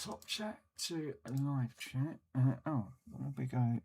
top chat to live chat. Oh, where we go?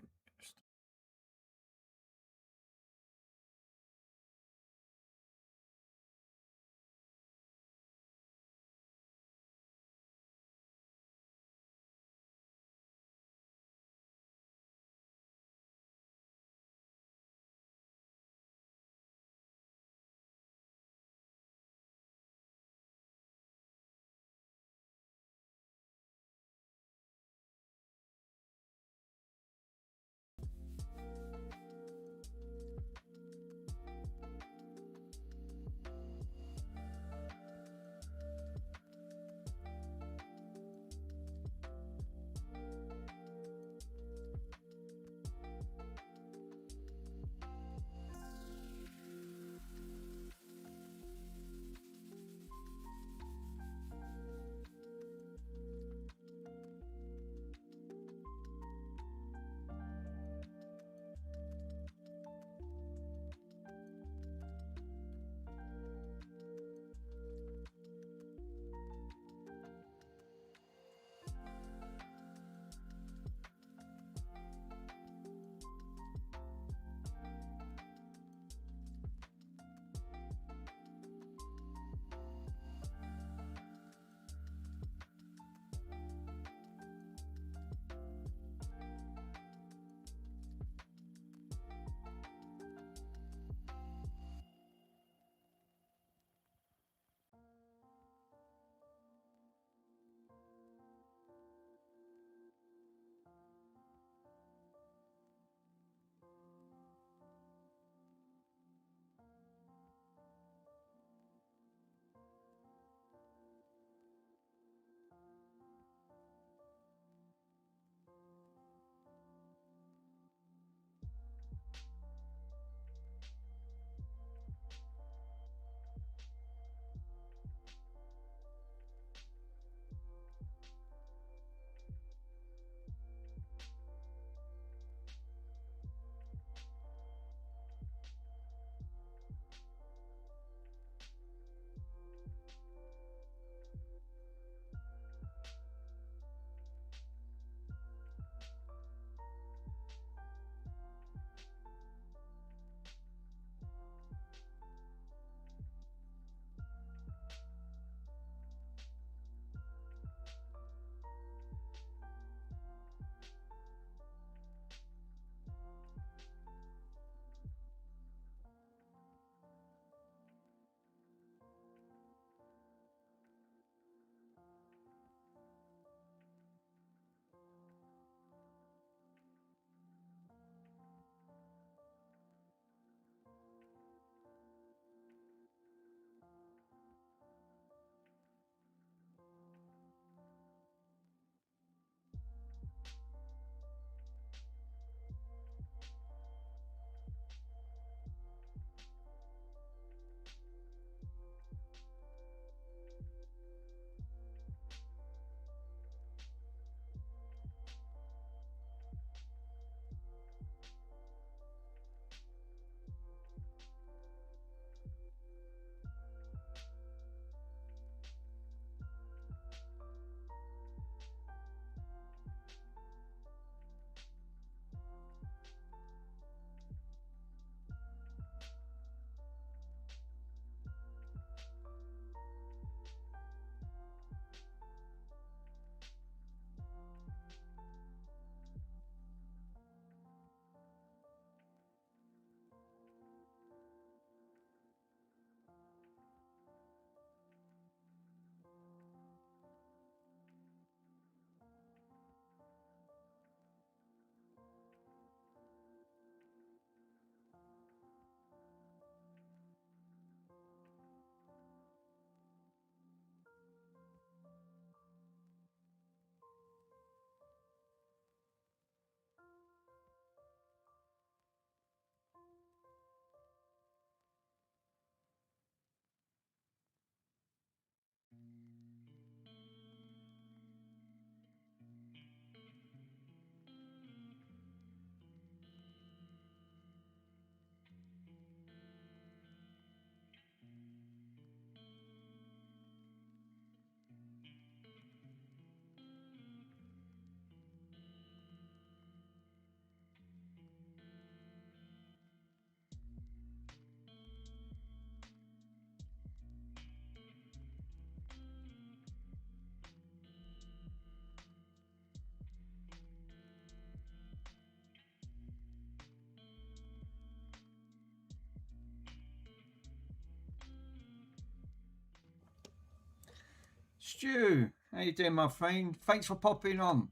Stu, how you doing, my friend? Thanks for popping on.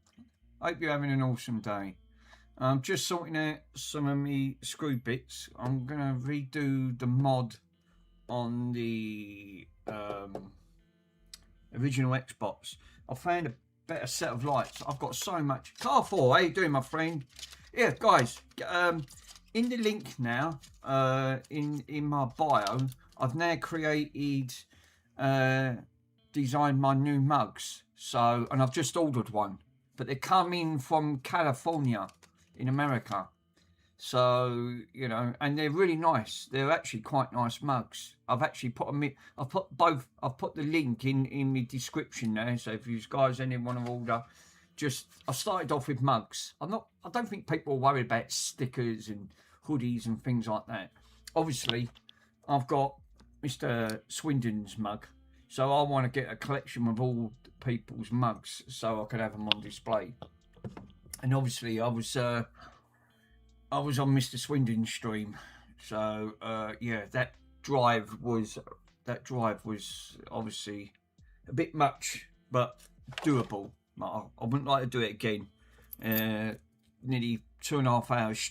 Hope you're having an awesome day. I'm just sorting out some of me screw bits. I'm gonna redo the mod on the original Xbox. I found a better set of lights. I've got so much. Car 4, how you doing, my friend? Yeah, guys. In the link now, in my bio, I've now created, designed my new mugs. So, and I've just ordered one, but they're coming from California in America. So, you know, and they're really nice. They're actually quite nice mugs. I've actually put them. I've put both. I've put the link in the description there. So if you guys anyone want to order, I started off with mugs. I don't think people are worried about stickers and hoodies and things like that. Obviously, I've got Mr. Swindon's mug, so I want to get a collection of all people's mugs so I could have them on display. And obviously, I was on Mr. Swindon's stream, so yeah, that drive was obviously a bit much, but doable. I wouldn't like to do it again. Nearly 2.5 hours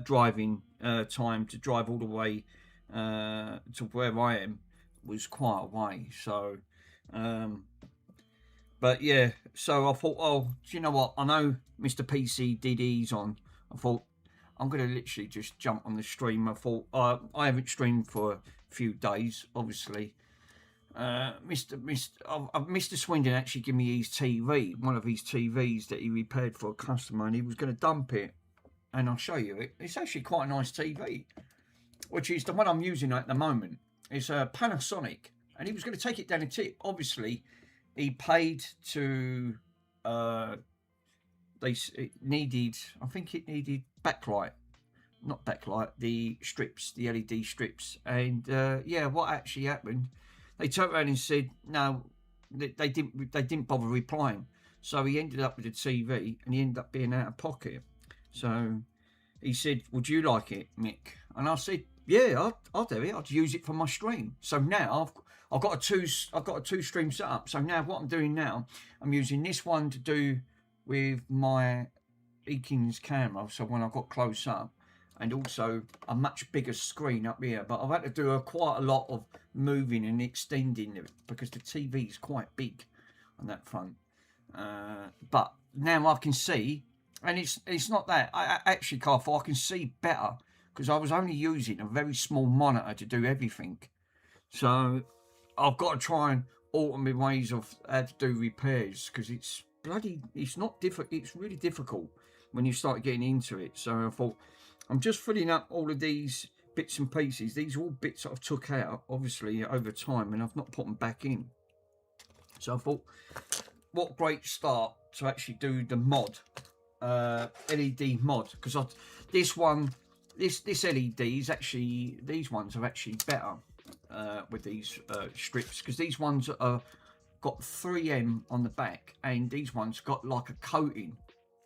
driving time to drive all the way to where I am was quite a way. So, but yeah, so I thought, oh, do you know what? I know Mr. PC did ease on. I thought I'm going to literally just jump on the stream. I thought I haven't streamed for a few days, obviously. Mr. Swindon actually gave me his TV, one of his TVs that he repaired for a customer, and he was going to dump it. And I'll show you it. It's actually quite a nice TV, which is the one I'm using at the moment. It's a Panasonic, and he was going to take it down a tip. Obviously, he paid to. It needed backlight, not backlight, the strips, the LED strips, and yeah, what actually happened? They turned around and said no, they didn't bother replying. So he ended up with the TV, and he ended up being out of pocket. So he said, "Would you like it, Mick?" And I said, "Yeah, I'll do it. I'll use it for my stream." So now I've got a two stream setup. So now what I'm doing now, I'm using this one to do with my Eakins camera, so when I got close up, and also a much bigger screen up here. But I've had to do quite a lot of moving and extending it because the TV is quite big on that front. But now I can see, and it's not that. I actually, Carfor, I can see better because I was only using a very small monitor to do everything. So I've got to try and alter my ways of how to do repairs because it's not difficult. It's really difficult when you start getting into it. So I thought I'm just filling up all of these bits and pieces. These are all bits that I've took out, obviously, over time, and I've not put them back in. So I thought, what great start to actually do the mod, LED mod, because this LED is actually, these ones are actually better with these strips, because these ones are got 3M on the back, and these ones got like a coating,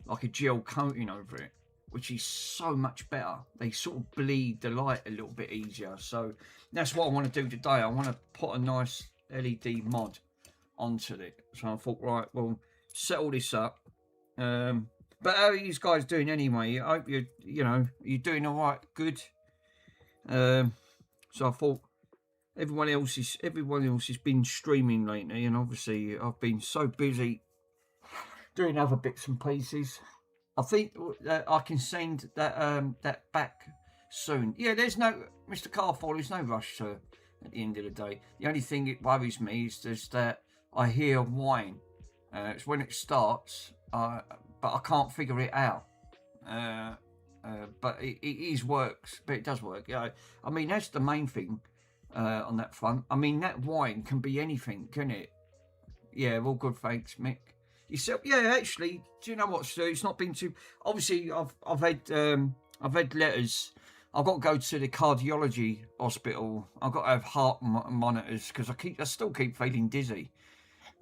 like a gel coating over it, which is so much better. They sort of bleed the light a little bit easier. So that's what I want to do today. I want to put a nice LED mod onto it. So I thought, right, well, set all this up. But how are you guys doing anyway? I hope you're doing all right, good. So I thought everyone else has been streaming lately, and obviously I've been so busy doing other bits and pieces. I think I can send that back soon. Yeah, there's no Mr. Carfall. There's no rush, sir. At the end of the day, the only thing that worries me is just that I hear whine. It's when it starts, but I can't figure it out. But it works. But it does work. Yeah, I mean that's the main thing on that front. I mean that whine can be anything, can it? Yeah, all good. Thanks, Mick. Yourself? Yeah, actually, do you know what, Stu? It's not been too. Obviously, I've had letters. I've got to go to the cardiology hospital. I've got to have heart monitors because I still keep feeling dizzy.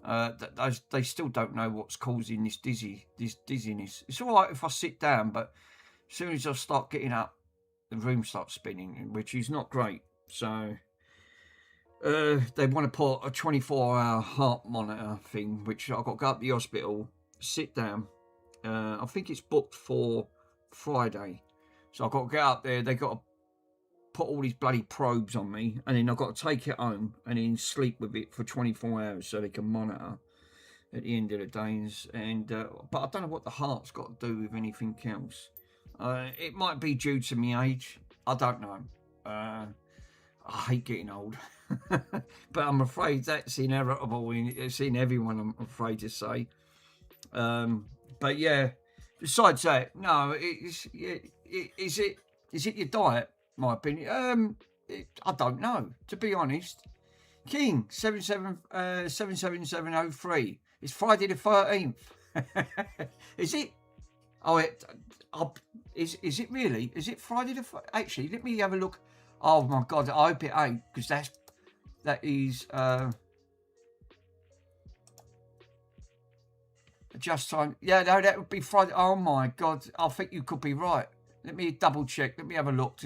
They still don't know what's causing this dizziness. It's all right if I sit down, but as soon as I start getting up, the room starts spinning, which is not great. So, they want to put a 24-hour heart monitor thing, which I've got to go up to the hospital, sit down. I think it's booked for Friday. So I've got to get up there. They've got to put all these bloody probes on me, and then I've got to take it home and then sleep with it for 24 hours so they can monitor at the end of the days. And but I don't know what the heart's got to do with anything else. It might be due to my age. I don't know. I hate getting old. But I'm afraid that's inevitable. It's in everyone, I'm afraid to say. But yeah, besides that, no, is it your diet? My opinion. I don't know, to be honest. King 77703. It's Friday the 13th. Is it? Oh, is it really? Is it Friday the? Actually, let me have a look. Oh my God, I hope it ain't, because that is just time. Yeah, no, that would be Friday. Oh my God, I think you could be right. Let me double check. Let me have a look.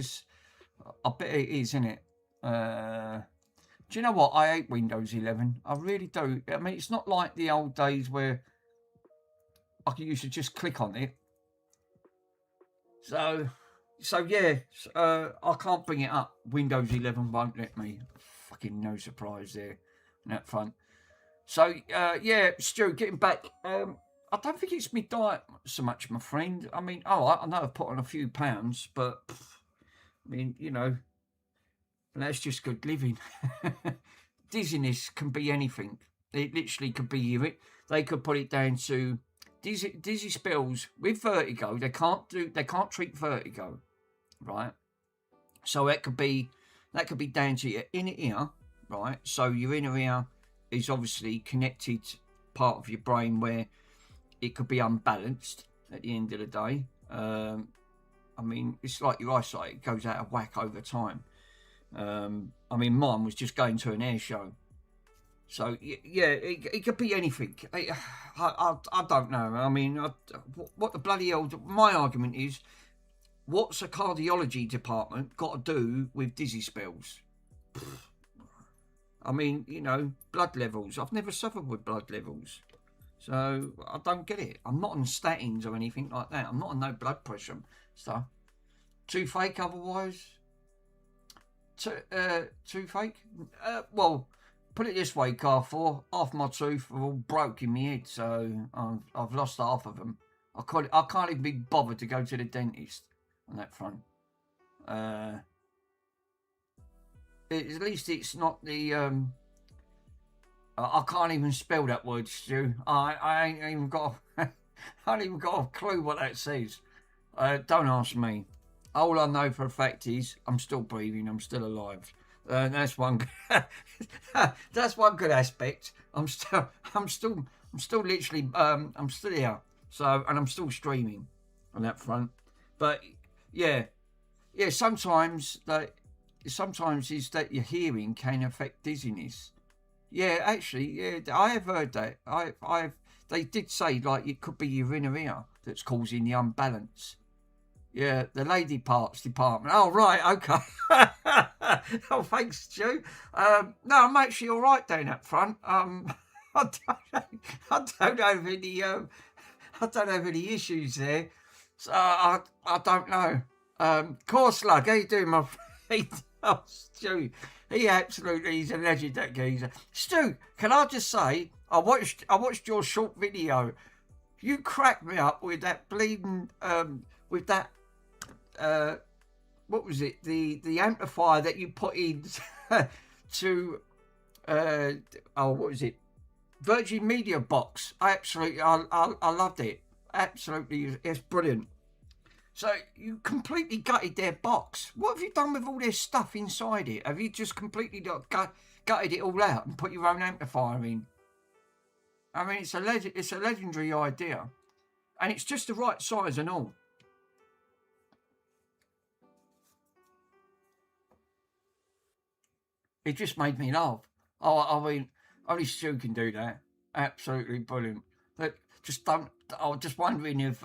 I bet it is, isn't it? Do you know what? I hate Windows 11. I really do. I mean, it's not like the old days where I used to just click on it. So yeah, I can't bring it up. Windows 11 won't let me. Fucking no surprise there on that front. So yeah, Stu, getting back. I don't think it's my diet so much, my friend. I mean, I know I've put on a few pounds, but I mean, you know, that's just good living. Dizziness can be anything. It literally could be they could put it down to dizzy spells with vertigo. They can't treat vertigo, right? So that could be down to your inner ear, right? So your inner ear is obviously connected part of your brain where it could be unbalanced at the end of the day. I mean, it's like your eyesight, it goes out of whack over time. I mean, mine was just going to an air show. So, yeah, it could be anything. I don't know. I mean, what the bloody hell... My argument is, what's a cardiology department got to do with dizzy spells? I mean, you know, blood levels. I've never suffered with blood levels. So, I don't get it. I'm not on statins or anything like that. I'm not on no blood pressure stuff. Toothache otherwise? Toothache? Well... Put it this way, Carrefour, half my tooth are all broke in my head, so I've lost half of them. I can't even be bothered to go to the dentist on that front. At least it's not the... I can't even spell that word, Stu. I ain't even got... I ain't even got a clue what that says. Don't ask me. All I know for a fact is I'm still breathing, I'm still alive. That's one. That's one good aspect. I'm still literally. I'm still here. So, and I'm still streaming on that front. But yeah. Sometimes is that your hearing can affect dizziness. Yeah, actually, yeah, I have heard that. They did say like it could be your inner ear that's causing the unbalance. Yeah, the lady parts department. Oh, right, okay. Oh, thanks, Stu. No, I'm actually all right down that front. I don't have any issues there. So I don't know. Course Lug, how you doing, my friend? Oh, Stu, he's a legend, that geezer. Stu, can I just say, I watched your short video. You cracked me up with that bleeding, with that. What was it? The amplifier that you put in to what was it? Virgin Media Box. I loved it. Absolutely, it's brilliant. So you completely gutted their box. What have you done with all their stuff inside it? Have you just completely gutted it all out and put your own amplifier in? I mean, it's a legendary idea, and it's just the right size and all. It just made me laugh. Oh, I mean, only Stu can do that. Absolutely brilliant. But just don't. I'm just wondering if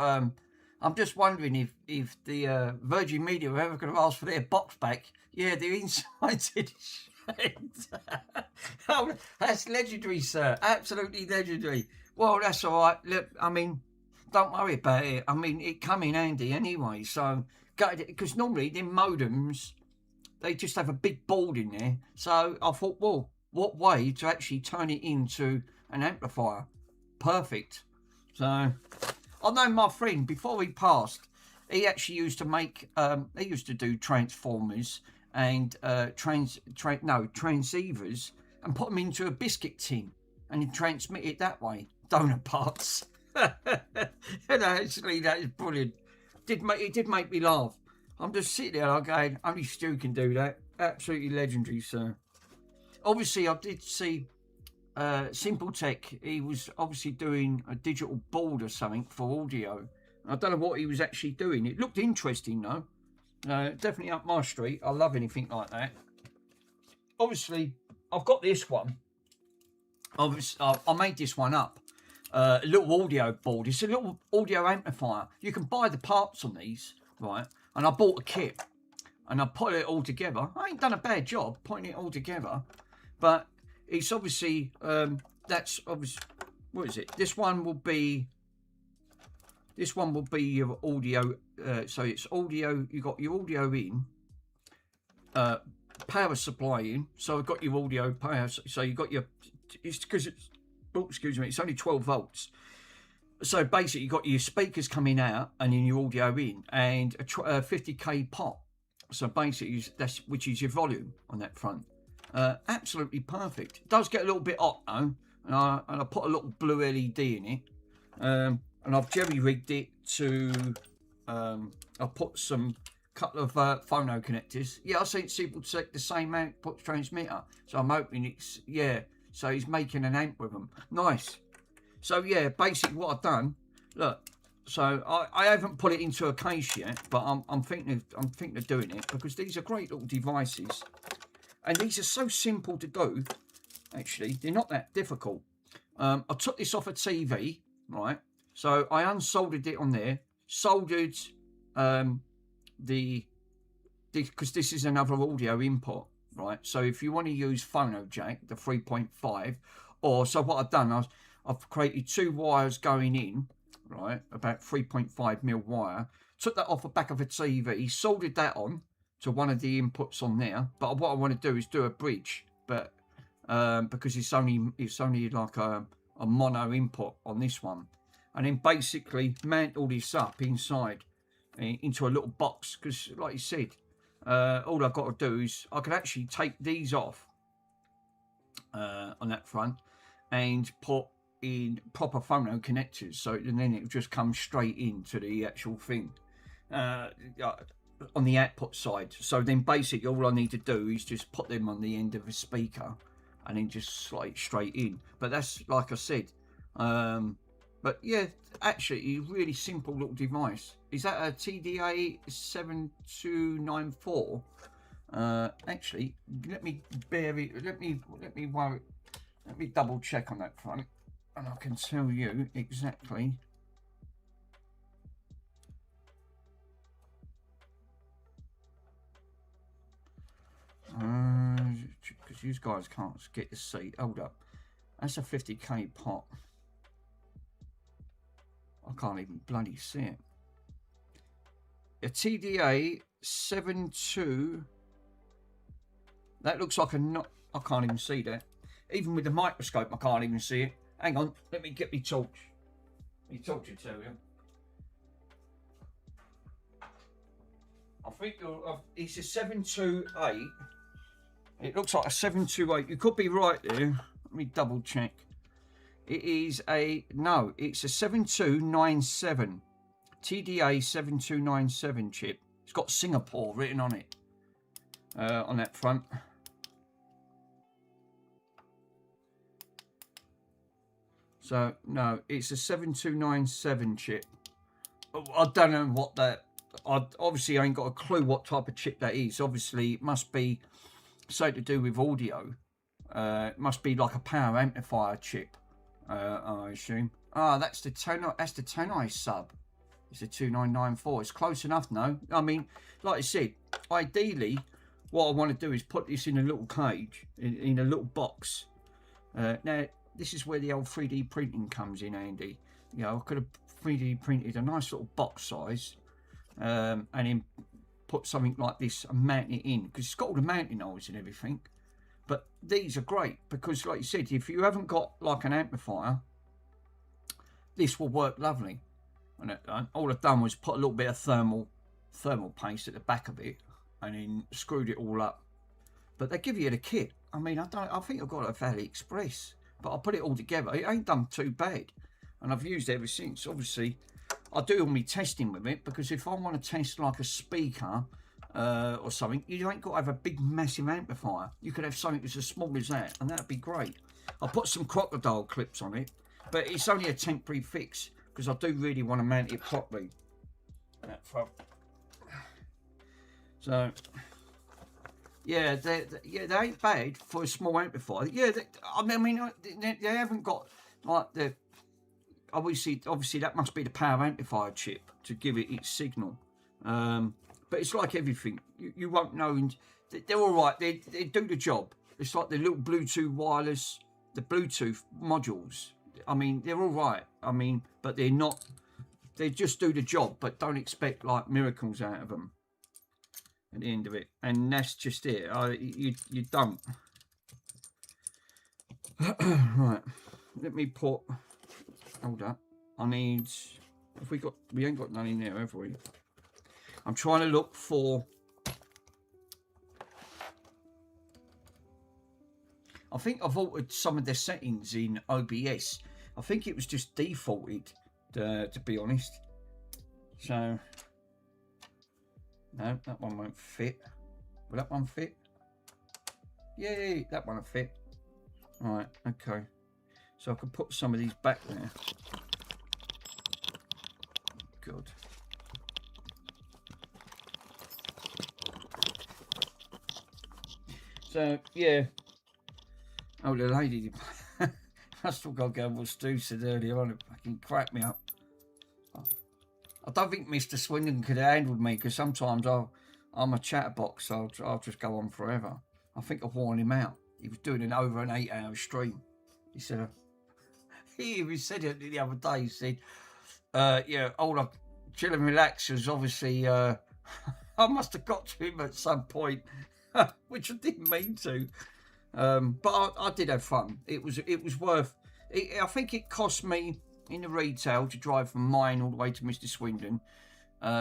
the Virgin Media are ever going to ask for their box back. Yeah, the inside edition. Oh, that's legendary, sir. Absolutely legendary. Well, that's all right. Look, I mean, don't worry about it. I mean, it come in handy anyway. So, because normally the modems, they just have a big board in there. So I thought, well, what way to actually turn it into an amplifier? Perfect. So I know my friend, before he passed, he actually used to make, he used to do transformers and transceivers, and put them into a biscuit tin and then transmit it that way. Donor parts. And actually, that is brilliant. It did make me laugh. I'm just sitting there going, only Stu can do that. Absolutely legendary, sir. Obviously, I did see Simple Tech. He was obviously doing a digital board or something for audio. I don't know what he was actually doing. It looked interesting, though. Definitely up my street. I love anything like that. Obviously, I've got this one. Obviously, I made this one up. A little audio board. It's a little audio amplifier. You can buy the parts on these, right? And I bought a kit, and I put it all together. I ain't done a bad job putting it all together, but it's obviously that's obviously, what is it? This one will be your audio. So it's audio. You got your audio in, power supply in. So I've got your audio power. So you got your. It's because it's. Oh, excuse me. It's only 12 volts. So basically, you've got your speakers coming out and then your audio in, and a 50k pot. So basically, which is your volume on that front. Absolutely perfect. It does get a little bit hot though, and I put a little blue LED in it, and I've jerry rigged it to. I put some couple of phono connectors. Yeah, I see it's able to take the same output transmitter. So I'm hoping it's So he's making an amp with them. Nice. So yeah, basically what I've done, look. So I haven't put it into a case yet, but I'm thinking of doing it, because these are great little devices, and these are so simple to do. Actually, they're not that difficult. I took this off a TV, right? So I unsoldered it on there, soldered because this is another audio input, right? So if you want to use phono jack, the 3.5, or so what I've done, I've created two wires going in, right, about 3.5mm wire, took that off the back of a TV, soldered that on to one of the inputs on there. But what I want to do is do a bridge, but because it's only like a mono input on this one, and then basically mount all this up inside into a little box, because like you said, all I've got to do is I can actually take these off on that front and put in proper phono connectors, so and then it just comes straight into the actual thing on the output side. So then basically all I need to do is just put them on the end of a speaker and then just slide it straight in. But that's, like I said, but yeah, actually really simple little device. Is that a TDA 7294? Actually, let me double check on that front, and I can tell you exactly. Because you guys can't get the seat. Hold up, that's a 50k pot. I can't even bloody see it. A TDA 72. That looks like a not. I can't even see that. Even with the microscope, I can't even see it. Hang on, let me get my torch. My torch will tell you. I think it's a 728. It looks like a 728. You could be right there. Let me double check. It is no, it's a 7297. TDA 7297 chip. It's got Singapore written on it. On that front. So, no, it's a 7297 chip. I don't know what that... obviously, I ain't got a clue what type of chip that is. Obviously, it must be something to do with audio. It must be like a power amplifier chip, I assume. Ah, that's the Tenai sub. It's a 2994. It's close enough, no? I mean, like I said, ideally, what I want to do is put this in a little cage, in a little box. Now, this is where the old 3D printing comes in handy. You know, I could have 3D printed a nice little box size, and then put something like this and mount it in, because it's got all the mounting holes and everything. But these are great because, like you said, if you haven't got like an amplifier, this will work lovely. And all I've done was put a little bit of thermal paste at the back of it, and then screwed it all up. But they give you the kit. I mean, I think I've got it off AliExpress, but I put it all together. It ain't done too bad, and I've used it ever since. Obviously, I do all my testing with it, because if I want to test like a speaker or something, you ain't got to have a big massive amplifier. You could have something that's as small as that, and that'd be great. I put some crocodile clips on it, but it's only a temporary fix because I do really want to mount it properly. So yeah, they ain't bad for a small amplifier. Yeah, I mean, they haven't got like the obviously that must be the power amplifier chip to give it its signal. But it's like everything, you won't know. And they're all right. They do the job. It's like the little Bluetooth wireless, the Bluetooth modules. I mean, they're all right. I mean, but they're not. They just do the job, but don't expect like miracles out of them at the end of it. And that's just it. You don't. Right. Let me put. Hold up. I need. Have we got? We ain't got none in there, have we? I'm trying to look for. I think I've altered some of the settings in OBS. I think it was just defaulted, to be honest. So, no, that one won't fit. Will that one fit? Yay, that one will fit. Right, okay. So I can put some of these back there. Good. So, yeah. Oh, the lady, I still got to go what Stu said earlier on. It fucking cracked me up. I don't think Mr. Swindon could have handled me, because sometimes I'm a chatterbox, so I'll just go on forever. I think I've worn him out. He was doing over an 8-hour stream. He said, he even said it the other day. He said, yeah, all I chill and relax was obviously, I must have got to him at some point, which I didn't mean to. But I did have fun. It was worth it. I think it cost me in the retail to drive from mine all the way to Mr. Swindon,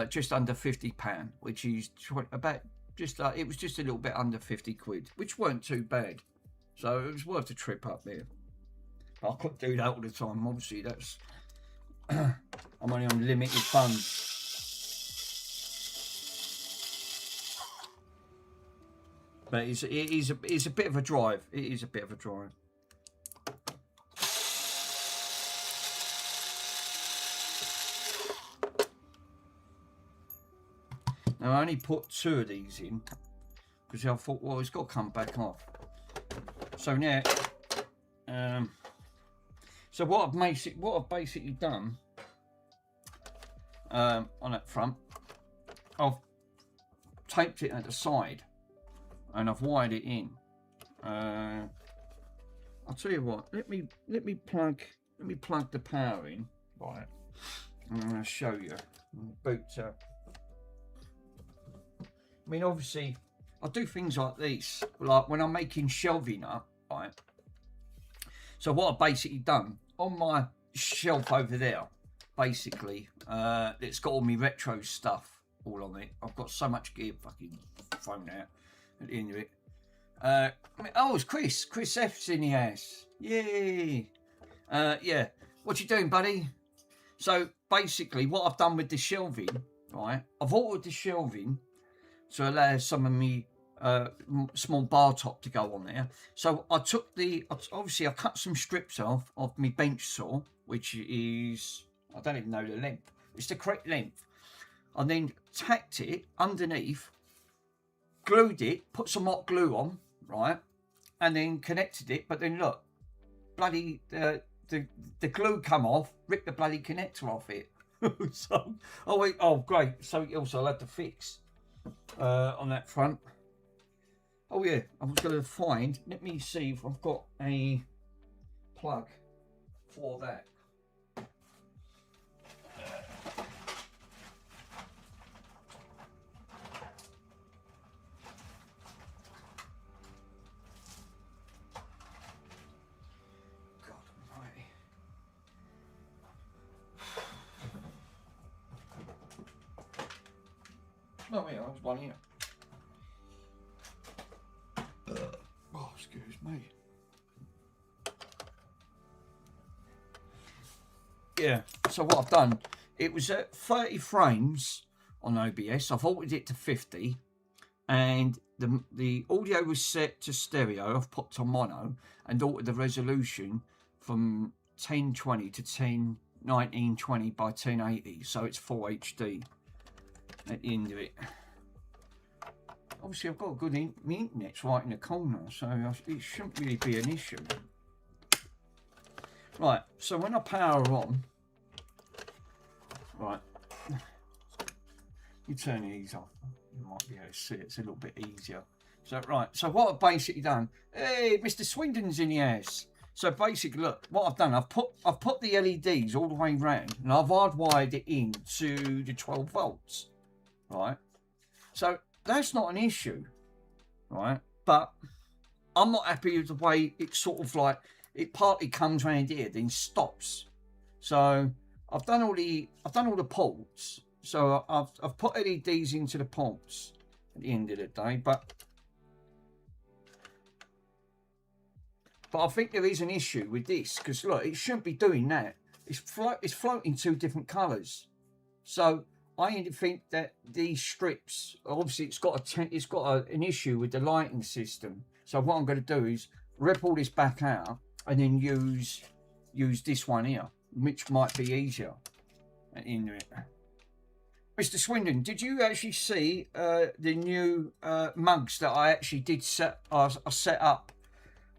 just under £50, which is about just it was just a little bit under 50 quid, which weren't too bad. So it was worth the trip up there. I couldn't do that all the time. Obviously, that's I'm only on limited funds. But it is a bit of a drive. It is a bit of a drive. Now I only put 2 of these in because I thought, well, it's got to come back off. So now, so what I've basically done on that front, I've taped it at the side. And I've wired it in. I'll tell you what. Let me plug the power in. Right. I'm going to show you. Boot up. I mean, obviously, I do things like this, like when I'm making shelving up. Right. So what I've basically done on my shelf over there, basically, it's got all my retro stuff all on it. I've got so much gear fucking thrown out at the end of it. Oh, it's Chris. Chris F's in the house. Yay. Yeah. What you doing, buddy? So basically, what I've done with the shelving, right? I've altered the shelving to allow some of me small bar top to go on there. So I took obviously I cut some strips off of my bench saw, which is, I don't even know the length. It's the correct length. I then tacked it underneath, glued it, put some hot glue on, right, and then connected it. But then look, bloody the glue come off, ripped the bloody connector off it. So, oh great. So also I'll have to fix on that front. Oh yeah, I was going to find, let me see if I've got a plug for that. Oh yeah, there's one here. Oh, excuse me. Yeah, so what I've done, it was at 30 frames on OBS. I've altered it to 50, and the audio was set to stereo. I've put to mono and altered the resolution from 1020 to 1920 by 1080, so it's full HD at the end of it. Obviously, I've got a good my internet's right in the corner, so it shouldn't really be an issue. Right, so when I power on, right, you turn these off. You might be able to see it's a little bit easier. So right, so what I've basically done, hey, Mr. Swindon's in the house. So basically, look, what I've done, I've put the LEDs all the way round, and I've hardwired it in to the 12 volts, right? So that's not an issue, right? But I'm not happy with the way it's sort of like, it partly comes round here, then stops. So I've done all the ports. So I've put LEDs into the ports at the end of the day, but I think there is an issue with this, because look, it shouldn't be doing that. It's floating two different colours. So I think that these strips, obviously it's got an issue with the lighting system. So what I'm going to do is rip all this back out and then use this one here, which might be easier at the end of it. Mr. Swindon, did you actually see the new mugs that I actually did set up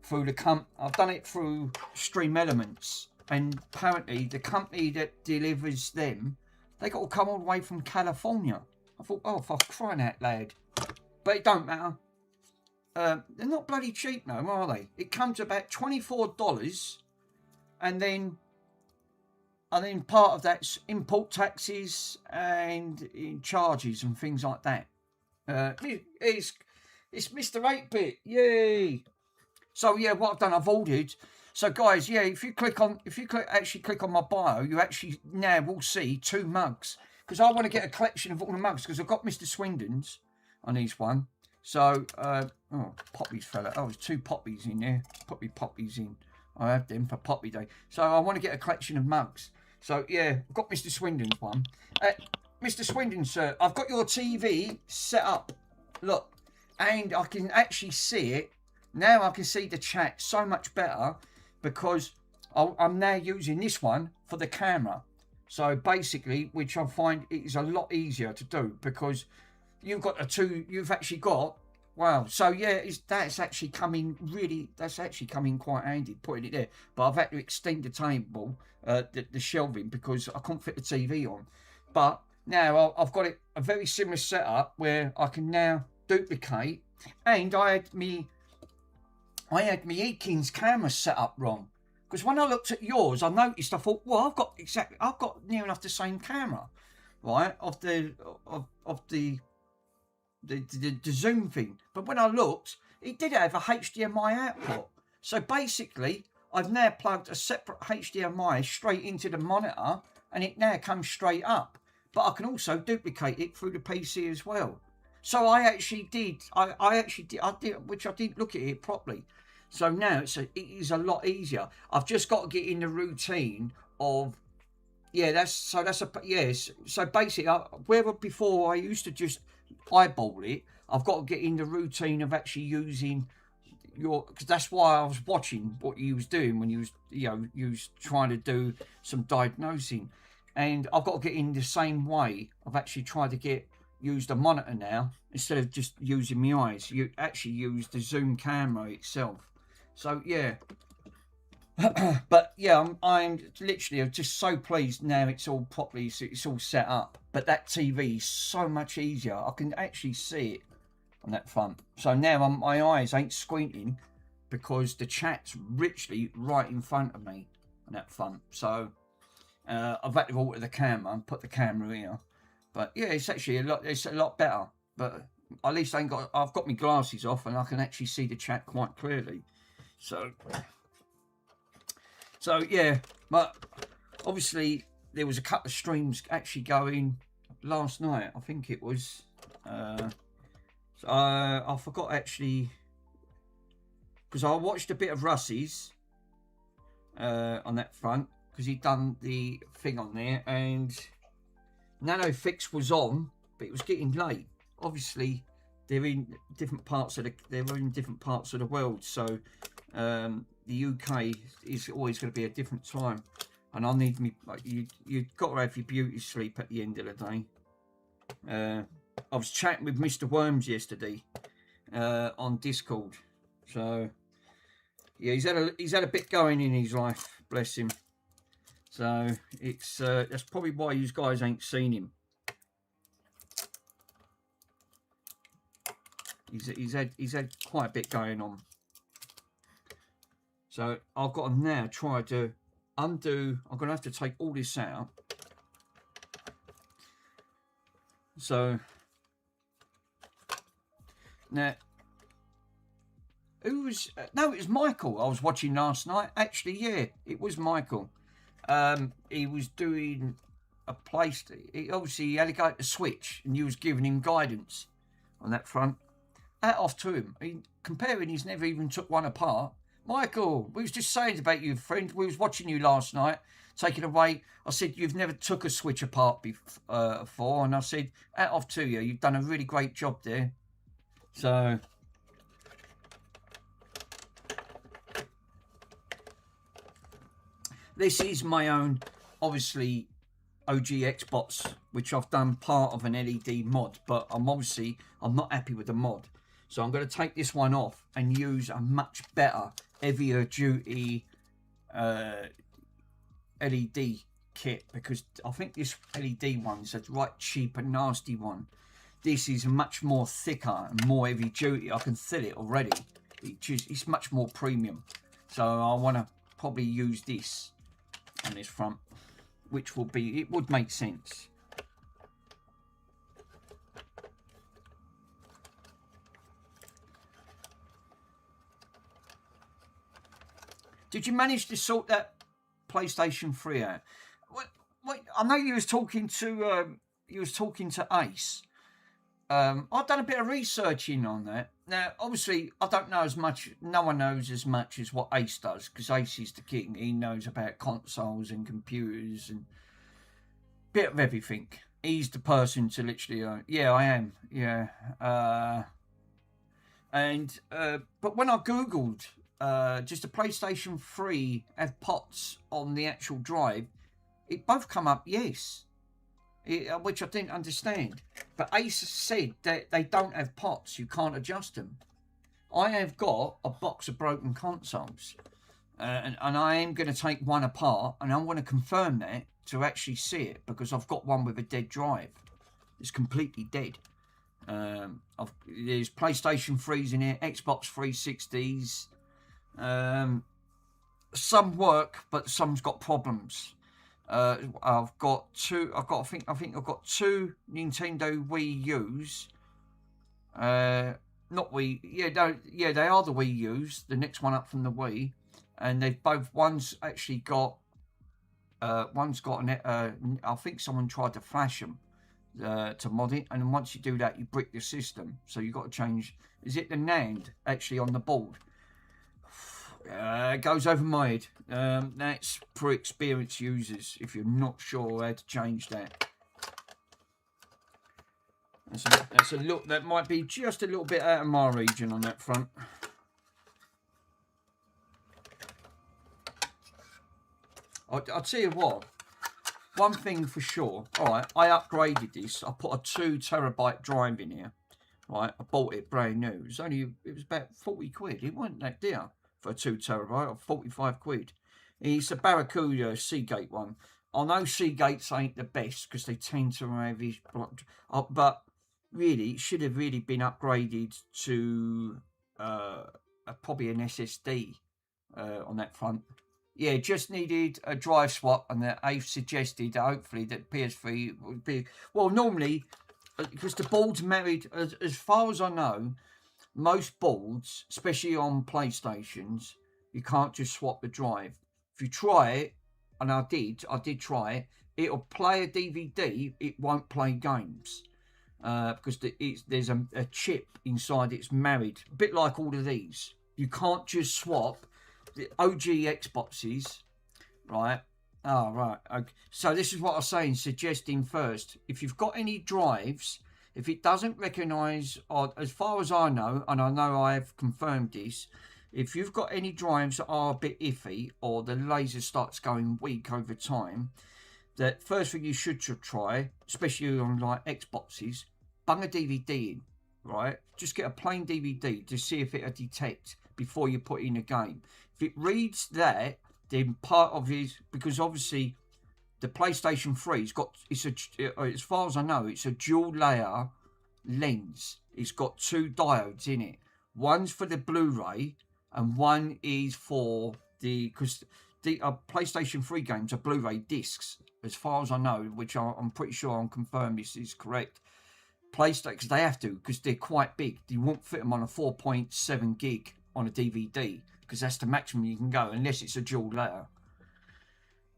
through the I've done it through Stream Elements, and apparently the company that delivers them, they got to come all the way from California. I thought, oh, for crying out loud. But it don't matter. They're not bloody cheap now, are they? It comes to about $24, and then part of that's import taxes and charges and things like that. It's Mr. 8-bit, yay! So yeah, what I've done, I've ordered. So guys, yeah, if you actually click on my bio, you actually now will see 2 mugs, because I want to get a collection of all the mugs, because I've got Mr. Swindon's on each one. So oh, poppies fell out. Oh, there's 2 poppies in there. Put me poppies in. I have them for Poppy Day. So I want to get a collection of mugs. So yeah, I've got Mr. Swindon's one. Mr. Swindon, sir, I've got your TV set up. Look, and I can actually see it. Now I can see the chat so much better, because I'm now using this one for the camera. So basically, which I find it is a lot easier to do, because you've got you've actually got, wow. So yeah, that's actually coming quite handy, putting it there. But I've had to extend the table, the shelving, because I couldn't fit the TV on. But now I've got a very similar setup where I can now duplicate, and I had me Eakins camera set up wrong, because when I looked at yours, I noticed, I thought, well, I've got near enough the same camera, right, of the zoom thing. But when I looked, it did have a HDMI output. So basically, I've now plugged a separate HDMI straight into the monitor, and it now comes straight up. But I can also duplicate it through the PC as well. So I did, which I didn't look at it properly. So now it is a lot easier. I've just got to get in the routine of, yeah, so basically, where before I used to just eyeball it, I've got to get in the routine of actually using because that's why I was watching what you was doing when you was trying to do some diagnosing, and I've got to get in the same way. I've actually tried to use the monitor now instead of just using my eyes. You actually use the zoom camera itself. So yeah. But yeah, I'm literally just so pleased now it's all it's all set up. But that TV is so much easier. I can actually see it. on that front. So now my eyes ain't squinting because the chat's literally right in front of me on that front. So I've had to alter the camera and put the camera here. But yeah, it's actually a lot better. But at least I've got my glasses off and I can actually see the chat quite clearly. So yeah, but obviously there was a couple of streams actually going last night. I think it was. I forgot actually, because I watched a bit of Russ's on that front, because he'd done the thing on there, and Ramdom Fix was on, but it was getting late. Obviously, they're in different parts of the world, so the UK is always going to be a different time, and I need me. You've got to have your beauty sleep at the end of the day. I was chatting with Mr. Worms yesterday on Discord, so yeah, he's had a bit going in his life, bless him. So it's that's probably why you guys ain't seen him. He's had quite a bit going on. So I've got to now try to undo. I'm going to have to take all this out. So now, who was? No, it was Michael. I was watching last night. Actually, yeah, it was Michael. He was doing a place. Obviously, he had to go to Switch, and you was giving him guidance on that front. Hat off to him. Comparing, he's never even took one apart. Michael, we was just saying about you, friend. We was watching you last night, taking away. I said, you've never took a Switch apart before. And I said, hat off to you. You've done a really great job there. So, this is my own, obviously, OG Xbox, which I've done part of an LED mod. But I'm not happy with the mod. So I'm going to take this one off and use a much better, heavier duty LED kit, because I think this LED one is a right cheap and nasty one. This is much more thicker and more heavy duty. I can feel it already. It's much more premium. So I want to probably use this on this front, which it would make sense. Did you manage to sort that PlayStation 3 out? Wait, I know you was talking to Ace. I've done a bit of researching on that. Now, obviously, I don't know as much. No one knows as much as what Ace does, because Ace is the king. He knows about consoles and computers and a bit of everything. He's the person to literally. Yeah, I am. Yeah. But when I googled. Just a PlayStation 3 have pots on the actual drive, it both come up yes, which I didn't understand. But Ace said that they don't have pots, you can't adjust them. I have got a box of broken consoles, and I am going to take one apart, and I want to confirm that to actually see it, because I've got one with a dead drive. It's completely dead. There's PlayStation 3s in here, Xbox 360s. Some work, but some's got problems. I think I've got two Nintendo Wii U's. Not Wii. Yeah, they are the Wii U's. The next one up from the Wii, and they've both. One's actually got. One's got an. I think someone tried to flash them to mod it, and once you do that, you brick the system. So you've got to change. Is it the NAND actually on the board? It goes over my head. That's for experienced users if you're not sure how to change that. That's a look. That might be just a little bit out of my region on that front. I'll tell you what. One thing for sure. All right, I upgraded this. I put a 2 terabyte drive in here. Right, I bought it brand new. It was about 40 quid. It wasn't that dear for a 2 terabyte, or 45 quid. It's a Barracuda Seagate one. I know Seagates ain't the best because they tend to have these, but really, it should have really been upgraded to probably an SSD on that front. Yeah, just needed a drive swap, and that I've suggested hopefully that PS3 would be, well, normally because the board's married, as far as I know, most boards, especially on PlayStations, you can't just swap the drive. If you try it, and I did try it, it'll play a DVD, it won't play games. Because there's a chip inside it's married, a bit like all of these. You can't just swap the OG Xboxes, right? Oh, right. Okay. So this is what I was saying, suggesting first, if you've got any drives, if it doesn't recognise, or as far as I know, and I know I have confirmed this, if you've got any drives that are a bit iffy, or the laser starts going weak over time, the first thing you should try, especially on like Xboxes, bung a DVD in, right? Just get a plain DVD to see if it'll detect before you put in a game. If it reads that, then part of it, because obviously the PlayStation 3's got, as far as I know, it's a dual layer lens. It's got two diodes in it. One's for the Blu-ray and one is for because the PlayStation 3 games are Blu-ray discs, as far as I know, which I'm pretty sure I'm confirmed this is correct. PlayStation, because they have to, because they're quite big. You won't fit them on a 4.7 gig on a DVD, because that's the maximum you can go, unless it's a dual layer.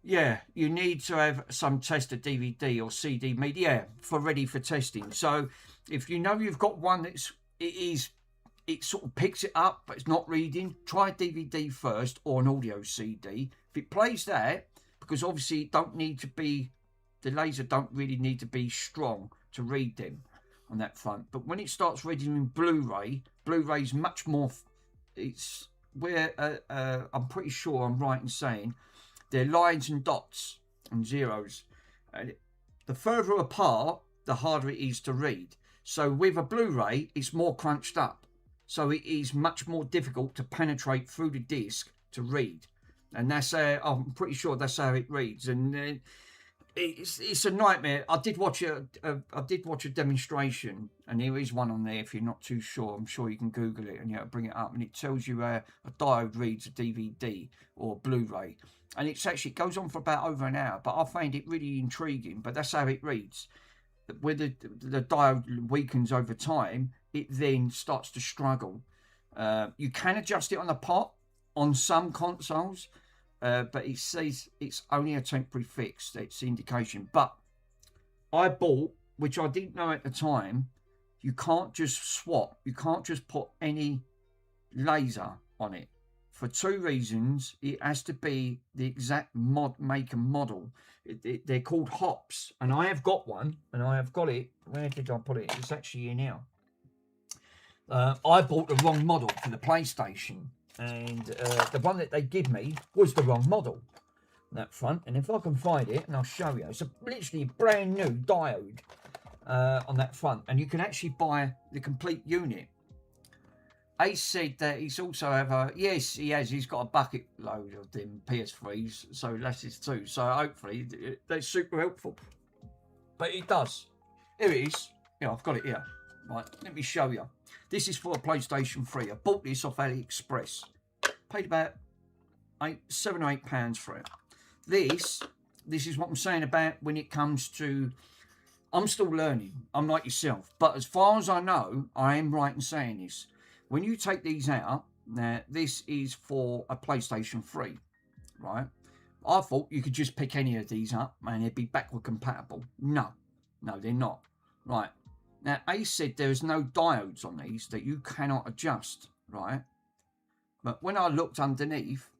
Yeah, you need to have some tester DVD or CD media for ready for testing. So if you know you've got one it sort of picks it up, but it's not reading, try DVD first or an audio CD. If it plays that, because obviously the laser don't really need to be strong to read them on that front. But when it starts reading Blu-ray's much more, it's where I'm pretty sure I'm right in saying they're lines and dots and zeros. And the further apart, the harder it is to read. So with a Blu-ray, it's more crunched up. So it is much more difficult to penetrate through the disc to read. And that's I'm pretty sure that's how it reads. And it's a nightmare. I did watch a demonstration, and there is one on there. If you're not too sure, I'm sure you can Google it and bring it up, and it tells you a diode reads a DVD or a Blu-ray, and it goes on for about over an hour. But I find it really intriguing. But that's how it reads. Where the diode weakens over time, it then starts to struggle. You can adjust it on the pot on some consoles. But it says it's only a temporary fix. That's the indication. But I bought, which I didn't know at the time, you can't just swap. You can't just put any laser on it. For two reasons. It has to be the exact make and model. They're called hops. And I have got one. And I have got it. Where did I put it? It's actually in here. I bought the wrong model for the PlayStation. And the one that they give me was the wrong model on that front. And if I can find it, and I'll show you, it's literally a brand new diode on that front. And you can actually buy the complete unit. Ace said that he's also yes, he has. He's got a bucket load of them PS3s, so that's his too. So hopefully that's super helpful. But it does. Here it is. Yeah, I've got it here. Right, let me show you. This is for a PlayStation 3. I bought this off AliExpress. Paid about £7 or £8 for it. This is what I'm saying about when it comes to... I'm still learning. I'm like yourself. But as far as I know, I am right in saying this. When you take these out, now this is for a PlayStation 3, right? I thought you could just pick any of these up and they'd be backward compatible. No, they're not. Right. Now, Ace said there's no diodes on these that you cannot adjust, right? But when I looked underneath,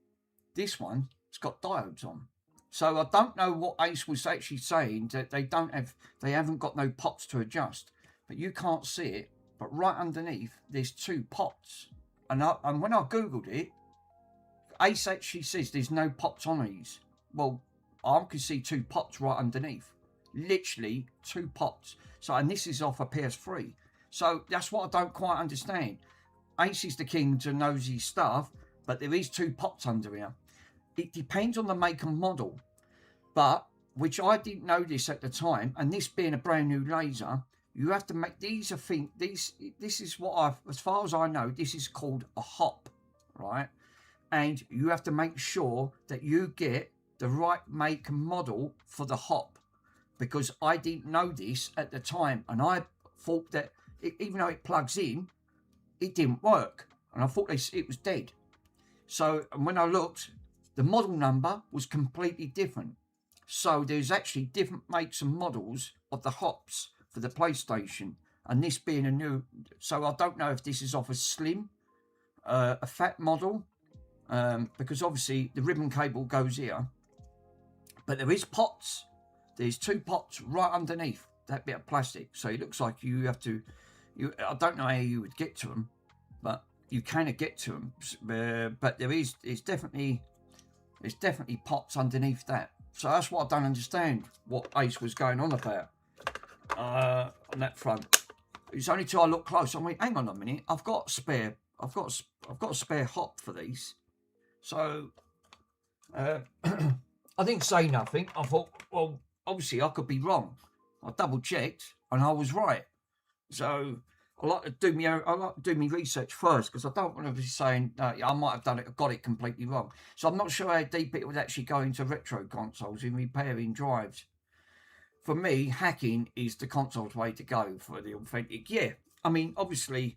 this one, it's got diodes on. So I don't know what Ace was actually saying, that they haven't got no pots to adjust. But you can't see it. But right underneath, there's two pots. And when I Googled it, Ace actually says there's no pots on these. Well, I can see two pots right underneath. Literally two pots. So, and this is off a PS3. So that's what I don't quite understand. Ace is the king to nosy stuff, but there is two pots under here. It depends on the make and model, but which I didn't know this at the time. And this being a brand new laser, you have to make these. I think this is what I've, as far as I know, this is called a hop, right? And you have to make sure that you get the right make and model for the hop, because I didn't know this at the time, and I thought that even though it plugs in, it didn't work, and I thought it was dead. So when I looked, the model number was completely different. So there's actually different makes and models of the hops for the PlayStation, and this being a new, so I don't know if this is off a slim, a fat model, because obviously the ribbon cable goes here, but there is pots. There's 2 pots right underneath that bit of plastic, so it looks like you have to. I don't know how you would get to them, but you kind of get to them. But there's definitely pots underneath that. So that's what I don't understand. What Ace was going on about on that front. It's only till I look close. I mean, hang on a minute. I've got a spare hop for these. So I didn't say nothing. I thought, well, obviously I could be wrong. I double checked and I was right. So I like to do my research first, because I don't want to be saying I might have done it, got it completely wrong. So I'm not sure how deep it would actually go into retro consoles in repairing drives. For me, hacking is the console's way to go for the authentic. Yeah, I mean, obviously,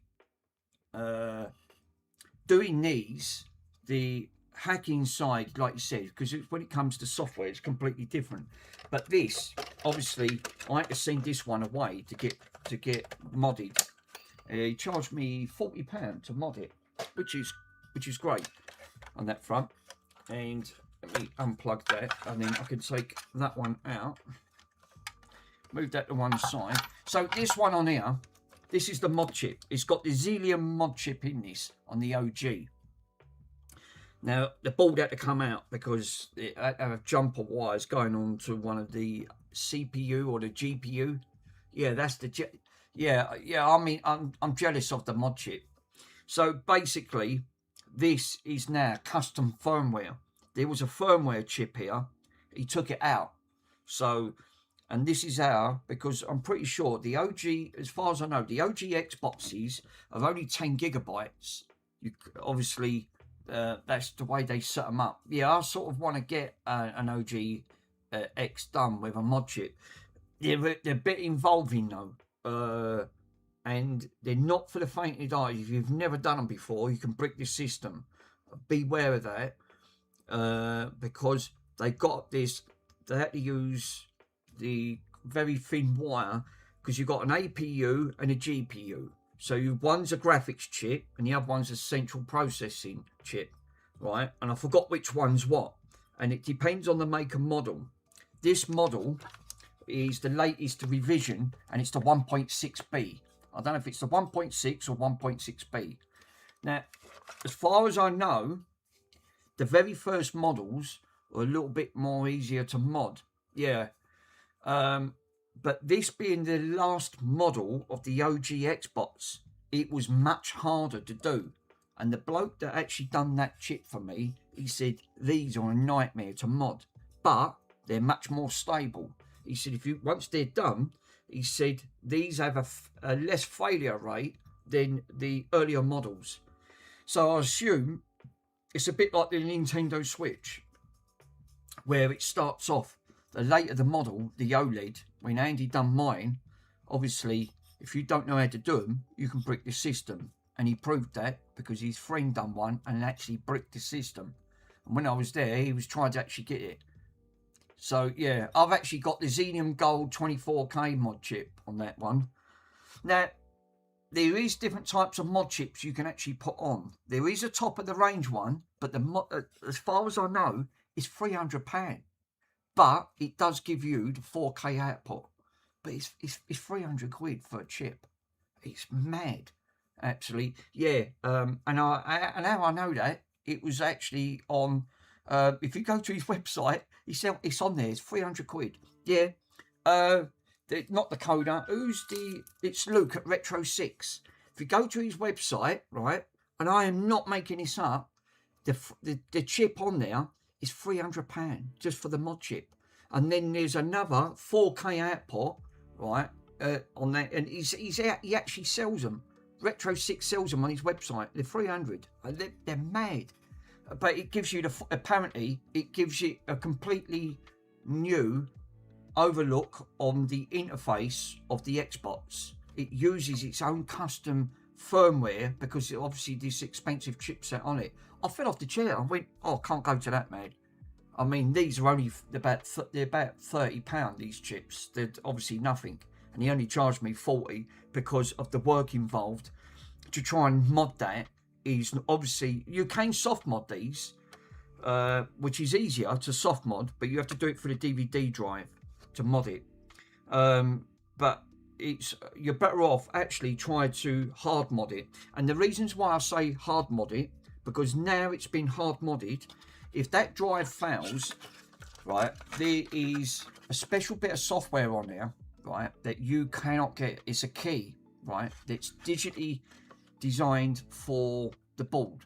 doing these, the hacking side, like you said, because when it comes to software, it's completely different. But this, obviously, I had to send this one away to get modded. He charged me £40 to mod it, which is great on that front. And let me unplug that, and then I can take that one out. Move that to one side. So this one on here, this is the mod chip. It's got the Xelium mod chip in this on the OG. Now the board had to come out because it had a jumper wires going on to one of the CPU or the GPU. Yeah, that's the yeah. I mean, I'm jealous of the mod chip. So basically, this is now custom firmware. There was a firmware chip here. He took it out. So, and this is our, because I'm pretty sure the OG, as far as I know, the OG Xboxes are only 10 gigabytes. You obviously, that's the way they set them up. Yeah, I sort of want to get an OG X done with a mod chip. They're a bit involving though, and they're not for the faint of eye. If you've never done them before, you can brick the system. Beware of that, because they got this. They had to use the very thin wire, because you've got an APU and a GPU. So one's a graphics chip and the other one's a central processing chip, right? And I forgot which one's what, and it depends on the make and model. This model is the latest revision, and it's the 1.6B. I don't know if it's the 1.6 or 1.6B. Now, as far as I know, the very first models were a little bit more easier to mod. Yeah. But this being the last model of the OG Xbox, it was much harder to do. And the bloke that actually done that chip for me, he said, these are a nightmare to mod, but they're much more stable. He said, once they're done, he said, these have a less failure rate than the earlier models. So I assume it's a bit like the Nintendo Switch, where it starts off, the later the model, the OLED, when Andy done mine, obviously, if you don't know how to do them, you can brick the system. And he proved that because his friend done one and actually bricked the system. And when I was there, he was trying to actually get it. So, yeah, I've actually got the Xenium Gold 24K mod chip on that one. Now, there is different types of mod chips you can actually put on. There is a top of the range one, but as far as I know, it's £300. But it does give you the 4K output. But it's 300 quid for a chip. It's mad, actually. Yeah, and how I know that, it was actually on, if you go to his website, it's on there, it's 300 quid. Yeah, not the coder. It's Luke at Retro 6. If you go to his website, right, and I am not making this up, the chip on there is £300 just for the mod chip. And then there's another 4K output, right, on that, and he actually sells them. Retro 6 sells them on his website. They're 300. They're mad. But it gives you apparently it gives you a completely new overlook on the interface of the Xbox. It uses its own custom firmware because obviously this expensive chipset on it. I fell off the chair. I went, oh, I can't go to that, man. I mean, these are only about £30. These chips. They're obviously nothing, and he only charged me 40 because of the work involved to try and mod that. Is obviously you can soft mod these, which is easier to soft mod, but you have to do it for the DVD drive to mod it. But you're better off actually trying to hard mod it. And the reasons why I say hard mod it, because now it's been hard modded. If that drive fails, right, there is a special bit of software on there, right, that you cannot get. It's a key, right, that's digitally designed for the board.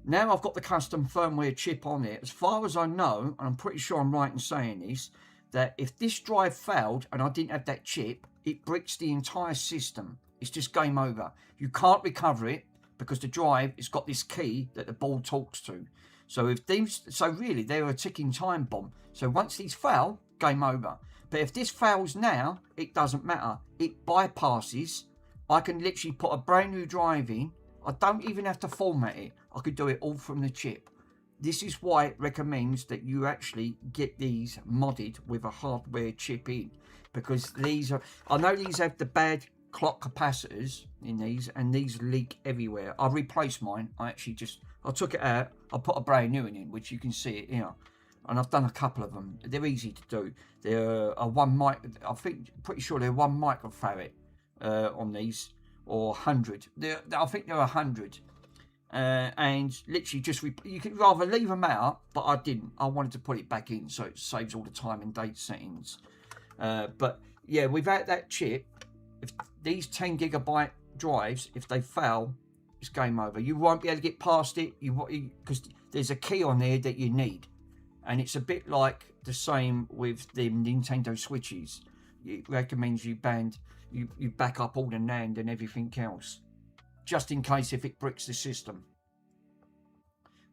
Now I've got the custom firmware chip on it. As far as I know, and I'm pretty sure I'm right in saying this, that if this drive failed and I didn't have that chip, it bricks the entire system. It's just game over. You can't recover it because the drive has got this key that the board talks to. So really they're a ticking time bomb. So once these fail, game over. But if this fails now, it doesn't matter. It bypasses. I can literally put a brand new drive in. I don't even have to format it. I could do it all from the chip. This is why it recommends that you actually get these modded with a hardware chip in. Because these are, I know these have the bad clock capacitors in these, and these leak everywhere. I replaced mine. I took it out. I put a brand new one in, which you can see it here. And I've done a couple of them. They're easy to do. They're a pretty sure they're 1 microfarad. On these, or 100. I think they're 100, and literally you can rather leave them out, but I didn't. I wanted to put it back in so it saves all the time and date settings. But yeah, without that chip, if these 10 gigabyte drives, if they fail, it's game over. You won't be able to get past it. Because there's a key on there that you need, and it's a bit like the same with the Nintendo Switches. It recommends you back up all the NAND and everything else, just in case if it bricks the system.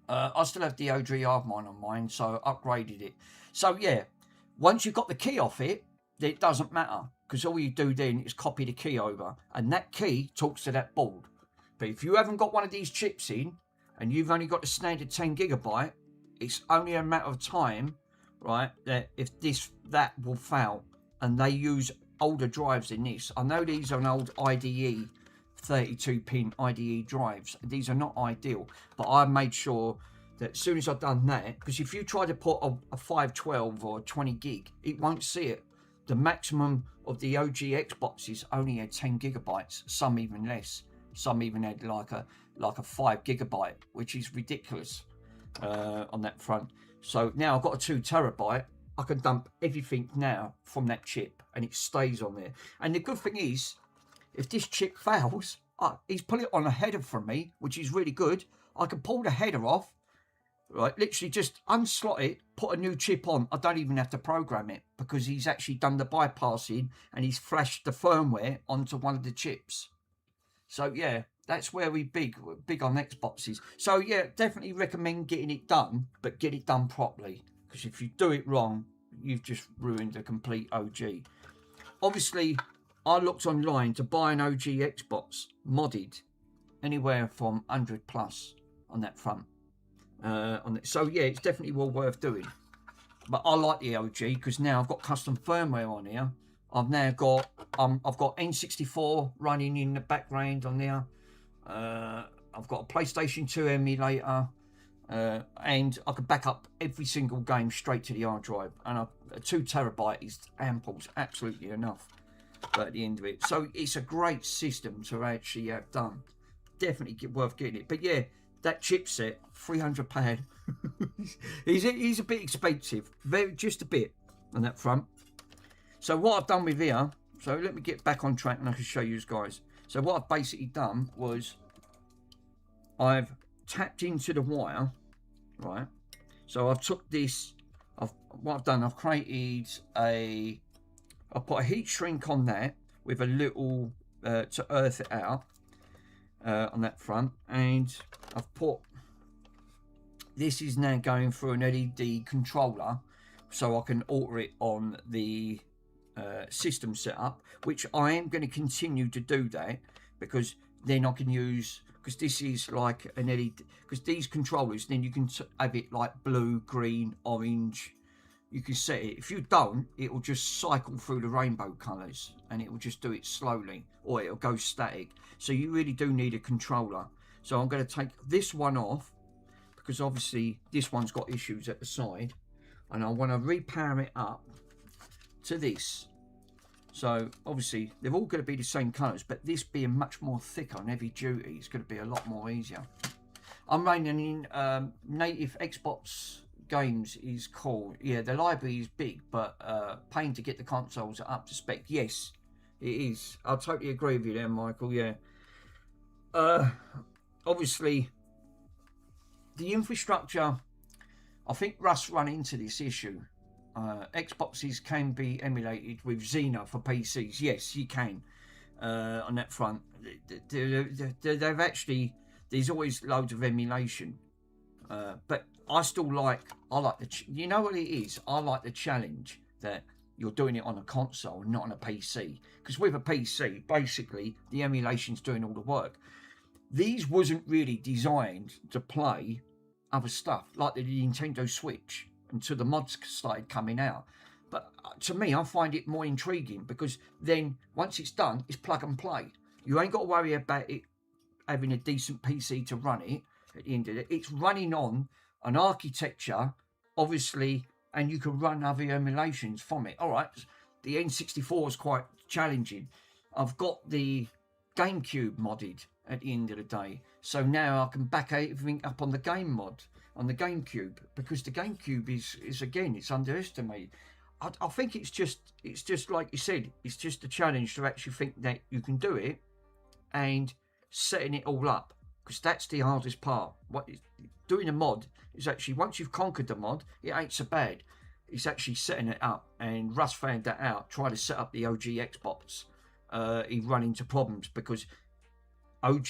I still have the OG mine on mine, so I upgraded it. So yeah, once you've got the key off it, it doesn't matter, because all you do then is copy the key over, and that key talks to that board. But if you haven't got one of these chips in, and you've only got the standard 10 gigabyte, it's only a matter of time, right, that that will fail. And they use older drives than this. I know these are an old IDE 32-pin IDE drives. These are not ideal, but I made sure that as soon as I've done that, because if you try to put a 512 or a 20 gig, it won't see it. The maximum of the OG Xboxes only had 10 gigabytes, some even less. Some even had like a 5 gigabyte, which is ridiculous on that front. So now I've got a 2 terabyte. I can dump everything now from that chip, and it stays on there. And the good thing is, if this chip fails, he's put it on a header from me, which is really good. I can pull the header off, right? Literally just unslot it, put a new chip on. I don't even have to program it, because he's actually done the bypassing and he's flashed the firmware onto one of the chips. So yeah, that's where we're big on Xboxes. So yeah, definitely recommend getting it done, but get it done properly. Because if you do it wrong, you've just ruined a complete OG. Obviously, I looked online to buy an OG Xbox modded, anywhere from 100 plus on that front. So yeah, it's definitely well worth doing. But I like the OG because now I've got custom firmware on here. I've now got I've got N64 running in the background on there. I've got a PlayStation 2 emulator. And I could back up every single game straight to the hard drive, and a 2 terabyte is ample, absolutely enough. But at the end of it, so it's a great system to actually have done. Definitely worth getting it. But yeah, that chipset, £300. he's a bit expensive, just a bit on that front. So what I've done with here, so let me get back on track and I can show you guys. So what I've basically done was I've tapped into the wire. Right, so I've took this. What I've done, I've created a I put a heat shrink on that with a little to earth it out on that front, and I've put, this is now going through an LED controller, so I can alter it on the system setup, which I am going to continue to do that, because then I can use, because this is like an LED, because these controllers, then you can have it like blue, green, orange. You can set it. If you don't, it will just cycle through the rainbow colours, and it will just do it slowly, or it'll go static. So you really do need a controller. So I'm going to take this one off, because obviously this one's got issues at the side, and I want to repower it up to this. So obviously they're all going to be the same colours, but this being much more thicker and heavy duty, it's going to be a lot more easier. I'm running in native Xbox games is cool. Yeah, the library is big, but paying to get the consoles up to spec. Yes, it is. I totally agree with you there, Michael. Yeah. Obviously, the infrastructure, I think Russ run into this issue. Xboxes can be emulated with Xena for PCs. Yes, you can. On that front, they've actually, there's always loads of emulation, but I like the, you know what it is, I like the challenge that you're doing it on a console and not on a PC, because with a PC basically the emulation's doing all the work. These wasn't really designed to play other stuff like the Nintendo Switch until the mods started coming out. But to me, I find it more intriguing, because then once it's done, it's plug and play. You ain't got to worry about it having a decent PC to run it. At the end of it, it's running on an architecture, obviously, and you can run other emulations from it. All right, the N64 is quite challenging. I've got the GameCube modded at the end of the day, so now I can back everything up on the game mod on the GameCube, because the GameCube is again, it's underestimated. I think it's just like you said, it's just a challenge to actually think that you can do it and setting it all up, because that's the hardest part. What is doing a mod is actually, once you've conquered the mod, it ain't so bad. It's actually setting it up, and Russ found that out. Trying to set up the OG Xbox, he run into problems, because OG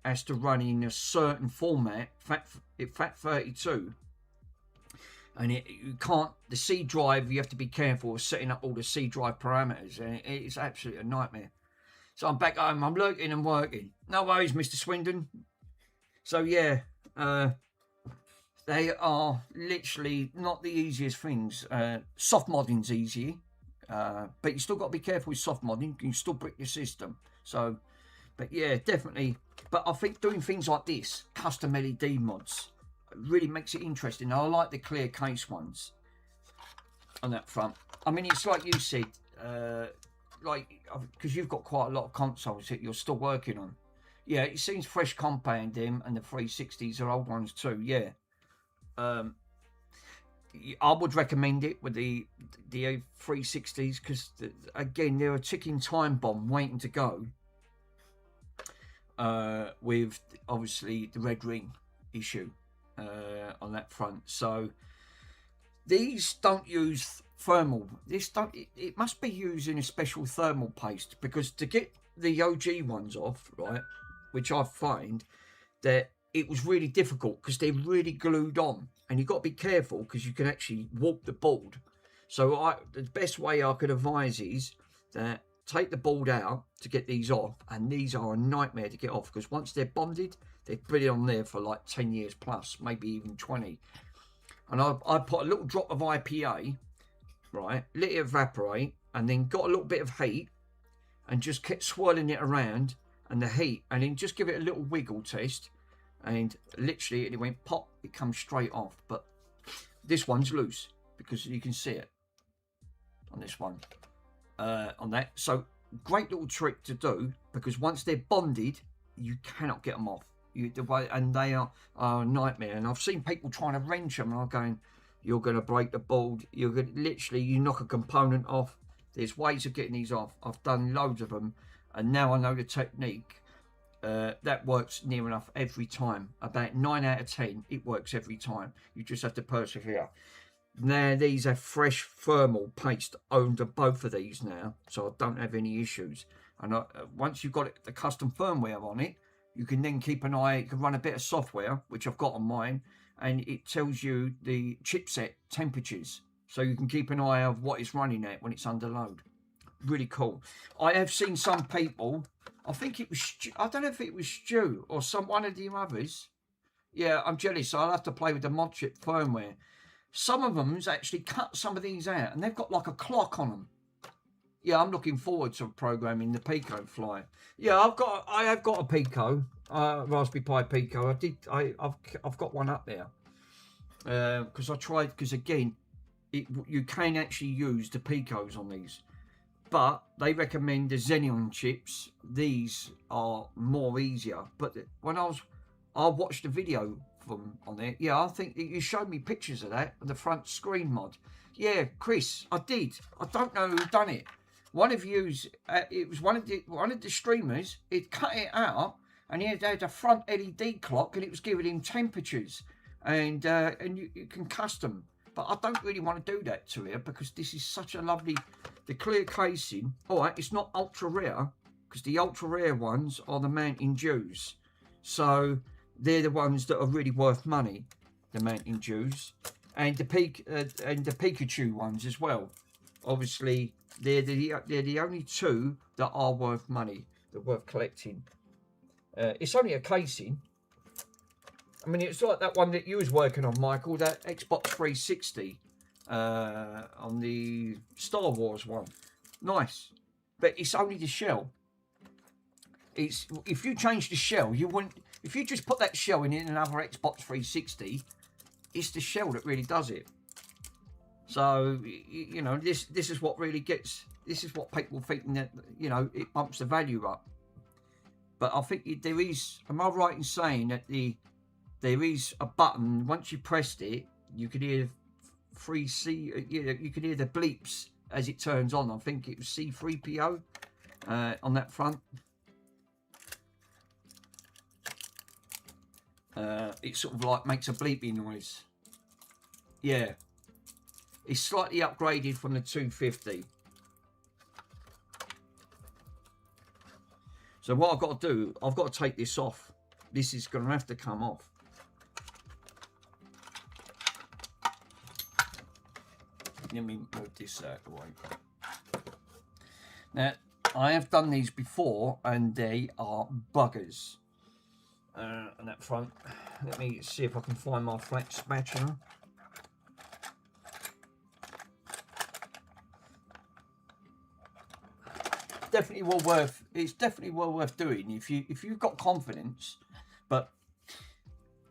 has to run in a certain format, FAT32, and you can't, the C drive, you have to be careful of setting up all the C drive parameters, and it's absolutely a nightmare. So I'm back home, I'm lurking and working. No worries, Mr. Swindon. So yeah, they are literally not the easiest things. Soft modding's easy, but you still got to be careful with soft modding. You can still brick your system. So, but yeah, definitely. But I think doing things like this, custom LED mods, really makes it interesting. I like the clear case ones on that front. I mean, it's like you said, like, because you've got quite a lot of consoles that you're still working on. Yeah, it seems Fresh Compound them and the 360s are old ones too. Yeah, I would recommend it with the 360s, because again, they're a ticking time bomb waiting to go. With obviously the red ring issue on that front. So these don't use thermal. It must be using a special thermal paste, because to get the OG ones off, right, which I find that it was really difficult, because they're really glued on, and you've got to be careful, because you can actually warp the board. So the best way I could advise is that take the board out to get these off, and these are a nightmare to get off, because once they're bonded, they've been on there for like 10 years plus, maybe even 20. And I put a little drop of IPA, right, let it evaporate, and then got a little bit of heat, and just kept swirling it around, and the heat, and then just give it a little wiggle test, and literally it went pop, it comes straight off. But this one's loose, because you can see it on this one, on that. So great little trick to do, because once they're bonded, you cannot get them off. And they are a nightmare. And I've seen people trying to wrench them, and I'm going, you're going to break the board. You're going to, literally, you knock a component off. There's ways of getting these off. I've done loads of them, and now I know the technique. That works near enough every time. About 9 out of 10, it works every time. You just have to persevere. Now these are fresh thermal paste under both of these now, so I don't have any issues. And once you've got the custom firmware on it, you can then keep an eye. You can run a bit of software, which I've got on mine, and it tells you the chipset temperatures, so you can keep an eye of what it's running at when it's under load. Really cool. I have seen some people. I think it was. I don't know if it was Stu or one of the others. Yeah, I'm jealous. So I'll have to play with the mod chip firmware. Some of them's actually cut some of these out, and they've got like a clock on them. Yeah, I'm looking forward to programming the Pico Fly. Yeah, I have got a Pico, Raspberry Pi Pico. I've got one up there because I tried. Because again, you can actually use the Picos on these, but they recommend the Xenon chips. These are more easier. But when I watched a video from on there. Yeah, I think you showed me pictures of that, the front screen mod. Yeah, Chris, I did. I don't know who done it. One of you's, it was one of the streamers. It cut it out, and he had a front LED clock, and it was giving him temperatures, and you can custom. But I don't really want to do that to it because this is such a lovely, the clear casing. All right, it's not ultra rare because the ultra rare ones are the Mountain Dews, so they're the ones that are really worth money, the Mountain Dews, and the Pikachu ones as well. Obviously, they're the only two that are worth money, that are worth collecting. It's only a casing. I mean, it's like that one that you was working on, Michael, that Xbox 360 on the Star Wars one. Nice, but it's only the shell. It's if you change the shell, you wouldn't. If you just put that shell in another Xbox 360, it's the shell that really does it. So, you know, this is what really gets, this is what people think that, you know, it bumps the value up. But I think there is, am I right in saying that there is a button, once you pressed it, you could hear you could hear the bleeps as it turns on. I think it was C3PO on that front. It sort of like makes a bleeping noise. Yeah, it's slightly upgraded from the 250. So what I've got to do, I've got to take this off. This is going to have to come off. Let me move this out of the way. Now, I have done these before and they are buggers. On that front, let me see if I can find my flat spatula. Definitely well worth. It's definitely well worth doing if you've got confidence. But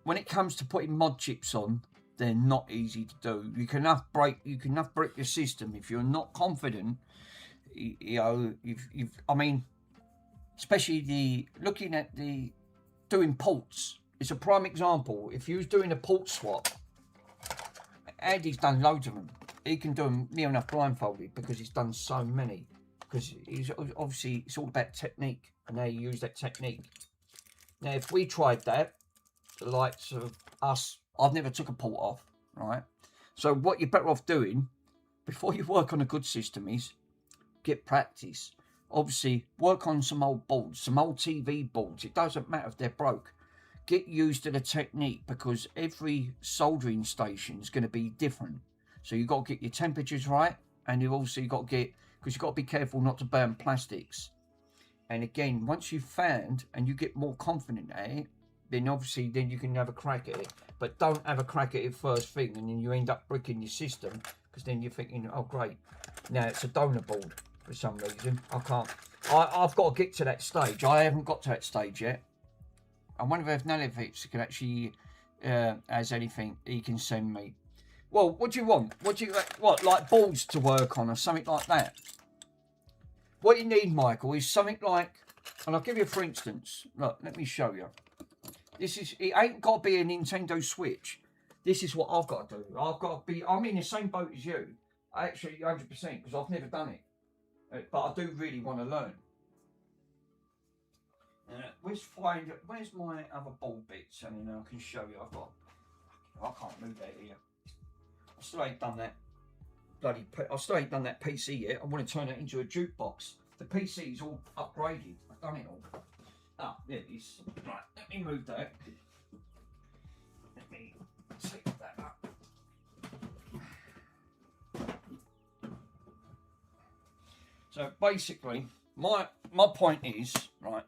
when it comes to putting mod chips on, they're not easy to do. You can break your system if you're not confident. You know, I mean, especially looking at doing ports. It's a prime example. If you was doing a port swap, Andy's done loads of them. He can do them near enough blindfolded because he's done so many. Because he's obviously, it's all about technique and how you use that technique. Now, if we tried that, the likes of us, I've never took a port off, right? So what you're better off doing before you work on a good system is get practice. Obviously, work on some old boards, some old TV boards. It doesn't matter if they're broke. Get used to the technique because every soldering station is going to be different. So you've got to get your temperatures right, and you've also got to get, because you've got to be careful not to burn plastics. And again, once you've found and you get more confident at it, then obviously then you can have a crack at it. But don't have a crack at it first thing and then you end up bricking your system because then you're thinking, oh great, now it's a donor board for some reason. I've got to get to that stage. I haven't got to that stage yet. I wonder if Ramdom Fix can actually has anything he can send me. Well, what do you want? What, like boards to work on or something like that? What you need, Michael, is something like, and I'll give you for instance, look, let me show you. It ain't got to be a Nintendo Switch. This is what I've got to do. I'm in the same boat as you. Actually, 100%, because I've never done it. But I do really want to learn. Where's my other ball bits? And then I can show you. I can't move that here. still ain't done that I still ain't done that PC yet. I want to turn it into a jukebox. The PC is all upgraded. I've done it all. Ah, there it is. Right, let me move that. Let me take that up. So basically, my point is, right,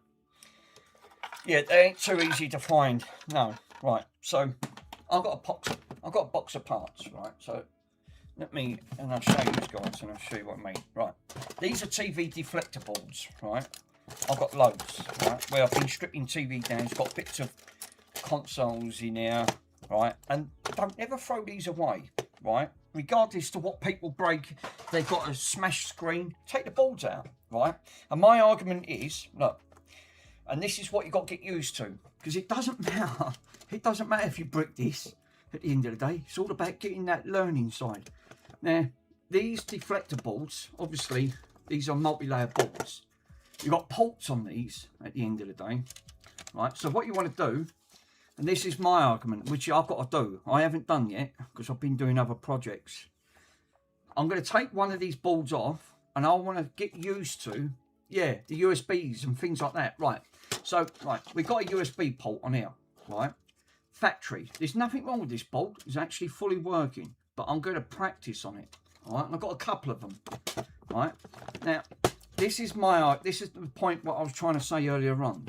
yeah, they ain't too easy to find. No, right. So I've got a box of parts, right? So let me, and I'll show you these guys, and I'll show you what I mean. Right, these are TV deflector boards, right? I've got loads, right? Where I've been stripping TV down. It's got bits of consoles in there, right? And don't ever throw these away, right? Regardless to what people break, they've got a smashed screen. Take the boards out, right? And my argument is, look, and this is what you've got to get used to, because it doesn't matter. It doesn't matter if you brick this at the end of the day. It's all about getting that learning side. Now, these deflector boards, obviously, these are multi-layer boards. You've got ports on these at the end of the day, right? So what you want to do, and this is my argument, which I've got to do. I haven't done yet, because I've been doing other projects. I'm going to take one of these boards off, and I want to get used to, yeah, the USBs and things like that. Right, so, right, we've got a USB port on here, right? Factory. There's nothing wrong with this bolt. It's actually fully working, but I'm going to practice on it, all right? And I've got a couple of them, right? Now, this is the point what I was trying to say earlier on,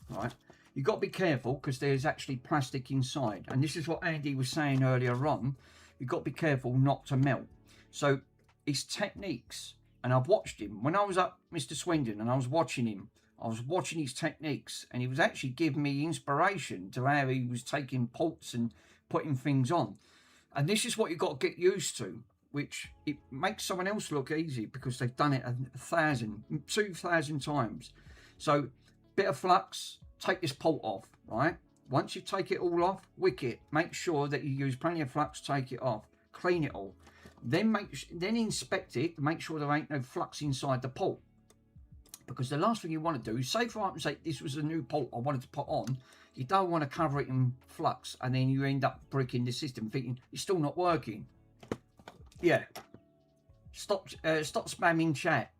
right? You've got to be careful, because there's actually plastic inside. And this is what Andy was saying earlier on. You've got to be careful not to melt. So his techniques, and I've watched him. When I was up Mr. Swindon and I was watching him, I was watching his techniques, and he was actually giving me inspiration to how he was taking ports and putting things on. And this is what you've got to get used to, which it makes someone else look easy because they've done it 1,000, 2,000 times. So, bit of flux, take this port off, right? Once you take it all off, wick it. Make sure that you use plenty of flux, take it off, clean it all. Then inspect it to make sure there ain't no flux inside the port. Because the last thing you want to do is, say for argument's sake, this was a new port I wanted to put on. You don't want to cover it in flux, and then you end up bricking the system, thinking it's still not working. Yeah. Stop spamming chat.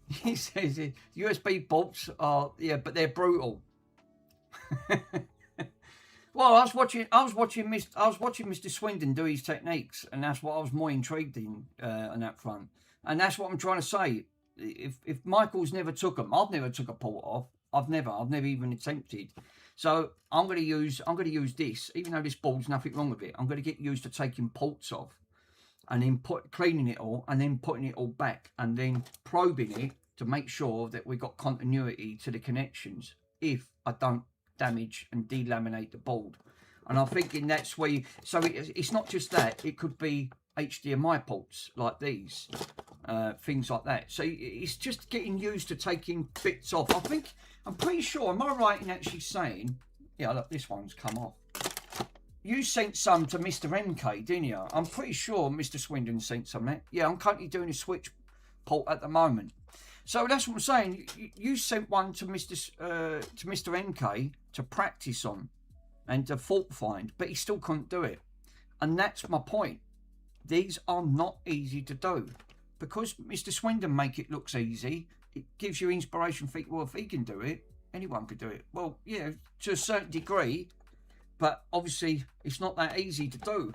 He says USB ports are, yeah, but they're brutal. Well, I was watching Mr. Swindon do his techniques, and that's what I was more intrigued in on that front. And that's what I'm trying to say. If Michael's never took them, I've never took a port off. I've never even attempted. So I'm going to use this, even though this board's nothing wrong with it. I'm going to get used to taking ports off, and then cleaning it all, and then putting it all back, and then probing it to make sure that we got continuity to the connections. If I don't damage and delaminate the board. And I'm thinking that's where so it's not just that, it could be HDMI ports like these, things like that. So it's just getting used to taking bits off. I'm pretty sure, am I right in actually saying, yeah, look, this one's come off. You sent some to Mr. MK, didn't you? I'm pretty sure Mr. Swindon sent some there. Yeah, I'm currently doing a switch port at the moment. So that's what I'm saying. You sent one to Mr. MK to practice on and to fault find, but he still couldn't do it. And that's my point. These are not easy to do. Because Mr. Swindon make it looks easy, it gives you inspiration. Think, well, if he can do it, anyone could do it. Well, yeah, to a certain degree, but obviously it's not that easy to do.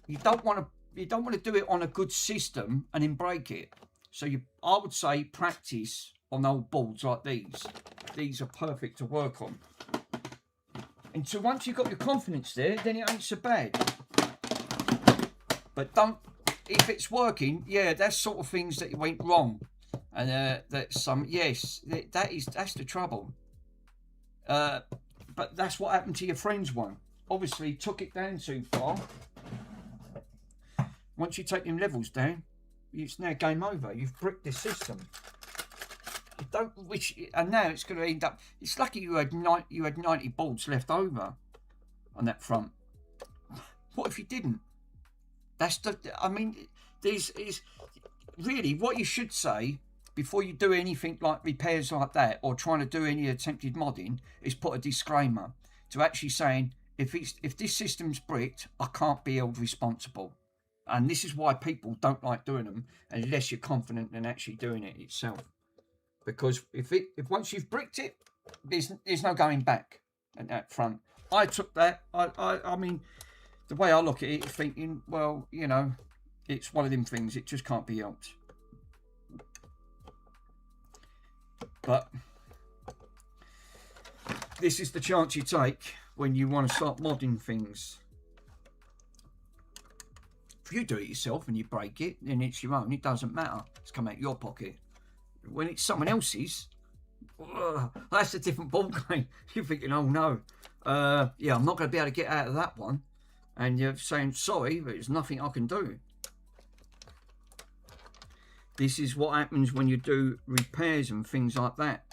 You don't want to do it on a good system and then break it. So I would say practice on old boards like these. These are perfect to work on. And so once you've got your confidence there, then it ain't so bad. But if it's working, yeah, that's sort of things that went wrong. And that's that's the trouble. But that's what happened to your friend's one. Obviously, took it down too far. Once you take them levels down, it's now game over. You've bricked the system. And now it's going to end up. It's lucky you had 90 boards left over on that front. What if you didn't? This is really what you should say before you do anything like repairs like that, or trying to do any attempted modding, is put a disclaimer to actually saying if this system's bricked, I can't be held responsible. And this is why people don't like doing them unless you're confident in actually doing it itself. Because if once you've bricked it, there's no going back at that front. I took that. I mean, the way I look at it, thinking, well, you know, it's one of them things. It just can't be helped. But this is the chance you take when you want to start modding things. If you do it yourself and you break it, then it's your own. It doesn't matter. It's come out your pocket. When it's someone else's, that's a different ball game. You're thinking, oh no, yeah, I'm not going to be able to get out of that one. And you're saying, sorry, but there's nothing I can do. This is what happens when you do repairs and things like that.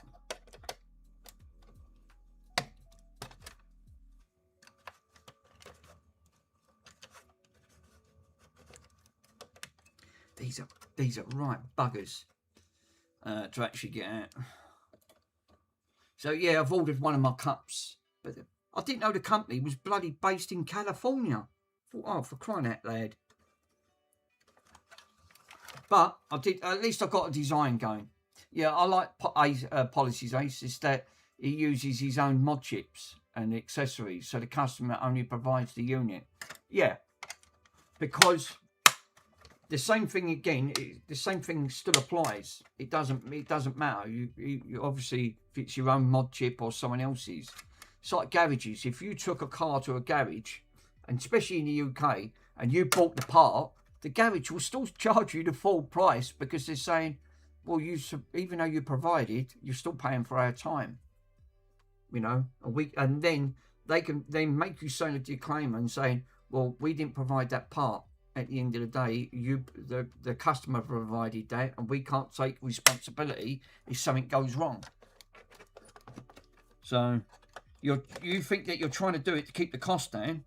These are right buggers to actually get out. So yeah, I've ordered one of my cups, but I didn't know the company was bloody based in California. I thought, oh, for crying out loud. But I did. At least I got a design going. Yeah, I like Policy's Ace is that he uses his own mod chips and accessories, so the customer only provides the unit. Yeah, because the same thing again. The same thing still applies. It doesn't matter. You obviously, if it's your own mod chip or someone else's. It's like garages. If you took a car to a garage, and especially in the UK, and you bought the part, the garage will still charge you the full price because they're saying, well, even though you provided, you're still paying for our time. You know, and then they can then make you sign a disclaimer and saying, well, we didn't provide that part. At the end of the day, the customer provided that, and we can't take responsibility if something goes wrong. So you think that you're trying to do it to keep the cost down.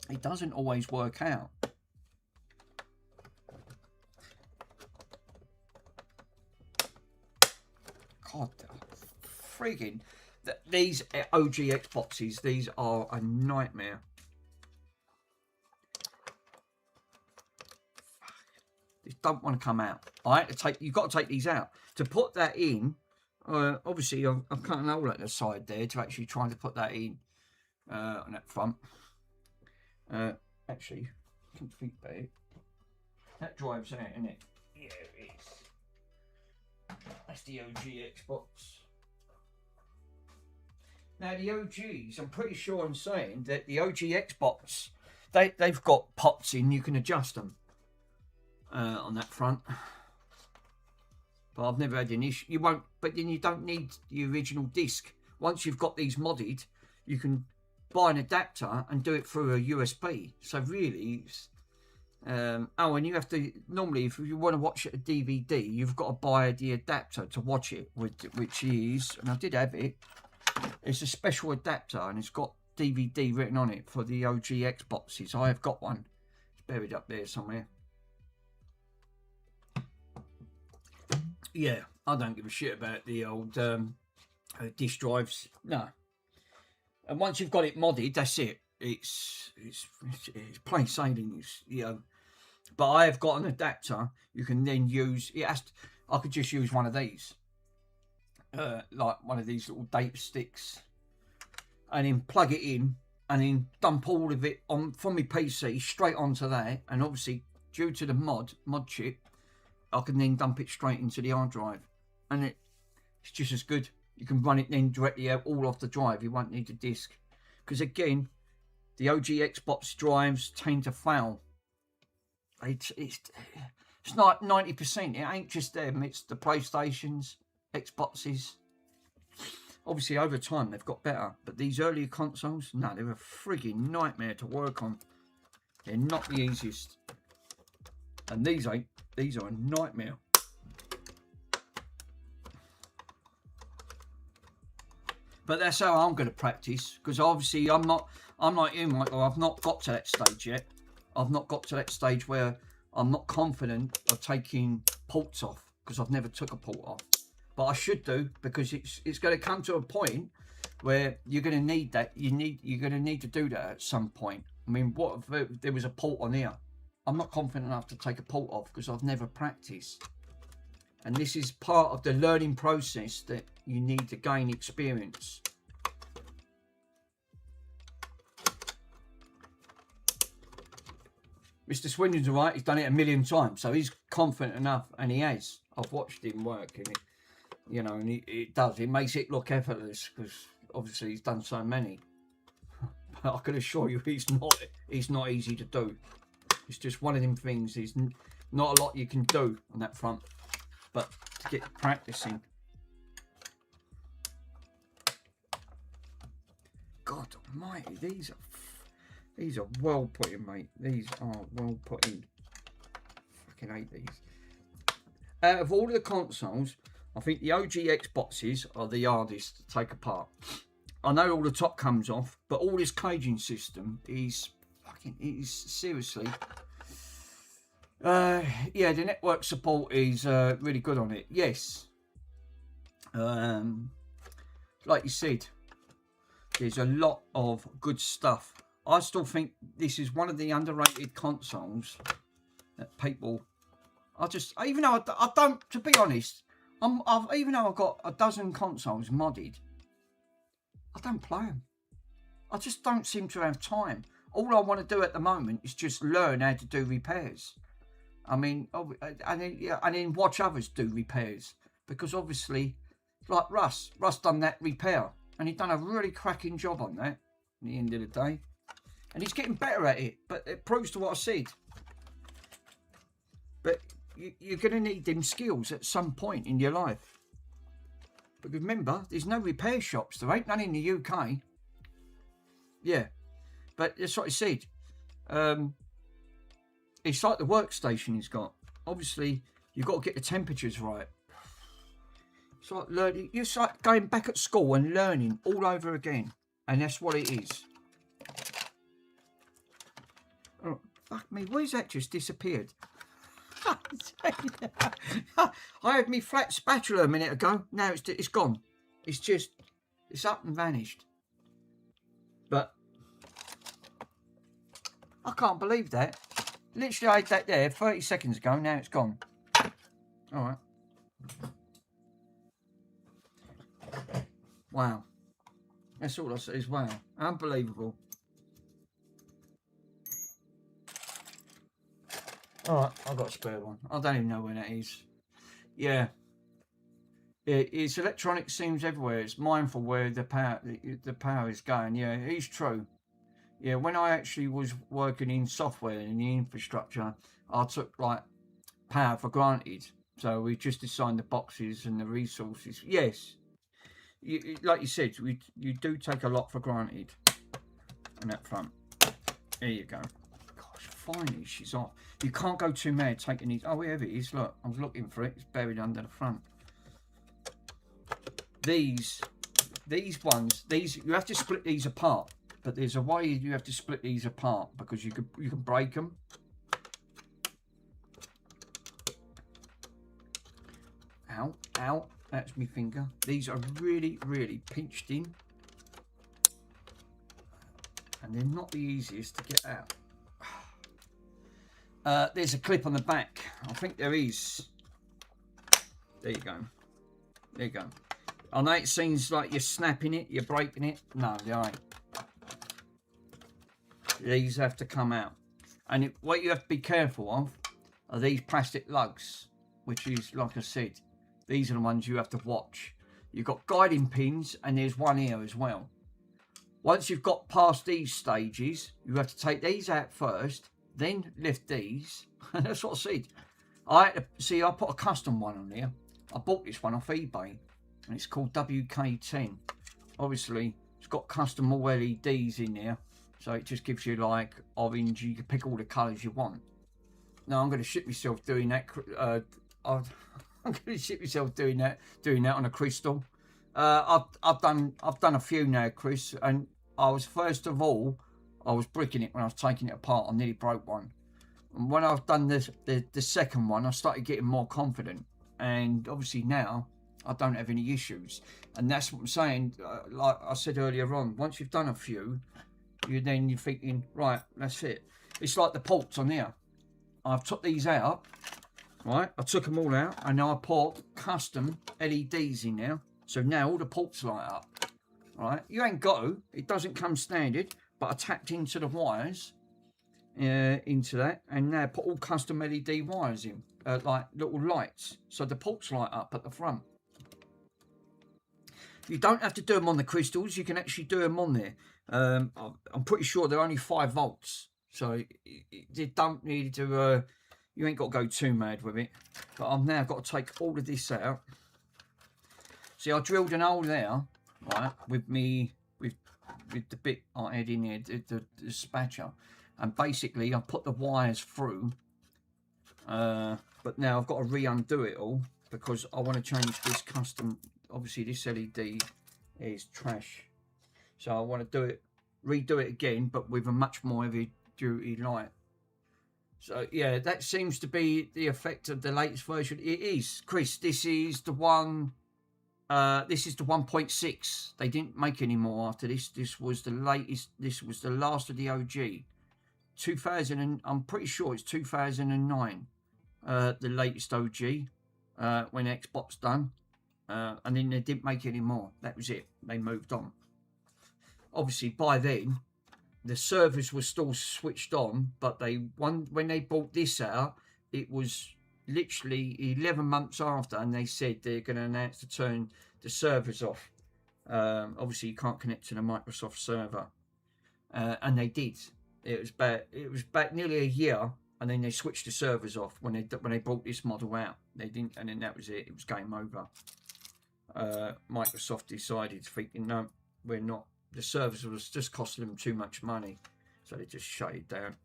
It doesn't always work out. God, friggin' these OG Xboxes, these are a nightmare. These don't want to come out. I had to take. You've got to take these out to put that in. Obviously, I'm cutting a hole at the side there to actually try to put that in on that front. Actually, I can think about it. That drives out, isn't it? Yeah, it is. That's the OG Xbox. Now the OGs, I'm pretty sure I'm saying that the OG Xbox, they've got pots in. You can adjust them on that front. But I've never had an issue. You won't, but then you don't need the original disc. Once you've got these modded, you can buy an adapter and do it through a USB. So really, oh, and you have to, normally if you want to watch a DVD, you've got to buy the adapter to watch it, which is, and I did have it, it's a special adapter and it's got DVD written on it for the OG Xboxes. I have got one. It's buried up there somewhere. Yeah, I don't give a shit about the old disk drives. No. And once you've got it modded, that's it. It's plain sailing. It's, you know. But I have got an adapter. You can then use. I could just use one of these, like one of these little data sticks, and then plug it in, and then dump all of it on from my PC straight onto that. And obviously, due to the mod chip, I can then dump it straight into the hard drive, and it's just as good. You can run it then directly out all off the drive. You won't need a disc, because again, the OG Xbox drives tend to fail. It's like 90%. It ain't just them. It's the PlayStations, Xboxes. Obviously, over time they've got better, but these earlier consoles, no, they're a frigging nightmare to work on. They're not the easiest, and these ain't. These are a nightmare. But that's how I'm going to practice, because obviously I'm like you, Michael. I've not got to that stage yet. I've not got to that stage where I'm not confident of taking ports off, because I've never took a port off. But I should do, because it's going to come to a point where you're going to need that. You're going to need to do that at some point. I mean, what if there was a port on here? I'm not confident enough to take a port off because I've never practiced. And this is part of the learning process that you need to gain experience. Mr. Swindon's alright, he's done it a million times, so he's confident enough, and he has. I've watched him work, and it, you know, and it does. It makes it look effortless because obviously he's done so many. But I can assure you, he's not easy to do. It's just one of them things. There's not a lot you can do on that front, but to get practicing. God Almighty, these are well put in, mate. These are well put in. Fucking hate these. Out of all of the consoles, I think the OG Xboxes are the hardest to take apart. I know all the top comes off, but all this caging system is fucking, seriously. Yeah, the network support is really good on it. Yes. Like you said, there's a lot of good stuff. I still think this is one of the underrated consoles that people. Even though I don't, to be honest, even though I've got a dozen consoles modded, I don't play them. I just don't seem to have time. All I want to do at the moment is just learn how to do repairs. I mean, and then watch others do repairs, because obviously, like Russ done that repair, and he done a really cracking job on that at the end of the day. And he's getting better at it, but it proves to what I said. But you're going to need them skills at some point in your life. But remember, there's no repair shops. There ain't none in the UK. Yeah. But that's what I said. It's like the workstation he's got. Obviously, you've got to get the temperatures right. It's like learning. It's like going back at school and learning all over again. And that's what it is. Oh, fuck me, where's that just disappeared? I had me flat spatula a minute ago. Now it's gone. It's up and vanished. But I can't believe that. Literally, I had that there 30 seconds ago. Now it's gone. All right. Wow. That's all I say is wow. Unbelievable. Alright, I've got a spare one. I don't even know where that is. Yeah. It's electronic seams everywhere. It's mindful where the power is going. Yeah, it is true. Yeah, when I actually was working in software and in the infrastructure, I took like power for granted. So we just assigned the boxes and the resources. Yes. Like you said, you do take a lot for granted on that front. There you go. Finally, she's off. You can't go too mad taking these. Oh, here it is. Look, I was looking for it. It's buried under the front. These ones, you have to split these apart. But there's a way you have to split these apart because you can break them. Ow, ow. That's my finger. These are really, really pinched in. And they're not the easiest to get out. There's a clip on the back. I think there is. There you go. There you go. I know it seems like you're snapping it, you're breaking it. No, they ain't. These have to come out. And what you have to be careful of are these plastic lugs, which is, like I said, these are the ones you have to watch. You've got guiding pins, and there's one here as well. Once you've got past these stages, you have to take these out first, then lift these. And that's what I said. I put a custom one on there. I bought this one off eBay, and it's called WK10. Obviously, it's got custom all LEDs in there, so it just gives you like orange. You can pick all the colours you want. Now I'm going to shit myself doing that. I'm going to shit myself doing that on a crystal. I've done a few now, Chris, and I was bricking it when I was taking it apart. I nearly broke one. And when I've done this, the second one, I started getting more confident. And obviously now I don't have any issues. And that's what I'm saying. Like I said earlier on, once you've done a few, you're thinking, right, that's it. It's like the ports on here. I've took these out, right? I took them all out, and now I put custom LEDs in there. So now all the ports light up, right? You ain't got to. It doesn't come standard, but I tapped into the wires, into that, and now put all custom LED wires in, like little lights, so the ports light up at the front. You don't have to do them on the crystals. You can actually do them on there. I'm pretty sure they're only 5 volts, so you don't need to. You ain't got to go too mad with it. But I've now got to take all of this out. See, I drilled an hole there, right, with the bit I had in here, the spatcher, and basically I put the wires through. But now I've got to undo it all because I want to change this custom. Obviously, this LED is trash, so I want to redo it again, but with a much more heavy duty light. So yeah, that seems to be the effect of the latest version. It is, Chris. This is the one. This is the 1.6. They didn't make any more after this. This was the latest. This was the last of the OG. 2000, and I'm pretty sure it's 2009. The latest OG when Xbox done. And then they didn't make any more. That was it. They moved on. Obviously, by then, the servers were still switched on, but when they brought this out, it was literally 11 months after, and they said they're going to announce to turn the servers off. Obviously, you can't connect to the Microsoft server, and they did. It was back nearly a year, and then they switched the servers off when they brought this model out. They didn't, and then that was it. It was game over. Microsoft decided, thinking, no, we're not. The servers was just costing them too much money, so they just shut it down.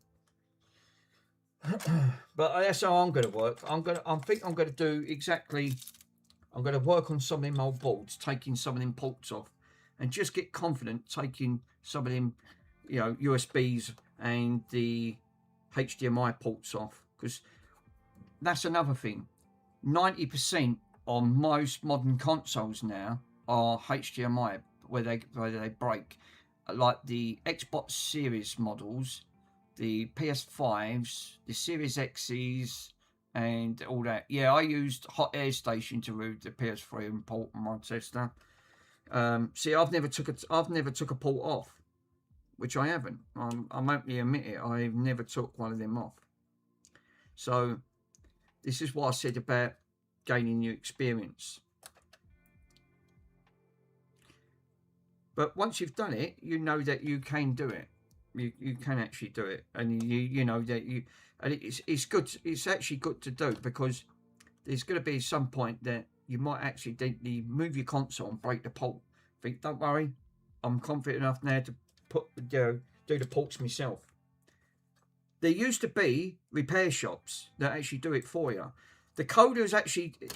But that's how I'm going to work. I think I'm going to do exactly. I'm going to work on some of them old boards, taking some of them ports off, and just get confident taking some of them, USBs and the HDMI ports off, because that's another thing. 90% on most modern consoles now are HDMI, where they break, like the Xbox Series models, the PS5s, the Series X's, and all that. Yeah, I used Hot Air Station to route the PS3 and port on my tester. See, I've never took a port off, which I haven't. I'm openly admit it. I've never took one of them off. So this is what I said about gaining new experience. But once you've done it, you know that you can do it. You can actually do it, and you know that you. And it's good. It's actually good to do, because there's going to be some point that you might accidentally move your console and break the port. Think, don't worry, I'm confident enough now to do the ports myself. There used to be repair shops that actually do it for you. The coder's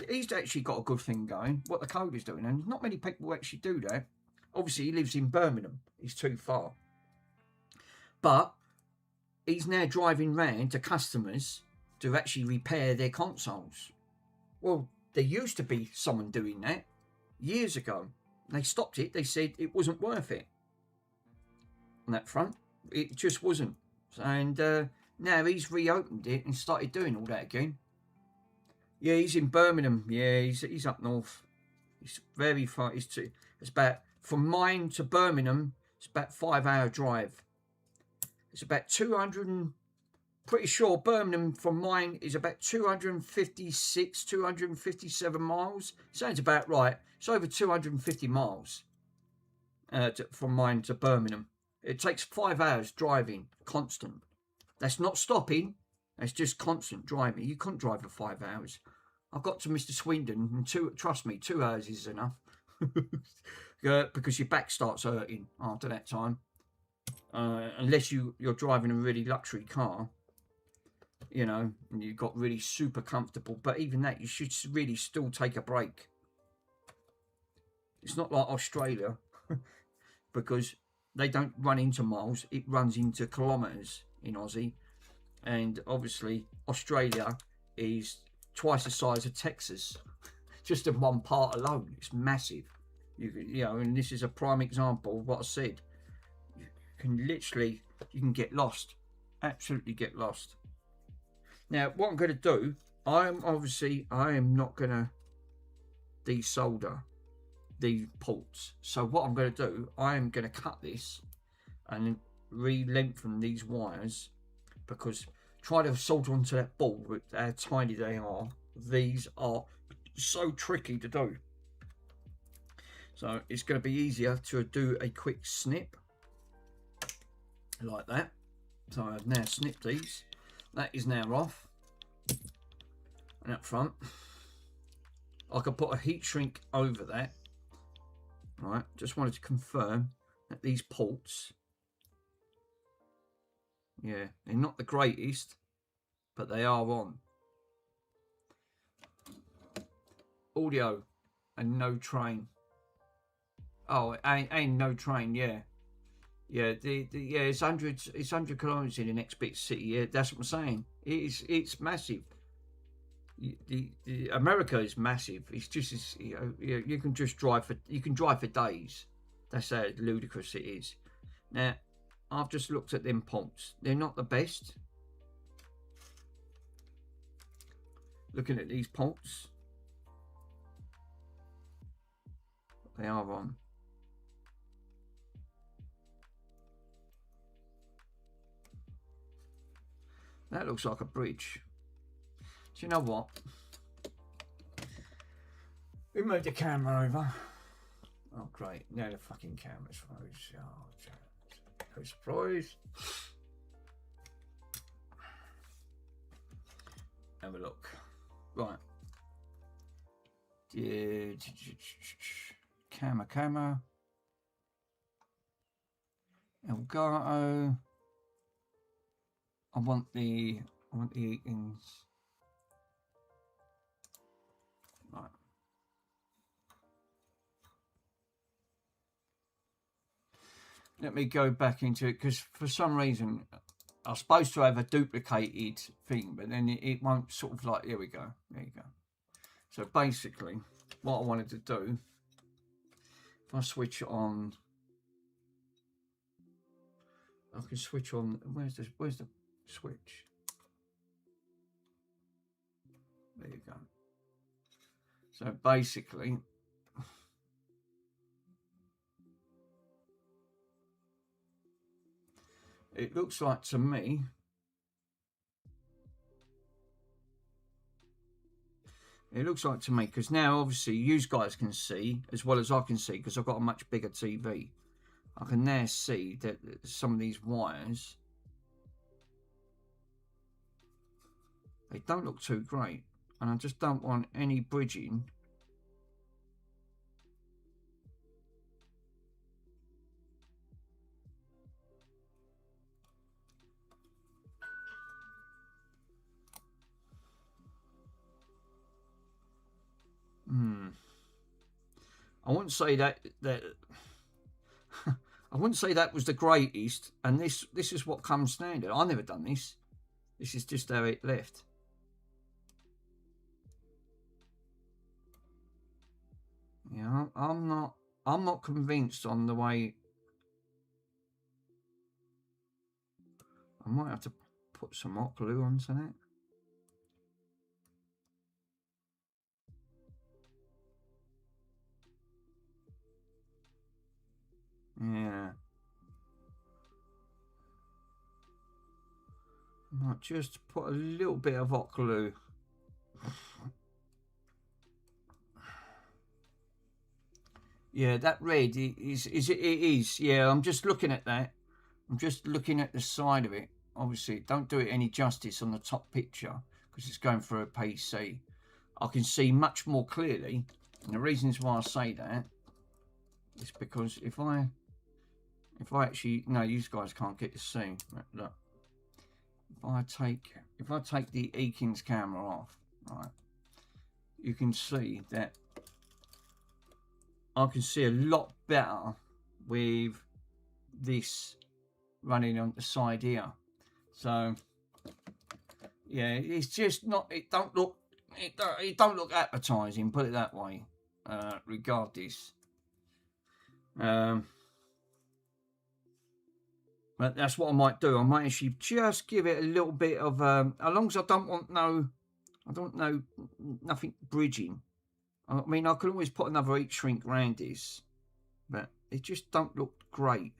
he's actually got a good thing going, what the coder's doing, and not many people actually do that. Obviously, he lives in Birmingham. He's too far. But he's now driving round to customers to actually repair their consoles. Well, there used to be someone doing that years ago. They stopped it. They said it wasn't worth it. On that front, it just wasn't. And now he's reopened it and started doing all that again. Yeah, he's in Birmingham. Yeah, he's up north. It's very far. It's about, from mine to Birmingham, it's about 5-hour drive. It's about 200, pretty sure Birmingham from mine is about 256, 257 miles. Sounds about right. It's over 250 miles from mine to Birmingham. It takes 5 hours driving, constant. That's not stopping. That's just constant driving. You couldn't drive for 5 hours. I've got to Mr. Swindon, and trust me, 2 hours is enough. Because your back starts hurting after that time. Unless you're driving a really luxury car, and you've got really super comfortable. But even that, you should really still take a break. It's not like Australia, because they don't run into miles, it runs into kilometres in Aussie. And obviously Australia is twice the size of Texas. just in one part alone. It's massive. You know, and this is a prime example of what I said. You can literally, you can get lost, absolutely get lost. Now, what I'm going to do, I am not going to desolder these ports. So what I'm going to do, I am going to cut this and re-lengthen these wires, because try to solder onto that board with how tiny they are. These are so tricky to do. So it's going to be easier to do a quick snip like that. So I've now snipped these. That is now off. And up front, I could put a heat shrink over that. Right, just wanted to confirm that these ports, yeah, they're not the greatest, but they are on. Audio and no train. Oh, and no train, yeah. Yeah, yeah, it's 100 kilometers in the next big city. Yeah, that's what I'm saying. It's massive. America is massive. It's just, you know, you can just drive for days. That's how ludicrous it is. Now, I've just looked at them ports. They're not the best. Looking at these ports, they are on. That looks like a bridge. Do you know what? We moved the camera over. Oh, great. Now the fucking camera's froze. Oh, no surprise. Have a look. Right. Camera. Elgato. I want the ins. Right. Let me go back into it, because for some reason I'm supposed to have a duplicated thing, but then it won't sort of like, here we go. There you go. So basically what I wanted to do, if I switch on, I can switch on, where's the switch? There you go. So basically, it looks like to me, because now obviously you guys can see as well as I can see, because I've got a much bigger TV. I can now see that some of these wires, they don't look too great, and I just don't want any bridging. I wouldn't say that I wouldn't say that was the greatest, and this is what comes standard. I never done this. This is just how it left. Yeah, I'm not convinced on the way. I might have to put some hot glue onto that. Yeah. I might just put a little bit of hot glue. Yeah, that red is it is. Yeah, I'm just looking at that. I'm just looking at the side of it. Obviously, don't do it any justice on the top picture, because it's going through a PC. I can see much more clearly, and the reasons why I say that is because if I actually, no, you guys can't get to see. Look, if I take the Eakins camera off, right, you can see that I can see a lot better with this running on the side here. So yeah, it's just not, it don't look, it don't look appetising, put it that way. Regardless, but that's what I might do. I might actually just give it a little bit of as long as I don't want nothing bridging. I mean, I could always put another heat shrink around this, but it just don't look great.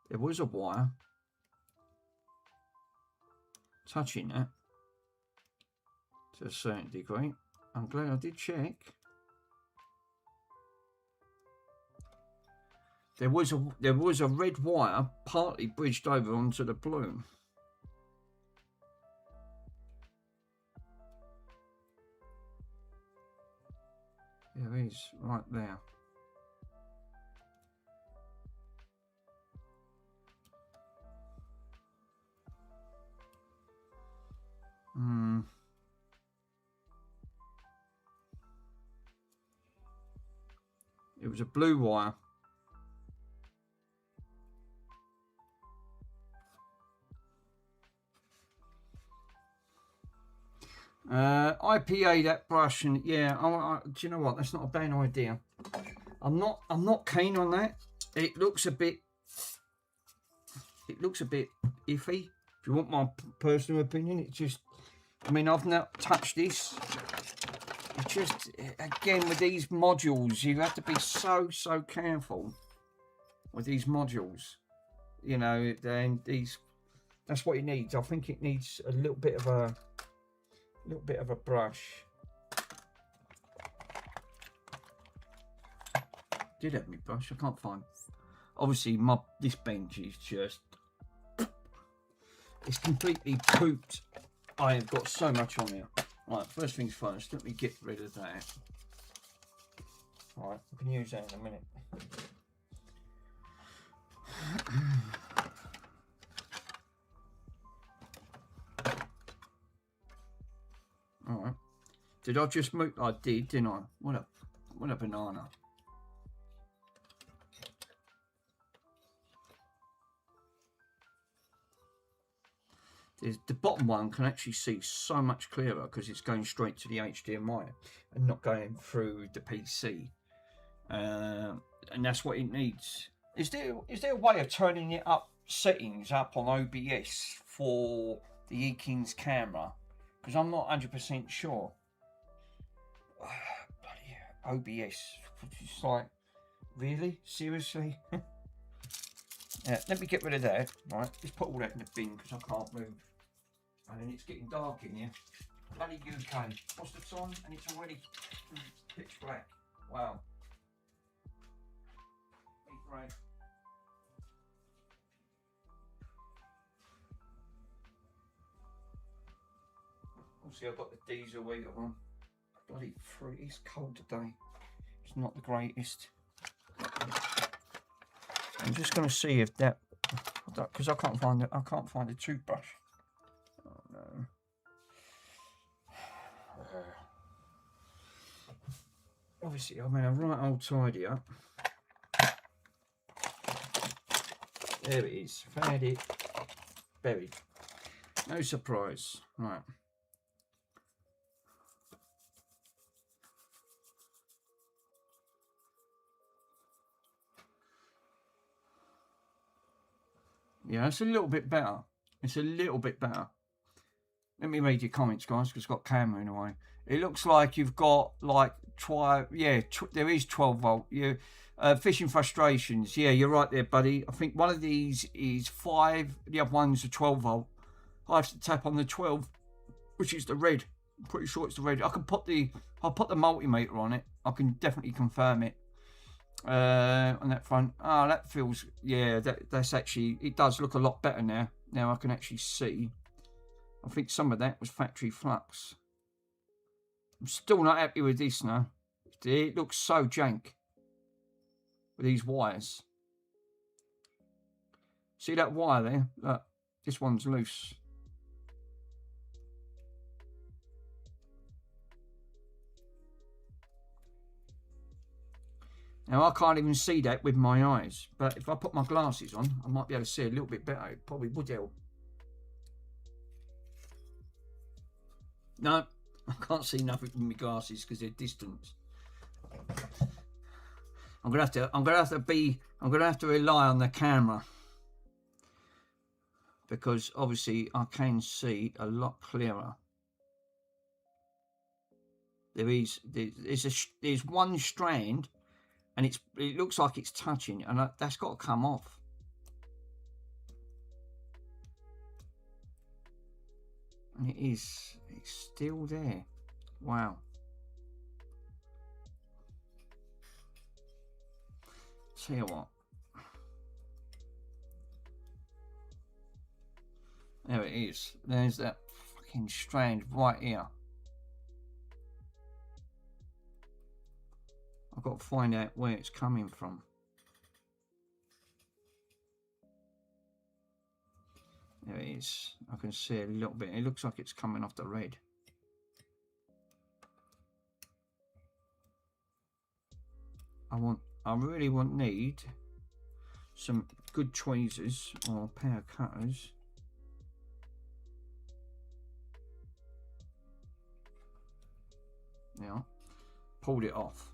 There was a wire touching that to a certain degree. I'm glad I did check. There was a red wire partly bridged over onto the blue. There is, right there. It was a blue wire. IPA that brush, and yeah, do you know what? That's not a bad idea. I'm not keen on that. It looks a bit iffy. If you want my personal opinion, it just, I mean, I've not touched this. It just, again, with these modules, you have to be so careful with these modules. You know, then that's what it needs. I think it needs a little bit of a brush. Did have me brush? I can't find. Obviously, this bench is just, it's completely pooped. I have got so much on here. Right, first things first, let me get rid of that. Right, I can use that in a minute. All right. Did I just move? I did, didn't I? What a banana. The bottom one can actually see so much clearer because it's going straight to the HDMI and not going through the PC. And that's what it needs. Is there a way of turning it up, settings up on OBS for the Eakins camera? Because I'm not 100% sure. Bloody OBS. It's like, really? Seriously? Yeah, let me get rid of that. Right, just put all that in the bin because I can't move. And then it's getting dark in here. Bloody UK. What's the time? And it's already pitch black. Wow. Right. Obviously, I've got the diesel heater on. Bloody fruit. It's cold today. It's not the greatest. I'm just going to see if that, because I can't find it. I can't find a toothbrush. Oh no. Obviously, I mean a right old tidy up. There it is. Found it. Buried. No surprise. Right. Yeah, it's a little bit better. It's a little bit better. Let me read your comments, guys, because it's got camera in the way. It looks like you've got like there is 12 volt. Fishing frustrations. Yeah, you're right there, buddy. I think one of these is 5. The other one's a 12 volt. I have to tap on the 12, which is the red. I'm pretty sure it's the red. I'll put the multimeter on it. I can definitely confirm it. On that front. Oh, that feels, yeah, that's actually, it does look a lot better now. Now I can actually see. I think some of that was factory flux. I'm still not happy with this now. It looks so jank with these wires. See that wire there? Look, this one's loose. Now, I can't even see that with my eyes, but if I put my glasses on, I might be able to see a little bit better. It probably would help. No, I can't see nothing with my glasses because they're distant. I'm gonna have to rely on the camera, because obviously I can see a lot clearer. There's one strand, and it looks like it's touching, and that's got to come off. And it's still there. Wow. Tell you what. There it is. There's that fucking strand right here. I've got to find out where it's coming from. There it is. I can see a little bit. It looks like it's coming off the red. I really need some good tweezers or a pair of cutters. Yeah, pulled it off.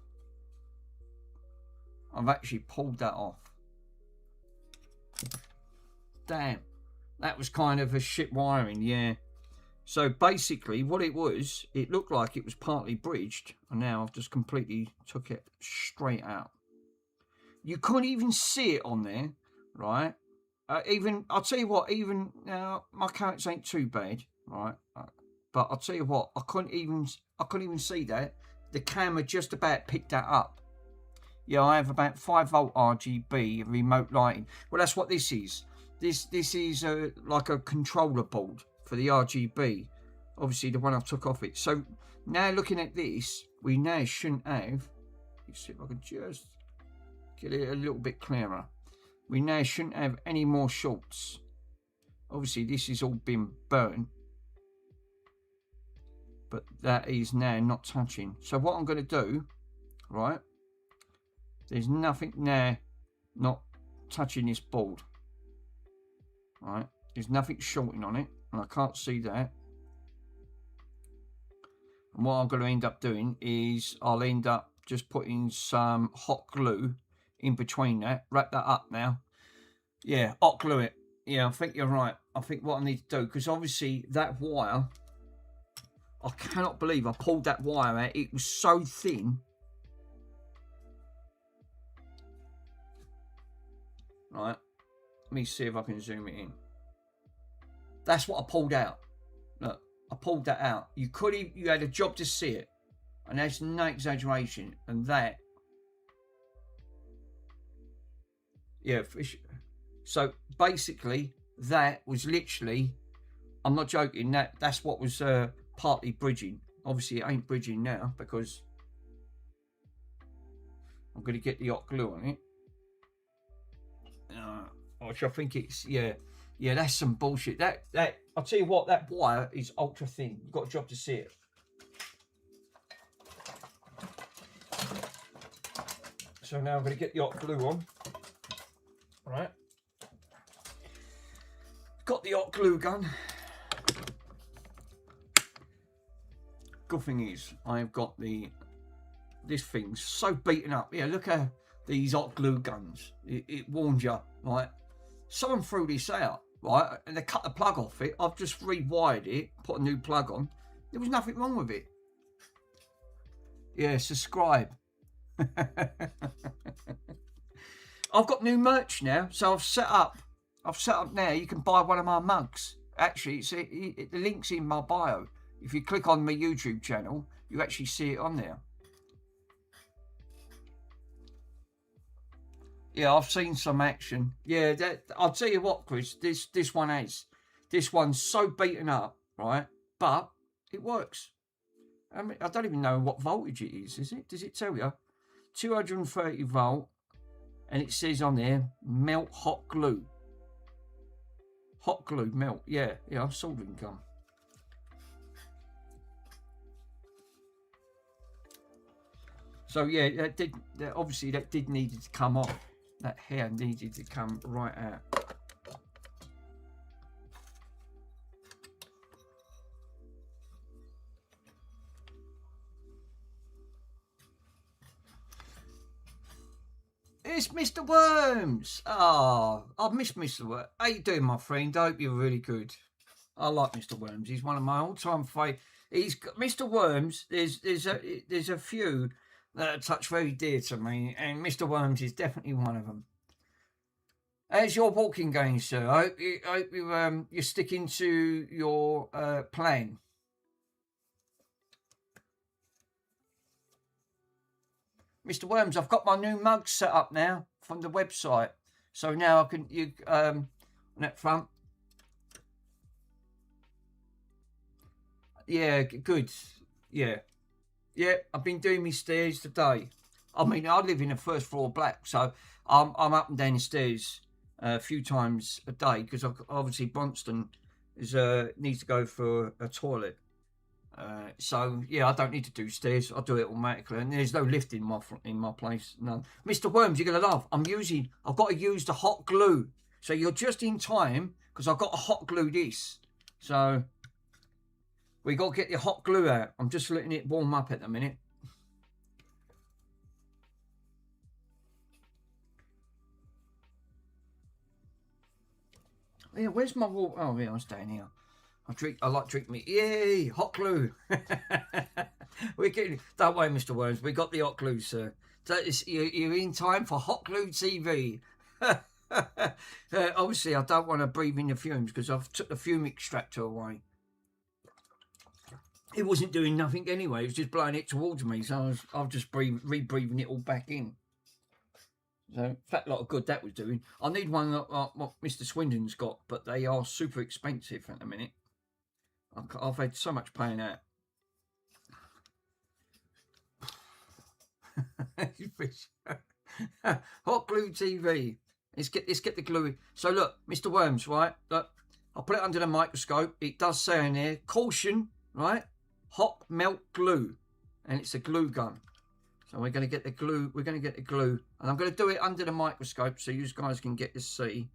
I've actually pulled that off. Damn, that was kind of a shit wiring, yeah. So basically what it was, it looked like it was partly bridged, and now I've just completely took it straight out. You couldn't even see it on there, right? Even, I'll tell you what, even now, my carrots ain't too bad, right? But I'll tell you what, I couldn't even see that. The camera just about picked that up. Yeah, I have about 5V RGB remote lighting. Well, that's what this is. This is like a controller board for the RGB. Obviously, the one I took off it. So now looking at this, we now shouldn't have. Let's see if I can just get it a little bit clearer. We now shouldn't have any more shorts. Obviously, this has all been burnt. But that is now not touching. So what I'm going to do, right? There's nothing now not touching this board. Right? There's nothing shorting on it, and I can't see that. And what I'm going to end up doing is I'll end up just putting some hot glue in between that. Wrap that up now. Yeah, hot glue it. Yeah, I think you're right. I think what I need to do, because obviously that wire, I cannot believe I pulled that wire out. It was so thin. Right, let me see if I can zoom it in. That's what I pulled out. Look, I pulled that out. You had a job to see it, and that's no exaggeration. And that, yeah. So basically, that was literally, I'm not joking. That's what was partly bridging. Obviously, it ain't bridging now because I'm going to get the hot glue on it. Which I think it's, yeah, that's some bullshit. That I'll tell you what, that wire is ultra thin. You've got a job to see it. So now I'm going to get the hot glue on. All right. Got the hot glue gun. Good thing is, I've got this thing's so beaten up. Yeah, look at these hot glue guns. It warns you, right? Someone threw this out, right? And they cut the plug off it. I've just rewired it, put a new plug on. There was nothing wrong with it. Yeah, subscribe. I've got new merch now, so I've set up now. You can buy one of my mugs. Actually, the link's in my bio. If you click on my YouTube channel, you actually see it on there. Yeah, I've seen some action. Yeah, I'll tell you what, Chris. This one's so beaten up, right? But it works. I mean, I don't even know what voltage it is it? Does it tell you? 230 volt, and it says on there, melt hot glue. Hot glue, melt. Yeah, soldering gun. So yeah, obviously that did needed to come off. That hair needed to come right out. It's Mr. Worms. Oh, I've missed Mr. Worms. How you doing, my friend? I hope you're really good. I like Mr. Worms. He's one of my all-time favourite. He's Mr. Worms. There's a few that touch very dear to me, and Mr. Worms is definitely one of them. How's your walking going, sir? I hope you're sticking to your plan. Mr. Worms, I've got my new mug set up now from the website, so now I can on that front. Yeah, good. Yeah, I've been doing my stairs today. I mean, I live in a first floor block, so I'm up and down the stairs a few times a day because obviously Bronston needs to go for a toilet. So yeah, I don't need to do stairs. I do it automatically, and there's no lift in my place. None. Mr. Worms, you're gonna laugh. I've got to use the hot glue, so you're just in time because I've got to hot glue this. So we got to get the hot glue out. I'm just letting it warm up at the minute. Yeah, where's my water? Oh yeah, it's down here. I like drinking me. Yay, hot glue. We're getting. Don't worry, Mr. Worms. We got the hot glue, sir. So you're in time for Hot Glue TV. Obviously, I don't want to breathe in the fumes because I've took the fume extractor away. It wasn't doing nothing anyway. It was just blowing it towards me, so I was just re-breathing it all back in. So, fat lot of good that was doing. I need one like what Mr. Swindon's got, but they are super expensive at the minute. I've had so much pain out. Hot Glue TV. Let's get the glue. So look, Mr. Worms, right? Look, I'll put it under the microscope. It does say in there, caution, right? Hot melt glue, and it's a glue gun. So we're going to get the glue. We're going to get the glue, and I'm going to do it under the microscope so you guys can get to see.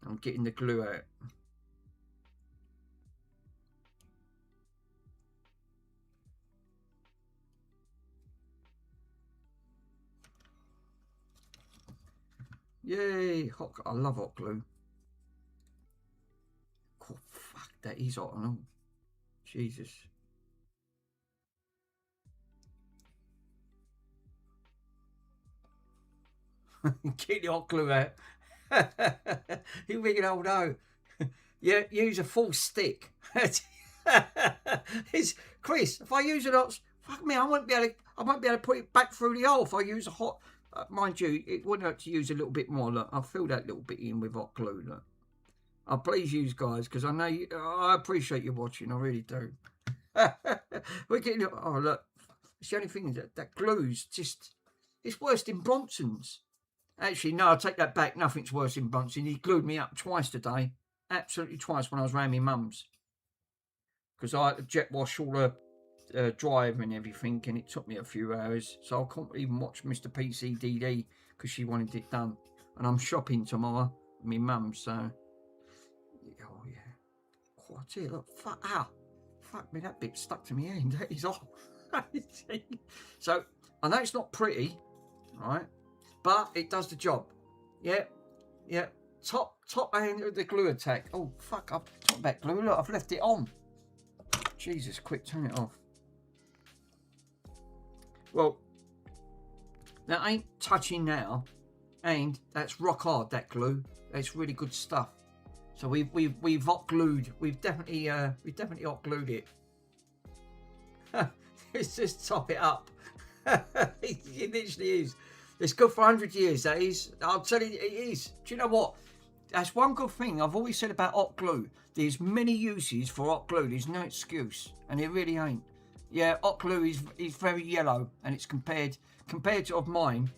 I'm getting the glue out. Yay! I love hot glue. Oh, fuck, that is hot and all. Jesus. Get the hot glue out. You big old O. Yeah, use a full stick. It's Chris. If I use it, fuck me, I won't be able to put it back through the hole if I use a hot. Mind you, it wouldn't have to use a little bit more. Look, I'll fill that little bit in with hot glue. Look, I'll please use guys because I know you. I appreciate you watching. I really do. We're getting. Oh look, it's the only thing that glue's just. It's worse than Bronson's. Actually, no, I'll take that back. Nothing's worse than Bronson. He glued me up twice today. Absolutely twice when I was around my mum's. Because I had to jet wash all the drive and everything, and it took me a few hours. So I couldn't even watch Mr. PCDD because she wanted it done. And I'm shopping tomorrow with my mum, so. Oh, yeah. Oh, I tell you, look, fuck me, that bit stuck to my hand. That is off. So, I know it's not pretty, right? But it does the job. Yeah. Top end of the glue attack. Oh, fuck, I've top that glue. Look, I've left it on. Jesus, quick, turn it off. Well, that ain't touching now. And that's rock hard, that glue. That's really good stuff. So we've hot glued. We've definitely hot glued it. Let's just top it up. It literally is. It's good for 100 years, that is. I'll tell you, it is. Do you know what? That's one good thing I've always said about hot glue. There's many uses for hot glue. There's no excuse, and it really ain't. Yeah, hot glue is very yellow, and it's compared to of mine.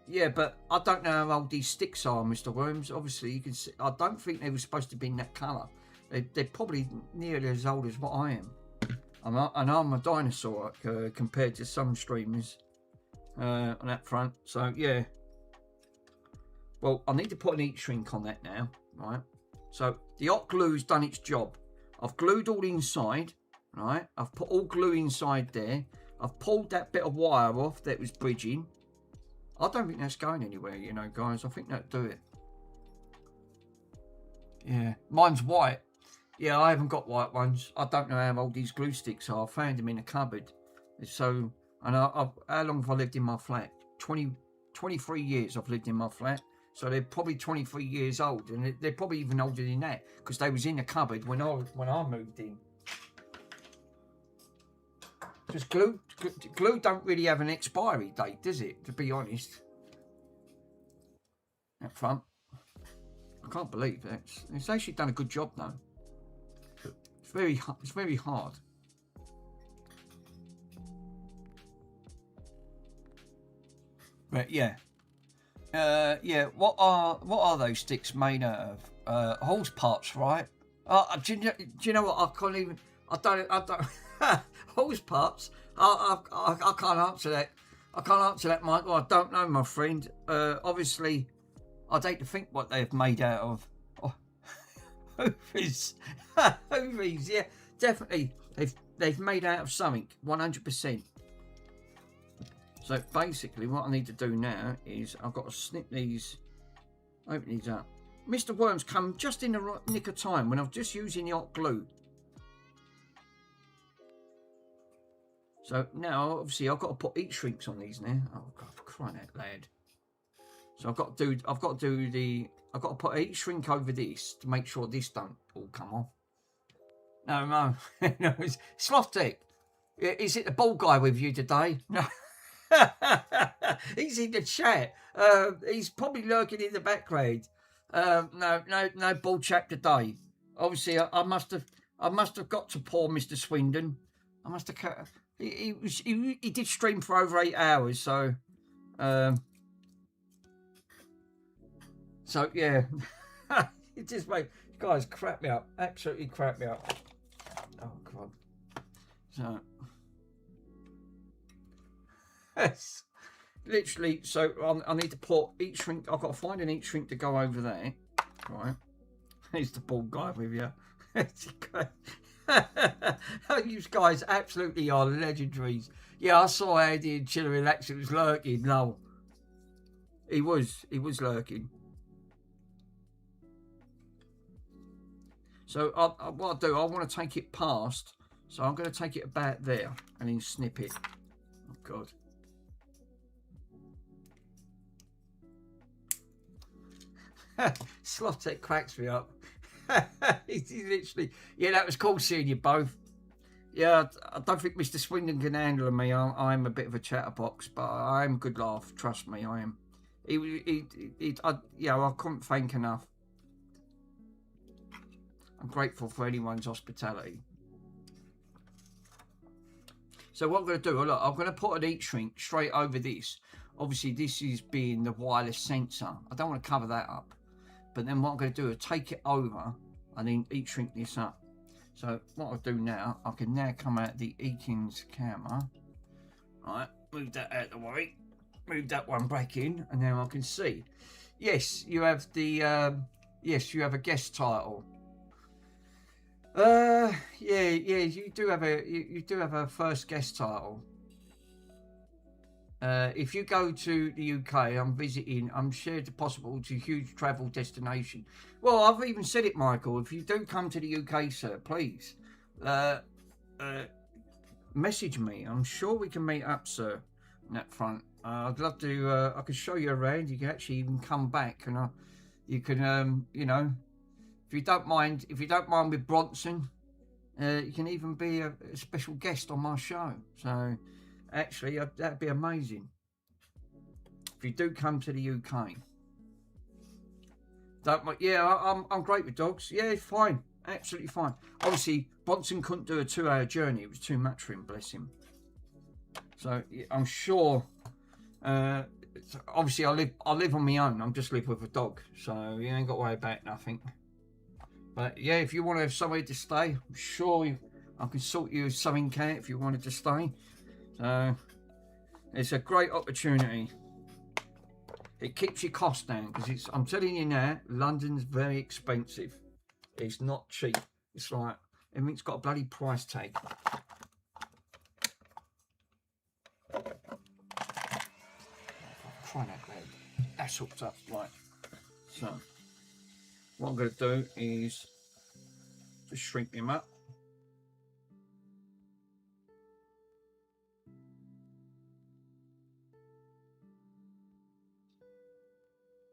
Yeah, but I don't know how old these sticks are, Mr. Worms. Obviously, you can see. I don't think they were supposed to be in that colour. They're probably nearly as old as what I am. And I'm a dinosaur compared to some streamers. on that front. So yeah, well, I need to put an heat shrink on that now, right? So the hot glue's done its job. I've glued all inside, right? I've put all glue inside there. I've pulled that bit of wire off that was bridging. I don't think that's going anywhere, you know, guys. I think that'll do it. Yeah, mine's white. Yeah, I haven't got white ones. I don't know how old these glue sticks are. I found them in a cupboard. So, and how long have I lived in my flat? 23 years I've lived in my flat. So they're probably 23 years old, and they're probably even older than that because they was in the cupboard when I moved in. Because glue don't really have an expiry date, does it? To be honest. That front, I can't believe that. It's actually done a good job though. It's very hard. But yeah. Yeah, what are those sticks made out of? Horse parts, right? Do you know what? I don't. Horse parts. I can't answer that. I can't answer that, Michael. I don't know, my friend. Obviously, I'd hate to think what they've made out of. Oh, hoovies. Hoovies, yeah, definitely. They've made out of something, 100%. So basically what I need to do now is I've got to snip these, open these up. Mr. Worm's come just in the right nick of time when I was just using the hot glue. So now obviously I've got to put heat shrinks on these now. Oh God, for crying out loud. So I've got to put a heat shrink over this to make sure this don't all come off. No, no, it's Sloth Tech. Is it the bald guy with you today? No. He's in the chat. He's probably lurking in the background. No bald chap today. Obviously, I must have got to poor Mr. Swindon. I must have. He did stream for over 8 hours, so yeah. It just made guys crap me up. Absolutely crap me up. Oh God. So. Yes, literally. So I need to put heat shrink. I've got to find an heat shrink to go over there. Right, he's the bald guy with you. You guys absolutely are legendaries. Yeah, I saw Andy and Chiller Relax. It was lurking. No, he was lurking. So what I'll do, I want to take it past. So I'm going to take it about there and then snip it. Oh God. Slottek cracks me up. He's literally, yeah, that was cool seeing you both. Yeah, I don't think Mr. Swindon can handle me. I'm a bit of a chatterbox, but I'm a good laugh. Trust me, I am. I couldn't thank enough. I'm grateful for anyone's hospitality. So what I'm going to do, look, I'm going to put an heat shrink straight over this. Obviously, this is being the wireless sensor. I don't want to cover that up. But then what I'm going to do is take it over and then heat shrink this up. So what I'll do now, I can now come out the Eakins camera. Right, move that out of the way. Move that one back in, and now I can see. Yes, you have the. Yes, you have a guest title. Yeah, you do have a first guest title. If you go to the UK, I'm shared the possible to huge travel destination. Well, I've even said it, Michael. If you do come to the UK, sir, please message me. I'm sure we can meet up, sir, on that front. I'd love to. I could show you around. You can actually even come back, and you can, you know, if you don't mind with Bronson, you can even be a special guest on my show. So. Actually, that'd be amazing. If you do come to the UK, I'm great with dogs. Yeah, fine, absolutely fine. Obviously, Bronson couldn't do a 2-hour journey; it was too much for him. Bless him. So I'm sure. Obviously, I live on my own. I'm just live with a dog, so you ain't got to worry about nothing. But yeah, if you want to have somewhere to stay, I'm sure I can sort you something out if you wanted to stay. So, It's a great opportunity. It keeps your costs down because I'm telling you now, London's very expensive. It's not cheap. It's like everything's got a bloody price tag. Try that red. That's hooked up right. So what I'm going to do is just shrink him up.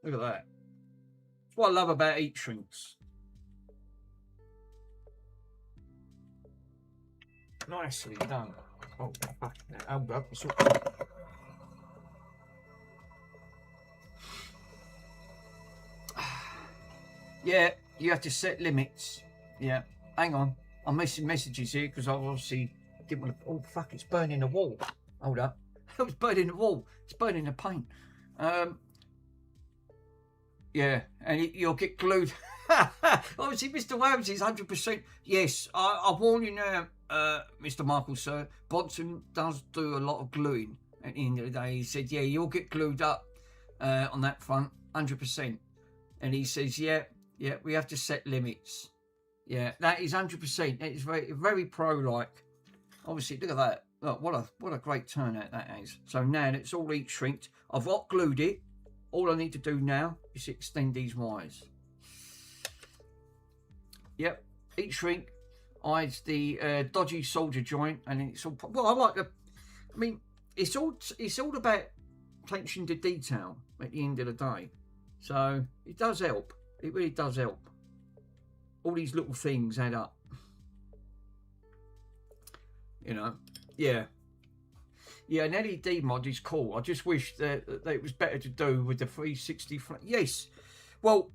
Look at that. That's what I love about heat shrinks. Nicely done. Oh, fucking hell. Yeah, you have to set limits. Yeah, hang on. I'm missing messages here because I obviously didn't want to. Oh, fuck, it's burning the wall. Hold up. It's burning the wall. It's burning the paint. Yeah, and you'll get glued. Obviously, Mr. Wams is 100%. Yes, I warn you now, Mr. Michael, sir. Bonson does do a lot of gluing at the end of the day. He said, yeah, you'll get glued up on that front, 100%. And he says, yeah, we have to set limits. Yeah, that is 100%. It is very, very pro-like. Obviously, look at that. Look, what a great turnout that is. So now it's all heat shrinked. I've hot glued it. All I need to do now is extend these wires. Yep, heat shrink hides the dodgy solder joint, and it's all. Well, I like the. I mean, it's all about attention to detail at the end of the day. So it does help. It really does help. All these little things add up. You know, yeah. Yeah, an LED mod is cool. I just wish that it was better to do with the 360. Yes, well,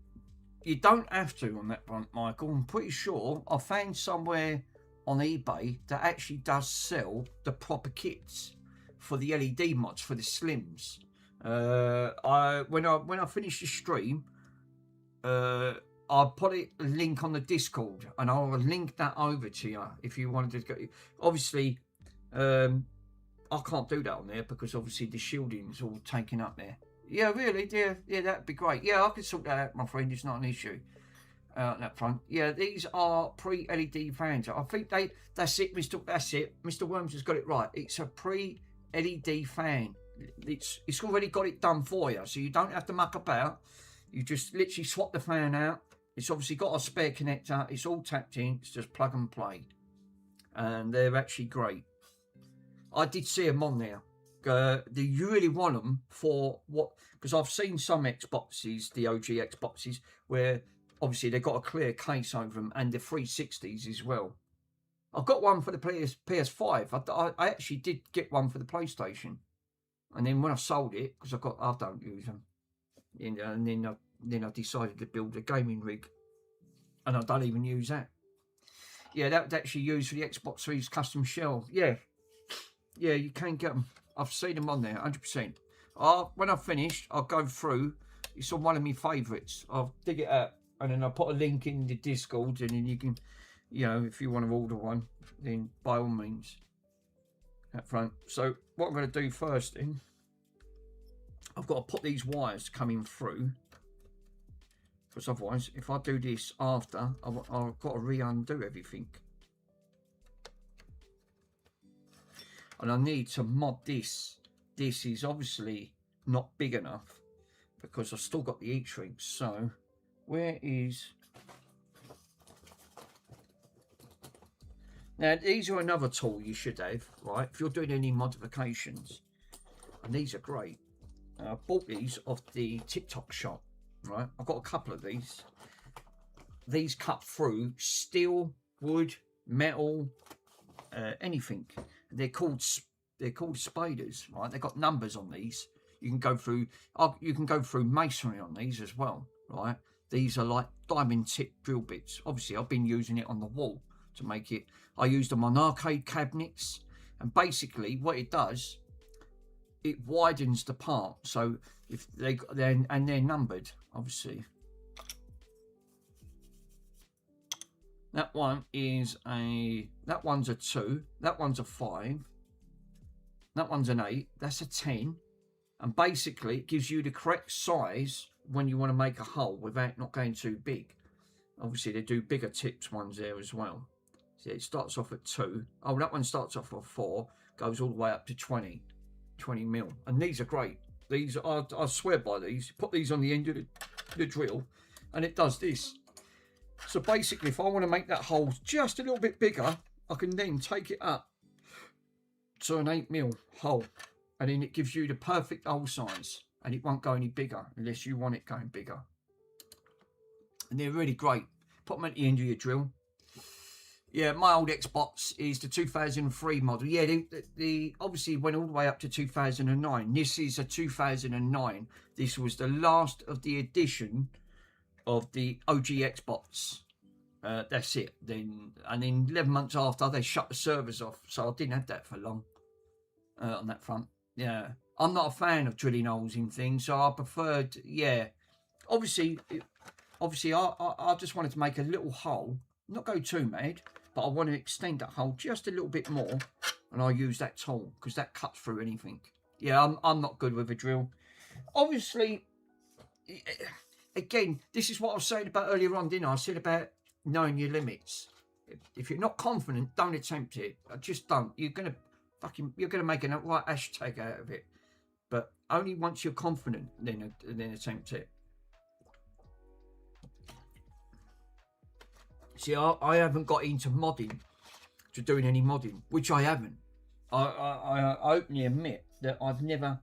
you don't have to on that front, Michael. I'm pretty sure I found somewhere on eBay that actually does sell the proper kits for the LED mods for the Slims. When I finish the stream, I'll put a link on the Discord, and I'll link that over to you if you wanted to go. Obviously, I can't do that on there because obviously the shielding's all taken up there. Yeah, really, yeah, that'd be great. Yeah, I could sort that out, my friend. It's not an issue on that front. Yeah, these are pre-LED fans. I think that's it, Mr. Worms has got it right. It's a pre-LED fan. It's already got it done for you, so you don't have to muck about. You just literally swap the fan out. It's obviously got a spare connector. It's all tapped in. It's just plug and play, and they're actually great. I did see them on there. Do you really want them for what? Because I've seen some Xboxes, the OG Xboxes, where obviously they've got a clear case over them, and the 360s as well. I've got one for the PS5. I actually did get one for the PlayStation, and then when I sold it, because I don't use them, and then I decided to build a gaming rig, and I don't even use that. Yeah, that was actually used for the Xbox Series custom shell. Yeah, you can get them. I've seen them on there, 100%. When I've finished, I'll go through. It's on one of my favourites. I'll dig it out, and then I'll put a link in the Discord, and then you can, if you want to order one, then by all means, that front. So what I'm going to do first, then, I've got to put these wires coming through, because otherwise, if I do this after, I've got to re-undo everything. And I need to mod this. This is obviously not big enough because I've still got the heat shrink. So where is... Now these are another tool you should have, right? If you're doing any modifications. And these are great. I bought these off the TikTok shop, right? I've got a couple of these. These cut through steel, wood, metal, anything. They're called spaders, right? They've got numbers on these. You can go through masonry on these as well, right? These are like diamond tip drill bits. Obviously, I've been using it on the wall to make it. I used them on arcade cabinets, and basically what it does, it widens the part. So if they're numbered, obviously. That one's a 2. That one's a 5. That one's an 8. That's a 10. And basically, it gives you the correct size when you want to make a hole without not going too big. Obviously, they do bigger tips ones there as well. See, it starts off at 2. Oh, that one starts off at 4, goes all the way up to 20 mil. And these are great. These are, I swear by these. Put these on the end of the drill, and it does this. So basically, if I want to make that hole just a little bit bigger, I can then take it up to an 8 mil hole, and then it gives you the perfect hole size, and it won't go any bigger unless you want it going bigger. And they're really great. Put them at the end of your drill. Yeah, my old Xbox is the 2003 model. Yeah, the obviously went all the way up to 2009. This is a 2009. This was the last of the edition of the OG Xbox. That's it. Then 11 months after, they shut the servers off, so I didn't have that for long on that front. Yeah, I'm not a fan of drilling holes in things, so I preferred. Yeah, obviously, I just wanted to make a little hole, not go too mad, but I want to extend that hole just a little bit more, and I use that tool because that cuts through anything. Yeah, I'm not good with a drill. Obviously, again, this is what I was saying about earlier on, didn't I? I said about knowing your limits. If you're not confident, don't attempt it. Just don't. You're gonna make a right hashtag out of it. But only once you're confident, then attempt it. See, I haven't got into modding, to doing any modding, which I haven't. I openly admit that I've never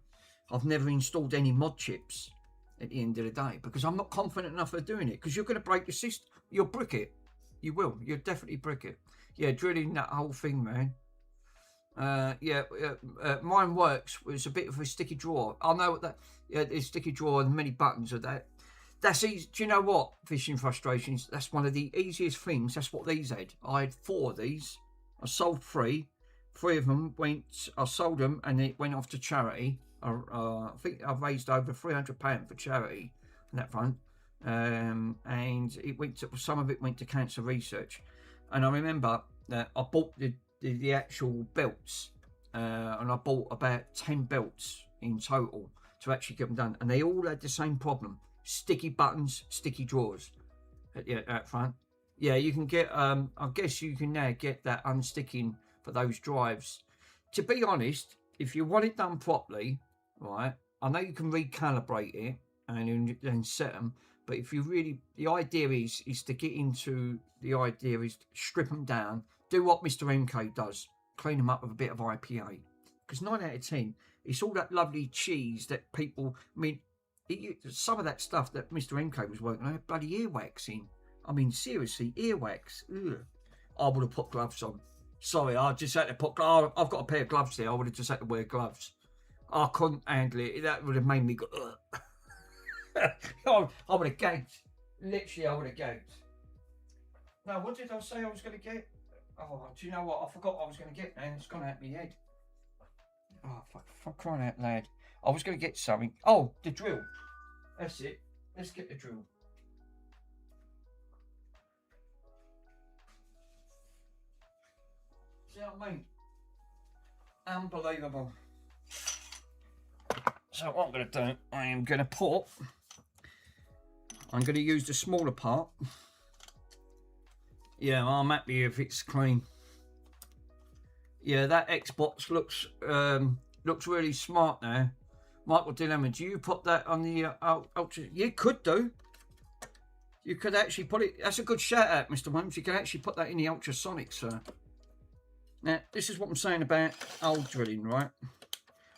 installed any mod chips at the end of the day, because I'm not confident enough of doing it, because you're going to break your system. You'll brick it. You will. You'll definitely brick it. Yeah, drilling that whole thing, man. Mine works. Was a bit of a sticky drawer. I know what that. Yeah, it's sticky drawer and many buttons of that. That's easy. Do you know what? Fishing frustrations. That's one of the easiest things. That's what these had. I had 4 of these. I sold 3. 3 of them went. I sold them, and it went off to charity. I think I've raised over £300 for charity on that front. And it went to, some of it went to cancer research. And I remember that I bought the actual belts, and I bought about 10 belts in total to actually get them done, and they all had the same problem: sticky buttons, sticky drawers at front. Yeah, you can get I guess you can now get that unsticking for those drives. To be honest, if you want it done properly, right, I know you can recalibrate it and then set them. But if you really, the idea is to get into, the idea is to strip them down, do what Mr. MK does, clean them up with a bit of IPA. Because 9 out of 10, it's all that lovely cheese that people, I mean, some of that stuff that Mr. MK was working on had bloody earwax in. I mean, seriously, earwax. Ugh. I would have put gloves on. Sorry, I just had to put, I've got a pair of gloves there, I would have just had to wear gloves. I couldn't handle it, that would have made me go, ugh. I would have gagged. Literally, I would have gagged. Now, what did I say I was going to get? Oh, do you know what? I forgot what I was going to get, man. It's gone out of my head. Oh, fuck, crying out loud. I was going to get something. Oh, the drill. That's it. Let's get the drill. See what I mean? Unbelievable. So what I'm going to do, I'm going to use the smaller part. Yeah, I'm happy if it's clean. Yeah, that Xbox looks really smart now. Michael Dilemma, do you put that on the Ultra? You could do. You could actually put it. That's a good shout out, Mr. Williams. You can actually put that in the ultrasonic, sir. Now, this is what I'm saying about old drilling, right?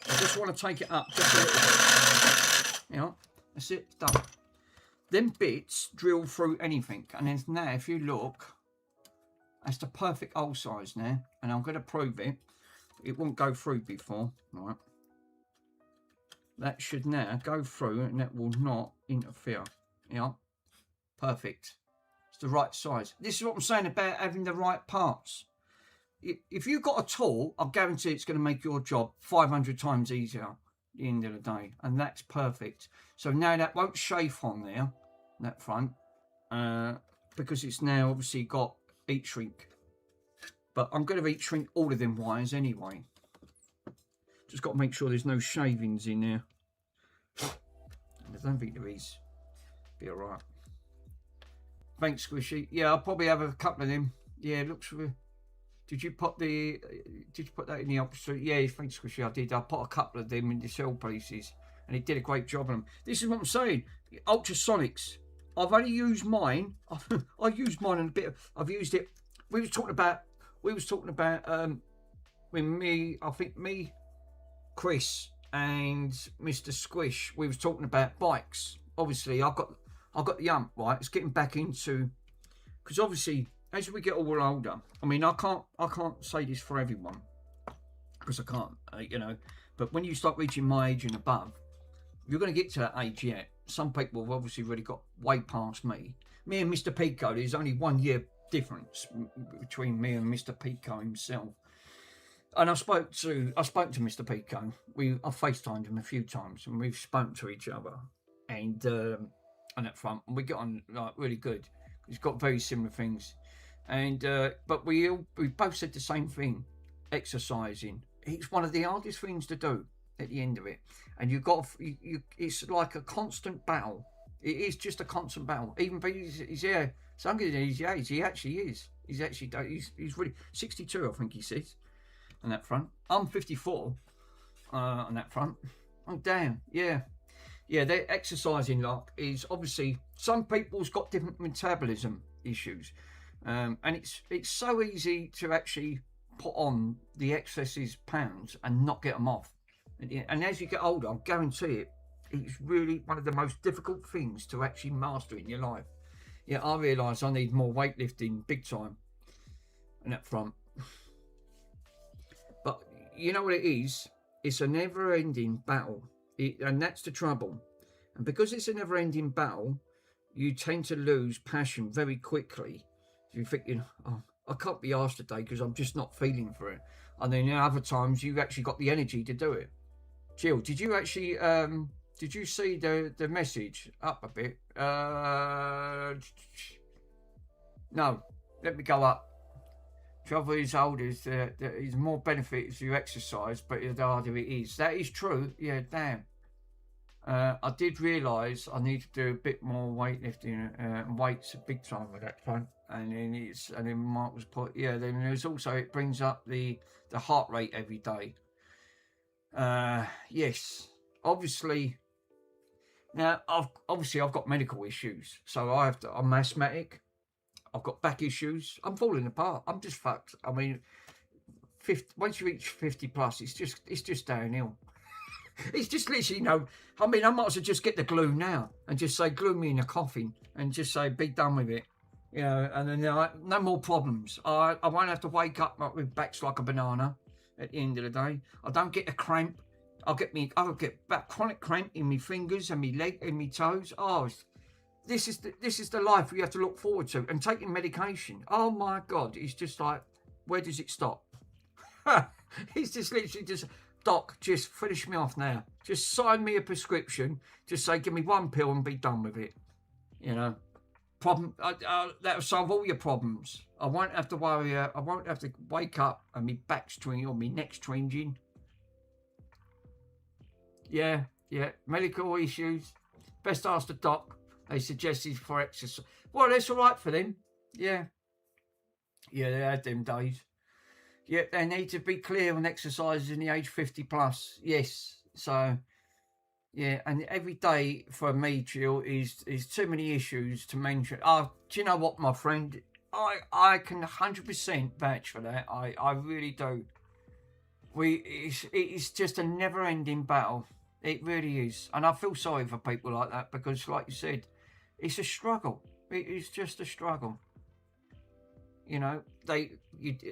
I just want to take it up just a little bit. You know, that's it, it's done. Them bits drill through anything. And then now, if you look, that's the perfect hole size now. And I'm going to prove it. It won't go through before, right? That should now go through, and that will not interfere. Yeah, perfect. It's the right size. This is what I'm saying about having the right parts. If you've got a tool, I guarantee it's going to make your job 500 times easier at the end of the day. And that's perfect. So now that won't chafe on there, that front, because it's now obviously got heat shrink. But I'm going to heat shrink all of them wires anyway, Just got to make sure there's no shavings in there. I don't think there is. Be all right. Thanks, Squishy. Yeah, I'll probably have a couple of them. Yeah, it looks really... Did you put that in the opposite? Yeah, thanks, Squishy. I did. I put a couple of them in the cell pieces, and it did a great job on them. This is what I'm saying. Ultrasonics. I've only used mine. I've used mine in a bit. I've used it. We was talking about when me, I think me, Chris, and Mr. Squish. We was talking about bikes. Obviously, I've got the ump, right. It's getting back into, because obviously as we get all older, I mean, I can't say this for everyone, because I can't, you know. But when you start reaching my age and above, you're going to get to that age yet. Some people have obviously already got way past me. Me and Mr. Pico, there's only 1 year difference between me and Mr. Pico himself. And I spoke to Mr. Pico. I FaceTimed him a few times, and we've spoken to each other, and on that front, and we get on like really good. He's got very similar things, and but we both said the same thing: exercising. It's one of the hardest things to do at the end of it, and it's like a constant battle. It is just a constant battle. Even though he's yeah, some good in his age, he actually is. He's really 62, I think he says. On that front, I'm 54. On that front, oh damn, yeah. The exercising lot is obviously, some people's got different metabolism issues, and it's so easy to actually put on the excesses pounds and not get them off. And as you get older, I guarantee it's really one of the most difficult things to actually master in your life. Yeah, I realise I need more weightlifting, big time, on that front. But you know what it is? It's a never-ending battle, and that's the trouble. And because it's a never-ending battle, you tend to lose passion very quickly. You're thinking, oh, I can't be arsed today because I'm just not feeling for it. And then other times you've actually got the energy to do it. Jill, did you actually did you see the message up a bit? No, let me go up. Trouble is older, there is more benefit if you exercise, but the harder it is. That is true. Yeah, damn. I did realise I need to do a bit more weightlifting and weights big time with that front. And then Mark was put, yeah, then there's also, it brings up the heart rate every day. Yes, obviously. Now, I've got medical issues, so I'm asthmatic. I've got back issues. I'm falling apart. I'm just fucked. I mean, once you reach 50 plus, it's just downhill. It's just literally, I mean, I might as well just get the glue now and just say, glue me in a coffin and just say, be done with it. And then no more problems. I won't have to wake up with backs like a banana at the end of the day. I don't get a cramp. I'll get that chronic cramp in my fingers and my leg and my toes. Oh, this is the life we have to look forward to. And taking medication, oh my God, it's just like, where does it stop? It's just literally just, doc, just finish me off now. Just sign me a prescription. Just say, give me one pill and be done with it. That'll solve all your problems. I won't have to worry. I won't have to wake up and my back's twinging or my neck's twinging. Yeah. Medical issues. Best ask the doc. They suggested for exercise. Well, that's all right for them. Yeah, they had them days. Yeah, they need to be clear on exercises in the age 50 plus. Yes. So, yeah, and every day for me, Jill, is too many issues to mention. Do you know what, my friend? I can 100% vouch for that. I really do. It's just a never-ending battle. It really is. And I feel sorry for people like that because, like you said, it's a struggle. It is just a struggle.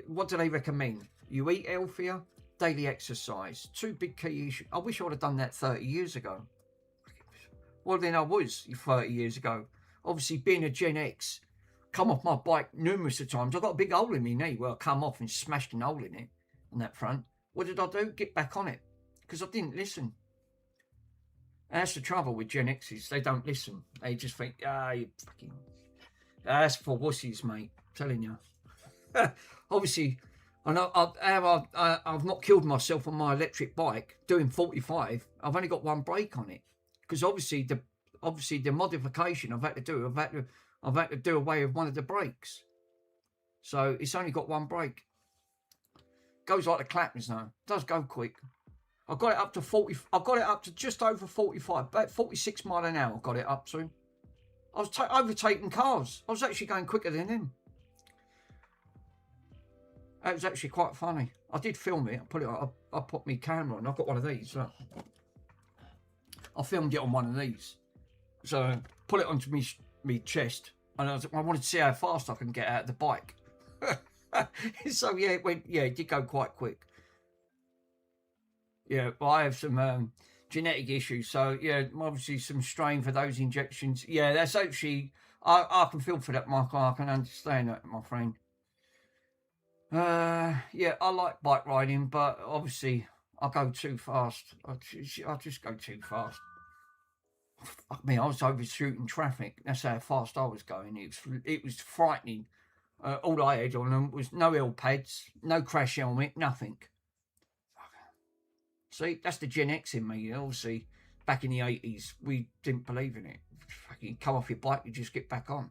What do they recommend? You eat healthier, daily exercise. Two big key issues. I wish I would have done that 30 years ago. Well, then I was 30 years ago. Obviously, being a Gen X, come off my bike numerous of times. I got a big hole in my knee where I come off and smashed an hole in it on that front. What did I do? Get back on it because I didn't listen. And that's the trouble with Gen X's. They don't listen. They just think, you fucking... That's for wussies, mate. I'm telling you. Obviously, And I've not killed myself on my electric bike doing 45. I've only got one brake on it because obviously the modification I've had to do away with one of the brakes, so it's only got one brake. Goes like the clappers now. Does go quick. I got it up to 40. I got it up to just over 45, about 46 mile an hour. I got it up to. I was overtaking cars. I was actually going quicker than him. That was actually quite funny. I did film it. I put my camera on. I've got one of these. Look. I filmed it on one of these. So put it onto me chest, and I wanted to see how fast I can get out of the bike. So yeah, it did go quite quick. Yeah, but I have some genetic issues, so yeah, obviously some strain for those injections. Yeah, that's actually I can feel for that, Michael. I can understand that, my friend. Yeah, I like bike riding, but obviously I go too fast. I just go too fast. Fuck me, I was overshooting traffic. That's how fast I was going. It was frightening. All I had on them was no L pads, no crash helmet, nothing. See, that's the Gen X in me. Obviously, back in the 80s, we didn't believe in it. Fucking come off your bike, you just get back on.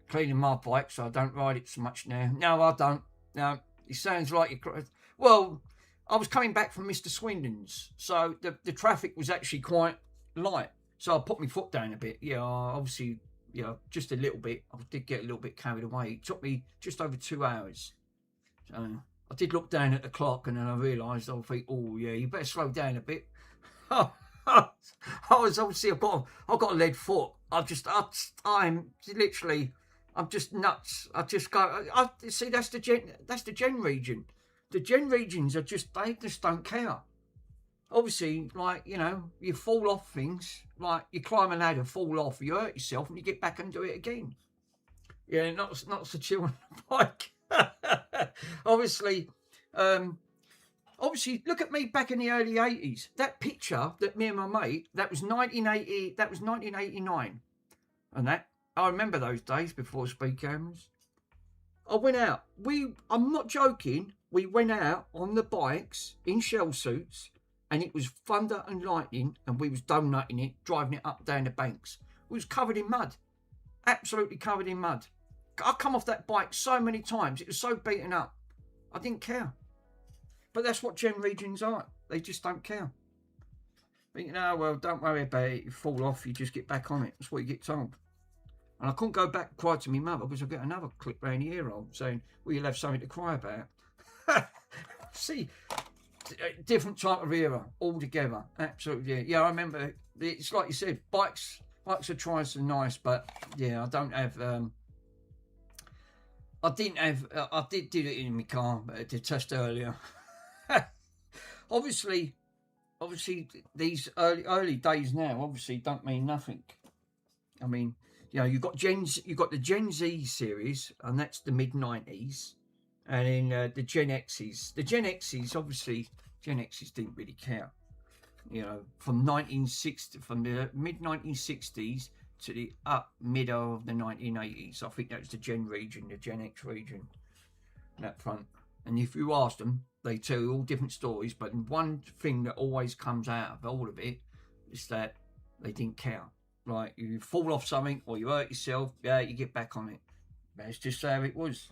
Cleaning my bike, so I don't ride it so much now. No, I don't. No, it sounds like you're... Well, I was coming back from Mr. Swindon's, so the traffic was actually quite light. So I put my foot down a bit. Yeah, obviously, just a little bit. I did get a little bit carried away. It took me just over 2 hours. So I did look down at the clock, and then I realised, I think, oh yeah, you better slow down a bit. I was obviously, I've got a lead foot. I'm just nuts. I just go. See, that's the gen region. The gen regions they just don't care. Obviously, like, you fall off things, like you climb a ladder, fall off, you hurt yourself, and you get back and do it again. Yeah, not so chill on the bike. Obviously, look at me back in the early 80s. That picture that me and my mate, that was 1980. That was 1989, and that. I remember those days before speed cameras. I went out. I'm not joking. We went out on the bikes in shell suits, and it was thunder and lightning, and we was donutting it, driving it up down the banks. We was covered in mud. Absolutely covered in mud. I come off that bike so many times. It was so beaten up. I didn't care. But that's what gen regions are. They just don't care. But well, don't worry about it. You fall off, you just get back on it. That's what you get told. And I couldn't go back and cry to my mother because I get another clip round the ear hole saying, well, you'll have something to cry about. See, different type of era altogether. Absolutely. Yeah, I remember. It's like you said, bikes are trying so nice, but yeah, I don't have. I did it in my car, but I did test earlier. Obviously, these early days now obviously don't mean nothing. I mean, you've got the Gen Z series, and that's the mid-90s, and then the Gen X's. The Gen X's, obviously, Gen X's didn't really care. From the mid-1960s to the middle of the 1980s. I think that was the Gen region, the Gen X region, that front. And if you ask them, they tell you all different stories, but one thing that always comes out of all of it is that they didn't care. Like, you fall off something or you hurt yourself, yeah, you get back on it. That's just how it was.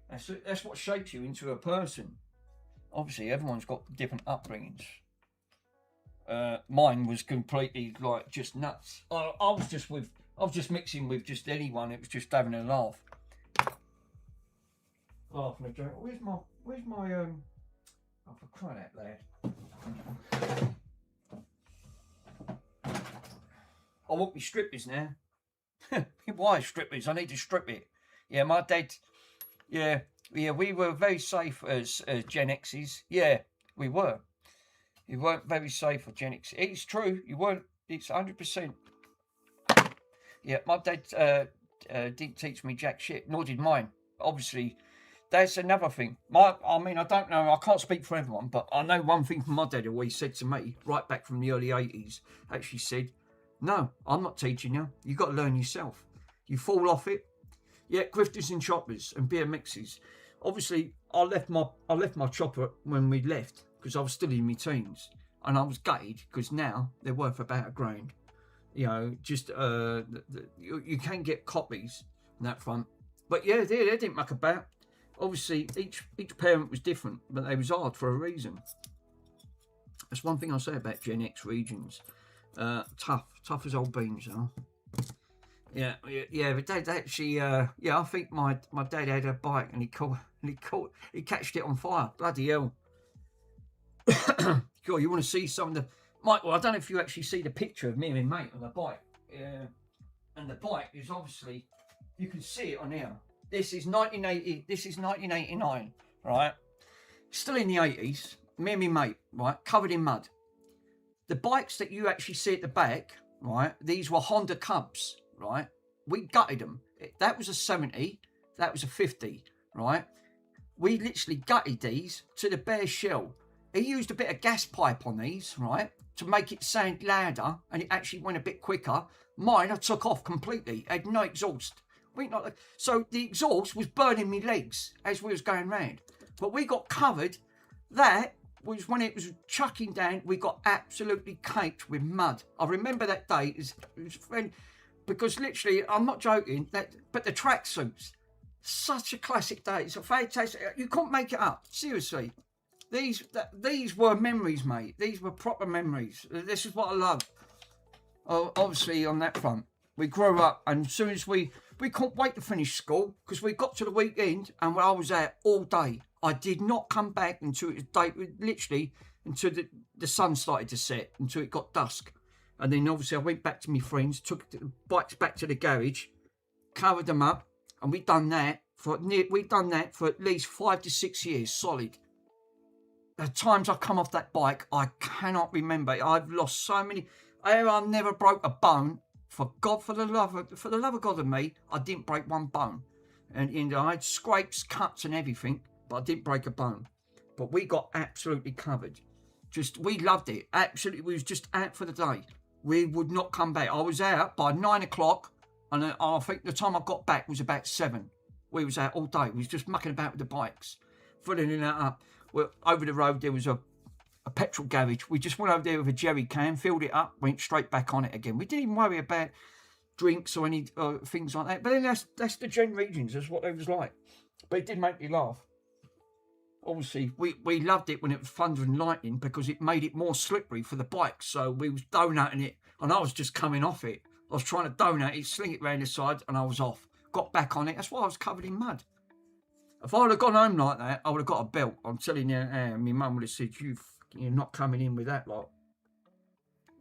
That's what shapes you into a person. Obviously, everyone's got different upbringings. Mine was completely like just nuts. I was just mixing with just anyone. It was just having a laugh. Laughing a joke. Where's my oh, for crying out loud. I want me strippers now. Why strippers? I need to strip it. Yeah, my dad. Yeah, we were very safe as Gen X's. Yeah, we were. You weren't very safe for Gen X. It's true. You weren't. It's 100%. Yeah, my dad didn't teach me jack shit, nor did mine. Obviously, that's another thing. I don't know. I can't speak for everyone, but I know one thing from my dad always said to me, right back from the early 80s, actually said, no, I'm not teaching you. You've got to learn yourself. You fall off it. Yeah, grifters and choppers and BMXs. Obviously, I left my chopper when we left because I was still in my teens, and I was gutted because now they're worth about £1,000. You know, just you can get copies on that front, but yeah, they didn't muck about. Obviously, each parent was different, but they was hard for a reason. That's one thing I say about Gen X regions. Tough as old beans, you know. Yeah, but Dad actually, yeah, I think my dad had a bike and he catched it on fire. Bloody hell! God, you want to see some of the Michael? I don't know if you actually see the picture of me and my mate on the bike. Yeah, and the bike is obviously, you can see it on here. This is 1980. This is 1989, right? Still in the 80s. Me and my mate, right, covered in mud. The bikes that you actually see at the back, right? These were Honda Cubs. Right, we gutted them. That was a 70, that was a 50, right? We literally gutted these to the bare shell. He used a bit of gas pipe on these, right, to make it sound louder, and it actually went a bit quicker. Mine, I took off completely, had no exhaust. So the exhaust was burning me legs as we was going round. But we got covered. That was when it was chucking down, we got absolutely caked with mud. I remember that day, it was because literally, I'm not joking, but the tracksuits, such a classic day. It's a fantastic, you couldn't make it up, seriously. These were memories, mate. These were proper memories. This is what I love. Obviously, on that front, we grew up, and as soon as we couldn't wait to finish school, because we got to the weekend, and I was out all day. I did not come back until it was literally, until the sun started to set, until it got dusk. And then obviously I went back to my friends, took the bikes back to the garage, covered them up, and we'd done that for at least 5 to 6 years solid. The times I come off that bike, I cannot remember. I've lost so many. I never broke a bone. For the love of God and me, I didn't break one bone. And I had scrapes, cuts, and everything, but I didn't break a bone. But we got absolutely covered. We loved it. Absolutely, we was just out for the day. We would not come back. I was out by 9 o'clock, and I think the time I got back was about 7. We was out all day. We was just mucking about with the bikes, filling that up. Well, over the road there was a petrol garage. We just went over there with a jerry can, filled it up, went straight back on it again. We didn't even worry about drinks or any things like that. But then that's the Gen regions. That's what it was like. But it did make me laugh. Obviously, we loved it when it was thunder and lightning because it made it more slippery for the bikes. So we was donating it, and I was just coming off it. I was trying to donate it, sling it round the side, and I was off. Got back on it. That's why I was covered in mud. If I would have gone home like that, I would have got a belt. I'm telling you, my mum would have said, you're not coming in with that lot.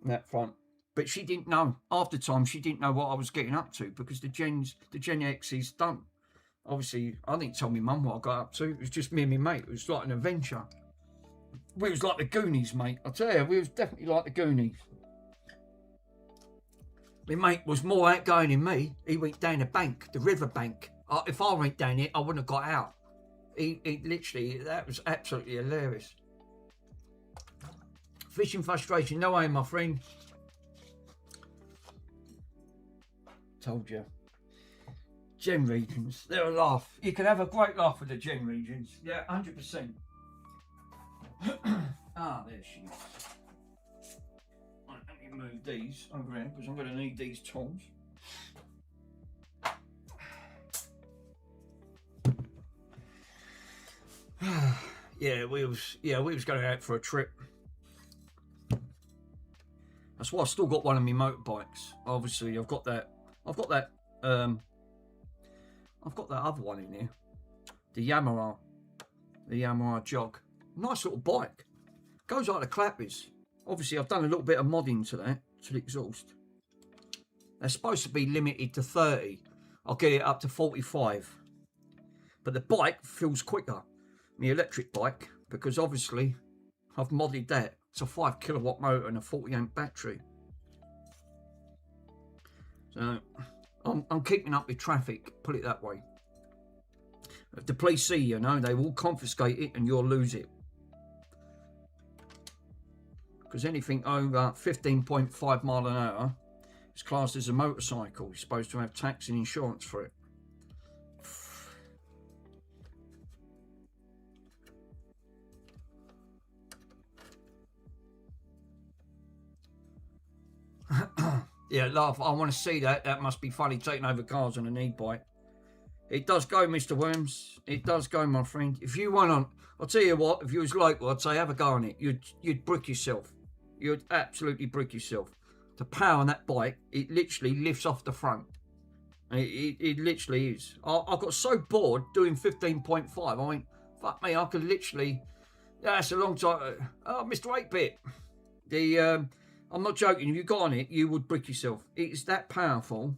That front. But she didn't know. After time, she didn't know what I was getting up to because the Gen X's done. Obviously, I didn't tell my mum what I got up to. It was just me and my mate. It was like an adventure. We was like the Goonies, mate. I tell you, we was definitely like the Goonies. My mate was more outgoing than me. He went down the bank, the river bank. If I went down it, I wouldn't have got out. He literally, that was absolutely hilarious. Fishing frustration, no way, my friend. Told you. Gen regions, they're a laugh. You can have a great laugh with the Gen regions. Yeah, 100%. There she is. Right, let me move these over here because I'm going to need these tools. we was going out for a trip. That's why I still got one of my motorbikes. Obviously, I've got that other one in here, the Yamaha Jog. Nice little bike. Goes like the clappers. Obviously, I've done a little bit of modding to that, to the exhaust. They're supposed to be limited to 30. I'll get it up to 45. But the bike feels quicker. My electric bike, because obviously I've modded that. It's a 5 kilowatt motor and a 40 amp battery. So I'm keeping up with traffic, put it that way. If the police see you, they will confiscate it and you'll lose it. Because anything over 15.5 miles an hour is classed as a motorcycle. You're supposed to have tax and insurance for it. Yeah, laugh. I want to see that. That must be funny, taking over cars on an e-bike. It does go, Mr. Worms. It does go, my friend. If you went on, I'll tell you what, if you was local, I'd say have a go on it. You'd brick yourself. You'd absolutely brick yourself. The power on that bike, it literally lifts off the front. It literally is. I got so bored doing 15.5. I went, fuck me, I could literally, that's a long time. Oh, Mr. 8-Bit. I'm not joking. If you got on it, you would brick yourself. It's that powerful.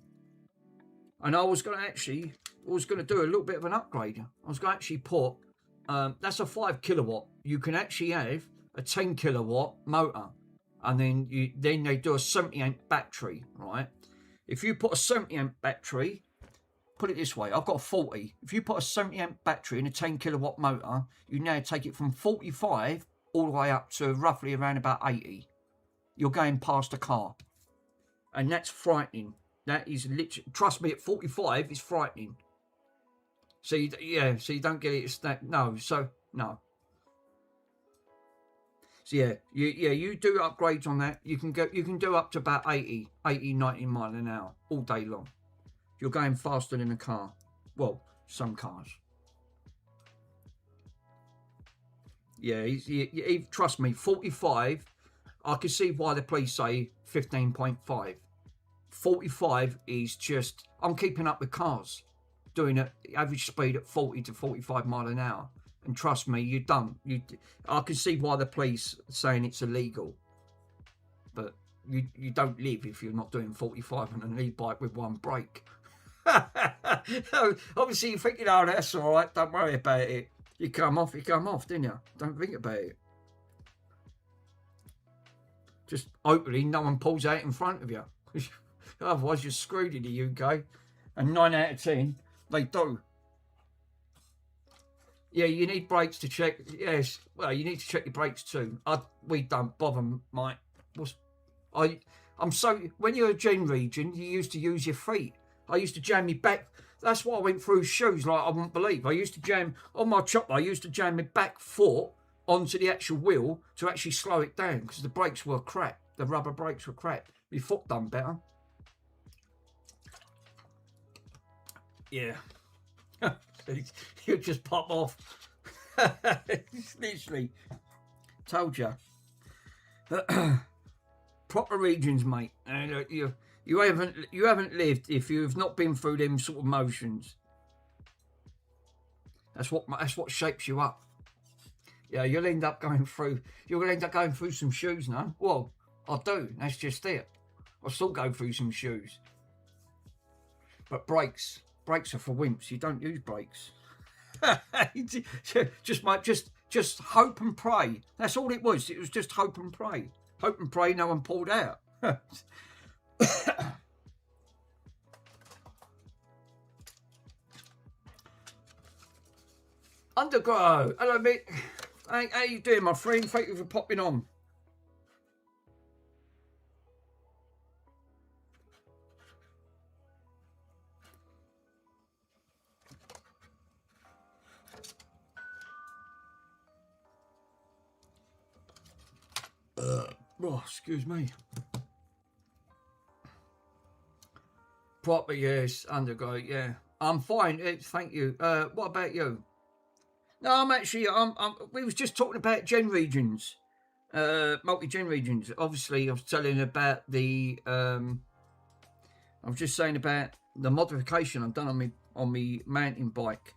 And I was going to do a little bit of an upgrade. I was going to actually put, that's a 5 kilowatt. You can actually have a 10 kilowatt motor. And then they do a 70 amp battery, right? If you put a 70 amp battery, put it this way, I've got a 40. If you put a 70 amp battery in a 10 kilowatt motor, you now take it from 45 all the way up to roughly around about 80. You're going past a car. And that's frightening. That is literally, trust me, at 45, it's frightening. So, so you don't get it. It's that, no. So yeah, you do upgrades on that. You can do up to about 80, 90 mile an hour all day long. You're going faster than a car. Well, some cars. Yeah, trust me, 45, I can see why the police say 15.5. 45 is just, I'm keeping up with cars, doing an average speed at 40 to 45 mile an hour. And trust me, you don't. I can see why the police are saying it's illegal. But you don't live if you're not doing 45 on an e-bike with one brake. Obviously, you're thinking, oh, that's all right. Don't worry about it. You come off, didn't you? Don't think about it. Just hopefully no one pulls out in front of you. Otherwise, you're screwed in the UK. And 9 out of 10, they do. Yeah, you need brakes to check. Yes, well, you need to check your brakes too. We don't bother, mate. I'm so, when you're a gen region, you used to use your feet. I used to jam my back. That's why I went through shoes like I wouldn't believe. I used to jam, on my chopper, I used to jam my back foot onto the actual wheel to actually slow it down because the brakes were crap. The rubber brakes were crap. My foot done better. Yeah. You just pop off. Literally. Told you. Proper regions, mate. And you haven't lived if you've not been through them sort of motions. That's what shapes you up. Yeah, you'll end up going through some shoes now. Well, I do. That's just it. I still go through some shoes. But brakes are for wimps. You don't use brakes. just hope and pray. That's all it was. It was just hope and pray. Hope and pray no one pulled out. Undergrow. Hello, mate. How you doing, my friend? Thank you for popping on. Oh, excuse me. Proper, yes. Undergrow, yeah. I'm fine. Thank you. What about you? No, I'm actually. We was just talking about gen regions, multi-gen regions. Obviously, I was telling about the. I was just saying about the modification I've done on me mountain bike.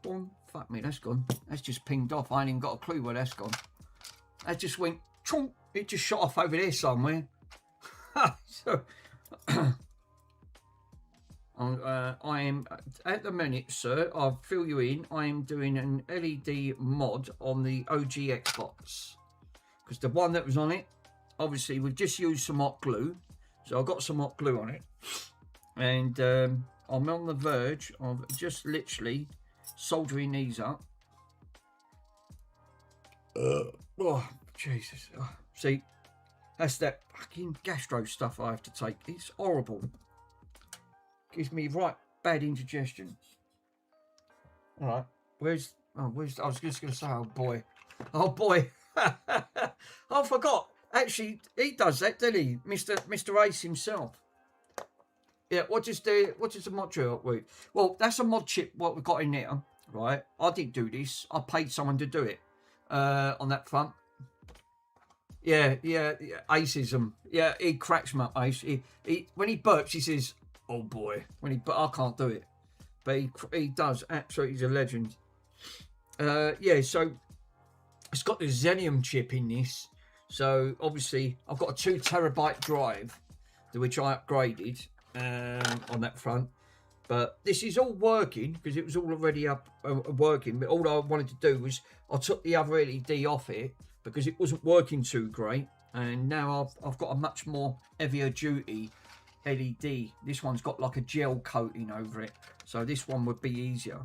Boom! Fuck me, that's gone. That's just pinged off. I ain't even got a clue where that's gone. That just went. Chomp, it just shot off over there somewhere. So, I am at the minute, sir. I'll fill you in. I am doing an LED mod on the OG Xbox because the one that was on it, obviously, we've just used some hot glue. So I've got some hot glue on it, and I'm on the verge of just literally soldering these up. Oh, Jesus. Oh, see, that's that fucking gastro stuff I have to take. It's horrible. Gives me right bad indigestion. All right. I was just going to say, oh boy. I forgot. Actually, he does that, doesn't he, Mr. Ace himself? Yeah. What does the mod do with? Well, that's a mod chip. What we've got in there, right? I didn't do this. I paid someone to do it. On that front. Yeah, Aceism. Yeah, he cracks me up, Ace. He when he burps, he says, "Oh boy." I can't do it, but he does. Absolutely, he's a legend. Yeah, so it's got the Xenium chip in this. So obviously, I've got a 2 terabyte drive, which I upgraded on that front. But this is all working because it was all already up working. But all I wanted to do was I took the other LED off it because it wasn't working too great. And now I've got a much more heavier duty LED. This one's got like a gel coating over it. So this one would be easier.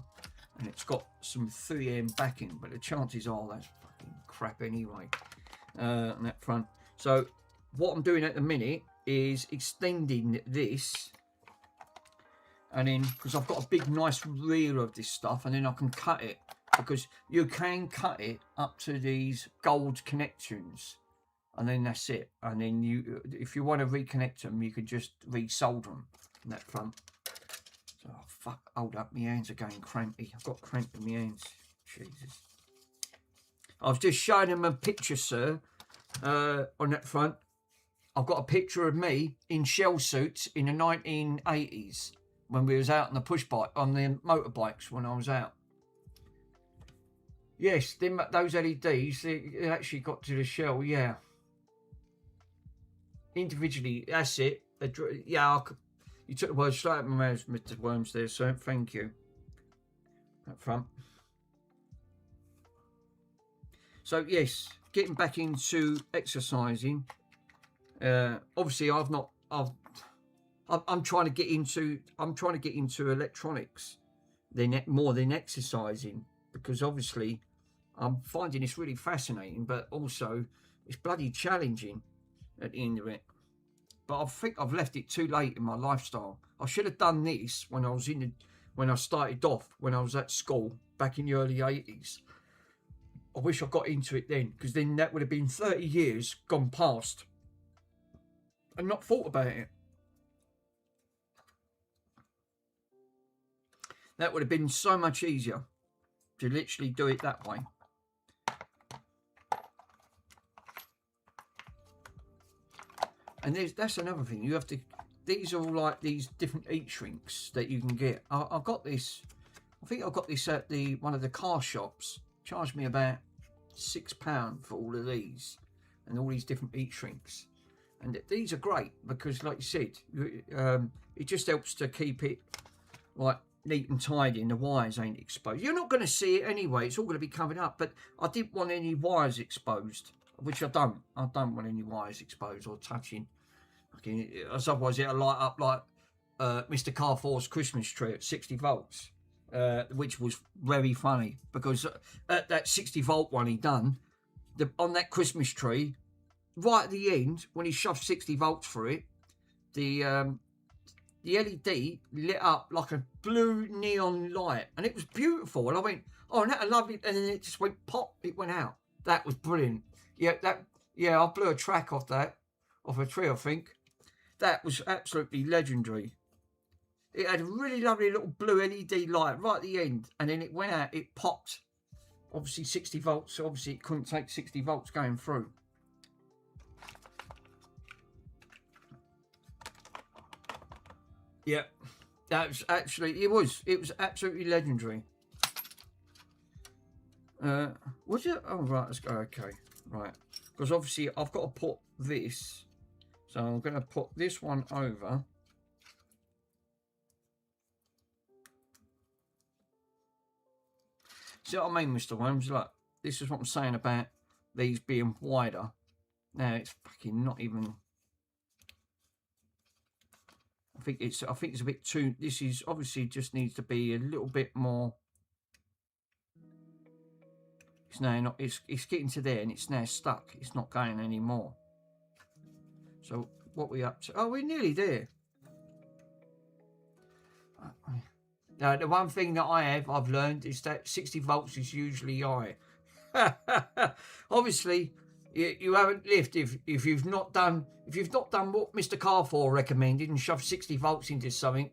And it's got some 3M backing. But the chances are that's fucking crap anyway on that front. So what I'm doing at the minute is extending this. And then, because I've got a big nice reel of this stuff, and then I can cut it, because you can cut it up to these gold connections, and then that's it. And then you, if you want to reconnect them, you can just resolder them in that front. So, oh, fuck, hold up, my hands are going crampy. I've got cramp in my hands. Jesus. I was just showing them a picture, sir, on that front. I've got a picture of me in shell suits in the 1980s. When we was out on the push bike, on the motorbikes when I was out. Yes, those LEDs, they actually got to the shell, yeah. Individually, that's it. Yeah, you took the words straight out of my mouth, Mr. Worms there, so thank you. Up front. So yes, getting back into exercising. Obviously, I'm trying to get into electronics more than exercising, because obviously I'm finding this really fascinating, but also it's bloody challenging at the end of it. But I think I've left it too late in my lifestyle. I should have done this when I started off, when I was at school back in the early 80s. I wish I got into it then, because then that would have been 30 years gone past and not thought about it. That would have been so much easier to literally do it that way. And that's another thing. You have to. These are all like these different heat shrinks that you can get. I've got this. I think I got this at one of the car shops. Charged me about £6 for all of these and all these different heat shrinks. And these are great because, like you said, it just helps to keep it like neat and tidy, and the wires ain't exposed. You're not going to see it anyway. It's all going to be covered up. But I didn't want any wires exposed, which I don't. I don't want any wires exposed or touching. Otherwise, it'll light up like Mr. Carfor's Christmas tree at 60 volts, which was very funny because at that 60 volt one he done on that Christmas tree, right at the end when he shoved 60 volts through it, the LED lit up like a blue neon light, and it was beautiful. And I went, "Oh, and that lovely," and then it just went pop. It went out. That was brilliant. Yeah, I blew a track off a tree, I think. That was absolutely legendary. It had a really lovely little blue LED light right at the end, and then it went out. It popped. Obviously 60 volts. So obviously it couldn't take 60 volts going through. Yeah, that was actually, it was absolutely legendary. Was it? Oh, right, let's go. Okay, right. Because obviously I've got to put this. So I'm going to put this one over. See what I mean, Mr. Worms? Look, this is what I'm saying about these being wider. Now it's fucking not even. I think it's a bit too. This is obviously just needs to be a little bit more. It's now not. It's getting to there, and it's now stuck. It's not going anymore. So what we up to? Oh, we're nearly there. Now the one thing that I've learned is that 60 volts is usually high. Obviously, You haven't lived if you've not done what Mr. Carfor recommended and shoved 60 volts into something.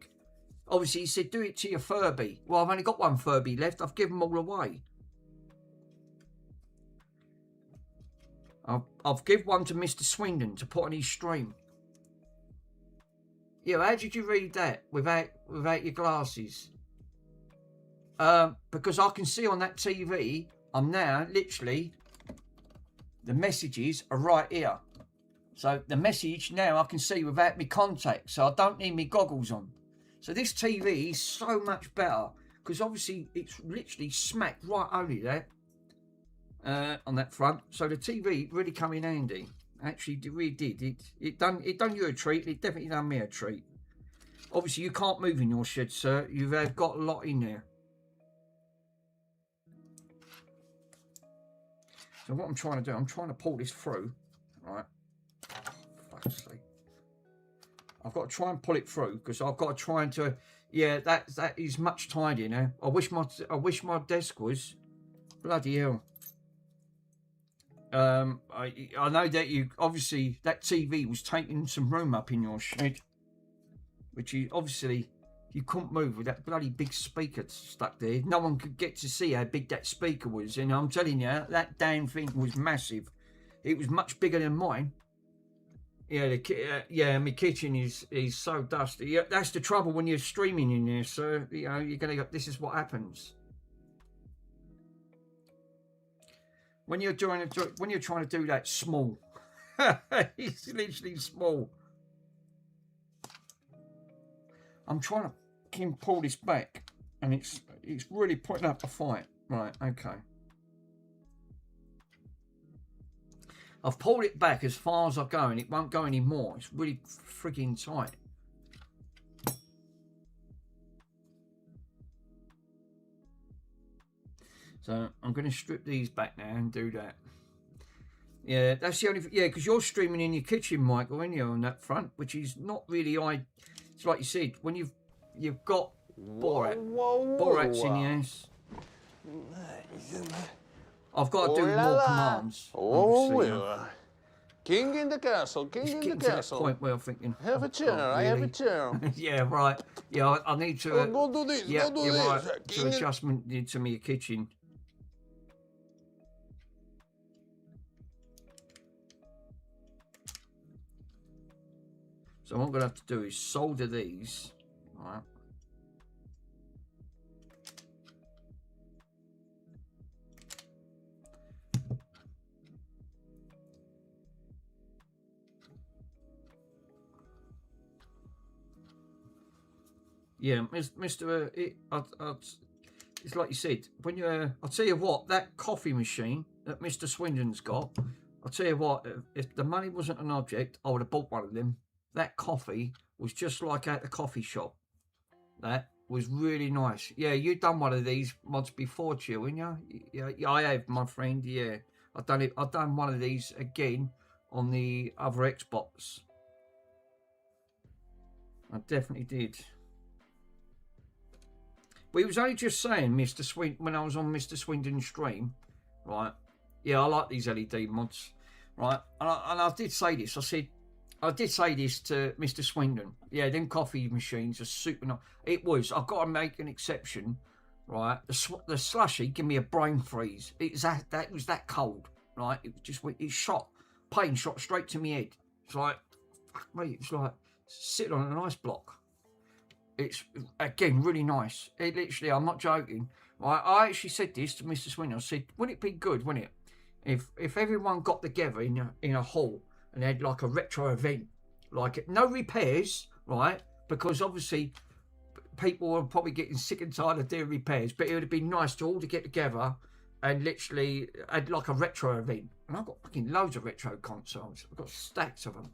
Obviously, he said do it to your Furby. Well, I've only got one Furby left. I've given them all away. I've given one to Mr. Swindon to put on his stream. Yeah, how did you read that without your glasses? Because I can see on that TV, I'm now literally, the messages are right here. So the message now I can see without me contact, so I don't need me goggles on. So this TV is so much better because obviously it's literally smacked right over there on that front. So the TV really come in handy. Actually, it really did. It done you a treat. It definitely done me a treat. Obviously, you can't move in your shed, sir. You've got a lot in there. So what I'm trying to do, I'm trying to pull this through, right? Fuck's sake. I've got to try and pull it through because I've got to try and to. Yeah, that is much tidier now. I wish my desk was. Bloody hell. I know that you obviously that TV was taking some room up in your shed, which you obviously you couldn't move with that bloody big speaker stuck there. No one could get to see how big that speaker was, and I'm telling you, that damn thing was massive. It was much bigger than mine. Yeah, my kitchen is so dusty. Yeah, that's the trouble when you're streaming in there. So you know you're gonna go. This is what happens when you're trying to do that small. It's literally small. I'm trying to pull this back, and it's really putting up a fight. Right, okay. I've pulled it back as far as I go, and it won't go anymore. It's really frigging tight. So I'm going to strip these back now and do that. Yeah, that's the only. Yeah, because you're streaming in your kitchen, Michael, aren't you, on that front, which is not really. It's like you said, when you've got Borats in your house. I've got to do more commands. Obviously. King in the castle, king in the castle. Point where I'm thinking. Have a chair, really? I have a chair. Yeah, right. Yeah, I need to. Go do this, yeah, go do you're this. Right. To adjustment to my kitchen. So what I'm going to have to do is solder these. Right. Yeah, Mr. It's like you said. When you, I'll tell you what, that coffee machine that Mr. Swindon's got. I'll tell you what, if the money wasn't an object, I would have bought one of them. That coffee was just like at the coffee shop. That was really nice. Yeah, you've done one of these mods before, Chill, haven't you? Yeah, I have, my friend. Yeah, I've done it. I've done one of these again on the other Xbox. I definitely did. But he was only just saying, Mr. Swindon, when I was on Mr. Swindon's stream, right? Yeah, I like these LED mods, right? And I did say this. I did say this to Mr. Swindon. Yeah, them coffee machines are super nice. It was. I've got to make an exception, right? The slushy give me a brain freeze. That was that cold, right? It just it shot, pain shot straight to my head. It's like, fuck me. It's like sitting on an ice block. It's again really nice. It literally, I'm not joking. Right? I actually said this to Mr. Swindon. I said, wouldn't it be good, wouldn't it, if everyone got together in a hall and they had like a retro event, like no repairs, right? Because obviously people were probably getting sick and tired of doing repairs, but it would have been nice to all to get together and literally had like a retro event. And I've got fucking loads of retro consoles. I've got stacks of them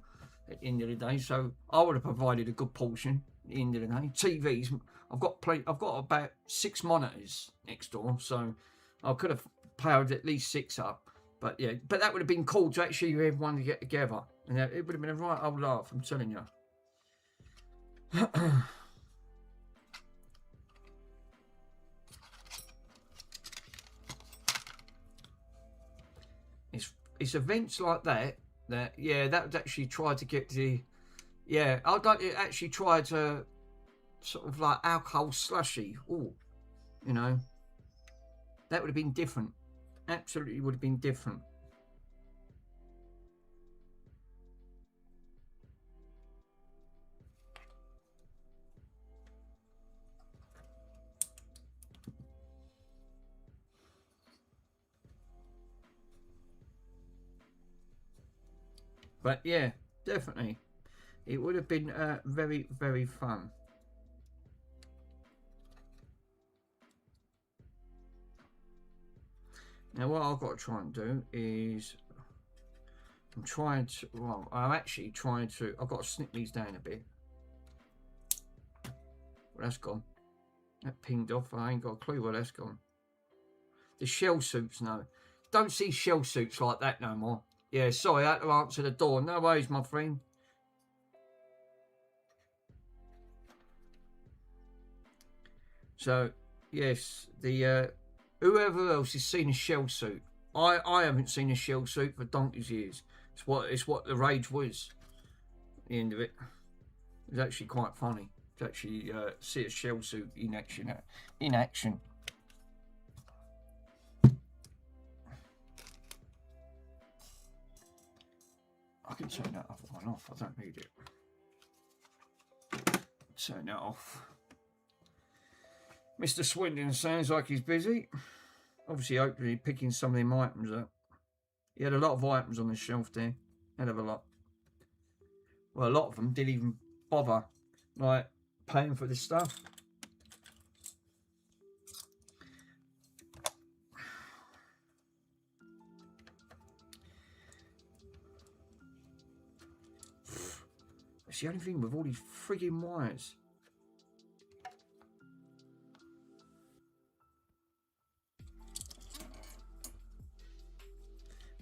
at the end of the day. So I would have provided a good portion at the end of the day. TVs, I've got about 6 monitors next door, so I could have powered at least 6 up. But yeah, but that would have been cool to actually have everyone to get together, and it would have been a right old laugh. I'm telling you. it's events like that yeah, that would actually try to get the, yeah, I'd like to actually try to sort of like alcohol slushy. Oh, you know, that would have been different. Absolutely would have been different. But yeah, definitely. It would have been very, very fun. Now what I've got to try and do is, I'm actually trying to, I've got to snip these down a bit. Well, that's gone. That pinged off. I ain't got a clue where that's gone. The shell suits, no. Don't see shell suits like that no more. Yeah, sorry, I had to answer the door. No worries, my friend. So, yes, the whoever else has seen a shell suit. I haven't seen a shell suit for donkey's years. It's what the rage was. At the end of it. It was actually quite funny to actually see a shell suit in action. I can turn that other one off. I don't need it. Turn that off. Mr. Swindon sounds like he's busy. Obviously, hopefully picking some of them items up. He had a lot of items on the shelf there. Hell of a lot. Well, a lot of them didn't even bother, like, paying for this stuff. It's the only thing with all these frigging wires.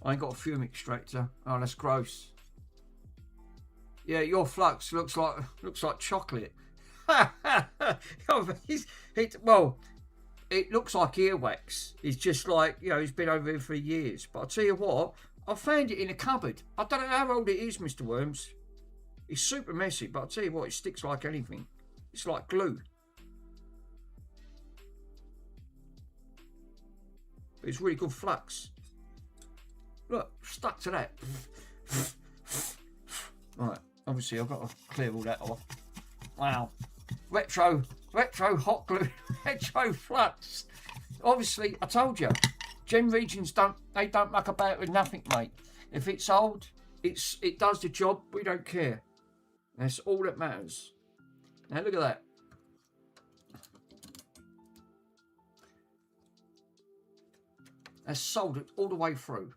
I ain't got a fume extractor. Oh, that's gross. Yeah, your flux looks like chocolate. Well, it looks like earwax. It's just like, you know, it's been over here for years. But I'll tell you what, I found it in a cupboard. I don't know how old it is, Mr. Worms. It's super messy, but I'll tell you what, it sticks like anything. It's like glue. But it's really good flux. Look, stuck to that. Right, obviously I've got to clear all that off. Wow. Retro hot glue, retro flux. Obviously, I told you, Gen Regions don't muck about with nothing, mate. If it's old, it does the job, we don't care. That's all that matters. Now look at that. That's soldered all the way through.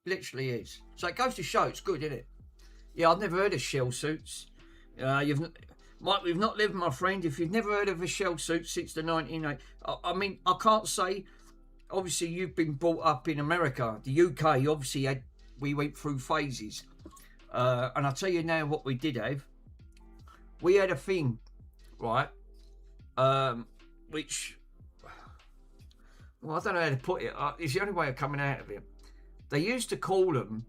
Literally is. So it goes to show it's good, isn't it? Yeah, I've never heard of shell suits. We've not lived, my friend. If you've never heard of a shell suit since the 1980s, I mean, I can't say. Obviously, you've been brought up in America. The UK, obviously, we went through phases. And I'll tell you now what we did have. We had a thing, right? Which, well, I don't know how to put it. It's the only way of coming out of it. They used to call them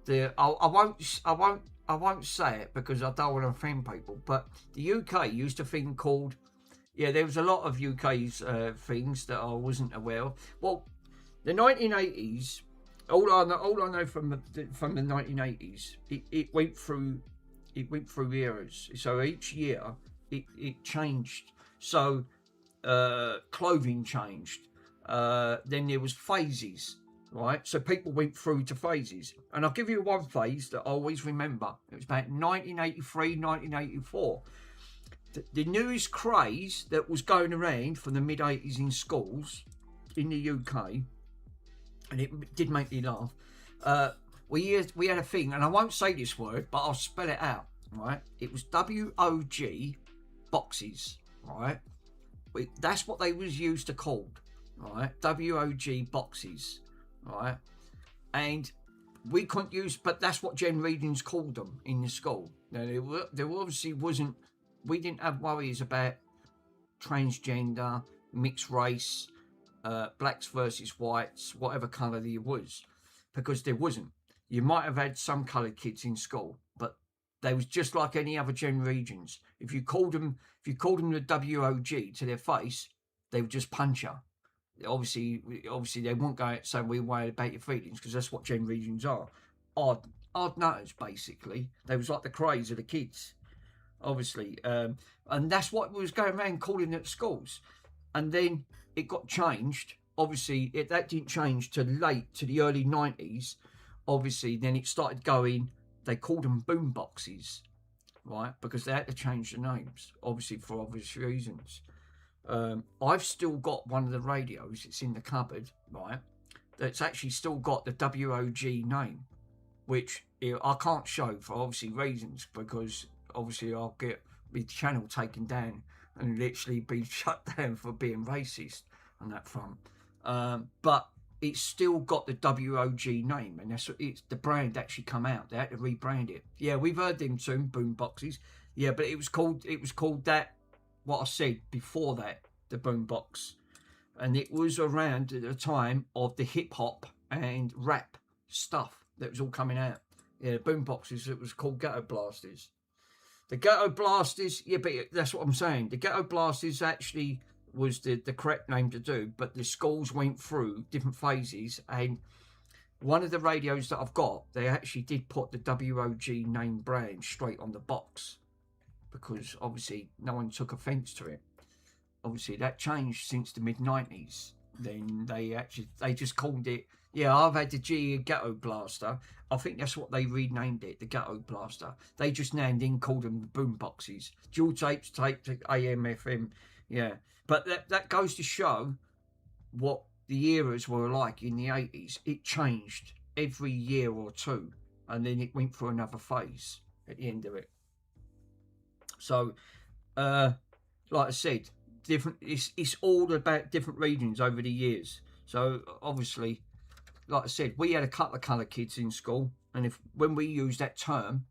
I won't say it because I don't want to offend people. But the UK used a thing called, yeah, there was a lot of UK's things that I wasn't aware of. Well, the 1980s. All I know from the 1980s, it went through eras. So each year it changed. So clothing changed. Then there was phases, right? So people went through to phases. And I'll give you one phase that I always remember. It was about 1983, 1984. The newest craze that was going around from the mid-80s in schools in the UK, and it did make me laugh. We had a thing, and I won't say this word, but I'll spell it out, right? It was WOG boxes, right? That's what they was used to called, right? WOG boxes, right? And we couldn't use, but that's what Gen Readings called them in the school. Now, there obviously wasn't, we didn't have worries about transgender, mixed race, blacks versus whites, whatever colour there was. because there wasn't. You might have had some coloured kids in school, but they was just like any other Gen Regions. If you called them the WOG to their face, they would just punch you. Obviously they won't go out saying we worry about your feelings, because that's what Gen Regions are. Odd nutters, basically. They was like the craze of the kids, obviously. And that's what was going around calling at schools. And then it got changed. Obviously, that didn't change to the early 90s. Obviously, then it started going, they called them boom boxes, right? Because they had to change the names, obviously, for obvious reasons. I've still got one of the radios, it's in the cupboard, right? That's actually still got the WOG name, which I can't show for obviously reasons, because obviously I'll get the channel taken down and literally be shut down for being racist on that front. But it's still got the WOG name, and it's the brand actually come out. They had to rebrand it. Yeah, we've heard them soon, boom boxes. Yeah, but it was called that, what I said before that, the boom box. And it was around at the time of the hip hop and rap stuff that was all coming out. Yeah, boom boxes, it was called Ghetto Blasters. The Ghetto Blasters, yeah, but that's what I'm saying. The Ghetto Blasters actually was the correct name to do, but the schools went through different phases, and one of the radios that I've got, they actually did put the WOG name brand straight on the box, because obviously no one took offence to it. Obviously that changed since the mid-90s. Then they just called it, yeah, I've had the G Ghetto Blaster. I think that's what they renamed it, the Ghetto Blaster. They just now and then called them the boom boxes. Dual tapes, AM, FM, yeah. But that goes to show what the eras were like in the 80s. It changed every year or two, and then it went through another phase at the end of it. So, like I said, different. It's all about different regions over the years. So obviously, like I said, we had a couple of coloured kids in school, and when we used that term,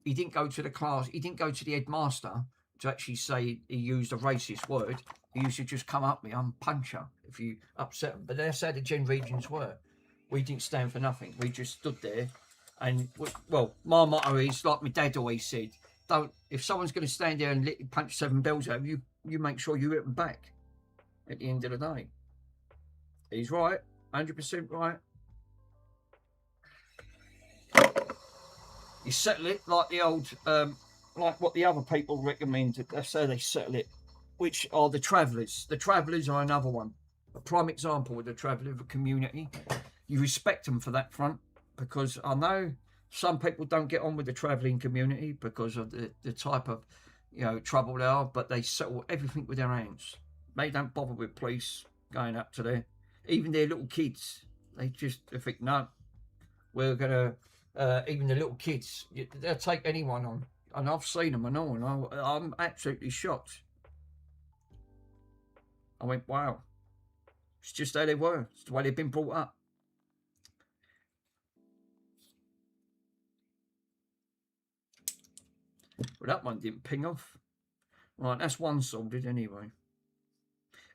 he didn't go to the class. He didn't go to the headmaster to actually say he used a racist word. He used to just come up to me and punch her if you upset him. But that's how the Gen Regions were. We didn't stand for nothing. We just stood there, and well, my motto is, like my dad always said, if someone's going to stand there and punch 7 bells out of you, you make sure you hit them back at the end of the day. He's right, 100% right. You settle it like the old, like what the other people recommend. That's how they settle it, which are the travellers. The travellers are another one. A prime example of the traveller community. You respect them for that front, because I know some people don't get on with the travelling community because of the type of, trouble they are, but they settle everything with their hands. They don't bother with police going up to there. Even their little kids, they think, no, we're going to, even the little kids, they'll take anyone on. And I've seen them and all, and I'm absolutely shocked. I went, wow. It's just how they were. It's the way they've been brought up. Well, that one didn't ping off. Right, that's one sorted anyway.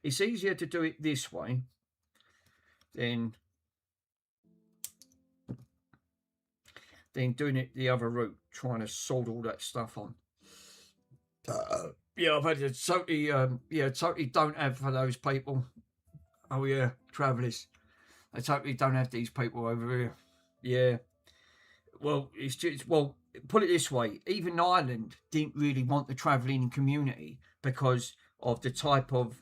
It's easier to do it this way than doing it the other route, trying to sort all that stuff on. Yeah, I've had to totally don't have for those people. Oh yeah, travellers. I totally don't have these people over here. Yeah. Well, it's just, put it this way, even Ireland didn't really want the travelling community because of the type of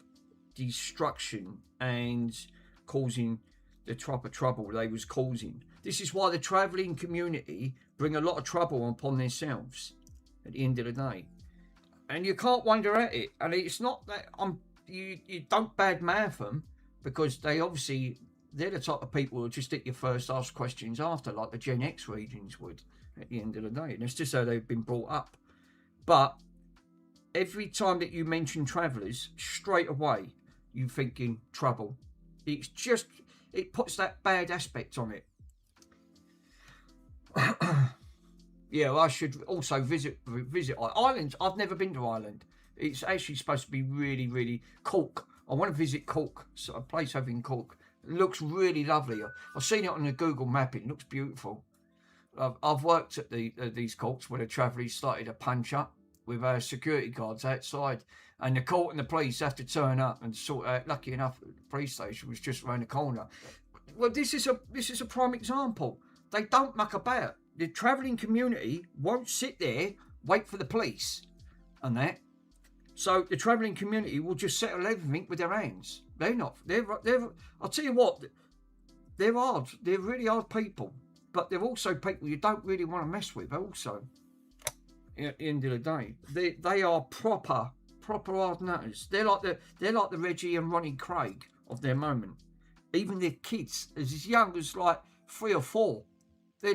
destruction and causing the type of trouble they was causing. This is why the travelling community bring a lot of trouble upon themselves at the end of the day. And you can't wonder at it. And it's not that you don't badmouth them, because they're the type of people who just at your first ask questions after, like the Gen X regions would at the end of the day. And it's just how they've been brought up. But every time that you mention travellers, straight away you're thinking trouble. It's just, it puts that bad aspect on it. Yeah, well, I should also visit Ireland. I've never been to Ireland. It's actually supposed to be really, really Cork. I want to visit Cork, so a place over in Cork. It looks really lovely. I've seen it on the Google mapping. It looks beautiful. I've worked at these courts where the travellers started to punch up with our security guards outside, and the court and the police have to turn up and sort out. Lucky enough, the police station was just around the corner. Well, this is a prime example. They don't muck about. The travelling community won't sit there, wait for the police and that. So the travelling community will just settle everything with their hands. They're not. I'll tell you what. They're hard. They're really hard people. But they're also people you don't really want to mess with. Also, at the end of the day, they are proper hard nutters. They're like the Reggie and Ronnie Craig of their moment. Even their kids, as young as like 3 or 4, they're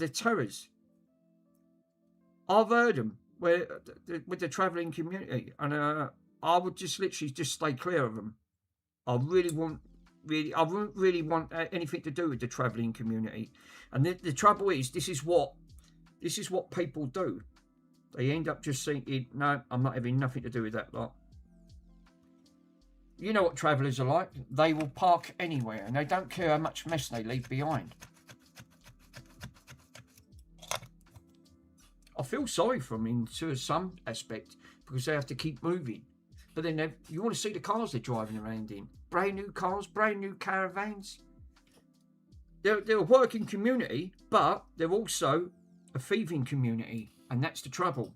terrors. I've heard them with the travelling community, and I would just literally just stay clear of them. I wouldn't really want anything to do with the travelling community. And the trouble is, this is what people do. They end up just thinking, no, I'm not having nothing to do with that lot. You know what travellers are like. They will park anywhere, and they don't care how much mess they leave behind. I feel sorry for them to some aspect, because they have to keep moving. But then you want to see the cars they're driving around in. Brand new cars, brand new caravans. They're a working community, but they're also a thieving community, and that's the trouble.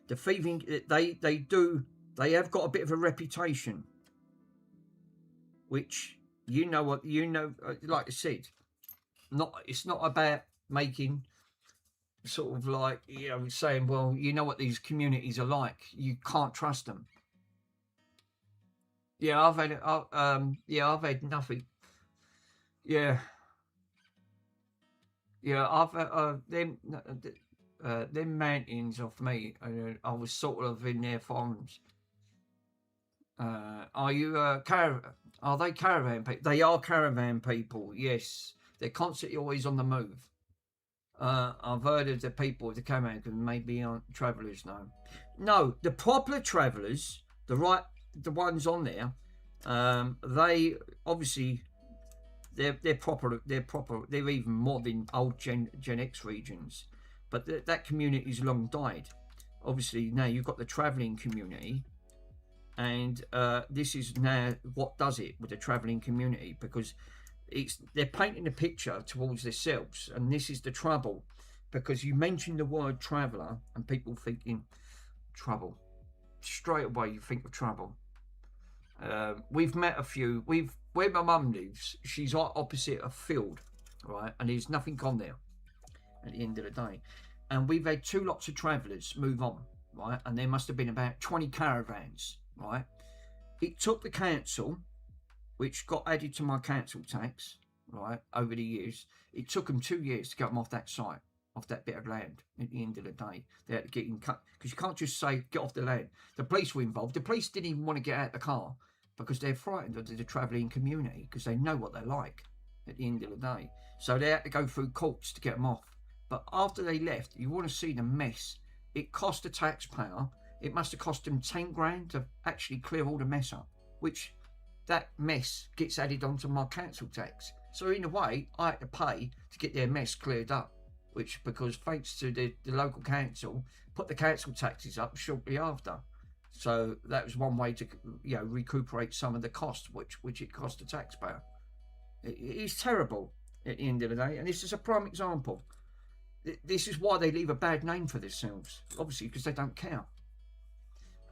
The thieving, they have got a bit of a reputation, which like I said, it's not about making sort of like, saying, well, you know what these communities are like, you can't trust them. Yeah, I've had nothing. Yeah, I've them mountains off me. I was sort of in their farms. Are they caravan people? They are caravan people. Yes, they're constantly always on the move. I've heard of the people with the caravan, because maybe aren't travellers now. No, the proper travellers, the ones on there, they obviously they're proper. They're even more than old Gen X regions, but that community's long died. Obviously now you've got the travelling community, and this is now what does it with the travelling community, because they're painting a picture towards themselves, and this is the trouble, because you mention the word traveller and people thinking trouble. Straight away you think of trouble. We've met a few. Where my mum lives, she's opposite a field, right, and there's nothing on there at the end of the day, and we've had 2 lots of travellers move on, right, and there must have been about 20 caravans, right. It took the council, which got added to my council tax, right, over the years. It took them 2 years to get them off that site, off that bit of land. At the end of the day, they had to get in cut, because you can't just say get off the land. The police were involved. The police didn't even want to get out of the car, because they're frightened of the travelling community, because they know what they're like at the end of the day. So they had to go through courts to get them off. But after they left, you want to see the mess. It cost the taxpayer, it must have cost them 10 grand to actually clear all the mess up, which that mess gets added onto my council tax. So in a way, I had to pay to get their mess cleared up, because thanks to the local council, put the council taxes up shortly after. So that was one way to recuperate some of the cost which it cost the taxpayer. It's terrible at the end of the day, and this is a prime example. This is why they leave a bad name for themselves, obviously, because they don't care.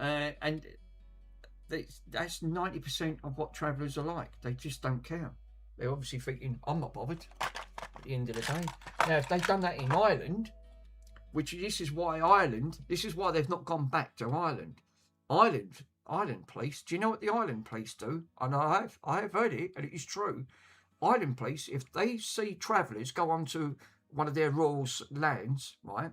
And that's 90% of what travellers are like. They just don't care. They're obviously thinking, I'm not bothered at the end of the day. Now, if they've done that in Ireland, this is why they've not gone back to Ireland. Ireland police, do you know what the Ireland police do? And I have heard it, and it is true. Ireland police, if they see travellers go onto one of their rural lands, right,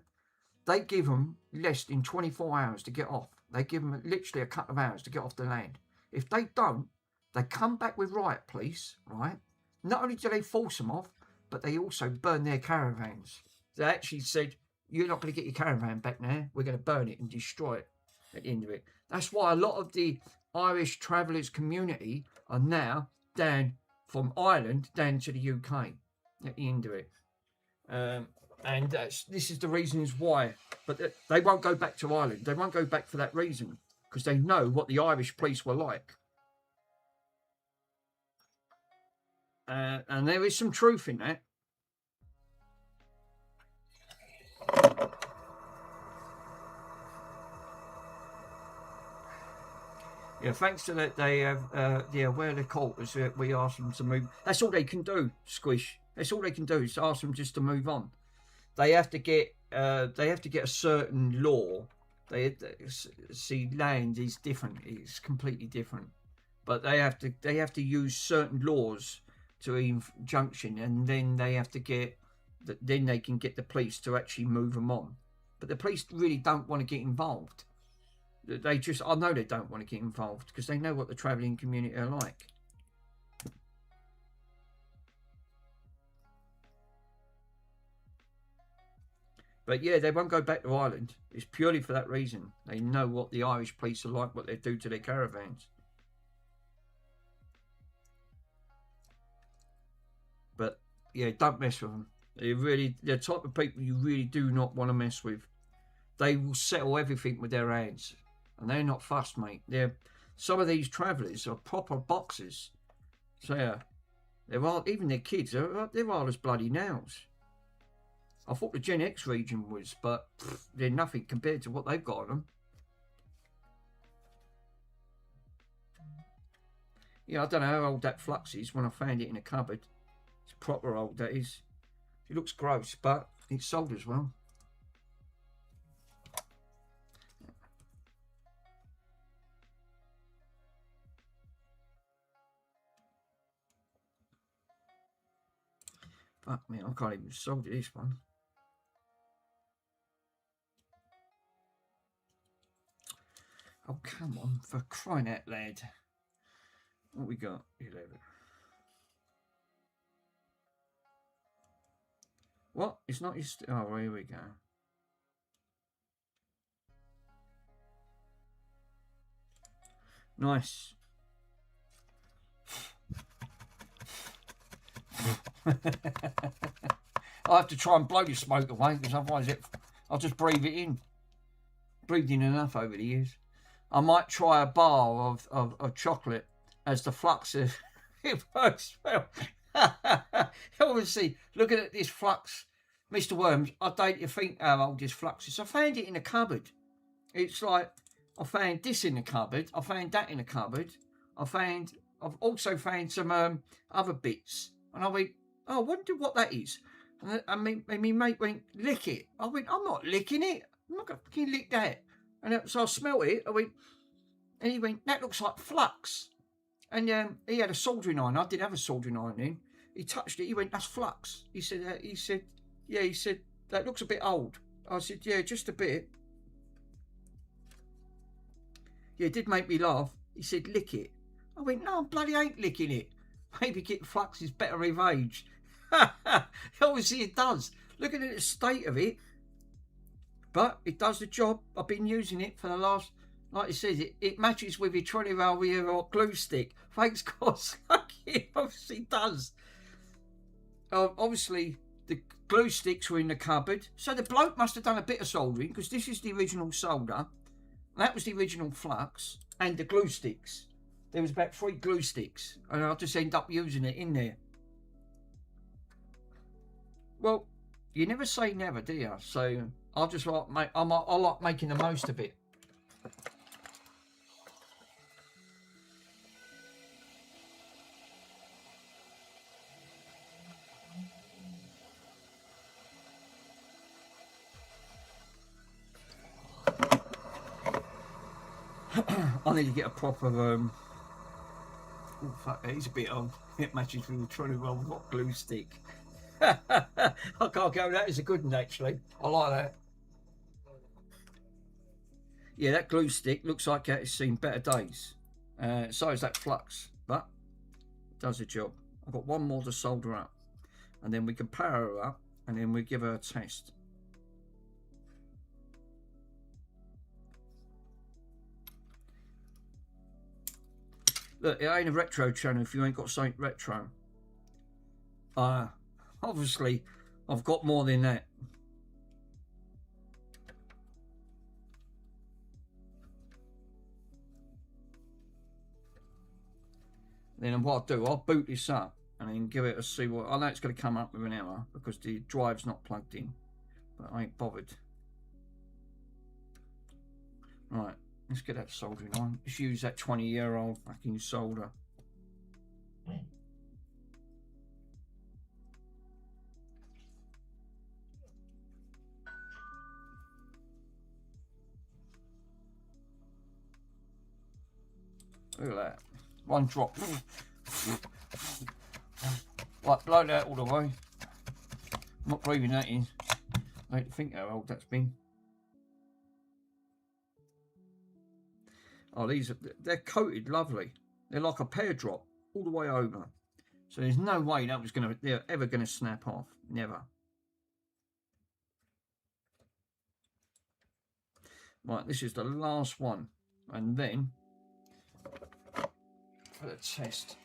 they give them less than 24 hours to get off. They give them literally a couple of hours to get off the land. If they don't, they come back with riot police, right? Not only do they force them off, but they also burn their caravans. They actually said, you're not going to get your caravan back now. We're going to burn it and destroy it at the end of it. That's why a lot of the Irish travellers community are now down from Ireland down to the UK at the end of it. And this is the reasons why. But they won't go back to Ireland. They won't go back for that reason, because they know what the Irish police were like. And there is some truth in that. Yeah, thanks to that, they have, where they're caught is we ask them to move. That's all they can do, Squish. That's all they can do is ask them just to move on. They have to get a certain law. See, land is different. It's completely different. But they have to use certain laws to injunction, and then they have to get, then they can get the police to actually move them on. But the police really don't want to get involved. I know they don't want to get involved because they know what the travelling community are like. But yeah, they won't go back to Ireland. It's purely for that reason. They know what the Irish police are like, what they do to their caravans. But yeah, don't mess with them. They're the type of people you really do not want to mess with. They will settle everything with their hands. And they're not fussed, mate. Some of these travellers are proper boxers. So yeah, even their kids, they're hard as bloody nails. I thought the Gen X region was, but they're nothing compared to what they've got on them. Yeah, I don't know how old that flux is when I found it in a cupboard. It's proper old, that is. It looks gross, but it's sold as well. Fuck me, I can't even sold this one. Oh, come on, for crying out loud. What we got? 11. What? It's not your... Oh, here we go. Nice. I have to try and blow the smoke away, because otherwise I'll just breathe it in. Breathed in enough over the years. I might try a bar of chocolate as the flux of it works well. Obviously, looking at this flux, Mr. Worms, I don't think how old this flux is. I found it in a cupboard. It's like, I found this in the cupboard. I found that in the cupboard. I've also found some other bits. And I went, oh, I wonder what that is. And my mate went, lick it. I went, I'm not licking it. I'm not going to fucking lick that. And so I smelt it. I went, and he went, that looks like flux. And he had a soldering iron. I did have a soldering iron then. He touched it. He went, that's flux. He said, that looks a bit old. I said, yeah, just a bit. Yeah, it did make me laugh. He said, lick it. I went, no, I bloody ain't licking it. Maybe get flux is better with age. Obviously it does. Looking at the state of it. But it does the job. I've been using it for the last, like it says, it matches with your 20-year glue stick. Thanks God, it obviously does. Obviously, the glue sticks were in the cupboard. So the bloke must have done a bit of soldering, because this is the original solder. That was the original flux. And the glue sticks. There was about 3 glue sticks. And I just end up using it in there. Well, you never say never, do you? So I just like I like making the most of it. I need to get a proper oh fuck, it is a bit old. It matches with the 20-year-old hot glue stick. I can't go. That is a good one, actually. I like that. Yeah, that glue stick looks like it's seen better days. So is that flux, but it does the job. I've got one more to solder up, and then we can power her up, and then we give her a test. Look, it ain't a retro channel if you ain't got something retro. Obviously, I've got more than that. Then what I'll do, I'll boot this up and then give it a see what. I know it's going to come up with an error because the drive's not plugged in, but I ain't bothered. Right, let's get that soldering on. Let's use that 20-year-old fucking solder. Look at that. One drop. Right, blow that all the way. I'm not breathing that in. I hate to think how old that's been. Oh, they're coated lovely. They're like a pear drop all the way over. So there's no way they're ever gonna snap off. Never. Right, this is the last one. And then for the test.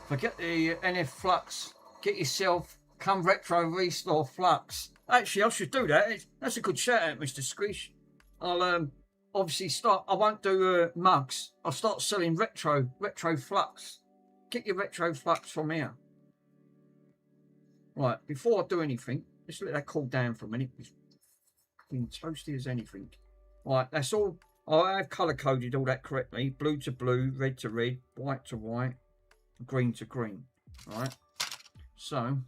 Forget the NF flux. Get yourself Come Retro Restore Flux. Actually, I should do that. That's a good shout out, Mr. Squish. I'll obviously start. I won't do mugs. I'll start selling retro flux. Get your retro flux from here. Right, before I do anything, just let that cool down for a minute. It's fucking toasty as anything. Right, that's all. I have colour coded all that correctly. Blue to blue, red to red, white to white, green to green. Right. So,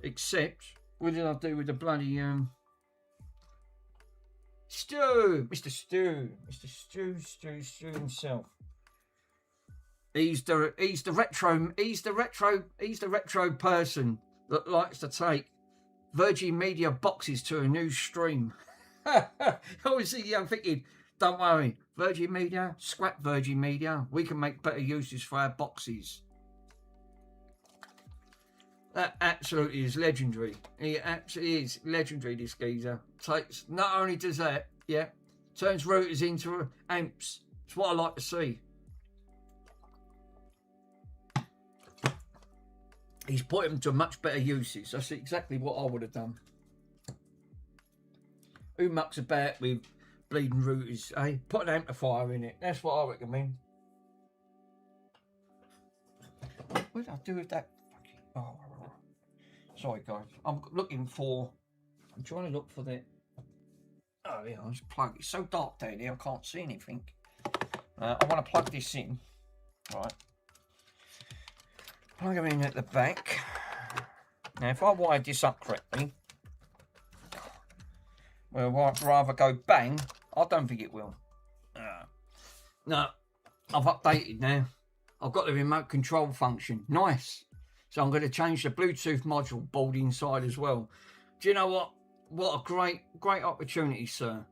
except, what did I do with the bloody Stu, Mr. Stu himself. He's the retro person that likes to take Virgin Media boxes to a new stream. Obviously, I'm thinking, don't worry, Virgin Media, scrap Virgin Media. We can make better uses for our boxes. That absolutely is legendary. He absolutely is legendary, this geezer. Takes, not only does that, yeah, turns routers into amps. It's what I like to see. He's put them to much better uses. That's exactly what I would have done. Who mucks about with bleeding routers, eh? Put an amplifier in it. That's what I recommend. What did I do with that? Oh, sorry, guys. I'm trying to look for the. Oh, yeah, I'll just plug. It's so dark down here, I can't see anything. I want to plug this in. Right. Plug them in at the back. Now, if I wired this up correctly, well, rather go bang. I don't think it will. No, I've updated now. I've got the remote control function. Nice. So I'm going to change the Bluetooth module board inside as well. Do you know what? What a great opportunity, sir.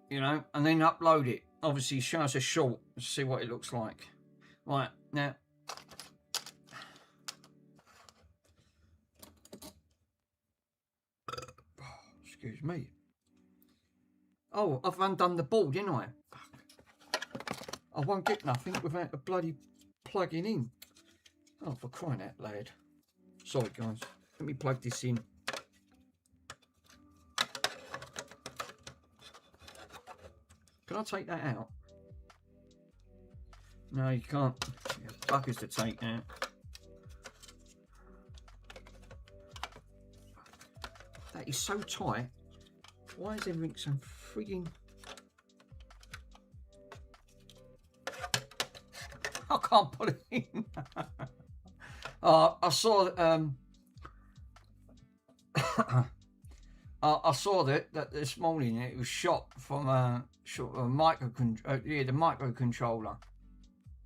You know, and then upload it. Obviously, show us a short to see what it looks like. Right, now. Excuse me. Oh, I've undone the board, didn't I? I won't get nothing without the bloody plugging in. Oh, for crying out loud. Sorry, guys. Let me plug this in. Can I take that out? No, you can't. Yeah, buggers to take out. That is so tight. Why is everything so frigging... I can't put it in. I saw I saw that this morning. It was shot from the microcontroller.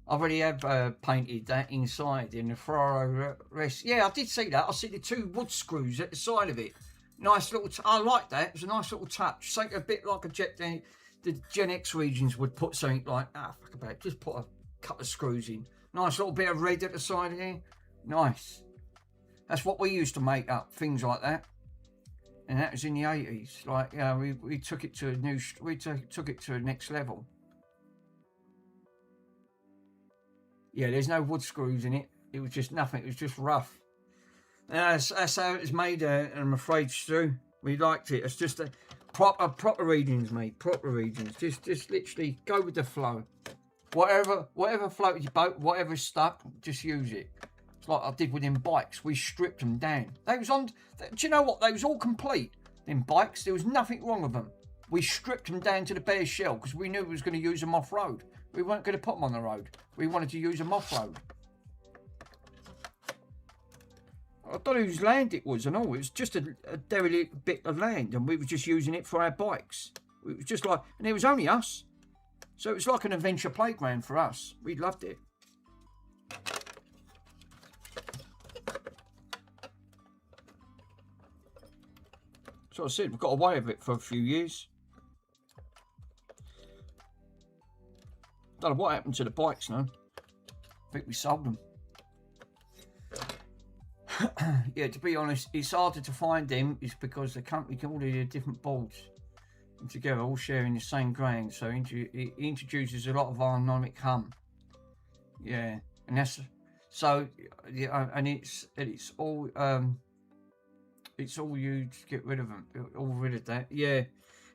I've already have painted that inside in the Ferraro rest. Yeah, I did see that. I see the 2 wood screws at the side of it. Nice little. I like that. It was a nice little touch. Something a bit like the Gen X regions would put something like, fuck about it. Just put a couple of screws in. Nice little bit of red at the side of here. Nice. That's what we used to make up, things like that. And that was in the 80s. Like, yeah, we took it to a new. We took it to a next level. Yeah, there's no wood screws in it. It was just nothing. It was just rough. That's how it was made, and I'm afraid, Stu. We liked it. It's just a proper readings, mate. Proper readings. Just literally go with the flow. Whatever floated your boat, whatever's stuck, just use it. It's like I did with them bikes. We stripped them down. They was on. Do you know what? They was all complete. Them bikes, there was nothing wrong with them. We stripped them down to the bare shell because we knew we was going to use them off road. We weren't going to put them on the road. We wanted to use them off road. I don't know whose land it was and all. It was just a derelict bit of land, and we were just using it for our bikes. It was just like, and it was only us. So it was like an adventure playground for us. We loved it. So I said, we've got away with it for a few years. Don't know what happened to the bikes now. I think we sold them. Yeah, to be honest, it's harder to find them. It's because the company can all do different boards together, all sharing the same grain. So it introduces a lot of harmonic hum. Yeah, and that's so. Yeah, and it's all you to get rid of them, all rid of that. Yeah,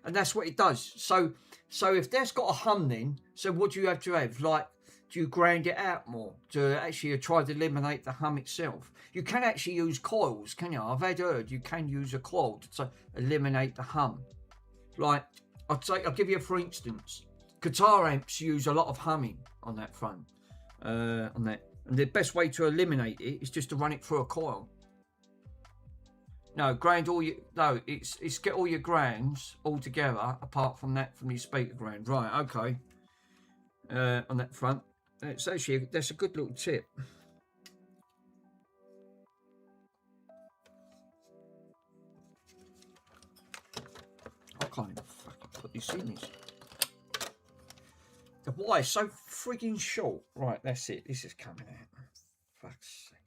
and that's what it does. So if that's got a hum, then so what do you have to have? Like, do you grind it out more to actually try to eliminate the hum itself? You can actually use coils, can you? I've heard you can use a coil to eliminate the hum. Like, I'll give you for instance, guitar amps use a lot of humming on that front, on that, and the best way to eliminate it is just to run it through a coil. No, grind all your, no, it's get all your grinds all together apart from that, from your speaker grind. Right, okay. On that front. It's actually, that's a good little tip. I can't even fucking put this in this. The wire's so frigging short. Right, that's it. This is coming out. Fuck's sake.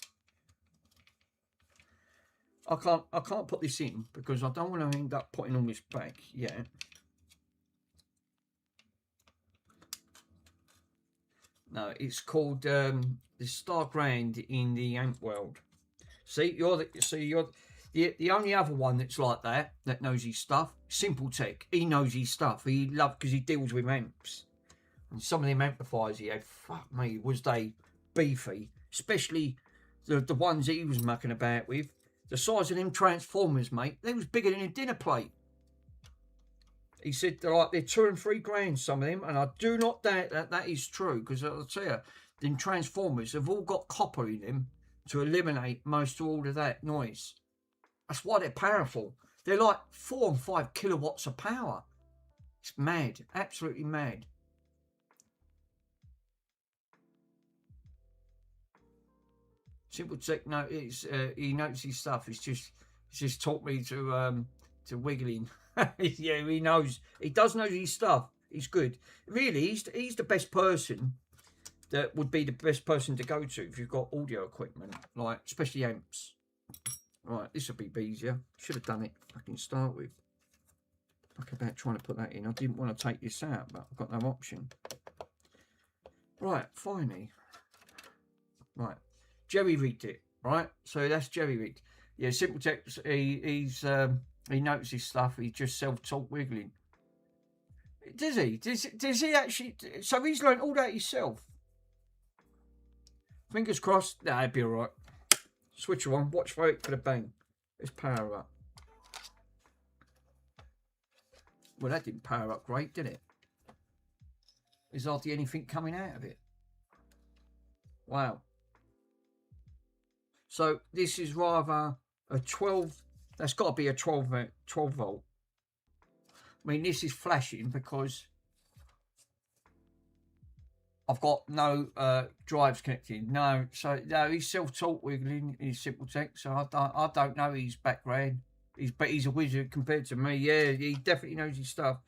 I can't put this in because I don't want to end up putting all this back yet. No, it's called the Star Grand in the amp world. See, you're the only other one that's like that knows his stuff. Simple Tech, he knows his stuff. He loves because he deals with amps. And some of them amplifiers he had, fuck me, was they beefy, especially the ones that he was mucking about with. The size of them transformers, mate, they was bigger than a dinner plate. He said they're 2 and 3 grand, some of them, and I do not doubt that is true, because I'll tell you, them transformers have all got copper in them to eliminate most of all of that noise. That's why they're powerful. They're like 4 and 5 kilowatts of power. It's mad, absolutely mad. Simple Tech, no, it's he knows his stuff. It's just taught me to wiggling. Yeah, he knows. He does know his stuff. He's good. Really, he's the best person. That would be the best person to go to if you've got audio equipment, like especially amps. Right, this will be easier. Should have done it fucking start with. Fuck about trying to put that in. I didn't want to take this out, but I've got no option. Right, finally. Right, jerry rigged it. Right, so that's jerry rigged. Yeah, Simple Tech. He knows his stuff. He's just self-taught wiggling. Does he? Does he actually? So he's learned all that himself. Fingers crossed. Nah, it'd be all right. Switch her on. Watch for it for the bang. Let's power up. Well, that didn't power up great, did it? There's hardly anything coming out of it. Wow. So this is rather a 12. That's got to be a 12 volt. I mean, this is flashing because I've got no drives connected. No, so no, he's self-taught wiggling in simple tech. So I don't know his background. But he's a wizard compared to me. Yeah, he definitely knows his stuff.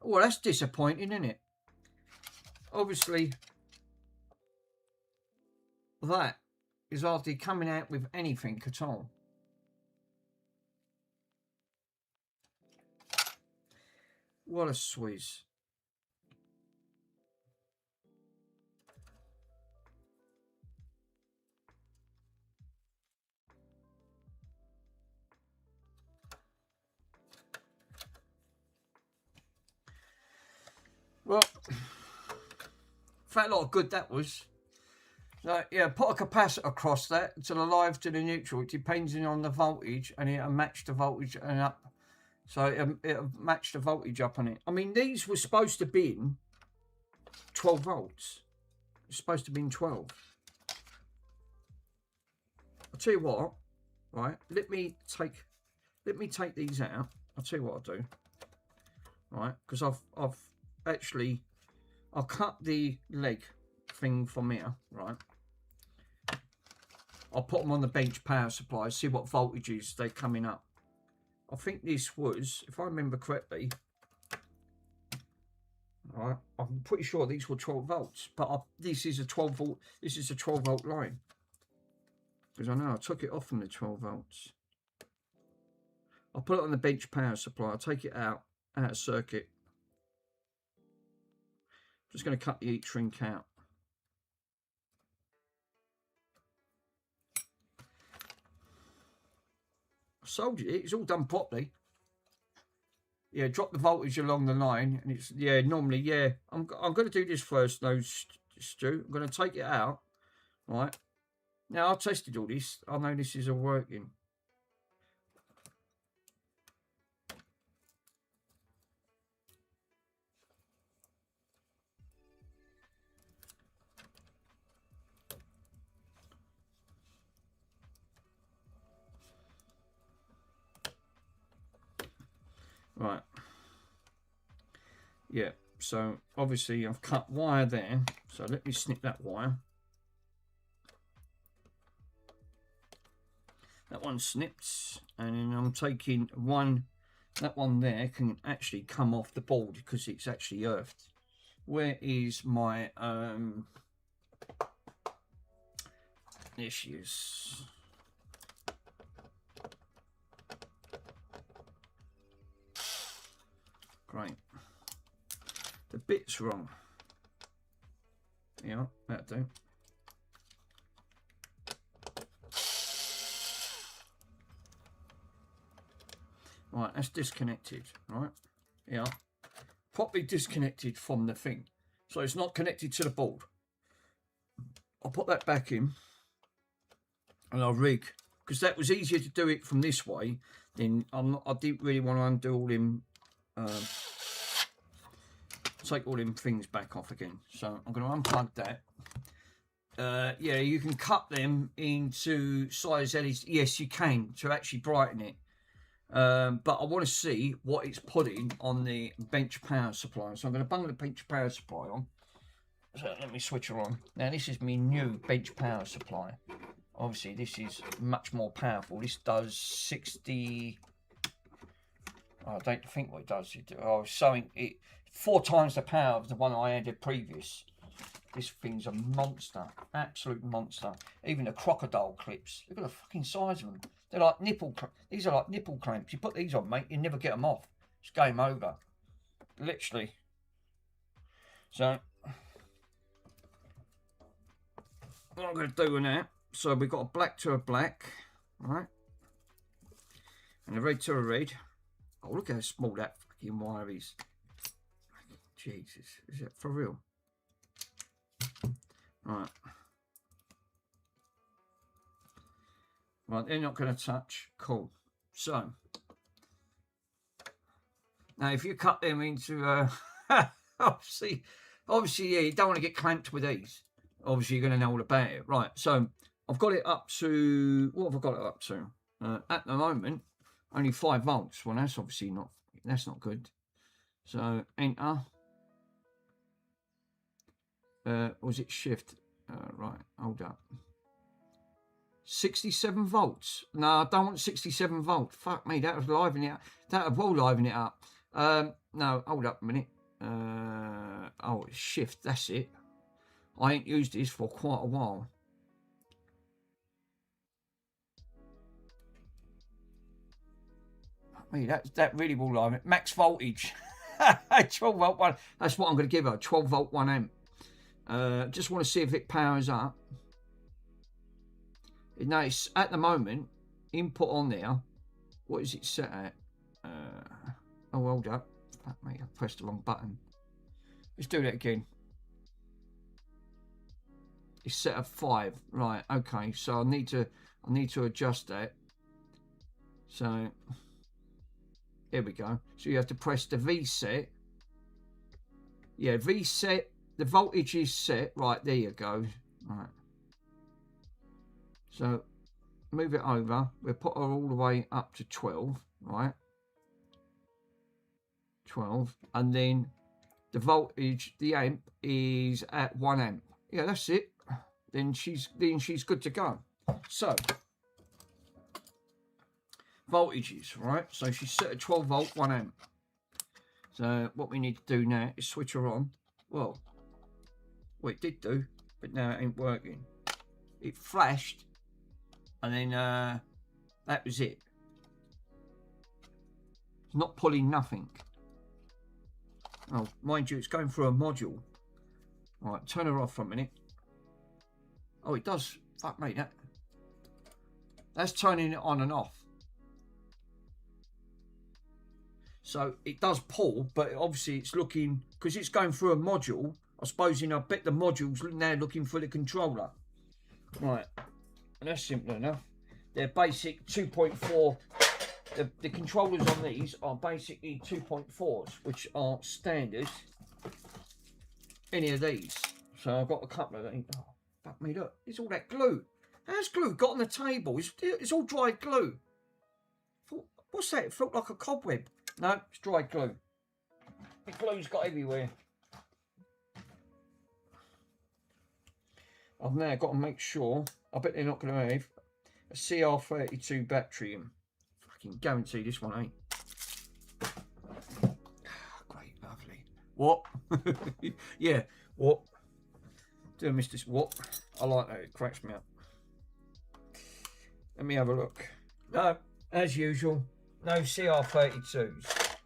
Well, that's disappointing, isn't it? Obviously, that is hardly coming out with anything at all. What a swizz. Well, felt a lot of good that was. So, yeah, put a capacitor across that to the live to the neutral. It depends on the voltage, and it'll match the voltage and up. So it'll match the voltage up on it. I mean, these were supposed to be in 12 volts. It's supposed to be in 12. I'll tell you what, right? Let me take these out. I'll tell you what I'll do. Right, because I've actually I'll cut the leg thing from here, right? I'll put them on the bench power supply, see what voltages they're coming up. I think this was, if I remember correctly, right, I'm pretty sure these were 12 volts, but this is a 12 volt. This is a 12 volt line, because I know I took it off from the 12 volts. I'll put it on the bench power supply. I'll take it out of circuit. Just going to cut the heat shrink out. I soldered it. It's all done properly. Yeah, drop the voltage along the line, and it's normally I'm going to do this first, though, Stu. I'm going to take it out. Right now, I've tested all this. I know this is all working. Right. Yeah, so obviously I've cut wire there. So let me snip that wire. That one snipped, and then I'm taking one. That one there can actually come off the board because it's actually earthed. Where is my there she is. Great. The bit's wrong. Yeah, that'll do. Right, that's disconnected, right? Yeah. Properly disconnected from the thing. So it's not connected to the board. I'll put that back in and I'll rig, because that was easier to do it from this way. Then I didn't really want to undo all them, take all them things back off again. So I'm going to unplug that. Yeah, you can cut them into size LEDs. Yes, you can, to actually brighten it. But I want to see what it's putting on the bench power supply. So I'm going to bung the bench power supply on. So let me switch her on. Now this is my new bench power supply. Obviously this is much more powerful. This does 60... I don't think what it does. I was showing it 4 times the power of the one I had previous. This thing's a monster, absolute monster. Even the crocodile clips, look at the fucking size of them. They're like nipple. These are like nipple clamps. You put these on, mate, you never get them off. It's game over, literally. So what I'm going to do now. So we've got a black to a black, right, and a red to a red. Oh, look how small that fucking wire is. Jesus, is that for real? Right. Right, they're not going to touch. Cool. So, now if you cut them into, obviously, yeah, you don't want to get clamped with these. Obviously, you're going to know all about it. Right, so I've got it up to, what have I got it up to? At the moment, only 5 volts. Well, that's obviously not, that's not good. So, enter. Was it shift? Right, hold up. 67 volts. No, I don't want 67 volt. Fuck me, that would liven it up. That would well liven it up. No, hold up a minute. Oh, it's shift, that's it. I ain't used this for quite a while. Fuck me, that really will liven it. Max voltage. 12 volt one. That's what I'm going to give her. 12 volt 1 amp. Just want to see if it powers up. Now it's at the moment input on there. What is it set at? Oh, hold up. Fuck me, I pressed the wrong button. Let's do that again. It's set at 5. Right, okay, so I need to adjust that. So here we go. So you have to press the V set. Yeah, V set. The voltage is set. Right, there you go. Right. So move it over. We'll put her all the way up to 12. Right. 12. And then the voltage, the amp is at 1 amp. Yeah, that's it. Then she's good to go. So voltages, right? So she's set at 12 volt, 1 amp. So what we need to do now is switch her on. Well, it did do, but now it ain't working. It flashed, and then that was it. It's not pulling nothing. Oh, mind you, it's going through a module. All right, turn her off for a minute. Oh, it does. Fuck me, that's turning it on and off. So it does pull, but obviously it's looking, because it's going through a module. I suppose, I bet the module's now looking for the controller. Right, and that's simple enough. They're basic 2.4. The controllers on these are basically 2.4s, which are standard. Any of these. So I've got a couple of these. Oh, fuck me, look. It's all that glue. How's glue got on the table? It's all dried glue. What's that? It felt like a cobweb. No, it's dried glue. The glue's got everywhere. I've now got to make sure. I bet they're not going to have a CR32 battery in. Fucking guarantee this one ain't. Great, lovely. What? Yeah, what? Doing Mr. What? I like that, it cracks me up. Let me have a look. No, as usual, no CR32s.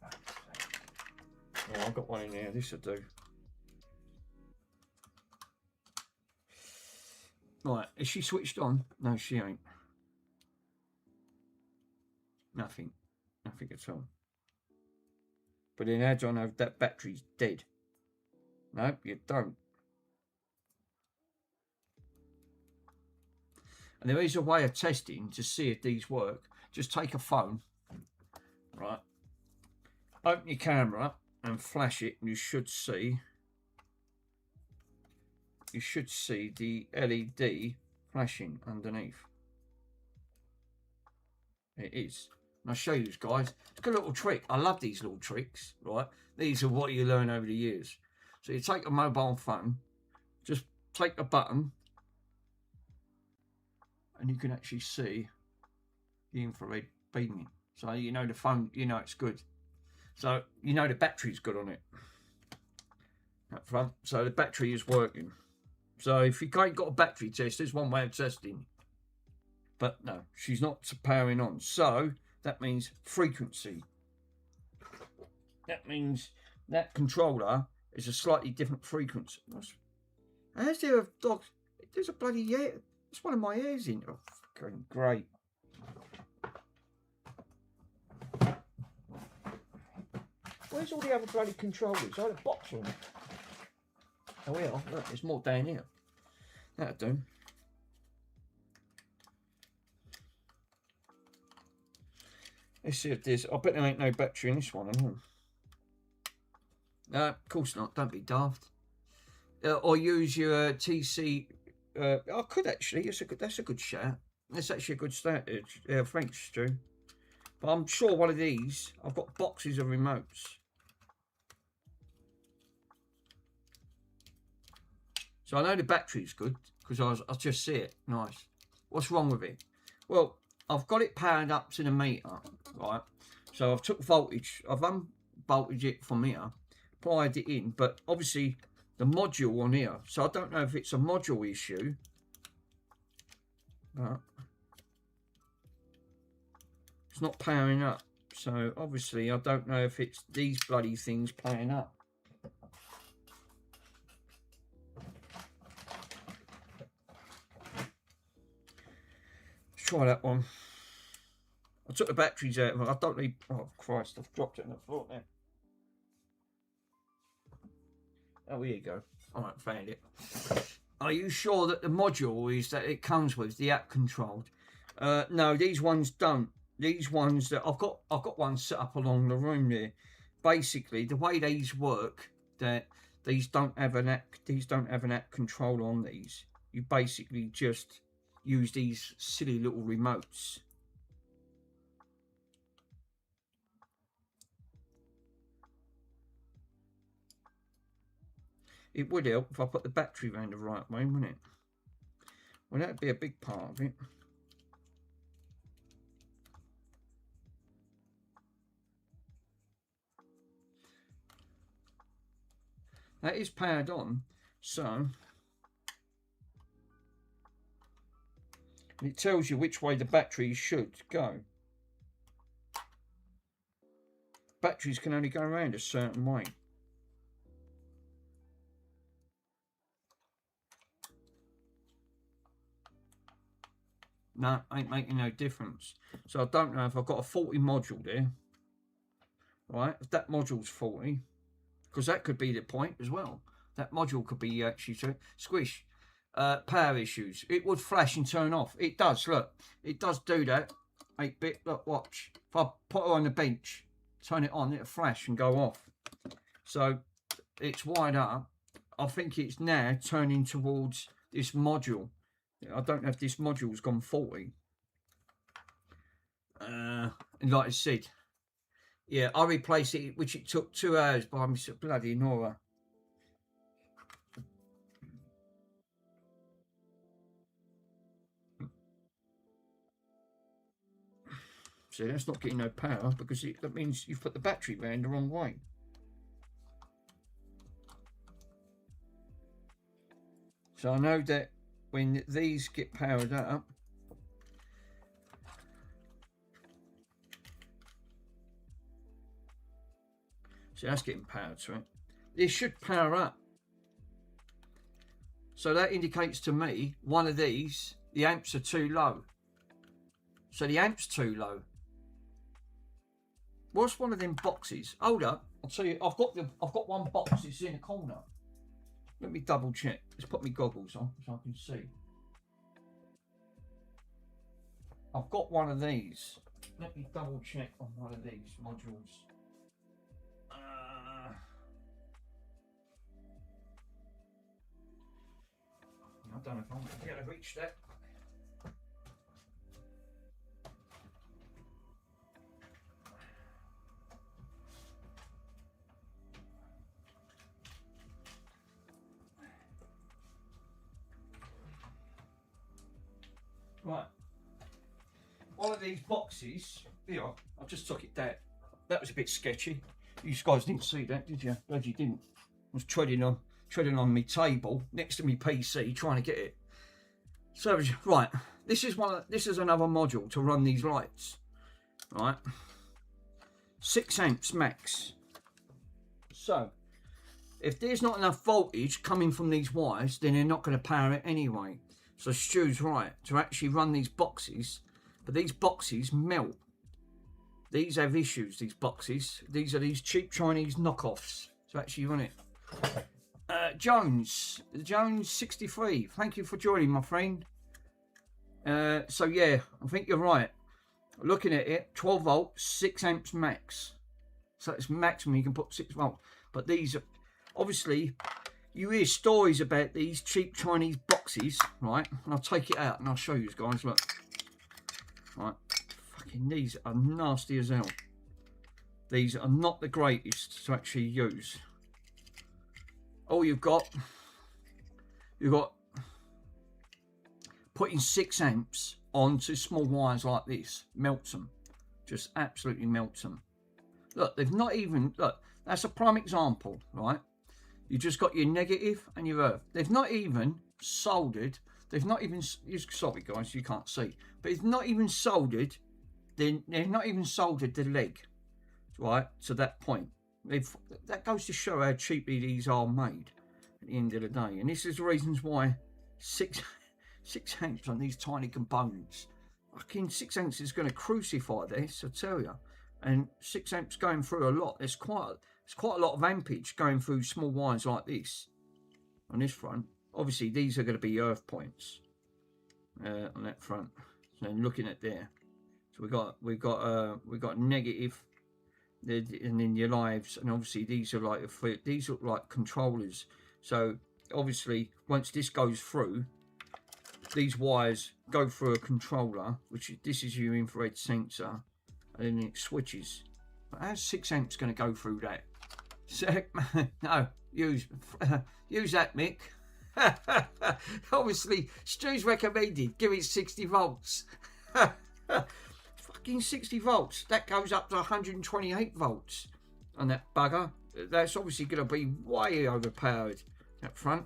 Oh, I've got one in here, this will do. Right, is she switched on? No, she ain't. Nothing at all. But then how do I know that battery's dead? No, you don't. And there is a way of testing to see if these work. Just take a phone, right? Open your camera up and flash it, and you should see the LED flashing underneath. It is. And I'll show you guys. It's got a little trick. I love these little tricks, right? These are what you learn over the years. So you take a mobile phone, just take a button, and you can actually see the infrared beaming. So you know the phone, you know it's good. So you know the battery's good on it up front. So the battery is working. So if you ain't got a battery test, there's one way of testing. But no, she's not powering on. So that means frequency. That means that controller is a slightly different frequency. How's there a dog? There's a bloody ear. It's one of my ears in. Oh, fucking great. Where's all the other bloody controllers? I had a box on it. Oh, we are. Look, there's more down here. That'll do. Let's see if there's. I bet there ain't no battery in this one. No, of course not. Don't be daft. Or use your TC. I could actually. That's a good shout. That's actually a good start. Thanks, Stu. But I'm sure one of these. I've got boxes of remotes. So I know the battery's good because I just see it. Nice. What's wrong with it? Well, I've got it powered up to the meter, right? So I've took voltage. I've unvoltage it from here, applied it in, but obviously the module on here. So I don't know if it's a module issue. But it's not powering up. So obviously I don't know if it's these bloody things playing up. Let's try that one. I took the batteries out. I don't need. Oh Christ! I've dropped it on the floor now. Oh, here you go. All right, found it. Are you sure that the module is that it comes with the app controlled? No, these ones don't. These ones that I've got one set up along the room there. Basically, the way these work, that these don't have an app control on these. You basically just use these silly little remotes. It would help if I put the battery around the right way, wouldn't it? Well, that'd be a big part of it. That is powered on, so it tells you which way the batteries should go. Batteries can only go around a certain way. No, ain't making no difference. So I don't know if I've got a 40 module there. Right, if that module's 40, because that could be the point as well. That module could be actually squish. Power issues. It would flash and turn off. It does, look. It does do that. 8-bit, look, watch. If I put it on the bench, turn it on, it'll flash and go off. So it's wired up. I think it's now turning towards this module. I don't know if this module's gone 40. And like I said, yeah, I replaced it, which it took 2 hours by my bloody Nora. So that's not getting no power because that means you've put the battery round the wrong way. So I know that when these get powered up, so that's getting powered, right? This should power up. So that indicates to me one of these, the amps are too low. So the amp's too low. What's one of them boxes? Hold up, I'll tell you. I've got one box. It's in the corner. Let me double check. Let's put my goggles on so I can see. I've got one of these. Let me double check on one of these modules. I don't know if I'm going to be able to reach that. Right. One of these boxes, here, I just took it down. That was a bit sketchy. You guys didn't see that, did you? Glad you didn't. I was treading on my table next to my PC trying to get it. So right, this is another module to run these lights. Right. 6 amps max. So if there's not enough voltage coming from these wires, then they're not going to power it anyway. So Stu's right, to actually run these boxes, but these boxes melt. These have issues, these boxes. These are these cheap Chinese knockoffs to actually run it. Jones 63, thank you for joining, my friend. So yeah, I think you're right. Looking at it, 12 volts, 6 amps max. So it's maximum you can put 6 volts. But these are, obviously, you hear stories about these cheap Chinese boxes, right? And I'll take it out and I'll show you guys, look. Right, fucking these are nasty as hell. These are not the greatest to actually use. All you've got, you've got putting 6 amps onto small wires like this melts them, just absolutely melts them. Look, they've not even, look, that's a prime example, right? You just got your negative and your earth. They've not even soldered, they've not even, sorry guys, you can't see, but it's not even soldered, they've not even soldered the leg, right, to that point. That goes to show how cheaply these are made at the end of the day. And this is the reasons why 6 amps on these tiny components. Fucking 6 amps is going to crucify this, I tell you. And 6 amps going through a lot. It's quite a lot of ampage going through small wires like this on this front. Obviously, these are going to be earth points on that front. So looking at there, so we got negative, and then your lives, and obviously these look like controllers. So obviously, once this goes through, these wires go through a controller, this is your infrared sensor, and then it switches. But how's 6 amps going to go through that? No, use that, Mick. Obviously, Stu's recommended give it 60 volts. Fucking 60 volts. That goes up to 128 volts on that bugger. That's obviously going to be way overpowered up front.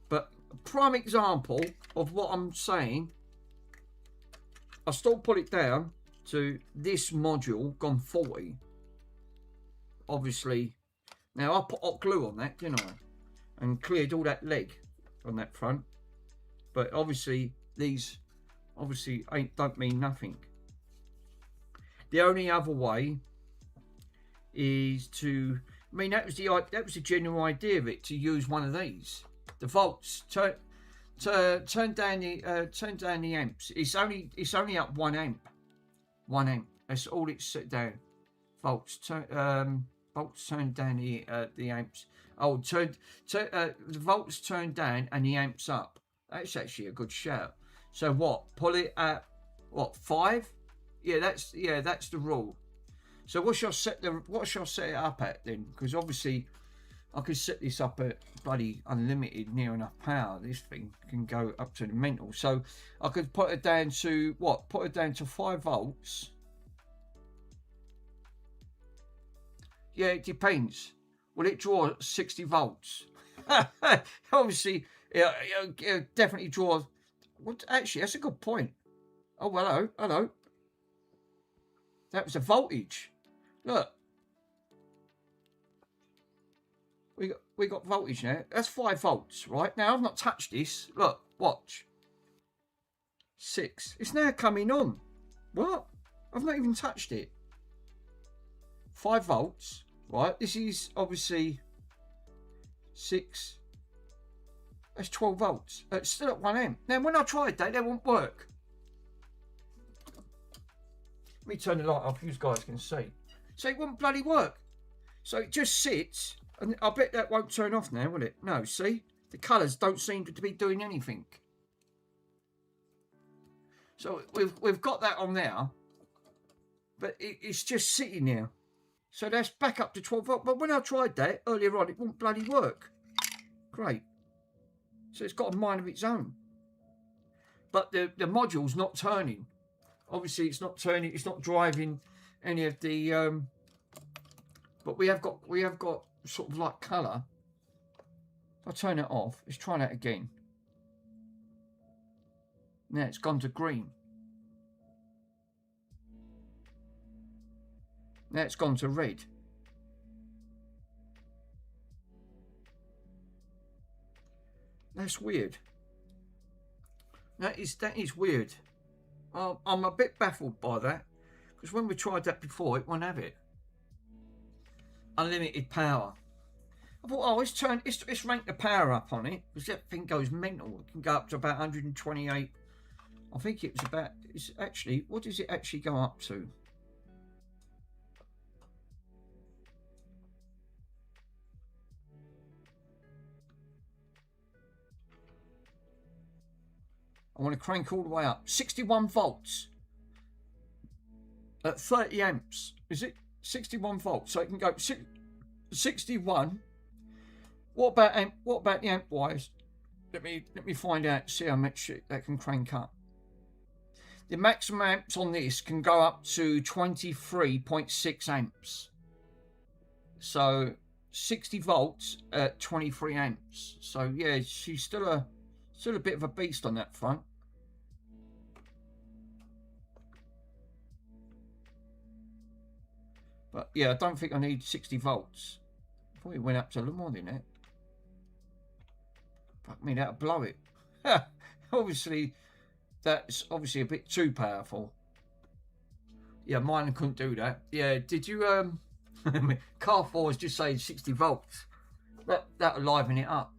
But a prime example of what I'm saying, I still put it down to this module gone 40. Obviously, now I put hot glue on that, didn't I? And cleared all that leg on that front. But obviously, these don't mean nothing. The only other way is to, I mean, that was the general idea of it, to use one of these. The volts, turn down the amps. It's only up 1 amp. 1 amp. That's all it's set down. Volts turn down the amps. Oh, the volts turn down and the amps up. That's actually a good shout. So what? Pull it at what, 5? Yeah, that's the rule. So what shall I set it up at then? Because obviously I could set this up at bloody unlimited, near enough power. This thing can go up to the mental. So I could put it down to what? Put it down to 5 volts. Yeah, it depends. Will it draw 60 volts? Obviously, it'll definitely draw. What? Actually, that's a good point. Oh, hello. That was the voltage. Look. We got voltage now. That's 5 volts, right? Now, I've not touched this. Look, watch. 6. It's now coming on. What? I've not even touched it. 5 volts, right? This is obviously 6. That's 12 volts. It's still at 1 amp. Now, when I tried that won't work. Let me turn the light off, you guys can see. So it wouldn't bloody work. So it just sits, and I bet that won't turn off now, will it? No, see? The colours don't seem to be doing anything. So we've got that on there, but it's just sitting there. So that's back up to 12 volts. But when I tried that earlier on, it wouldn't bloody work. Great. So it's got a mind of its own. But the module's not turning. Obviously, it's not turning. It's not driving any of the. But we have got sort of like colour. If I turn it off, let's try that again. Now it's gone to green. Now it's gone to red. That's weird. That is weird. I'm a bit baffled by that, because when we tried that before, it wouldn't have it. Unlimited power. I thought, oh, let's rank the power up on it, because that thing goes mental. It can go up to about 128. I think it was about. It's actually, what does it actually go up to? I want to crank all the way up. 61 volts at 30 amps. Is it 61 volts? So it can go 61. What about the amp wires? let me find out, see how much that can crank up. The maximum amps on this can go up to 23.6 amps. So 60 volts at 23 amps. So yeah, she's still a bit of a beast on that front. But yeah, I don't think I need 60 volts. I thought it went up to a little more than that. Fuck me, that'll blow it. Obviously, that's obviously a bit too powerful. Yeah, mine couldn't do that. Yeah, did you car 4 is just saying 60 volts. That'll liven it up.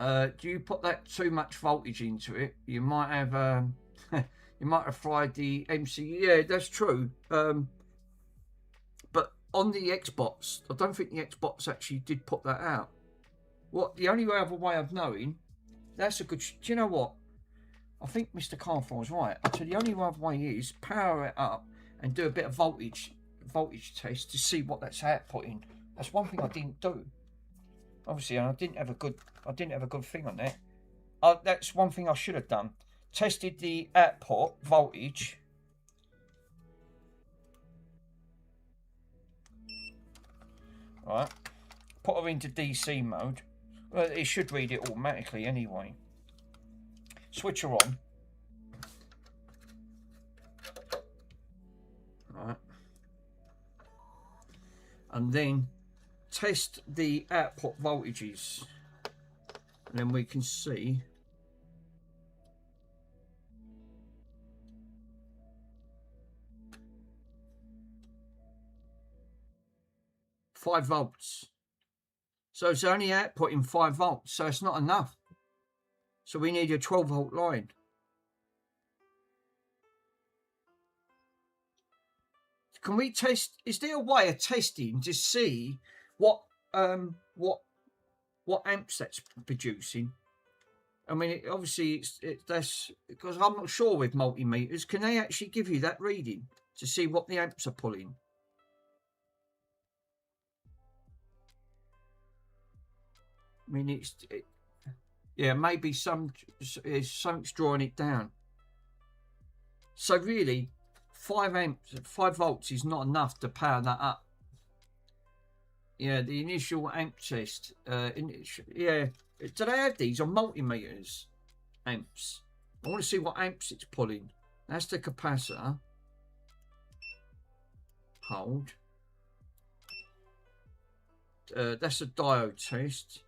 Do you put that too much voltage into it? You might have you might have fried the MC. Yeah, that's true. But on the Xbox, I don't think the Xbox actually did put that out. What the only other way of knowing, that's a good. Do you know what? I think Mr. Carfall is right. I tell you, the only other way is power it up and do a bit of voltage test to see what that's outputting. That's one thing I didn't do. Obviously, I didn't have a good thing on that. That's one thing I should have done. Tested the output voltage. Right. Put her into DC mode. Well, it should read it automatically anyway. Switch her on. Right. And then test the output voltages. And then we can see. Five volts. So it's only outputting 5 volts, so it's not enough. So we need a 12 volt line. Can we test? Is there a way of testing to see what amps that's producing? I mean, obviously that's because I'm not sure with multimeters. Can they actually give you that reading to see what the amps are pulling? I mean, yeah, maybe something's drawing it down. So really, 5 volts is not enough to power that up. Yeah, the initial amp test. Yeah, do they have these on multimeters? Amps. I want to see what amps it's pulling. That's the capacitor. Hold. That's a diode test.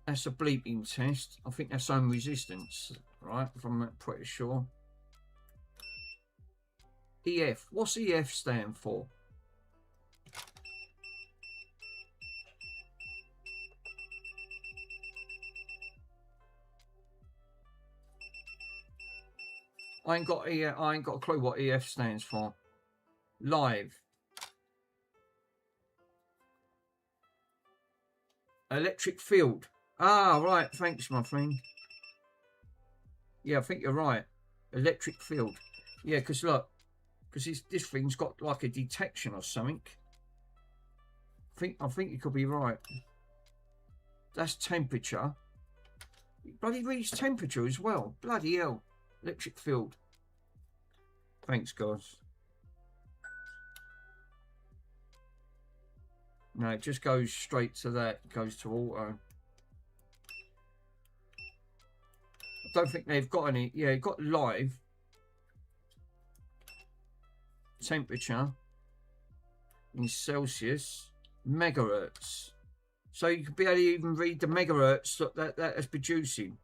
That's a bleeping test. I think that's ohm resistance, right? If I'm pretty sure. EF. What's EF stand for? I ain't got a clue what EF stands for. Live. Electric field. Ah, right. Thanks, my friend. Yeah, I think you're right. Electric field. Yeah, because look, because this thing's got like a detection or something. I think you could be right. That's temperature. It bloody reads temperature as well. Bloody hell. Electric field. Thanks, guys. No, it just goes straight to that. It goes to auto. I don't think they've got any. Yeah, you've got live. Temperature. In Celsius. Megahertz. So you could be able to even read the megahertz that is producing.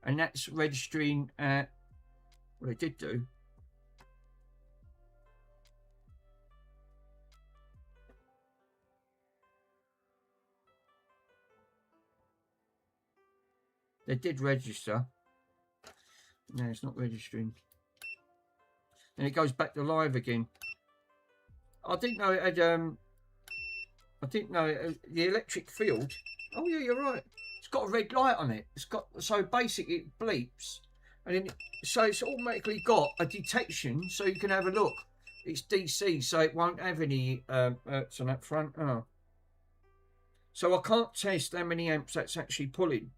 And that's registering at. Well, it did do. They did register. No, it's not registering. And it goes back to live again. I didn't know it had I didn't know it, the electric field. Oh yeah, you're right. It's got a red light on it. It's got, so basically it bleeps, and then so it's automatically got a detection, so you can have a look. It's DC, so it won't have any hertz on that front. Oh. So I can't test how many amps that's actually pulling.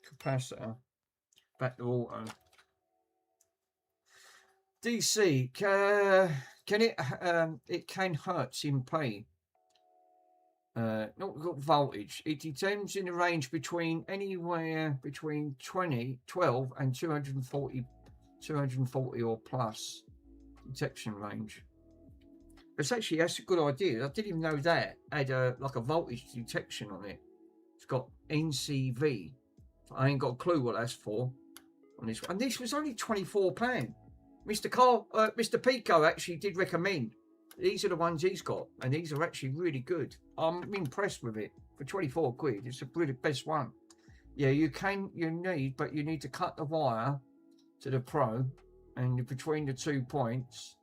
Capacitor. Back to auto. DC. Can it? It can hertz in pain. Not voltage. It determines in the range between anywhere between 12 and 240 or plus detection range. That's a good idea. I didn't even know that had like a voltage detection on it. It's got NCV. I ain't got a clue what that's for on this. And this was only £24. Mr. Pico actually did recommend. These are the ones he's got, and these are actually really good. I'm impressed with it. For 24 quid, it's the really best one. Yeah, you need to cut the wire to the probe, and between the 2 points,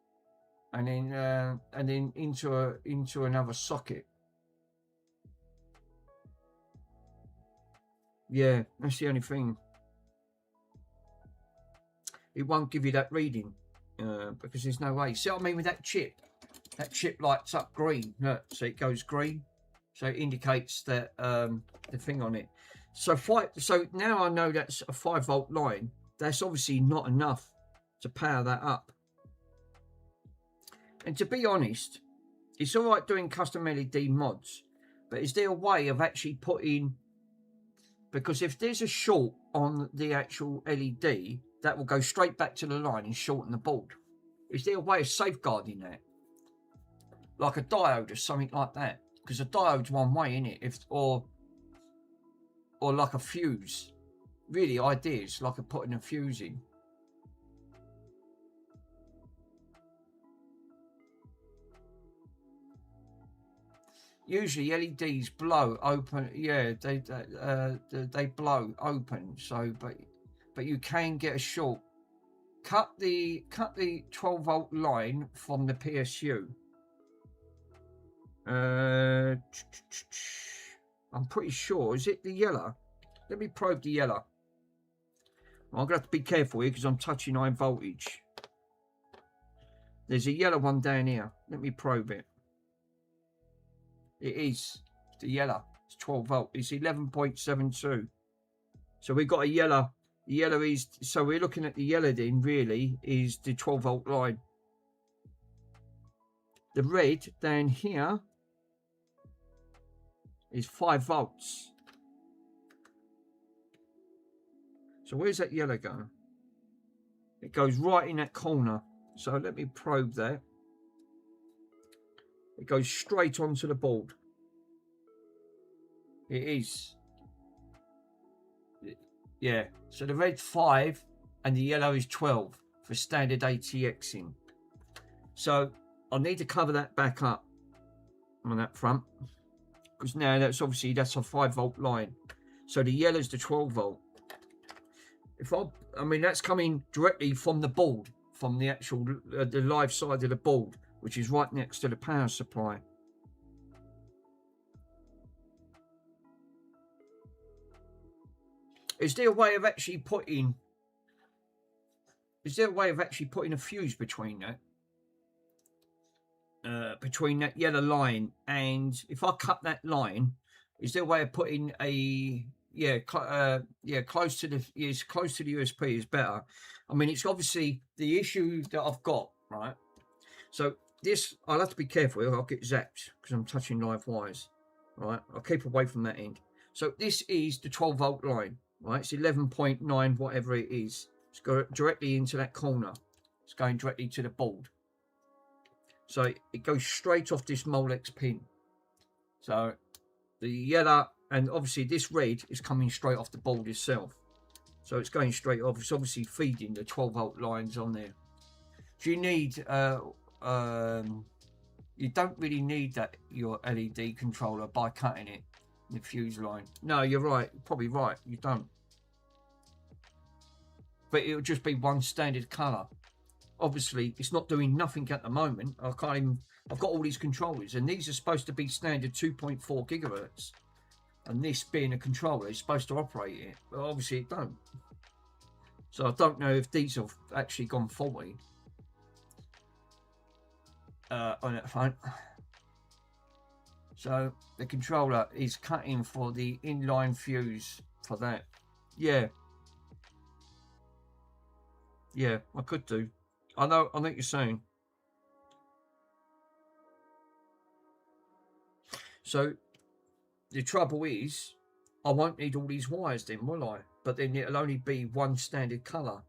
and then into another socket. Yeah, that's the only thing. It won't give you that reading because there's no way. See what I mean with that chip? That chip lights up green. Look, so it goes green. So it indicates that the thing on it. So now I know that's a 5-volt line. That's obviously not enough to power that up. And to be honest, it's all right doing custom LED mods, but is there a way of actually putting? Because if there's a short on the actual LED, that will go straight back to the line and shorten the board. Is there a way of safeguarding that? Like a diode or something like that? Because a diode's one way, innit? Or like a fuse. Really, ideas like putting a fuse in. Usually LEDs blow open. Yeah, they blow open. So, but you can get a short. Cut the 12-volt line from the PSU. I'm pretty sure. Is it the yellow? Let me probe the yellow. Well, I'm gonna have to be careful here because I'm touching high voltage. There's a yellow one down here. Let me probe it. It is the yellow. It's 12 volt. It's 11.72. So we've got a yellow. The yellow is, so we're looking at the yellow then really is the 12 volt line. The red down here is 5 volts. So where's that yellow going? It goes right in that corner. So let me probe that. It goes straight onto the board. It is. Yeah. So the red's 5 and the yellow is 12 for standard ATXing. So I need to cover that back up on that front. Because now that's a 5-volt line. So the yellow's the 12 volt. I mean that's coming directly from the board, from the actual the live side of the board, which is right next to the power supply. Is there a way of actually putting a fuse between that? Between that yellow line and if I cut that line, is there a way of putting a close to the USB is better. I mean, it's obviously the issue that I've got, right? So this, I'll have to be careful. I'll get zapped because I'm touching live wires, right? I'll keep away from that end. So this is the 12 volt line, right? It's 11.9, whatever it is. It's going directly into that corner. It's going directly to the board. So it goes straight off this Molex pin. So the yellow, and obviously this red is coming straight off the board itself. So it's going straight off. It's obviously feeding the 12 volt lines on there. Do you need, you don't really need that, your LED controller by cutting it, the fuse line. No, you're right. You're probably right. You don't. But it'll just be one standard colour. Obviously, it's not doing nothing at the moment. I've got all these controllers, and these are supposed to be standard 2.4 gigahertz. And this being a controller is supposed to operate it, but obviously it don't. So I don't know if these have actually gone faulty. on that front. So the controller is cutting for the inline fuse for that. Yeah. Yeah, I could do. I know what you're saying. So the trouble is, I won't need all these wires then, will I? But then it'll only be one standard colour.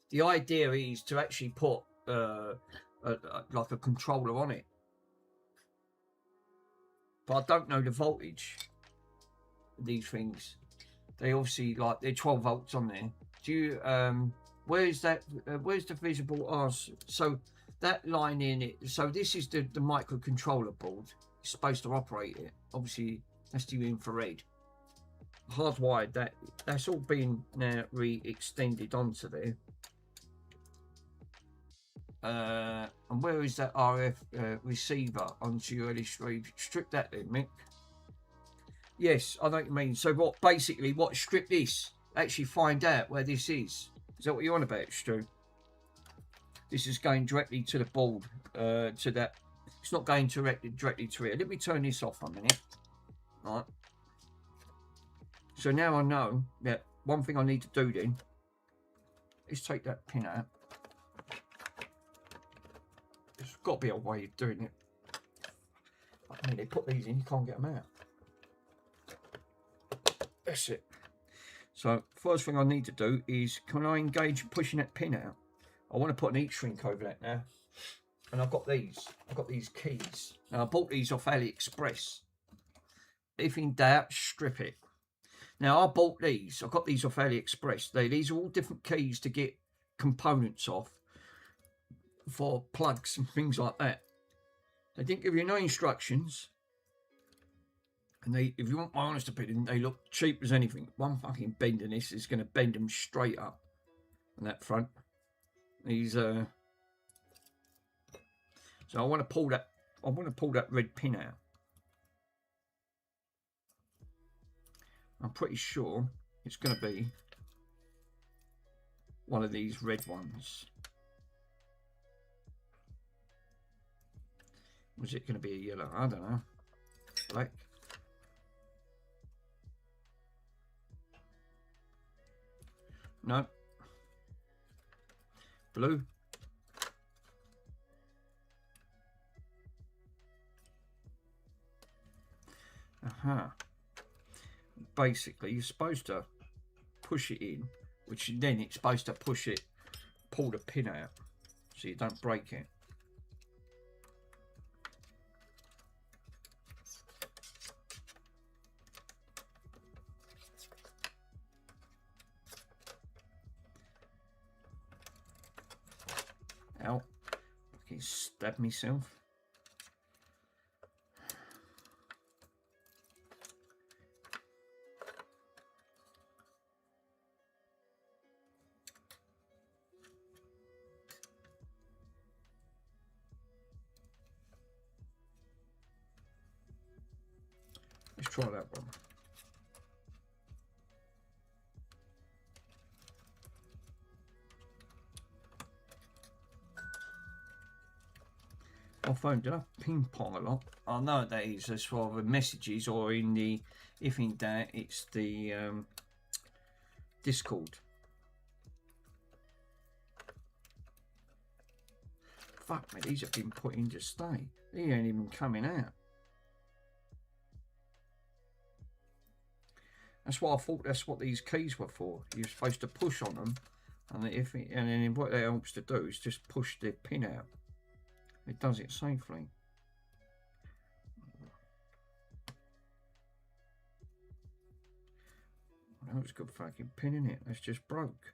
The idea is to actually put like a controller on it. But I don't know the voltage of these things. They obviously, like, they're 12 volts on there. Do you, where's that, where's the visible arse? So that line in it, so this is the microcontroller board. It's supposed to operate it. Obviously, that's the infrared. Hardwired, that's all been now re-extended onto there. And where is that RF receiver onto your LED? Strip that then, Mick. Yes, I know what you mean. So what, basically, what, strip this? Actually find out where this is. Is that what you're on about, Stu? This is going directly to the board, to that. It's not going directly to it. Let me turn this off a minute. All right. So now I know that one thing I need to do then is take that pin out. There's got to be a way of doing it. I mean, they put these in, you can't get them out. That's it. So first thing I need to do is, can I engage pushing that pin out? I want to put an heat shrink over that now. And I've got these keys. Now I bought these off AliExpress. If in doubt, strip it. Now I bought these, I got these off AliExpress. These are all different keys to get components off for plugs and things like that. They didn't give you no instructions. And if you want my honest opinion, they look cheap as anything. One fucking bend in this is going to bend them straight up on that front. These, so I want to pull that red pin out. I'm pretty sure it's going to be one of these red ones. Was it going to be a yellow? I don't know. Black. No. Blue. Aha. Basically, you're supposed to push it in, which then it's supposed to pull the pin out, so you don't break it. Ow. I can stab myself. Let's try that one. I found it a ping pong a lot. I know that is as far as messages, or in the, if in doubt, it's the Discord. Fuck me, these have been put in to stay. They ain't even coming out. That's what I thought. That's what these keys were for. You're supposed to push on them, and then what it helps to do is just push the pin out. It does it safely. That was a good fucking pin in it. That's just broke.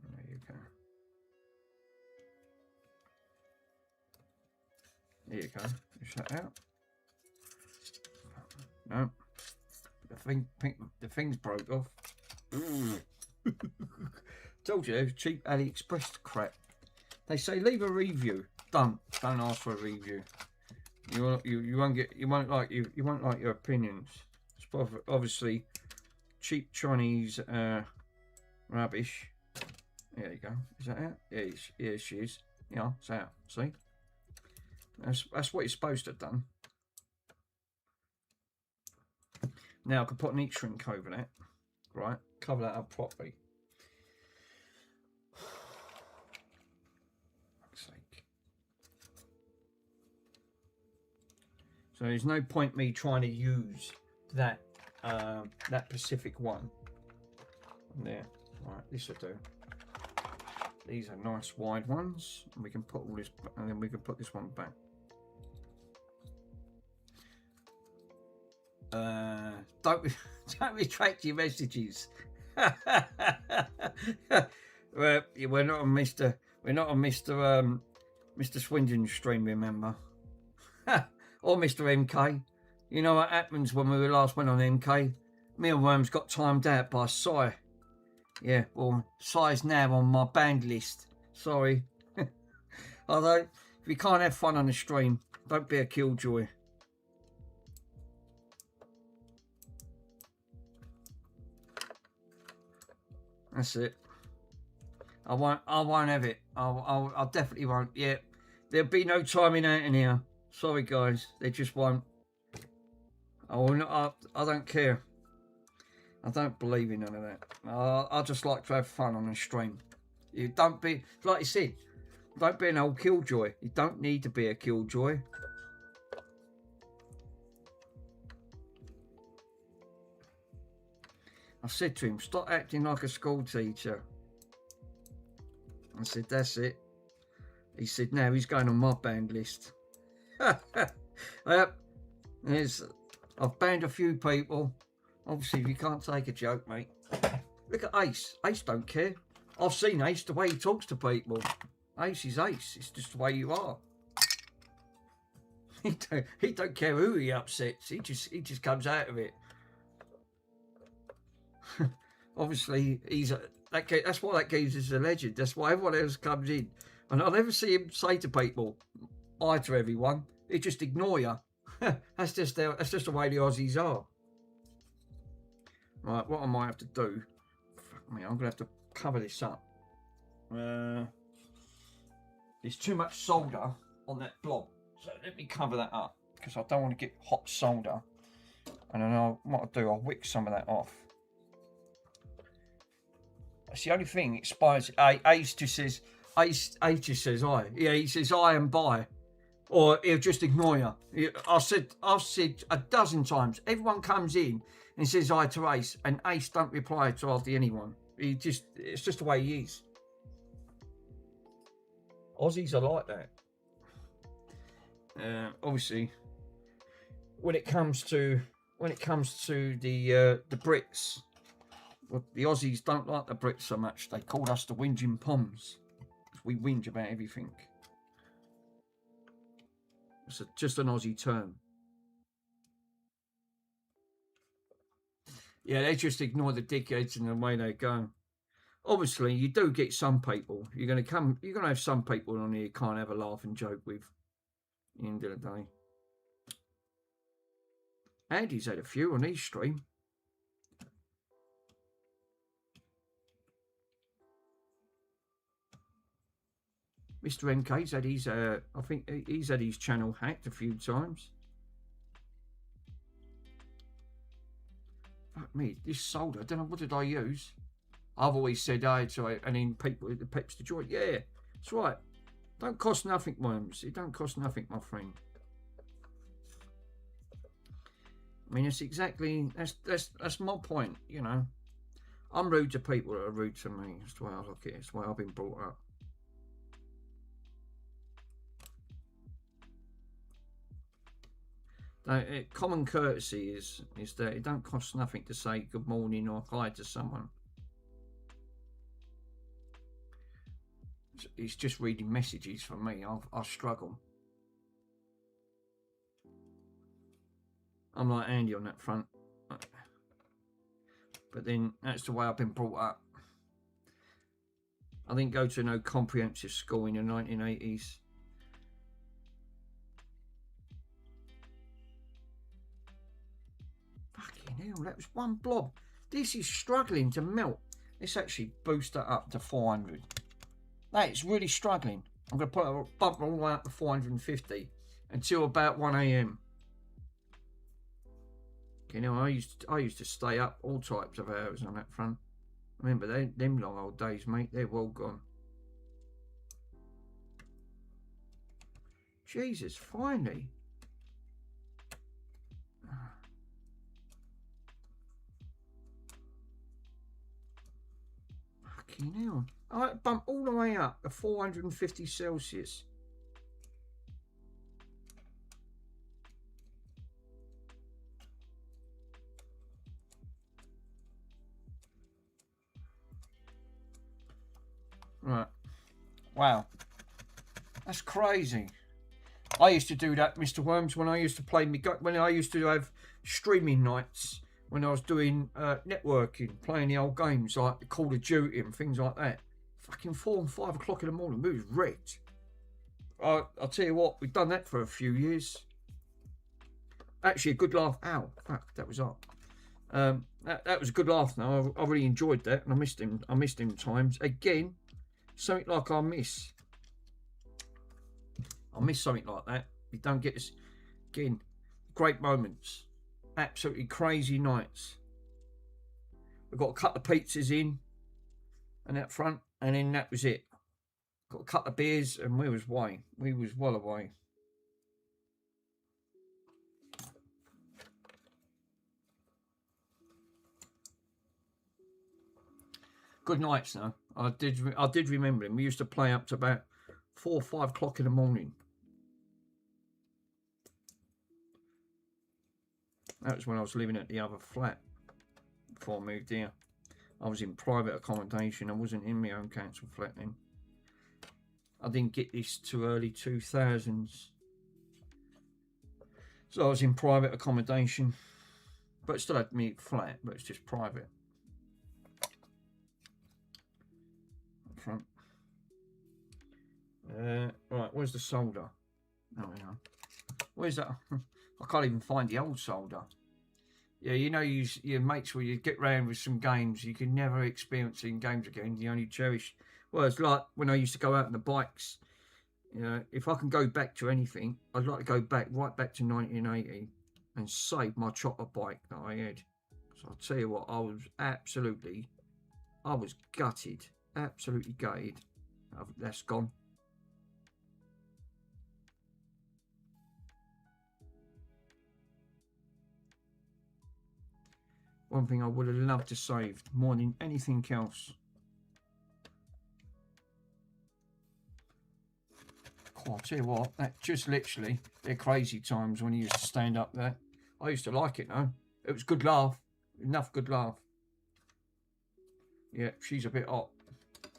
There you go. There you go. Is that out? No. The thing's broke off. Told you, it was cheap AliExpress crap. They say leave a review. Don't ask for a review. You won't like your opinions. It's obviously cheap Chinese rubbish. There you go. Is that out? Yeah, she is. Yeah, it's out. See? That's what it's supposed to have done. Now I can put an heat shrink over that, right? Cover that up properly. Fuck's sake. So there's no point me trying to use that that Pacific one. There, right? This will do. These are nice wide ones, and we can put all this, and then we can put this one back. Don't retract your messages. Well, we're not on Mr. Swindon stream, remember? Or Mr. MK. You know what happens when we last went on MK? Me and Worms got timed out by Sai. Yeah, well, Sai's now on my banned list. Sorry. Although, if you can't have fun on the stream, don't be a killjoy. That's it. I won't have it. I definitely won't. Yeah, there'll be no timing out in here. Sorry, guys. They just won't. I don't care. I don't believe in none of that. I just like to have fun on the stream. You don't be, like you said, don't be an old killjoy. You don't need to be a killjoy. I said to him, stop acting like a school teacher. I said, that's it. He said, now he's going on my banned list. I've banned a few people. Obviously, you can't take a joke, mate. Look at Ace. Ace don't care. I've seen Ace, the way he talks to people. Ace is Ace. It's just the way you are. He don't care who he upsets. He just comes out of it. Obviously, that's why that geezer's is a legend. That's why everyone else comes in. And I'll never see him say to people, hi to everyone. He just ignore you. That's just the way the Aussies are. Right, what I might have to do, fuck me, I'm going to have to cover this up. There's too much solder on that blob. So let me cover that up, because I don't want to get hot solder. And then what I'll do, I'll wick some of that off. That's the only thing, it expires. Ace just says hi. Yeah, he says hi and bye. Or he'll just ignore you. I've said a dozen times, everyone comes in and says hi to Ace, and Ace don't reply to hardly anyone. It's just the way he is. Aussies are like that. Obviously, when it comes to the Brits, well, the Aussies don't like the Brits so much. They call us the whinging Poms. We whinge about everything. It's just an Aussie term. Yeah, they just ignore the dickheads and the way they go. Obviously, you do get some people. You're gonna have some people on here you can't have a laugh and joke with. At the end of the day. Andy's had a few on his stream. Mr. MK's had his, I think he's had his channel hacked a few times. Fuck me, this solder, I don't know, what did I use? I've always said hi to it, and then people, the peps to join. Yeah, that's right. Don't cost nothing, Worms. It don't cost nothing, my friend. I mean, it's exactly, that's my point, you know. I'm rude to people that are rude to me. That's the way I look at it. It's the way I've been brought up. Common courtesy is that it don't cost nothing to say good morning or hi to someone. It's just reading messages for me. I struggle. I'm like Andy on that front. But then that's the way I've been brought up. I didn't go to no comprehensive school in the 1980s. Fucking hell, that was one blob. This is struggling to melt. Let's actually boost that up to 400. That is really struggling. I'm going to put a bump all the way up to 450. until about 1 a.m. You know, I used to stay up all types of hours on that front. Remember them long old days, mate? They're well gone. Jesus, finally. Fucking hell. I bumped all the way up to 450 Celsius. Right. Wow. That's crazy. I used to do that, Mr. Worms, when I used to play when I used to have streaming nights when I was doing networking, playing the old games like Call of Duty and things like that. Fucking 4 and 5 o'clock in the morning, we was wrecked. I'll tell you what, we've done that for a few years. Actually, a good laugh. Ow, fuck, that was up. That was a good laugh. Now I really enjoyed that, and I missed him times again. Something like I miss something like that. You don't get this again. Great moments, absolutely crazy nights. We got a couple of pizzas in, and that front, and then that was it. Got a couple of beers, and we was away. We was well away. Good nights now. I did remember him. We used to play up to about 4 or 5 o'clock in the morning. That was when I was living at the other flat before I moved here. I was in private accommodation. I wasn't in my own council flat then. I didn't get this to early 2000s. So I was in private accommodation. But still had me flat, but it's just private. Front. Right, where's the solder? Oh, yeah. Where's that? I can't even find the old solder. Yeah, you know, your mates where you get round with some games you can never experience in games again. You only cherish. Well, it's like when I used to go out on the bikes. You know, if I can go back to anything, I'd like to go back right back to 1980 and save my chopper bike that I had. So I'll tell you what, I was gutted. Absolutely gutted. That's gone. One thing I would have loved to save more than anything else. Oh, I'll tell you what, that just literally, they're crazy times when you used to stand up there. I used to like it though. It was good laugh. Enough good laugh. Yeah, she's a bit hot.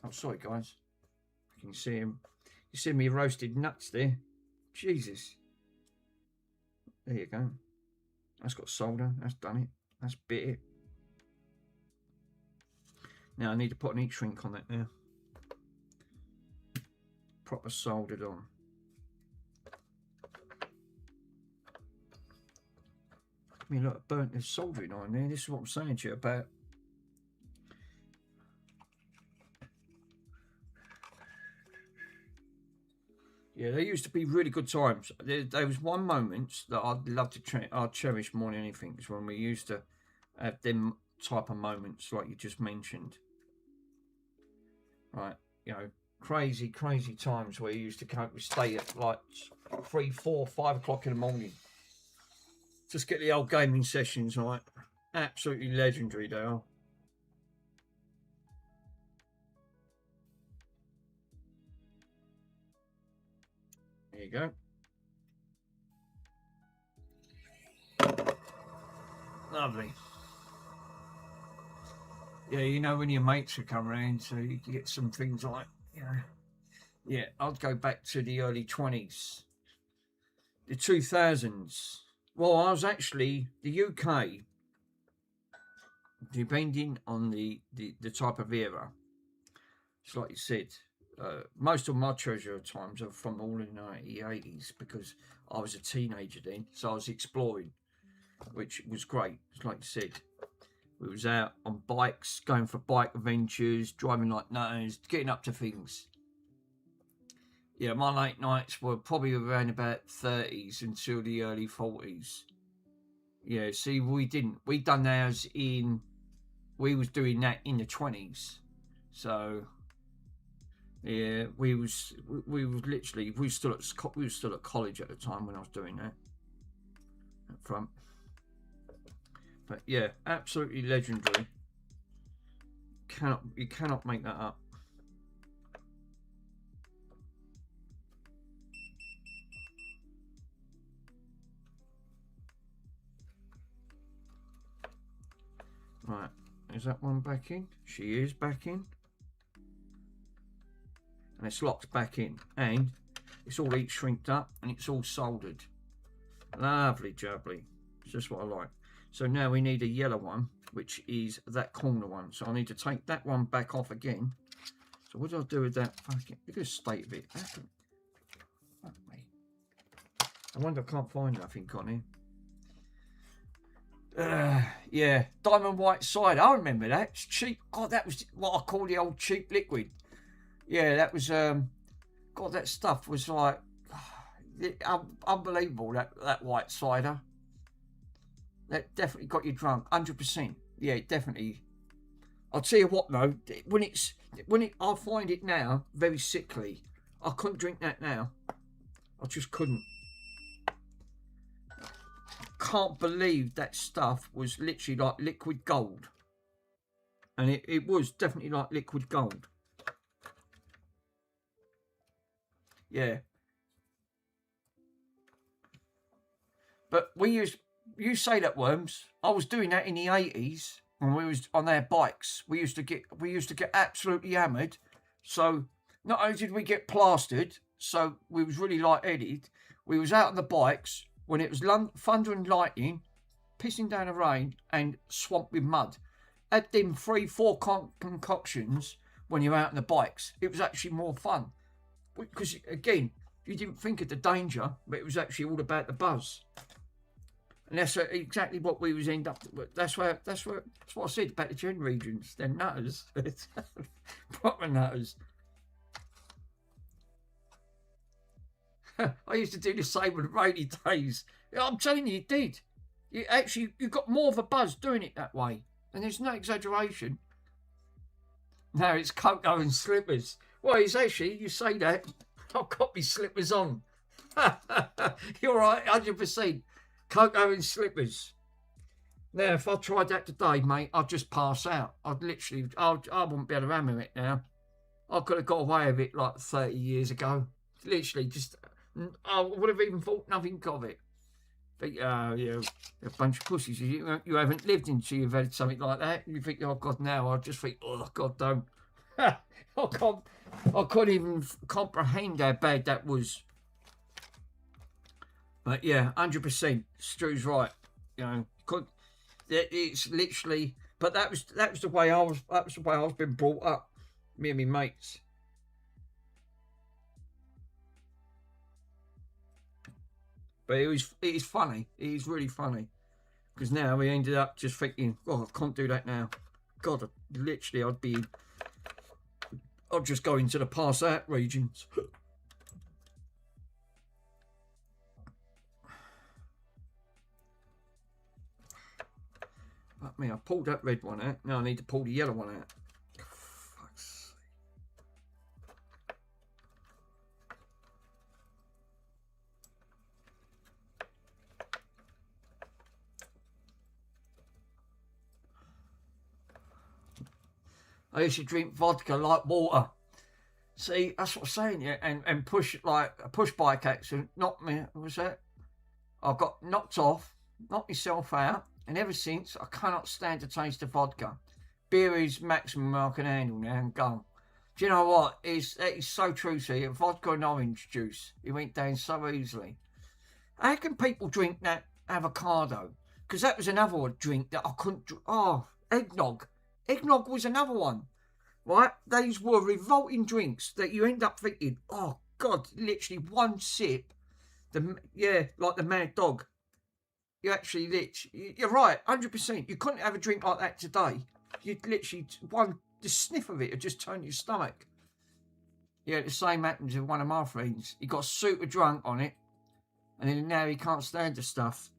I'm sorry, guys. You can see him. You see me roasted nuts there. Jesus. There you go. That's got solder. That's done it. That's bit it. Now I need to put an heat shrink on it now. Proper soldered on. I mean, look, burnt this soldering on there. This is what I'm saying to you about. Yeah, there used to be really good times. There was one moment that I'd love to I'd cherish more than anything is when we used to have them type of moments like you just mentioned. Right, you know, crazy times where you used to stay at like 3, 4, 5 o'clock in the morning. Just get the old gaming sessions right. Absolutely legendary they are. There you go. Lovely. Yeah, you know when your mates would come around, so you could get some things like, you know. Yeah, I'd go back to the early 20s. The 2000s. Well, I was actually, the UK, depending on the type of era, it's like you said, most of my treasure times are from all in the 80s because I was a teenager then, so I was exploring, which was great. It's like you said, we was out on bikes, going for bike adventures, driving like nutters, getting up to things. Yeah, my late nights were probably around about 30s until the early 40s. Yeah, see, we done ours we was doing that in the 20s. So, yeah, we was literally, we were still at college at the time when I was doing that. Up front. But yeah, absolutely legendary. You cannot make that up. Right, is that one back in? She is back in. And it's locked back in. And it's all heat shrinked up and it's all soldered. Lovely jubbly. It's just what I like. So now we need a yellow one, which is that corner one. So I need to take that one back off again. So what do I do with that? Fucking, look at the state of it. Fuck me. I wonder if I can't find nothing on here. Yeah, diamond white cider. I remember that. It's cheap. God, that was what I call the old cheap liquid. Yeah, that was. God, that stuff was like unbelievable. That white cider. That definitely got you drunk. 100%. Yeah, it definitely. I'll tell you what though. I find it now very sickly. I couldn't drink that now. I just couldn't. Can't believe that stuff was literally like liquid gold. And it was definitely like liquid gold. Yeah. But you say that, Worms. I was doing that in the 80s when we was on our bikes. We used to get absolutely hammered. So not only did we get plastered, so we was really light-headed, we was out on the bikes when it was thunder and lightning, pissing down the rain and swamped with mud. Had them 3-4 concoctions when you're out on the bikes. It was actually more fun. Because, again, you didn't think of the danger, but it was actually all about the buzz. And that's exactly what we was end up. That's what I said about the gen regions. They're nutters. Proper nutters. I used to do the same with rainy days. I'm telling you, you did. You got more of a buzz doing it that way. And there's no exaggeration. Now it's cocoa and slippers. Well, it's actually, you say that, I've got my slippers on. You're right, 100%. Cocoa and slippers. Now, if I tried that today, mate, I'd just pass out. I wouldn't be able to hammer it now. I could have got away with it like 30 years ago. Literally, I would have even thought nothing of it. But, yeah, a bunch of pussies. You haven't lived until you've had something like that. You think, oh, God, now. I just think, oh, God, don't. I couldn't even comprehend how bad that was. But, yeah, 100%. Stu's right. It's literally... But that was the way I was... That was the way I was being brought up. Me and my mates. But it is funny. It is really funny. Because now we ended up just thinking, oh, I can't do that now. God, literally, I'd just go into the pass out regions. But me, I pulled that red one out. Now I need to pull the yellow one out. I used to drink vodka like water. See, that's what I'm saying, yeah. And push a push bike accident knocked me. What was that? I got knocked off, knocked myself out, and ever since I cannot stand the taste of vodka. Beer is maximum I can handle now and go. Do you know what? That is so true. See, vodka and orange juice. It went down so easily. How can people drink that avocado? Because that was another drink that I couldn't. Oh, eggnog. Eggnog was another one, right? These were revolting drinks that you end up thinking, oh, God, literally one sip, like the mad dog. You're right, 100%. You couldn't have a drink like that today. You'd literally, the sniff of it would just turn your stomach. Yeah, the same happens with one of my friends. He got super drunk on it, and then now he can't stand the stuff.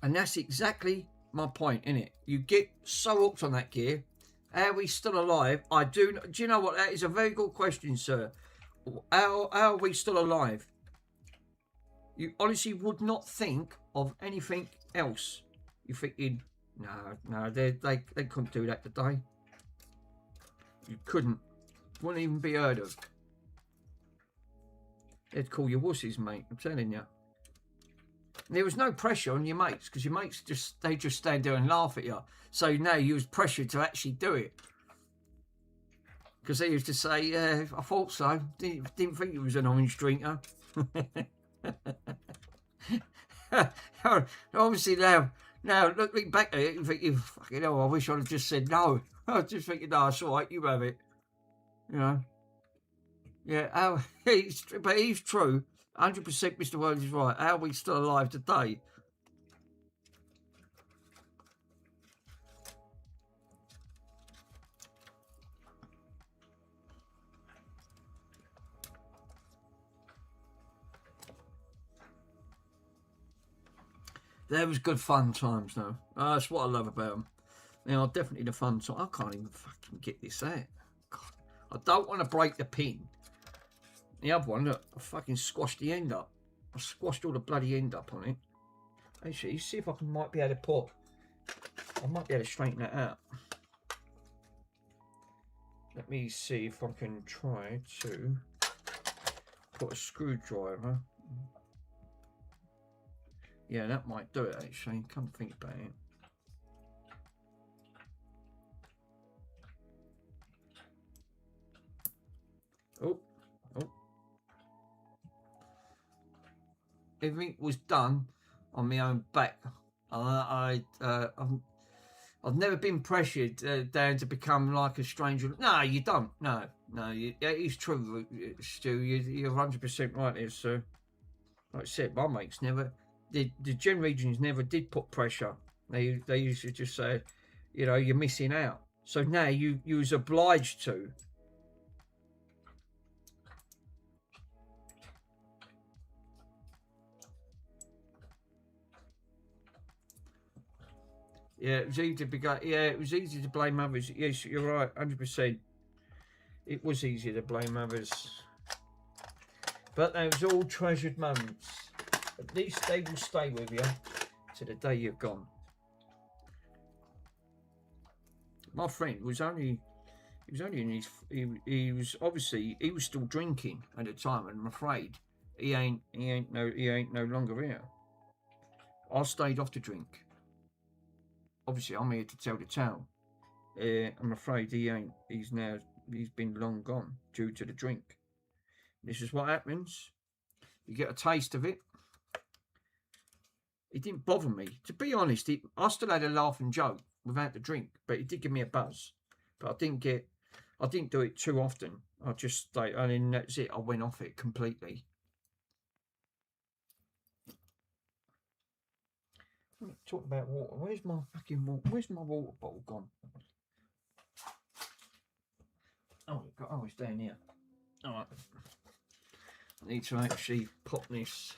And that's exactly my point, innit? You get so hooked on that gear. How are we still alive? Do you know what? That is a very good question, sir. How are we still alive? You honestly would not think of anything else. You're thinking, no, they couldn't do that today. You couldn't. Wouldn't even be heard of. They'd call you wussies, mate. I'm telling you. There was no pressure on your mates because your mates just stand there and laugh at you. So now you was pressured to actually do it because they used to say, "Yeah, I thought so. Didn't think you was an orange drinker." Obviously now looking back at it, you think, fucking hell, I wish I'd have just said no. I was just thinking, no, it's all right, you have it. You know. Yeah, but he's true. 100% Mr. World is right. How are we still alive today? There was good fun times, though. That's what I love about them. They are definitely the fun times. I can't even fucking get this out. God, I don't want to break the pin. The other one, look, I fucking squashed the end up. I squashed all the bloody end up on it. Actually, see if I might be able to I might be able to straighten that out. Let me see if I can try to put a screwdriver. Yeah, that might do it, actually. Come think about it. Oh. Everything was done on my own back. I've never been pressured down to become like a stranger. No, you don't. No. It is true, Stu. You're 100% right there, sir. Like I said, my mates never. The Gen Regions never did put pressure. They used to just say, you know, you're missing out. So now you was obliged to. Yeah, it was easy to it was easy to blame others. Yes, you're right, 100%. It was easy to blame others. But those all treasured moments. At least they will stay with you to the day you're gone. My friend was only in his he was still drinking at the time, and I'm afraid he ain't no longer here. I stayed off to drink. Obviously, I'm here to tell the tale. I'm afraid he ain't. He's been long gone due to the drink. This is what happens. You get a taste of it. It didn't bother me. To be honest, I still had a laugh and joke without the drink, but it did give me a buzz. But I didn't do it too often. I just stayed, and then that's it. I went off it completely. Talk about water. Where's my fucking water? Where's my water bottle gone? Oh, it's down here. All right. I need to actually pop this.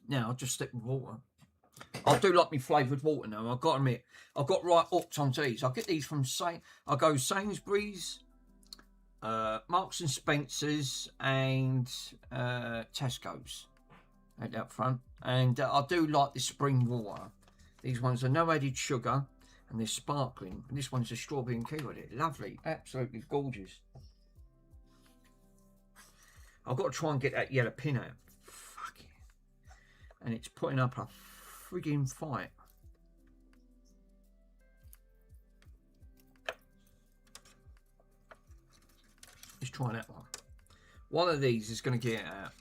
Now I'll just stick with water. I do like me flavoured water now. I've got to admit, I've got right hooked onto these. I get these from I go Sainsbury's, Marks and Spencer's, and Tesco's at that front. And I do like the spring water. These ones are no added sugar, and they're sparkling. And this one's a strawberry and kiwi. They're lovely, absolutely gorgeous. I've got to try and get that yellow pin out. Fuck it. And it's putting up a frigging fight. Let's try that one. One of these is going to get it out.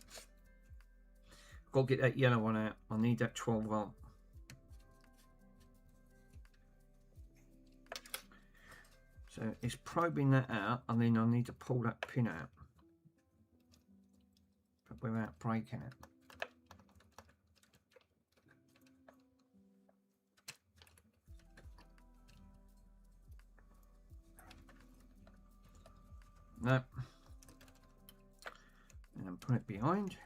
I've got to get that yellow one out. I need that 12 volt. So it's probing that out, and then I need to pull that pin out, but without breaking it. No. And then put it behind.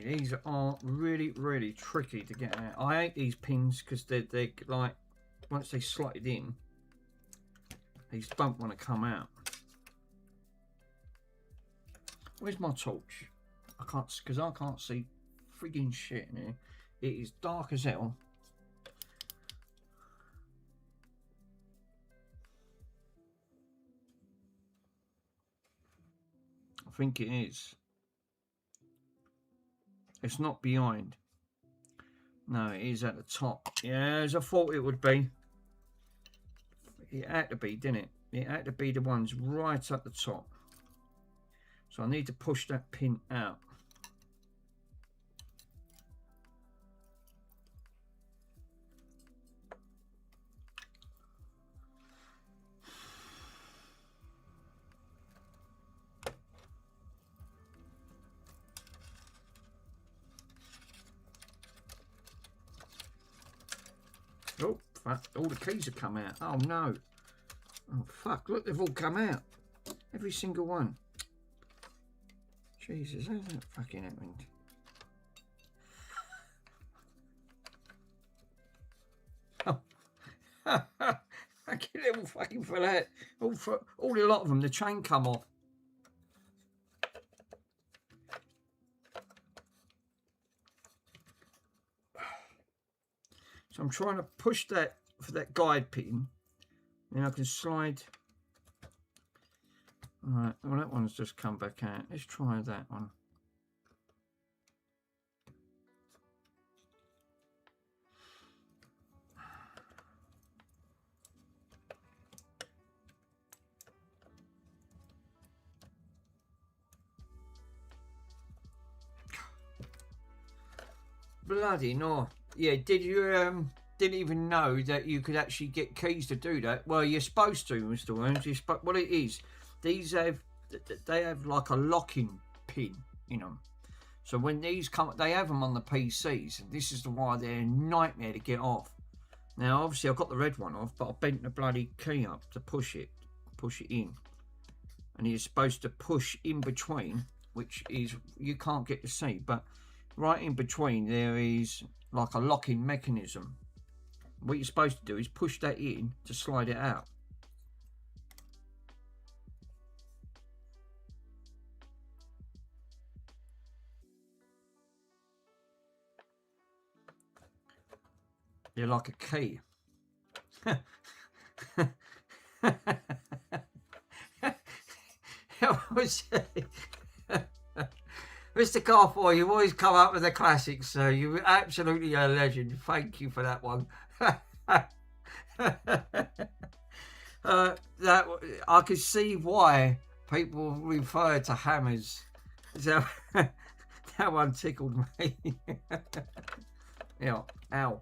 These are really, really tricky to get out. I hate these pins because they're like, once they slide in, these don't want to come out. Where's my torch? I can't, because I can't see frigging shit in here. It is dark as hell. I think it is. It's not behind. No, it is at the top. Yeah, as I thought it would be. It had to be, didn't it? It had to be the ones right at the top. So I need to push that pin out. Oh, fuck. All the keys have come out. Oh, no. Oh, fuck. Look, they've all come out. Every single one. Jesus, how's that fucking happened? Oh. Fucking little fucking for that. All a lot of them, the chain come off. So I'm trying to push that for that guide pin. Then I can slide. Alright, well that one's just come back out. Let's try that one. Bloody no. Yeah, did you didn't even know that you could actually get keys to do that? Well, you're supposed to, Mr. Worms. Well, it is. These have like a locking pin in them. So when these come, they have them on the PCs, and this is why they're a nightmare to get off. Now, obviously, I've got the red one off, but I bent the bloody key up to push it in, and you're supposed to push in between, which is you can't get to see, but right in between there is like a locking mechanism. What you're supposed to do is push that in to slide it out. They're like a key. Mr. Carfoy, you always come up with the classics, so you're absolutely a legend. Thank you for that one. That I could see why people refer to hammers. So that one tickled me. Yeah, ow.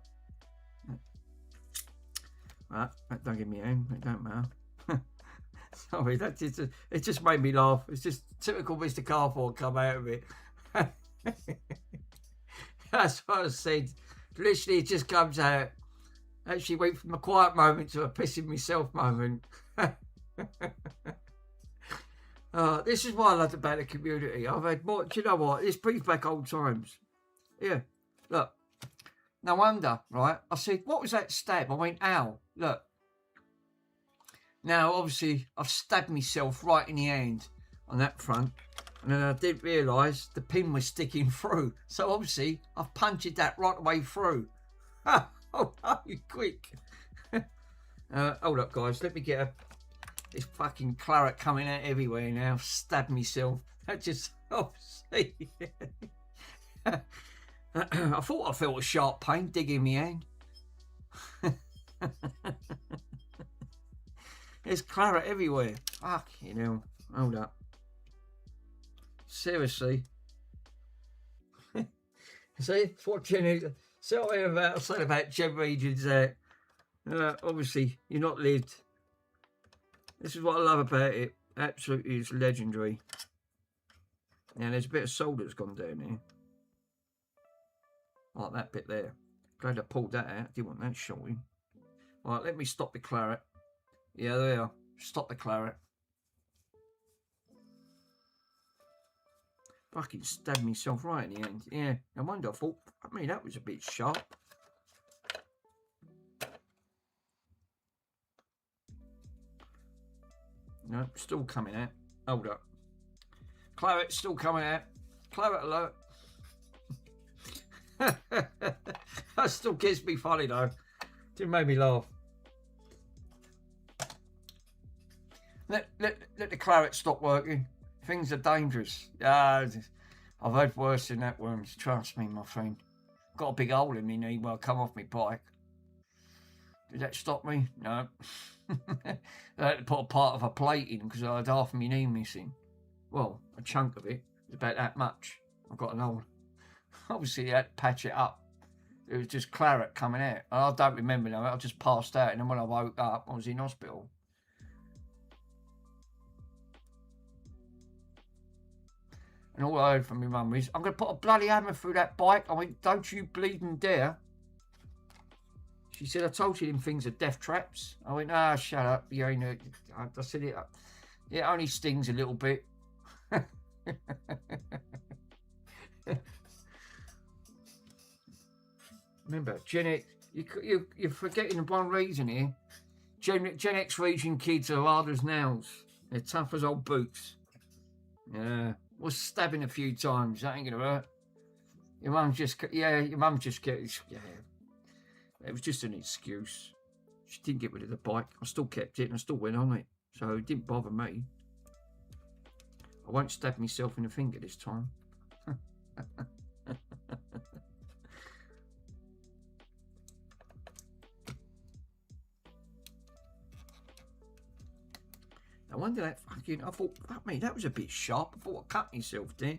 Right, don't give me a hand. It don't matter. Sorry, it just made me laugh. It's just typical Mr. Carford come out of it. That's what I said. Literally, it just comes out. Actually, went from a quiet moment to a pissing myself moment. This is what I loved about the community. I've had more. Do you know what? This brings back old times. Yeah, look. No wonder, right? I said, what was that stab? I went, ow, look. Now, obviously, I've stabbed myself right in the hand on that front. And then I didn't realise the pin was sticking through. So, obviously, I've punctured that right the way through. Oh, quick. Hold up, guys. Let me get this fucking claret coming out everywhere now. I've stabbed myself. That just, obviously. I thought I felt a sharp pain digging my hand. There's claret everywhere. Fucking hell. Hold up. Seriously. See, fortunately, so I said about gem regions there. Obviously, you're not lived. This is what I love about it. Absolutely, it's legendary. Now there's a bit of solder that's gone down here. Like that bit there. Glad I pulled that out. Didn't want that showing. Right, let me stop the claret. Yeah, there we are. Stop the claret. Fucking stabbed myself right in the end. Yeah, no wonder I thought, I mean, that was a bit sharp. No, still coming out. Hold up. Claret still coming out. Claret alert. That still gets me funny though. Didn't make me laugh. Let the claret stop working. Things are dangerous. I've heard worse than that, Worms. Trust me, my friend. Got a big hole in my knee when I come off my bike. Did that stop me? No. I had to put a part of a plate in because I had half my knee missing. Well, a chunk of it. It was about that much. I've got an hole. Obviously, I had to patch it up. It was just claret coming out. I don't remember now. I just passed out, and then when I woke up, I was in hospital. And all I heard from my mum is, I'm going to put a bloody hammer through that bike. I went, don't you bleeding dare. She said, I told you them things are death traps. I went, shut up. You ain't. I said, it only stings a little bit. Remember, Gen X, you're forgetting one reason here. Gen X region kids are hard as nails. They're tough as old boots. Yeah. Was stabbing a few times. That ain't gonna hurt. Your mum just, your mum just kept, it was just an excuse. She didn't get rid of the bike. I still kept it and I still went on it. So it didn't bother me. I won't stab myself in the finger this time. I wonder that fucking, I thought, fuck me, that was a bit sharp. I thought I cut myself there.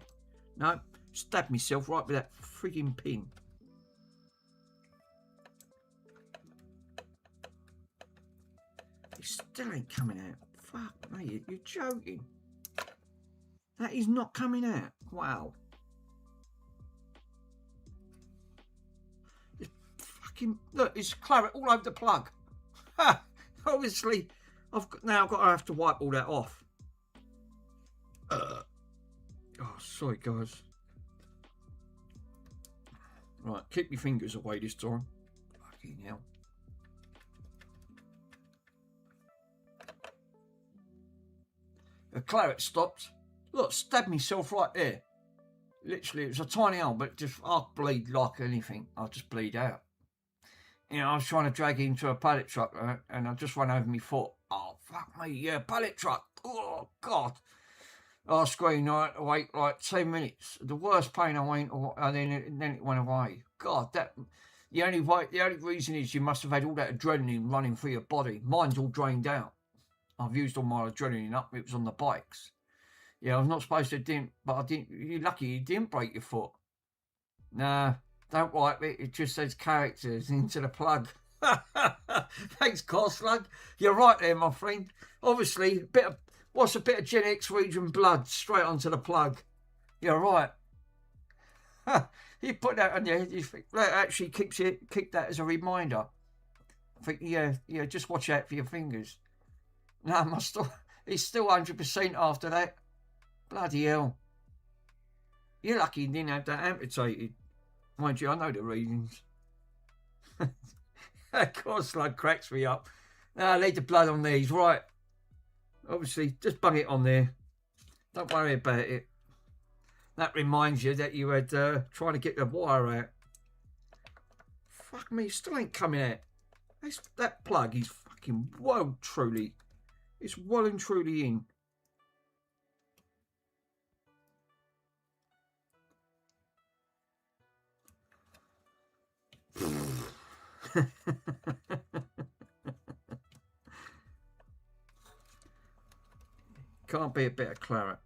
No, stabbed myself right with that frigging pin. It still ain't coming out. Fuck me, you're joking. That is not coming out. Wow. It's fucking, look, it's claret all over the plug. Ha! Obviously, I've got to have to wipe all that off. Oh, sorry, guys. Right, keep your fingers away this time. Fucking hell. The claret stopped. Look, stabbed myself right there. Literally, it was a tiny hole, but just I'd bleed like anything. I'd just bleed out. You know, I was trying to drag it into a pallet truck, and I just ran over my foot. Oh, fuck me, yeah, pallet truck. Oh, God. I screamed, I had to wait like 10 minutes. The worst pain I went, and then it went away. God, the only reason is you must have had all that adrenaline running through your body. Mine's all drained out. I've used all my adrenaline up. It was on the bikes. Yeah, I was not supposed to, but I didn't. You're lucky you didn't break your foot. Nah, don't wipe it. It just says characters into the plug. Thanks, Carslug. You're right there, my friend. Obviously, what's a bit of Gen X region blood straight onto the plug? You're right. You put that on there. You think that actually keep that as a reminder. I think, yeah, just watch out for your fingers. No, he's still 100% after that. Bloody hell. You're lucky you didn't have that amputated. Mind you, I know the reasons. Of course, slug cracks me up. No, leave the blood on there. He's right. Obviously, just bung it on there. Don't worry about it. That reminds you that you had trying to get the wire out. Fuck me, still ain't coming out. That plug is fucking well truly. It's well and truly in. Can't be a bit of claret.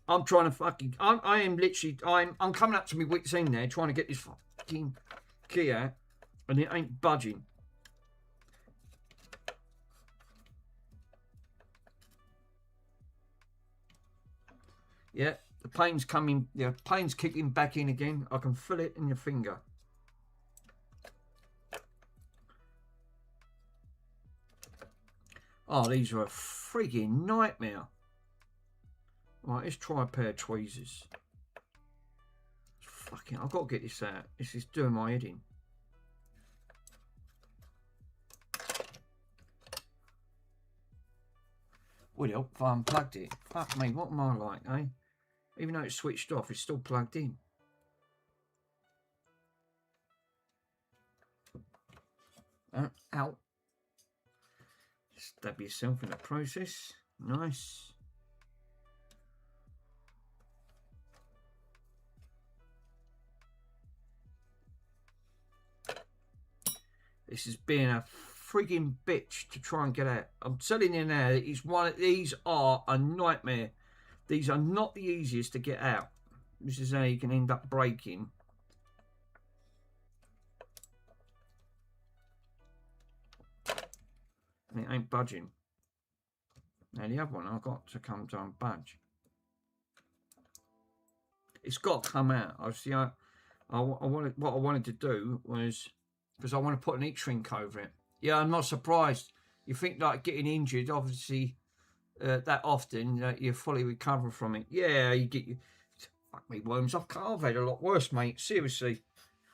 I'm trying to fucking. I am literally. I'm coming up to my wits end there, trying to get this fucking key out, and it ain't budging. Yeah, the pain's coming. Yeah, pain's kicking back in again. I can feel it in your finger. Oh, these are a frigging nightmare. Right, let's try a pair of tweezers. Fucking, I've got to get this out. This is doing my head in. Would help if I unplugged it. Fuck me, what am I like, eh? Even though it's switched off, it's still plugged in. Out. Stab yourself in the process. Nice. This has been a frigging bitch to try and get out. I'm telling you now, these are a nightmare. These are not the easiest to get out. This is how you can end up breaking. And it ain't budging. Now the other one I've got to come to and budge. It's got to come out. Obviously, what I wanted to do was, because I want to put an heat shrink over it. Yeah, I'm not surprised. You think like getting injured, obviously, that often that you're fully recovered from it. Yeah, you get fuck me worms. I've had a lot worse, mate. Seriously,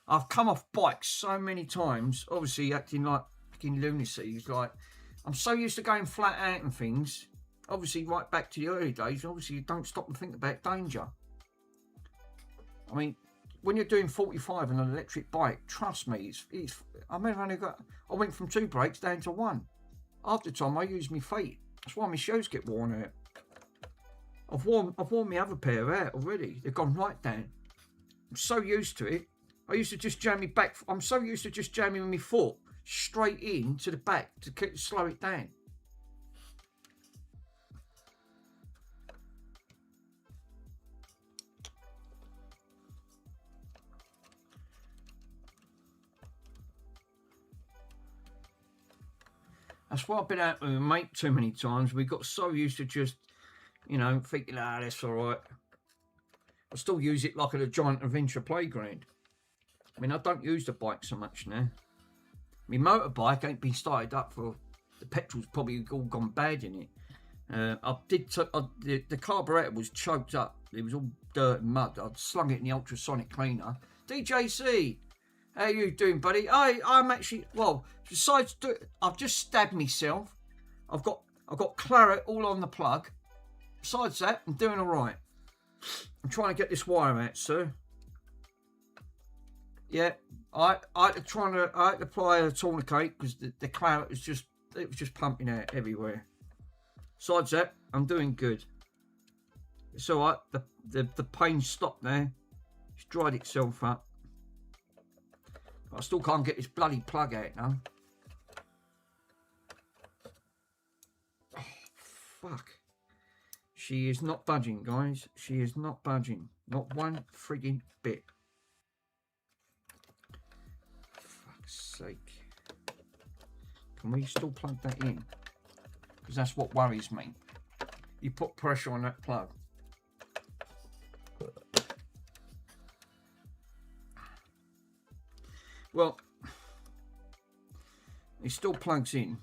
I've come off bikes so many times. Obviously, acting like fucking lunacy. It's like I'm so used to going flat out and things. Obviously, right back to the early days. Obviously, you don't stop and think about danger. I mean, when you're doing 45 on an electric bike, trust me, I went from 2 brakes down to 1. Half the time I use my feet. That's why my shoes get worn out. I've worn my other pair out already. They've gone right down. I'm so used to it. I used to just jam my back. I'm so used to just jamming my foot straight in to the back to slow it down. That's why I've been out with my mate too many times. We got so used to just, you know, thinking, that's all right. I still use it like at a giant adventure playground. I mean, I don't use the bike so much now. My motorbike ain't been started up for, the petrol's probably all gone bad in it. The carburetor was choked up. It was all dirt and mud. I'd slung it in the ultrasonic cleaner. DJC, how you doing, buddy? I'm actually, well, besides, I've just stabbed myself. I've got claret all on the plug. Besides that, I'm doing all right. I'm trying to get this wire out, sir. Yeah, I had to apply a tourniquet because the claret was just pumping out everywhere. Besides that, I'm doing good. It's all right. The pain stopped now. It's dried itself up. I still can't get this bloody plug out now. Oh, fuck. She is not budging, guys. She is not budging. Not one frigging bit. Fuck's sake. Can we still plug that in? Because that's what worries me. You put pressure on that plug. Well, it still plugs in.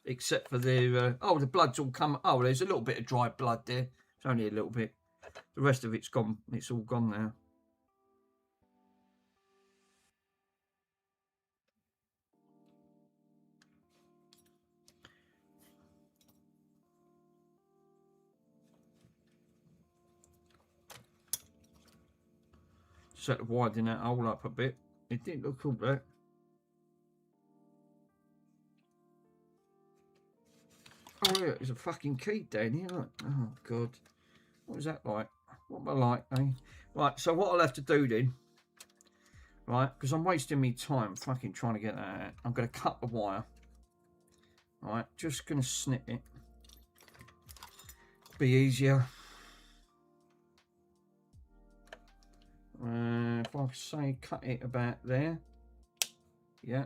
Except for the blood's all come. Oh, there's a little bit of dry blood there. It's only a little bit. The rest of it's gone. It's all gone now. Set of widen that hole up a bit. It didn't look all that. Oh yeah, there's a fucking key down here. Look. Oh god, what is that like? What am I like, eh? Right, so what I'll have to do then, right? Because I'm wasting me time fucking trying to get that out. I'm going to cut the wire. Right, just going to snip it. Be easier. If I say cut it about there, yeah,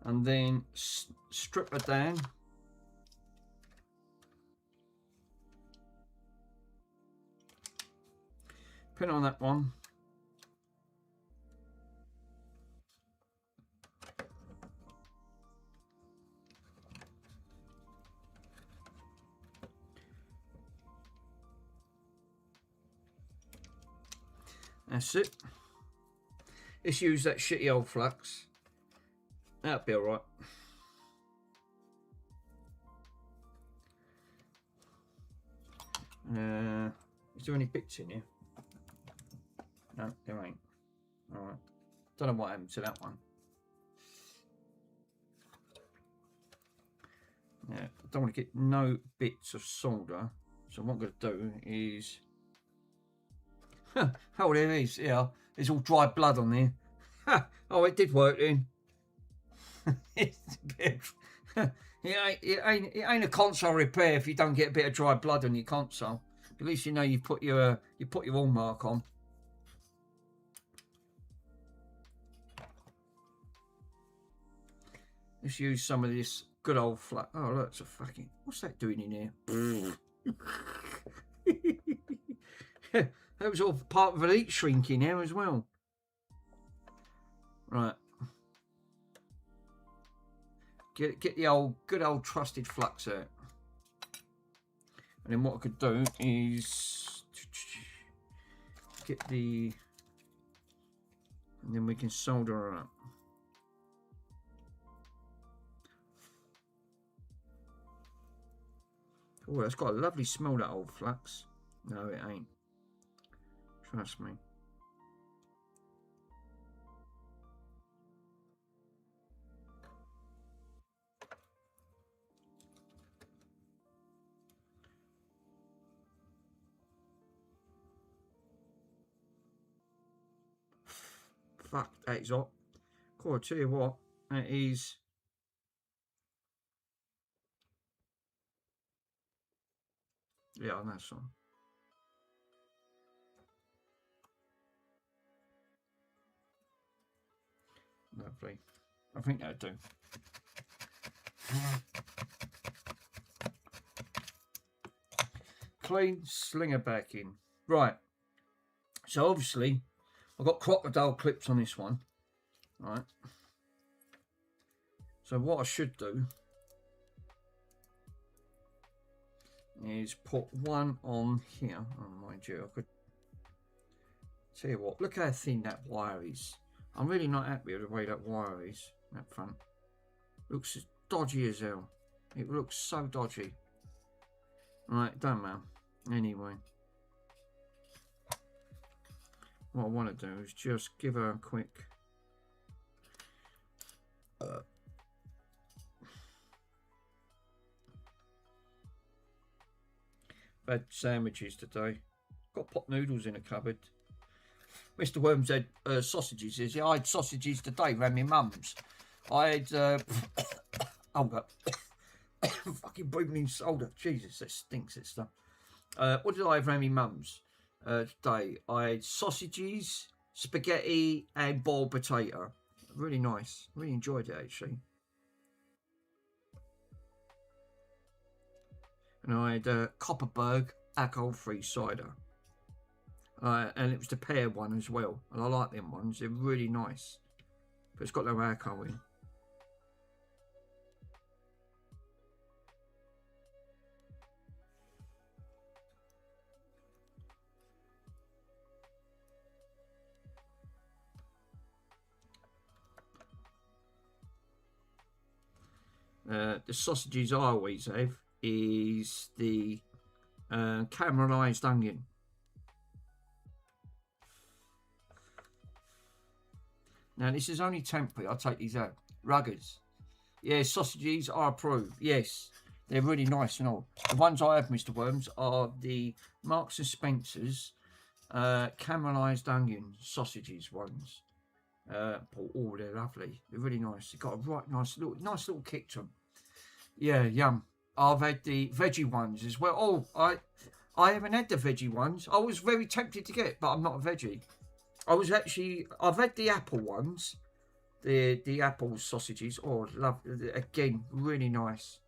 and then strip her down. Pin on that one. That's it. Let's use that shitty old flux. That'll be alright. Is there any bits in here? No, there ain't. Alright. Don't know what happened to that one. Yeah, I don't want to get no bits of solder. So what I'm going to do is... oh, there it is. Yeah, there's all dry blood on there. Oh, it did work then. it ain't a console repair if you don't get a bit of dry blood on your console. At least you know you put your oil mark on. Let's use some of this good old flat. Oh, look, it's a fucking... what's that doing in here? That was all part of a heat shrink in here as well. Right. Get the good old trusted flux out. And then what I could do is get the... and then we can solder her up. Oh, it's got a lovely smell, that old flux. No, it ain't. Trust me. Fuck, that is hot. Cool, I'll tell you what, that is... yeah, on that song. Lovely. I think that'll do. Clean, sling her back in. Right. So obviously, I've got crocodile clips on this one. Right. So what I should do is put one on here. Oh, mind you, I could tell you what, look how thin that wire is. I'm really not happy with the way that wire is, that front. Looks as dodgy as hell. It looks so dodgy. Right, don't matter. Anyway. What I want to do is just give her a quick... had sandwiches today. Got pot noodles in a cupboard. Mr. Worms had sausages. He says, yeah, I had sausages today around my mum's. I had... hold up. Fucking breathing in solder. Jesus, that stinks, that stuff. What did I have around my mum's today? I had sausages, spaghetti and boiled potato. Really nice. Really enjoyed it, actually. And I had Copperberg alcohol-free cider. And it was the pear one as well. And I like them ones. They're really nice. But it's got no alcohol in. The sausages I always have is the caramelised onion. Now this is only temporary. I'll take these out. Ruggers. Yeah, sausages I approve. Yes, they're really nice and all. The ones I have, Mr. Worms, are the Marks and Spencer's caramelised onion sausages ones. Oh, they're lovely. They're really nice. They've got a right nice little kick to them. Yeah, yum. I've had the veggie ones as well. Oh, I haven't had the veggie ones. I was very tempted to get it, but I'm not a veggie. I've had the apple ones, the apple sausages. Oh, love, again, really nice.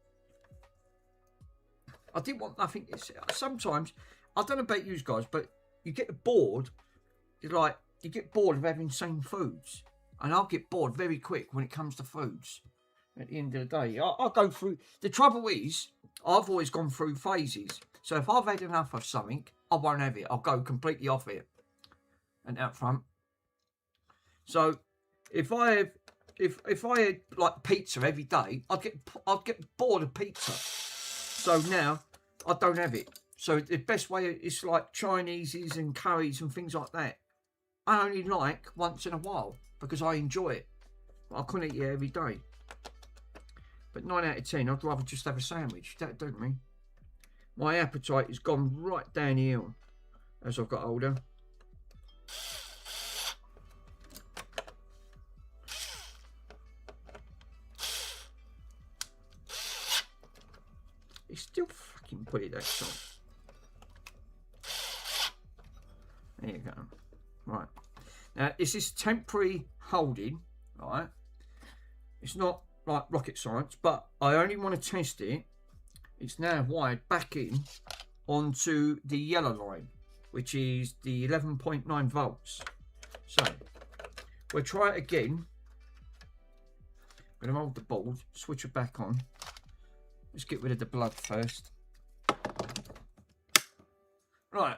I didn't want nothing. Sometimes, I don't know about you guys, but you get bored. You get bored of having the same foods. And I'll get bored very quick when it comes to foods. At the end of the day, I'll go through. The trouble is, I've always gone through phases. So if I've had enough of something, I won't have it. I'll go completely off it. And out front. So if I had like pizza every day, I'd get bored of pizza. So now I don't have it. So the best way is like Chineses and curries and things like that. I only like once in a while because I enjoy it. I couldn't eat it every day. But 9 out of 10, I'd rather just have a sandwich. That don't me. My appetite has gone right down the hill as I've got older. It's still fucking put it that song. There you go. Right. Now, this is temporary holding, right? It's not like rocket science, but I only want to test it. It's now wired back in onto the yellow line, which is the 11.9 volts. So, we'll try it again. I'm going to hold the board, switch it back on. Let's get rid of the blood first. Right.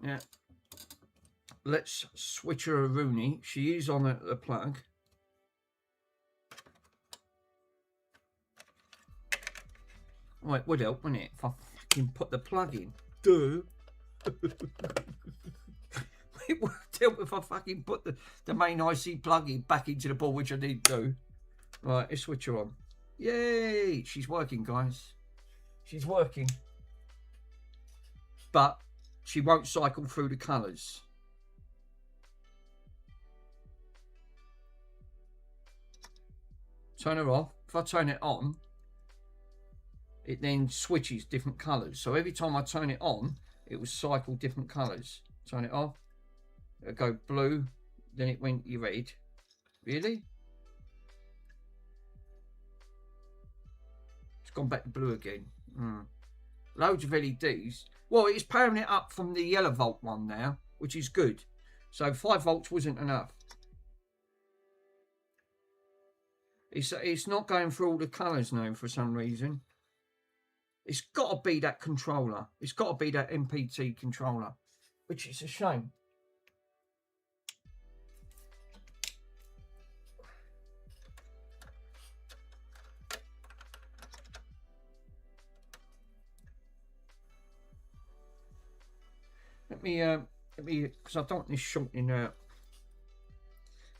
Yeah. Let's switch her a Rooney. She is on the plug. Oh, it would help, wouldn't it, if I fucking put the plug in? Duh. It would help if I fucking put the main IC plug in back into the board, which I did do. Right, let's switch her on. Yay! She's working, guys. She's working. But she won't cycle through the colours. Turn her off. If I turn it on, it then switches different colours. So every time I turn it on, it will cycle different colours. Turn it off. It'll go blue. Then it went red. Really? It's gone back to blue again. Loads of LEDs. Well, it's powering it up from the yellow volt one now, which is good. So 5 volts wasn't enough. It's not going through all the colours now for some reason. It's got to be that controller. It's got to be that MPT controller, which is a shame. Let me, because I don't want this shortening out.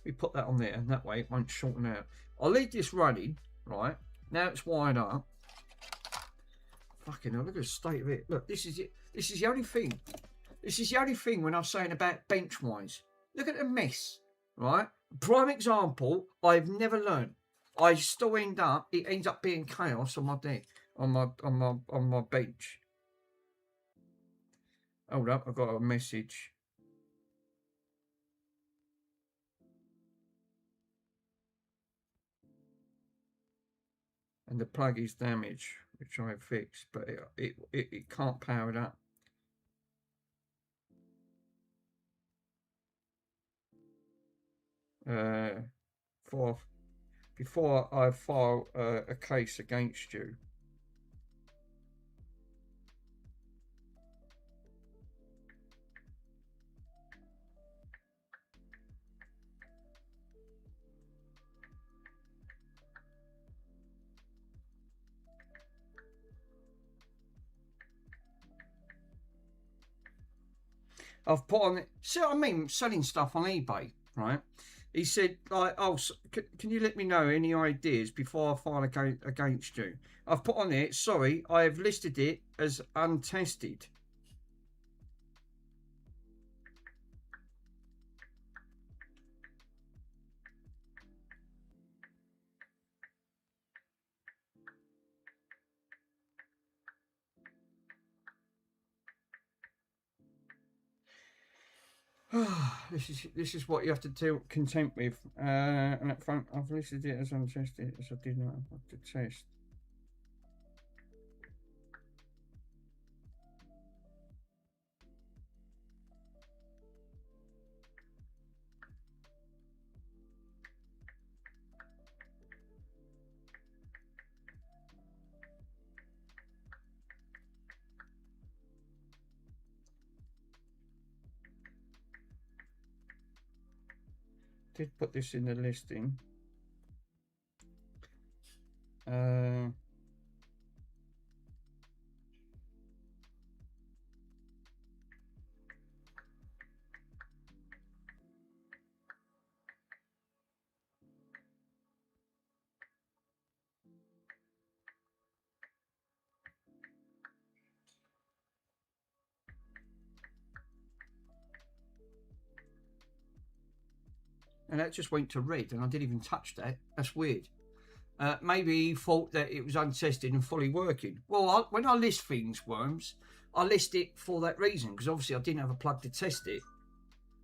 We put that on there, and that way it won't shorten out. I'll leave this running, right? Now it's wired up. Fucking hell, look at the state of it. Look, this is it. This is the only thing. This is the only thing when I was saying about bench-wise. Look at the mess, right? Prime example, I've never learned. I still end up, it ends up being chaos on my deck, on my bench. Hold up, I've got a message. And the plug is damaged, which I fixed, but it can't power it up. Before I file a case against you. I've put on it. See what I mean? Selling stuff on eBay, right? He said, like, oh, can you let me know any ideas before I file against you? I've put on it, sorry, I have listed it as untested. This is what you have to do content with. And up front, I've listed it as untested, as I did not have to test. Did put this in the listing. And that just went to red, and I didn't even touch that. That's weird. Maybe he thought that it was untested and fully working. Well, when I list things, Worms, I list it for that reason, because obviously I didn't have a plug to test it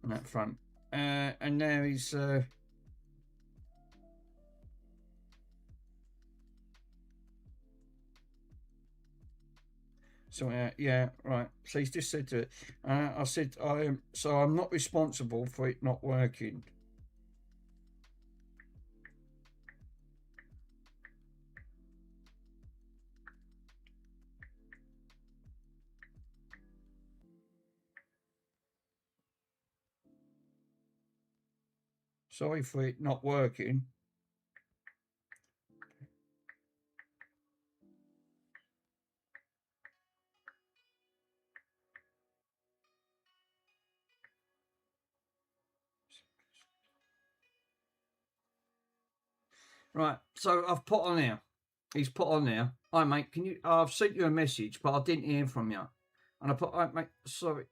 on that front. And now he's... So yeah, right. So he's just said to it. I said, so I'm not responsible for it not working. Sorry for it not working. Right, so I've put on there. He's put on there. Hi mate, can you? I've sent you a message, but I didn't hear from you. And I put, hi mate, sorry.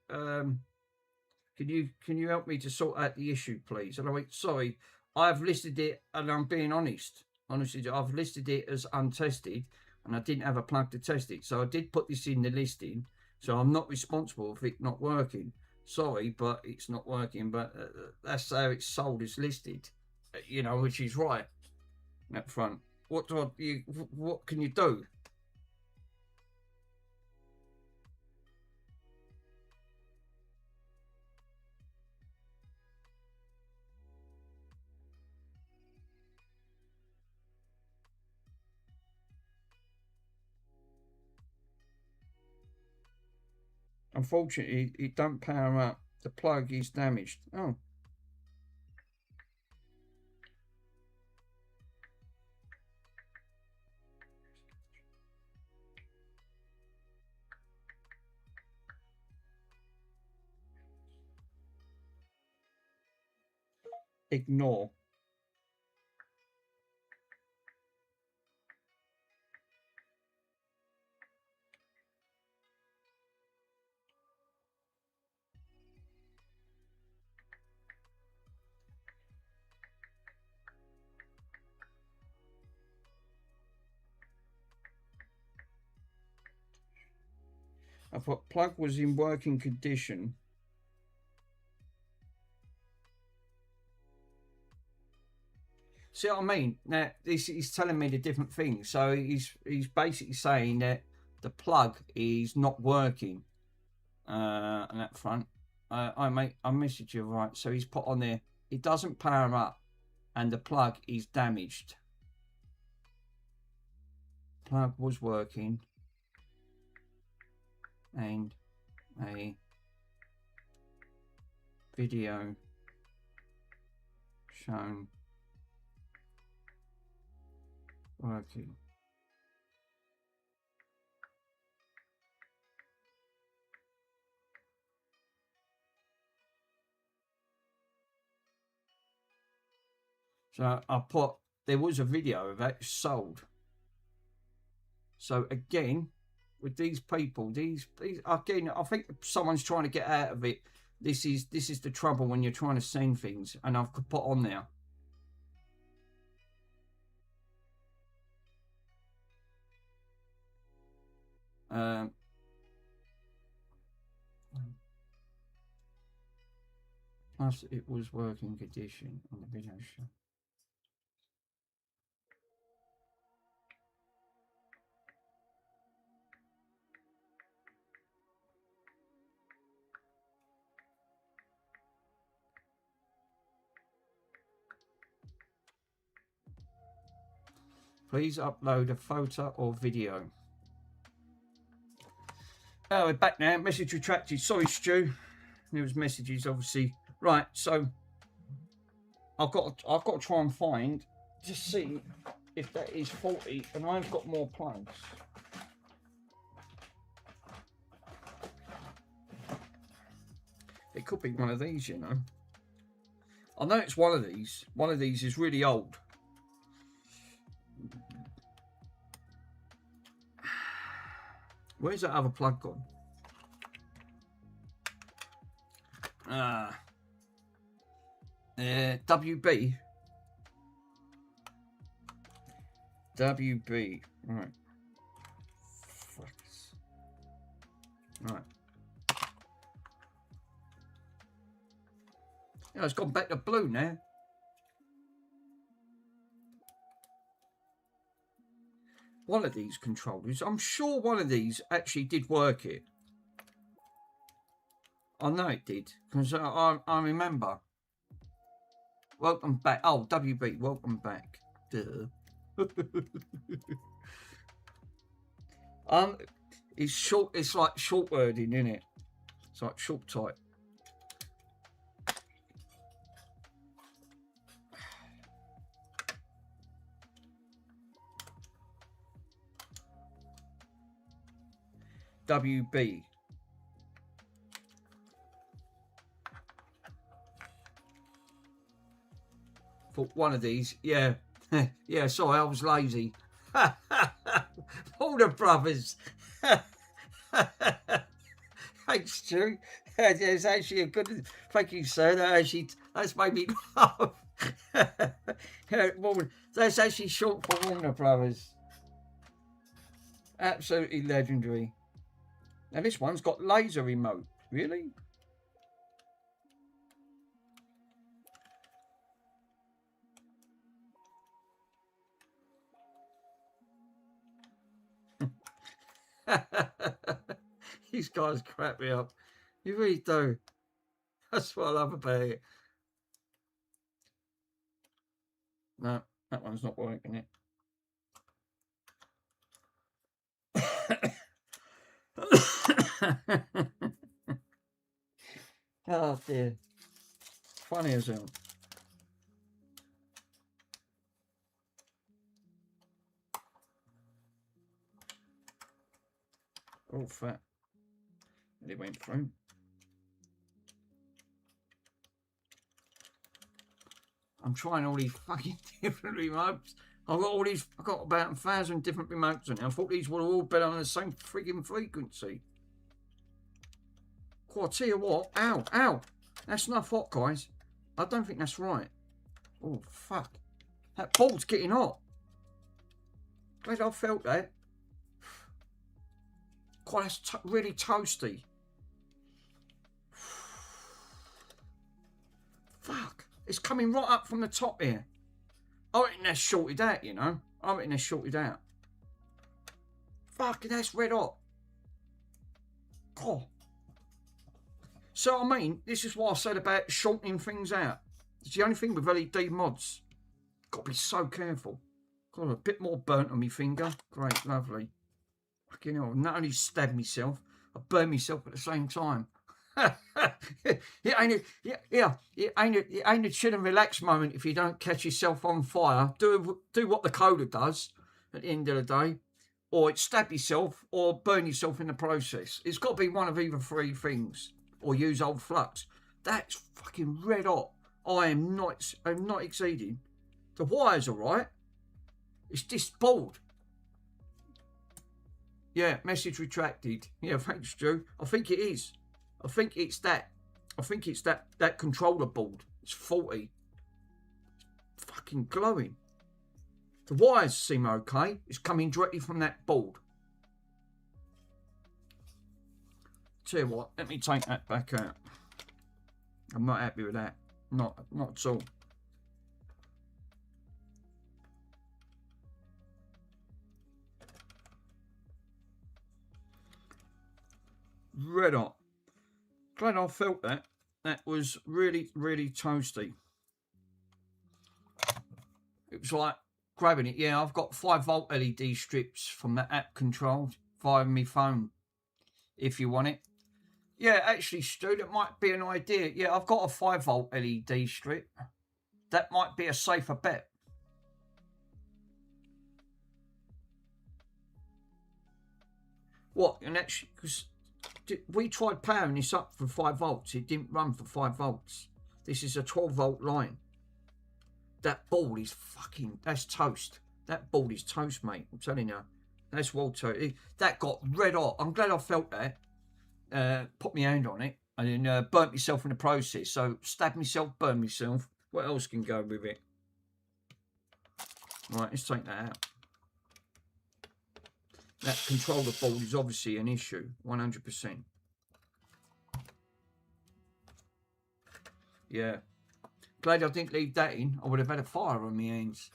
Can you help me to sort out the issue, please? And I went, sorry, I've listed it, and I'm being honest. Honestly, I've listed it as untested, and I didn't have a plug to test it. So I did put this in the listing. So I'm not responsible for it not working. Sorry, but it's not working. But that's how it's sold. It's listed, you know, which is right up front. What can you do? Unfortunately, it don't power up. The plug is damaged. Oh. Ignore. I thought plug was in working condition. See what I mean? Now this is telling me the different things. So he's basically saying that the plug is not working on that front. I messaged you right. So he's put on there. It doesn't power up, and the plug is damaged. Plug was working, and a video shown working. So I put, there was a video of that sold. So again, with these people, these again, I think someone's trying to get out of it. This is the trouble when you're trying to send things, and I've put on there. Plus, it was working condition on the video show. Please upload a photo or video. Oh, we're back now. Message retracted. Sorry, Stu. There was messages, obviously. Right, so I've got to try and find to see if that is faulty, and I've got more plugs. It could be one of these, you know. I know it's one of these. One of these is really old. Where's that other plug gone? WB. WB. Right. Fucks. Right. Yeah, it's gone back to blue now. One of these controllers, I'm sure one of these actually did work it. I know it did, because I remember. Welcome back. Oh, WB, welcome back. Duh. It's short. It's like short wording, isn't it? It's like short type. WB. For one of these, yeah. Yeah, sorry, I was lazy. All the brothers. Thanks, Stu. There's actually a good. Thank you, sir. That's made me laugh. That's actually short for Warner Brothers. Absolutely legendary. Now this one's got laser remote. Really? These guys crap me up. You really do. That's what I love about it. No, that one's not working it. Oh dear. Funny as hell. Oh, fat. It went through. I'm trying all these fucking different remotes. I've got about 1,000 different remotes on it. I thought these would all be on the same frigging frequency. I'll tell you what. Ow, ow. That's enough hot, guys. I don't think that's right. Oh, fuck. That board's getting hot. Glad I felt that. God, that's really toasty. Fuck. It's coming right up from the top here. I reckon that's shorted out, you know. I reckon that's shorted out. Fuck, that's red hot. God. So, I mean, this is what I said about shortening things out. It's the only thing with LED mods. Got to be so careful. Got a bit more burnt on my finger. Great, lovely. Fucking hell, not only stabbed myself, I burned myself at the same time. it ain't a chill and relax moment if you don't catch yourself on fire. Do what the coder does at the end of the day, or it stab yourself or burn yourself in the process. It's got to be one of either three things, or use old flux. That's fucking red hot. I'm not exceeding. The wire's all right. It's this board. Yeah, message retracted. Yeah, thanks, Stu. I think it is. I think it's that. I think it's that controller board. It's faulty. It's fucking glowing. The wires seem okay. It's coming directly from that board. Tell you what, let me take that back out. I'm not happy with that. Not at all. Red hot. Glad I felt that. That was really, really toasty. It was like grabbing it. Yeah, I've got 5-volt LED strips from the app control via my phone. If you want it. Yeah, actually, Stu, that might be an idea. Yeah, I've got a 5-volt LED strip. That might be a safer bet. What? And actually, because we tried powering this up for 5 volts. It didn't run for 5 volts. This is a 12-volt line. That board is fucking... That's toast. That board is toast, mate. I'm telling you. That's well toast. That got red hot. I'm glad I felt that. Put my hand on it. And then burnt myself in the process. So, stabbed myself, burned myself. What else can go with it? Right, let's take that out. That controller board is obviously an issue, 100%. Yeah. Glad I didn't leave that in. I would have had a fire on my hands.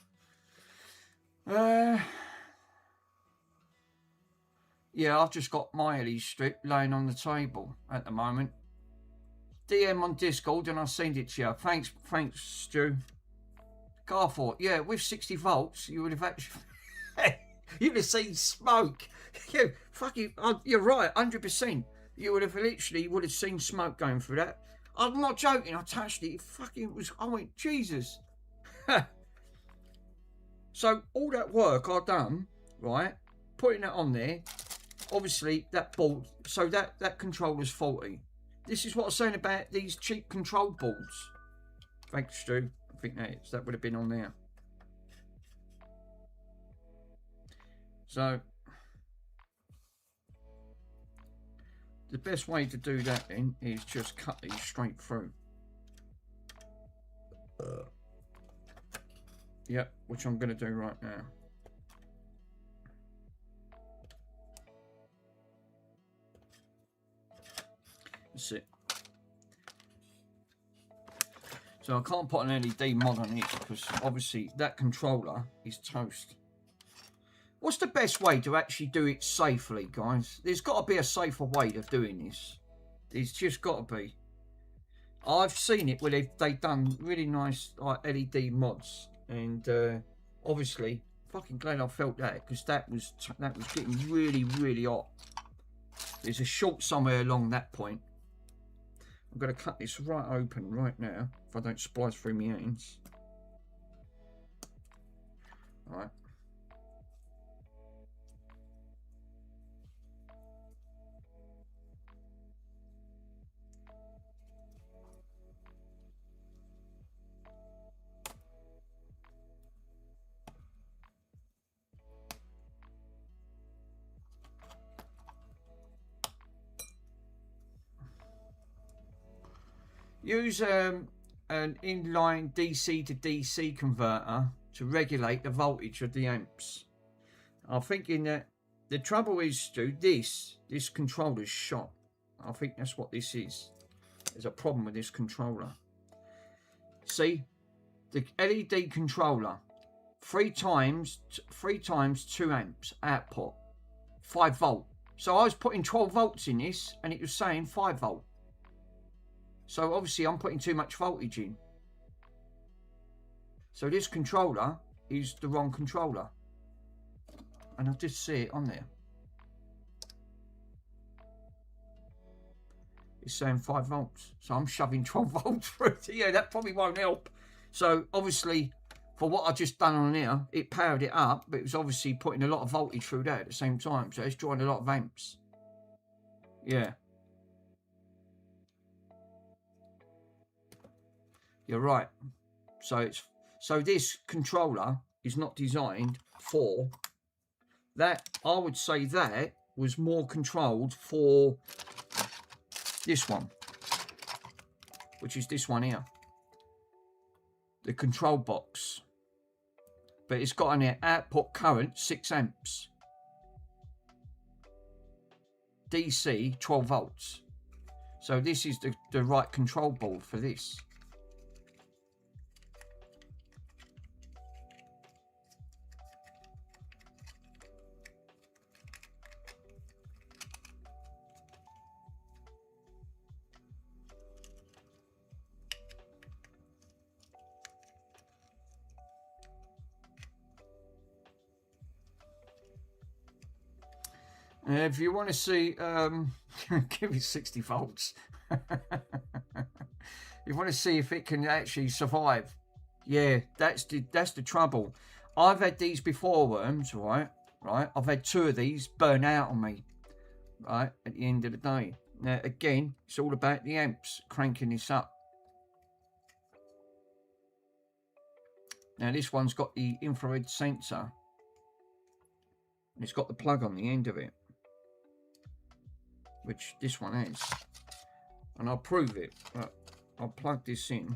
Yeah, I've just got my LED strip laying on the table at the moment. DM on Discord and I'll send it to you. Thanks, Stu. Garthorpe, yeah, with 60 volts, you would have actually... You'd have seen smoke. Yeah, fucking, you're right, 100%. You would have literally seen smoke going through that. I'm not joking. I touched it. It fucking was. I went, Jesus. So all that work I've done, right? Putting that on there. Obviously that board. So that controller's faulty. This is what I'm saying about these cheap control boards. Thanks, Stu. I think that would have been on there. So, the best way to do that then is just cut these straight through. Yep, which I'm going to do right now. That's it. So I can't put an LED mod on it because obviously that controller is toast. What's the best way to actually do it safely, guys? There's got to be a safer way of doing this. There's just got to be. I've seen it where they've done really nice like LED mods, and obviously, fucking glad I felt that because that was getting really, really hot. There's a short somewhere along that point. I'm going to cut this right open right now if I don't splice through my hands. All right. Use an inline DC to DC converter to regulate the voltage of the amps. I'm thinking that the trouble is, Stu, this controller's shot. I think that's what this is. There's a problem with this controller. See, the LED controller, 3 times 2 amps output, 5 volt. So I was putting 12 volts in this, and it was saying 5 volt. So obviously I'm putting too much voltage in. So this controller is the wrong controller. And I just see it on there. It's saying 5 volts. So I'm shoving 12 volts through. Yeah, that probably won't help. So obviously for what I just done on here, it powered it up, but it was obviously putting a lot of voltage through that at the same time. So it's drawing a lot of amps. Yeah. You're right. So this controller is not designed for that. I would say that was more controlled for this one, which is this one here, the control box. But it's got an output current 6 amps, DC 12 volts. So this is the right control board for this. If you want to see, give it 60 volts. You want to see if it can actually survive. Yeah, that's the trouble. I've had these before, Worms, right? I've had 2 of these burn out on me, right, at the end of the day. Now, again, it's all about the amps, cranking this up. Now, this one's got the infrared sensor. And it's got the plug on the end of it, which this one has. And I'll prove it. I'll plug this in.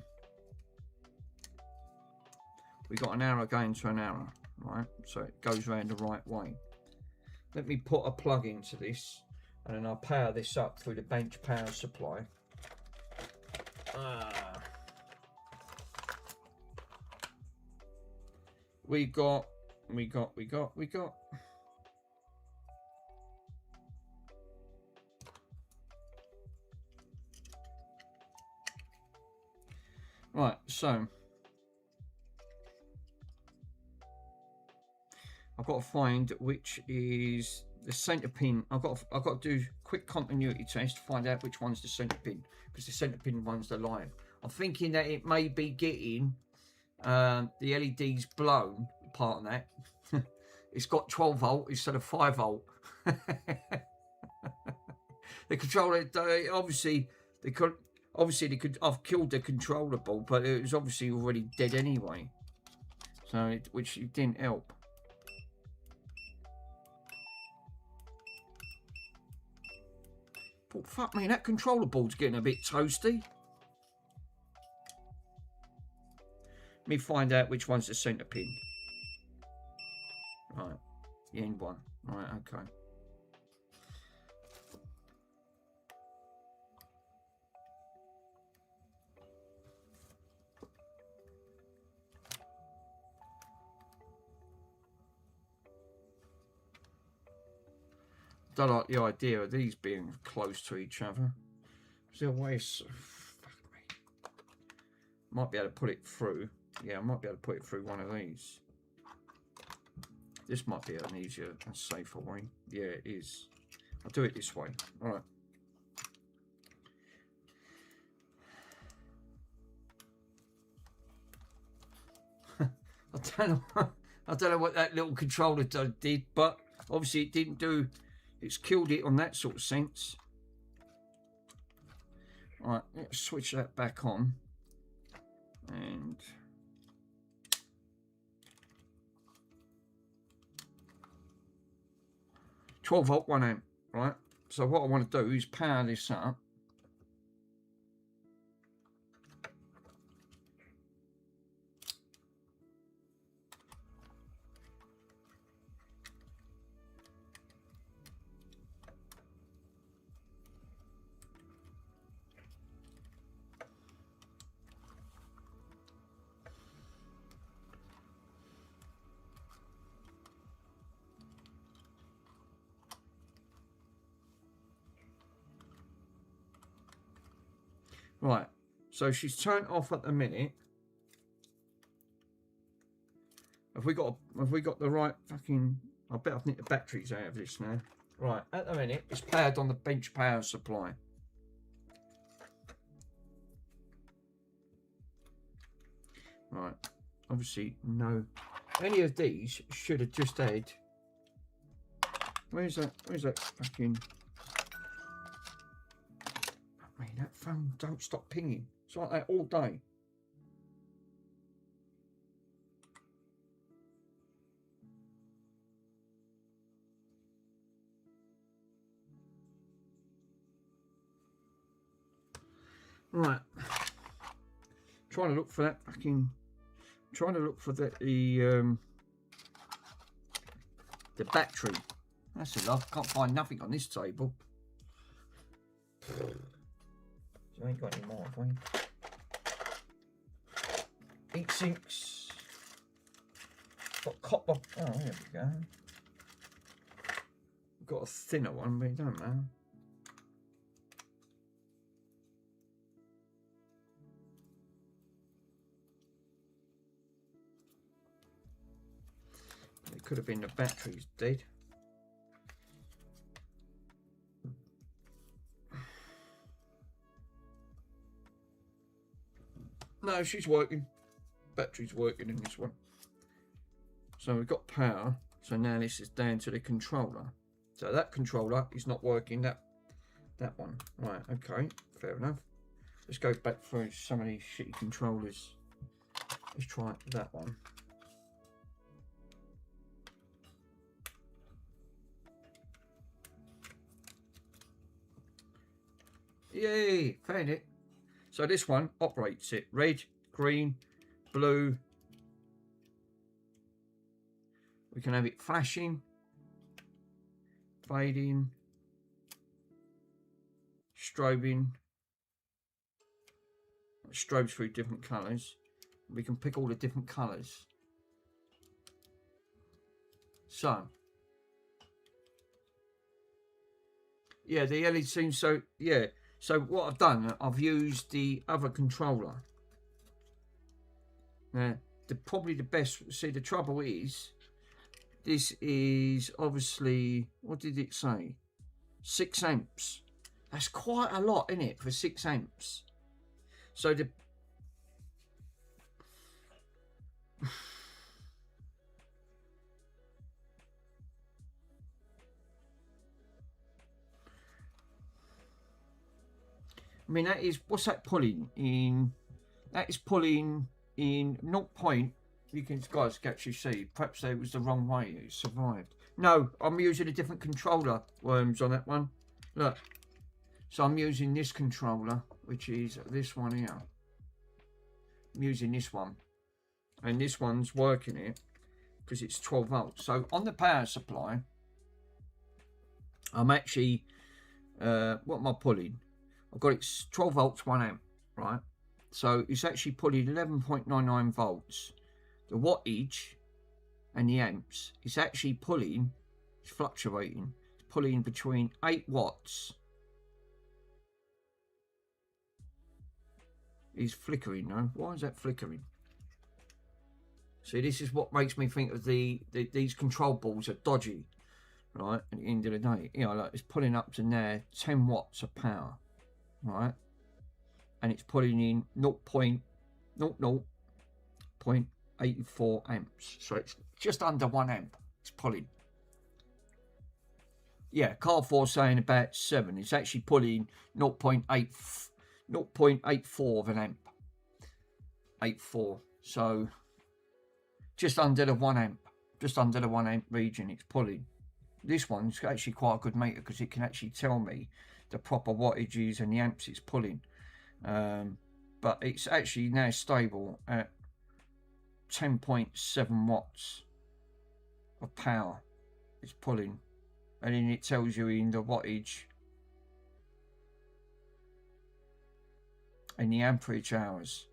We got an arrow going to an arrow, right? So it goes around the right way. Let me put a plug into this, and then I'll power this up through the bench power supply. We got. Right, so I've got to find which is the center pin. I've got to do quick continuity test to find out which one's the center pin, because the center pin one's the line. I'm thinking that it may be getting the LEDs blown, part of that. It's got 12 volt instead of 5 volt. The controller, obviously they could. I've killed the controller board, but it was obviously already dead anyway. So, which didn't help. But fuck me, that controller board's getting a bit toasty. Let me find out which one's the centre pin. Right, the end one. Right, okay. Don't like the idea of these being close to each other. Is there a way? Fuck me. Might be able to put it through. Yeah, I might be able to put it through one of these. This might be an easier and safer way. Yeah, it is. I'll do it this way. All right. I don't know what that little controller did, but obviously it didn't do. It's killed it on that sort of sense. All right, let's switch that back on. And 12 volt, 1 amp, right? So what I want to do is power this up. Right, so she's turned off at the minute. Have we got the right fucking? I bet I've nicked the batteries out of this now. Right, at the minute it's powered on the bench power supply. Right, obviously no. Any of these should have just had. Where's that fucking? That phone don't stop pinging. It's like that all day. Right. Trying to look for that fucking. Trying to look for the battery. That's enough. Can't find nothing on this table. You ain't got any more, have we? Ink sinks. Got copper. Oh, there we go. Got a thinner one, but it don't matter. It could have been the batteries dead. No, she's working. Battery's working in this one. So we've got power. So now this is down to the controller. So that controller is not working. That one. Right, okay, fair enough. Let's go back through some of these shitty controllers. Let's try that one. Yay, found it. So this one operates it. Red, green, blue. We can have it flashing, fading, strobing. It strobes through different colours. We can pick all the different colours. So, yeah, the LED seems so, yeah. So what I've done, I've used the other controller. Now, probably the best, see the trouble is, this is obviously, what did it say? 6 amps. That's quite a lot, isn't it, for 6 amps? So the... I mean, that is, what's that pulling in? That is pulling in 0. You can guys actually see. Perhaps it was the wrong way. It survived. No, I'm using a different controller, Worms, on that one. Look. So I'm using this controller, which is this one here. I'm using this one. And this one's working it because it's 12 volts. So on the power supply, I'm actually, what am I pulling? I've got it 12 volts, 1 amp, right? So it's actually pulling 11.99 volts. The wattage and the amps, it's actually pulling, it's fluctuating. It's pulling between 8 watts. It's flickering, no? Why is that flickering? See, this is what makes me think of these control balls are dodgy, right? At the end of the day, you know, like it's pulling up to now 10 watts of power. Right, and it's pulling in 0.84 amps, so it's just under 1 amp. It's pulling. Yeah, Car 4 saying about 7. It's actually pulling 0.84 of an amp. 84. So just under the 1 amp, just under the 1 amp region. It's pulling. This one's actually quite a good meter because it can actually tell me the proper wattages and the amps it's pulling, but it's actually now stable at 10.7 watts of power it's pulling, and then it tells you in the wattage and the amperage hours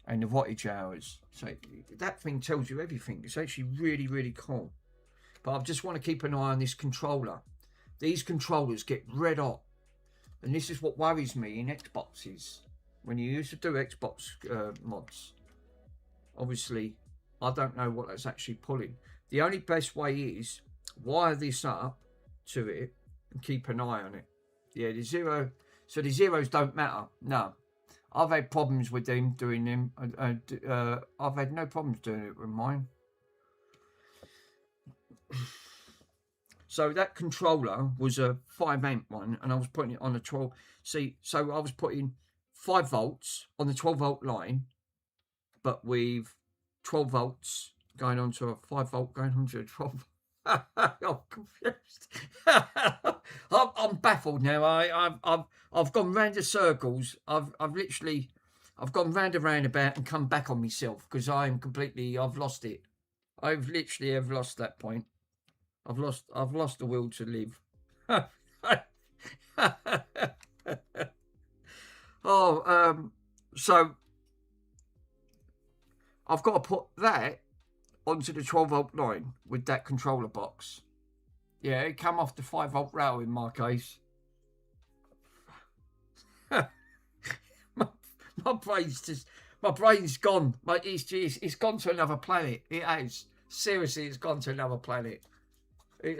and the wattage hours. So that thing tells you everything. It's actually really cool. But I just want to keep an eye on this controller. These controllers get red hot. And this is what worries me in Xboxes. When you used to do Xbox mods. Obviously, I don't know what that's actually pulling. The only best way is wire this up to it and keep an eye on it. Yeah, the zero. So the zeros don't matter. No. I've had problems with them doing them. I've had no problems doing it with mine. So that controller was a 5 amp one, and I was putting it on a 12. See, so I was putting 5 volts on the 12 volt line, but with 12 volts going on to a 5 volt going on to a 12. I'm confused. I'm baffled now. I've gone round the circles. I've gone round and roundabout and come back on myself because I've lost it. I've literally lost that point. I've lost the will to live. So I've got to put that onto the 12-volt line with that controller box. Yeah, it come off the 5-volt rail in my case. my brain's gone. It's gone to another planet. It has. Seriously, it's gone to another planet.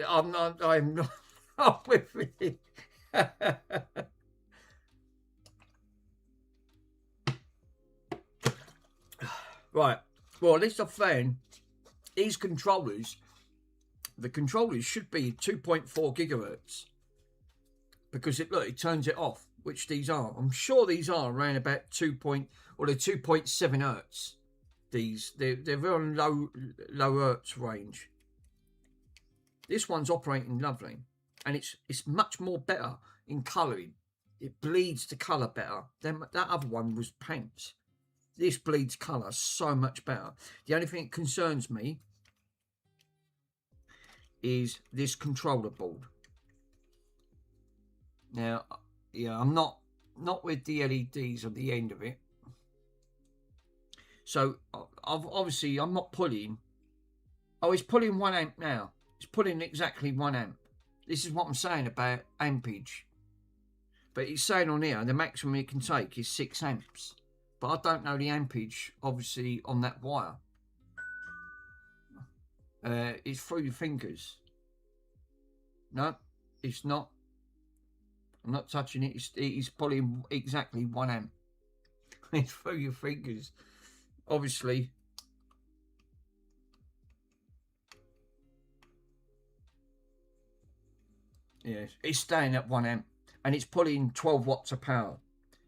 I'm not with it. Right. Well, at least I found these controllers. The controllers should be 2.4 gigahertz because it turns it off, which these are. I'm sure these are around about 2.7 hertz. They're very low hertz range. This one's operating lovely, and it's much more better in colouring. It bleeds the colour better. That other one was paint. This bleeds colour so much better. The only thing that concerns me is this controller board. Now, yeah, I'm not with the LEDs on the end of it. So, obviously, I'm not pulling. Oh, it's pulling 1 amp now. It's pulling exactly 1 amp. This is what I'm saying about ampage. But it's saying on here, the maximum it can take is 6 amps. But I don't know the ampage, obviously, on that wire. It's through your fingers. No, it's not. I'm not touching it. It's pulling exactly 1 amp. It's through your fingers. Obviously. Yes, it's staying at 1 amp. And it's pulling 12 watts of power.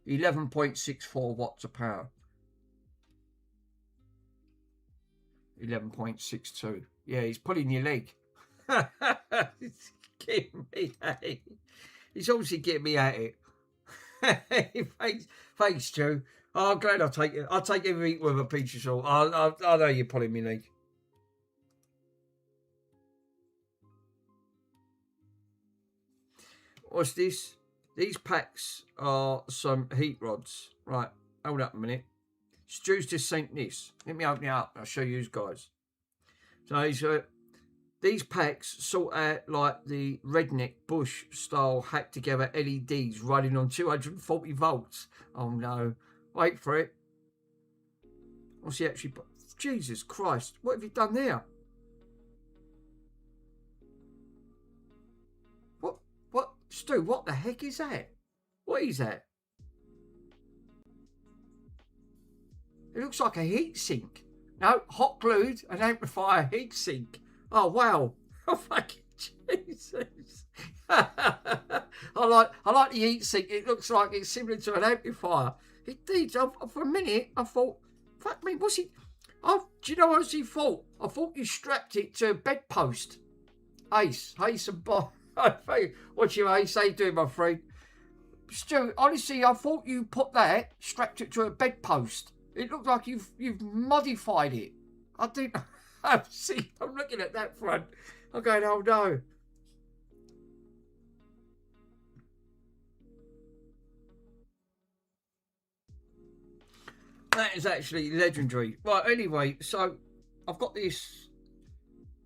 11.64 watts of power. 11.62. Yeah, he's pulling your leg. It's getting me at it. He's obviously getting me at it. Thanks, Stu. Oh, I'm glad I'll take it. I'll take everything with a pinch of salt. I know you're pulling me leg. What's this? These packs are some heat rods. Right, hold up a minute. Stu's just sent this. Let me open it up. I'll show you guys. So these packs sort out like the redneck bush style hacked together LEDs running on 240 volts. Oh no. Wait for it. What's he actually... Jesus Christ. What have you done there? What? Stu, what the heck is that? What is that? It looks like a heat sink. No, hot glued and amplifier heat sink. Oh wow! Oh fucking Jesus! I like the heat sink. It looks like it's similar to an amplifier. It did. For a minute, I thought, fuck me, what's he? Do you know what he thought? I thought you strapped it to a bedpost. Ace and Bob. What you Ace? How you doing, my friend? Stu, honestly, I thought you put that, strapped it to a bedpost. It looked like you've modified it. I didn't. See, I'm looking at that front. I'm going, oh no. That is actually legendary. Right, anyway, so I've got this.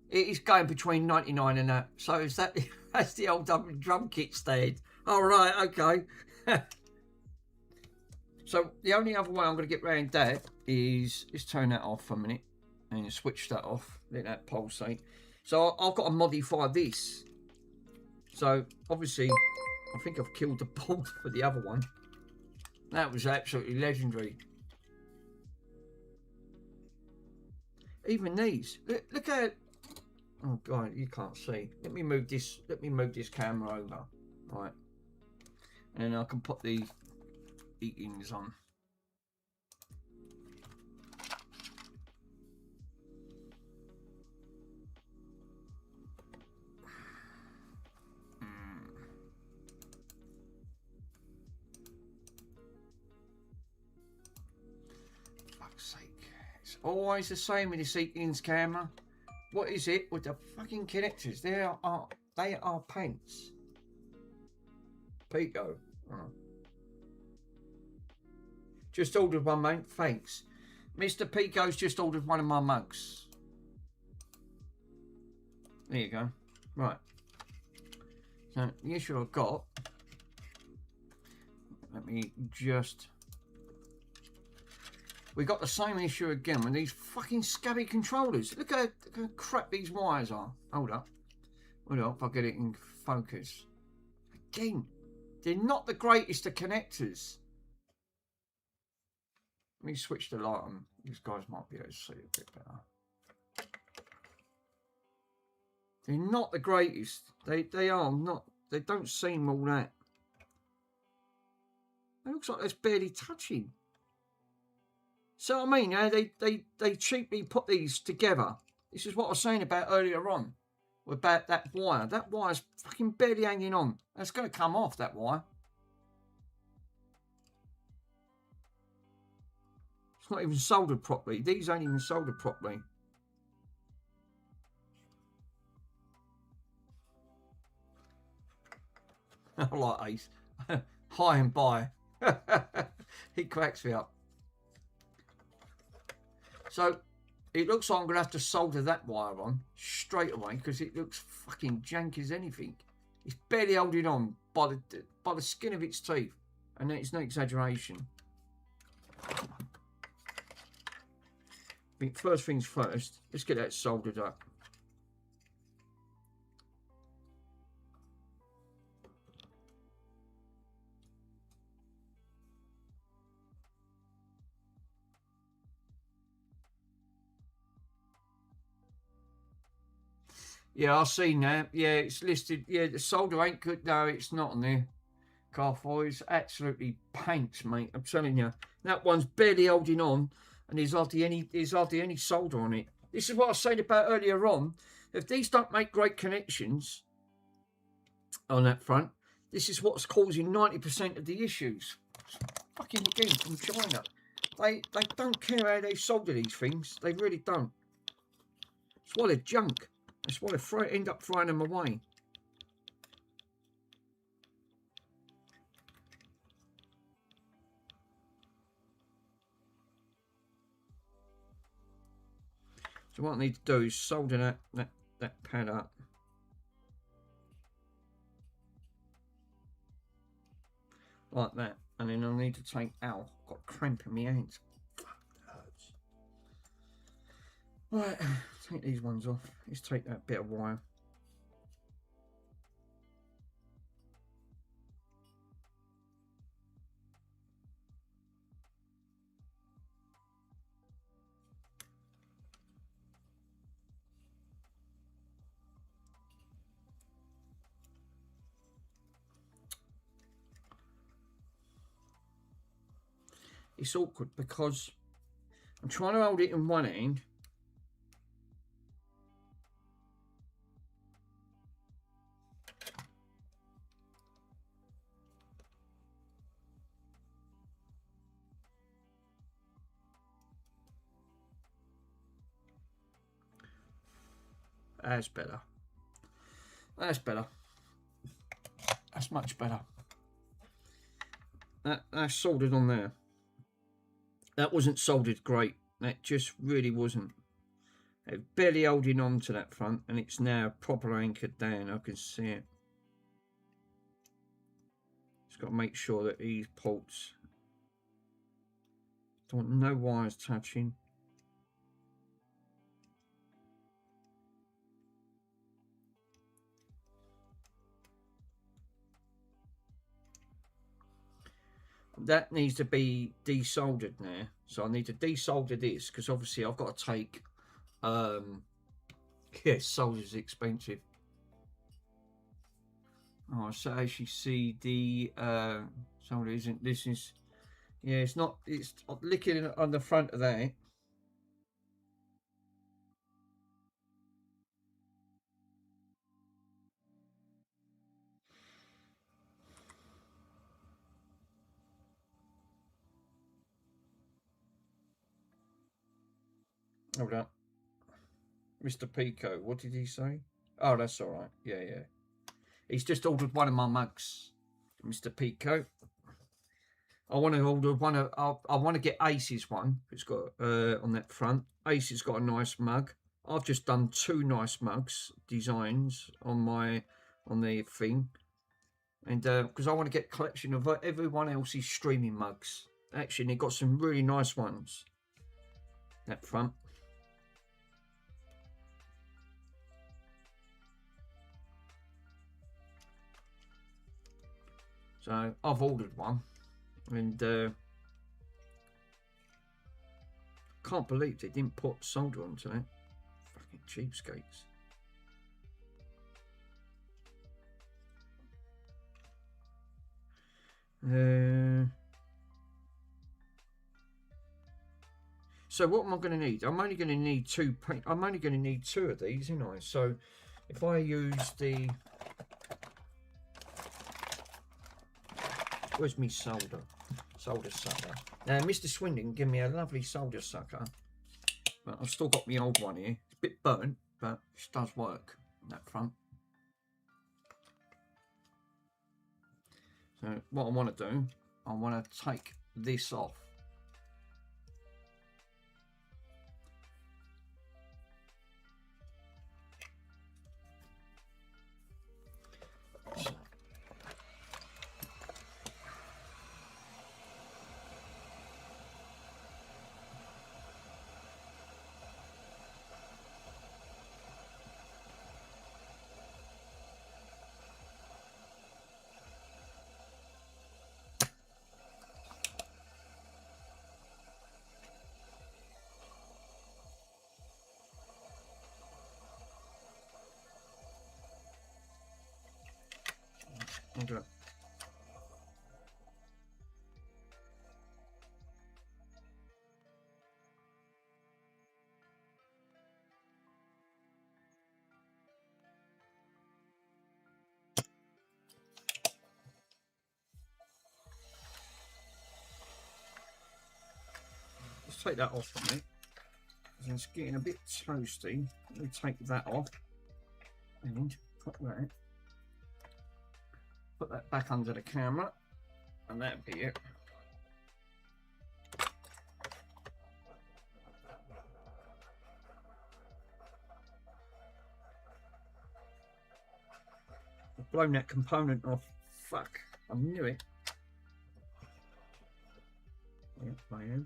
It is going between 99 and that. So is that that's the old drum kit stand. All right, okay. So the only other way I'm going to get round that is just turn that off for a minute and switch that off. Let that pulsate. So I've got to modify this. So obviously, I think I've killed the bolt for the other one. That was absolutely legendary. Even these. Look at it. Oh God, you can't see. Let me move this camera over. Right. And then I can put the eatings on. Fuck's sake. It's always the same with this eatings camera. What is it with the fucking connectors? They are paints. Pico. Oh. Just ordered one, mate. Thanks. Mr. Pico's just ordered one of my mugs. There you go. Right. So, the issue I've got... Let me just... We got the same issue again with these fucking scabby controllers. Look how crap these wires are. Hold up. Hold up if I get it in focus. Again, they're not the greatest of connectors. Let me switch the light on. These guys might be able to see a bit better. They're not the greatest. They are not. They don't seem all that. It looks like it's barely touching. So I mean, they cheaply put these together. This is what I was saying about earlier on, about that wire. That wire's fucking barely hanging on. That's going to come off, that wire. It's not even soldered properly. These ain't even soldered properly. I like Ace. High and by. He cracks me up. So, it looks like I'm going to have to solder that wire on straight away because it looks fucking jank as anything. It's barely holding on by the skin of its teeth. And it's no exaggeration. I think first things first, let's get that soldered up. Yeah, I've seen that. Yeah, it's listed. Yeah, the solder ain't good. No, it's not on there. Carfoy is absolutely paints, mate. I'm telling you. That one's barely holding on, and there's hardly any solder on it. This is what I was saying about earlier on. If these don't make great connections on that front, this is what's causing 90% of the issues. Fucking again from China. They don't care how they solder these things. They really don't. It's why they're junk. That's why they end up throwing them away. So what I need to do is solder that pad up. Like that. And then I'll need to take... Ow, I've got a cramp in my hands. Fuck, that hurts. Right, take these ones off. Let's take that bit of wire. It's awkward because I'm trying to hold it in one hand. That's better. That's better. That's much better. That's soldered on there. That wasn't soldered great. That just really wasn't. It's barely holding on to that front, and it's now proper anchored down. I can see it. Just got to make sure that these ports don't want no wires touching. That needs to be desoldered now, so I need to desolder this because obviously I've got to take yes, solder's expensive. Oh, so as you see, the solder isn't. This is, yeah, it's not. It's licking on the front of that. Hold up. Mr. Pico, what did he say? Oh, that's all right. Yeah, yeah. He's just ordered one of my mugs. Mr. Pico. I want to order one of. I want to get Ace's one. It's got on that front. Ace's got a nice mug. I've just done 2 nice mugs designs on the thing, and because I want to get a collection of everyone else's streaming mugs. Actually, they got some really nice ones. That front. So I've ordered one, and can't believe they didn't put solder onto it. Fucking cheapskates. So what am I going to need? I'm only going to need 2. I'm only going to need 2 of these, aren't I? So if I use the, where's me solder sucker? Now Mr. Swindon gave me a lovely solder sucker, but I've still got my old one here. It's a bit burnt, but it does work on that front. So what I want to do, I want to take this off. Okay. Let's take that off from it. It's getting a bit toasty. Let me take that off and put that back under the camera, and that'd be it. I've blown that component off. Fuck, I knew it. Yep, I have.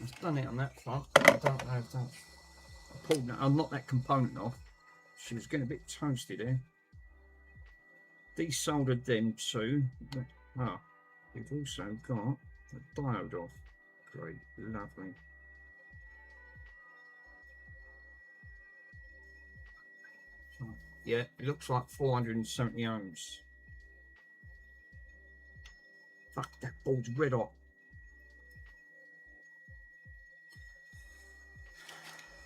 I've done it on that front. I don't know if that's, I pulled that. I'll knock that component off. She was getting a bit toasty there. Desoldered them 2. Ah, we've also got the diode off. Great, lovely. Yeah, it looks like 470 ohms. Fuck, that board's red hot.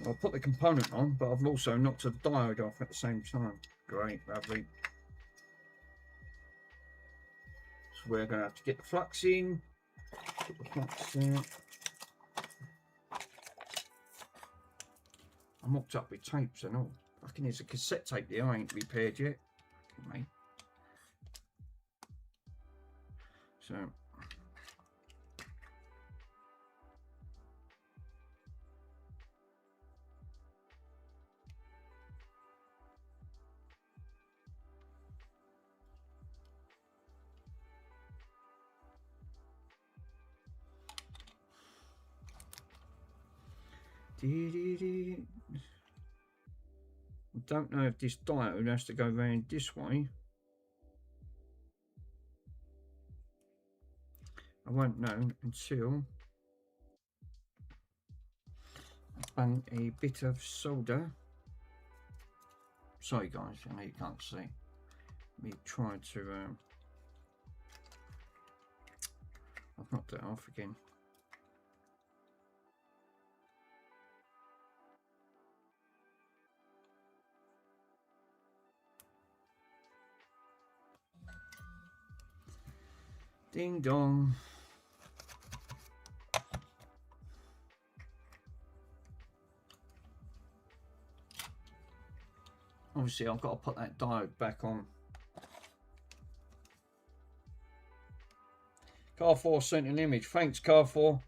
I'll put the component on, but I've also knocked the diode off at the same time. Great, lovely. So we're going to have to get the flux in. Put the flux there. I'm hooked up with tapes and all. Fucking there's a cassette tape there, I ain't repaired yet. Fucking mate. So. I don't know if this diode has to go around this way. won't know until I bang a bit of solder. Sorry guys, I know you can't see. Let me try to I've knocked it off again. Ding dong. Obviously I've got to put that diode back on. Car 4 sent an image. Thanks, Car 4.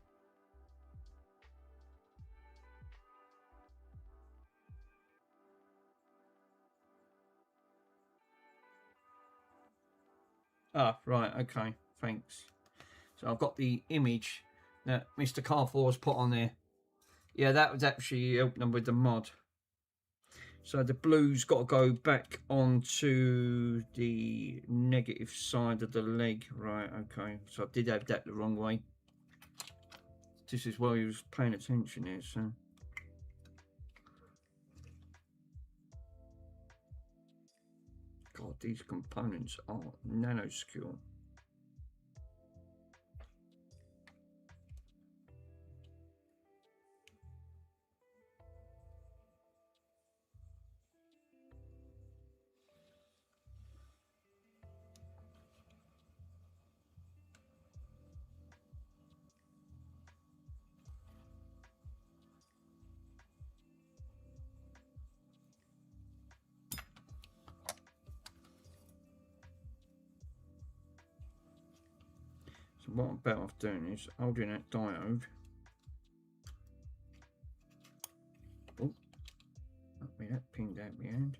Ah, right, okay, thanks. So I've got the image that Mr. Car 4 has put on there. Yeah, that was actually helping them with the mod. So the blue's got to go back onto the negative side of the leg. Right, okay. So I did have that the wrong way. This is why he was paying attention here, so. God, these components are nanoscale. So what I'm better off doing is holding that diode. Oh, let me that pinged out my hand.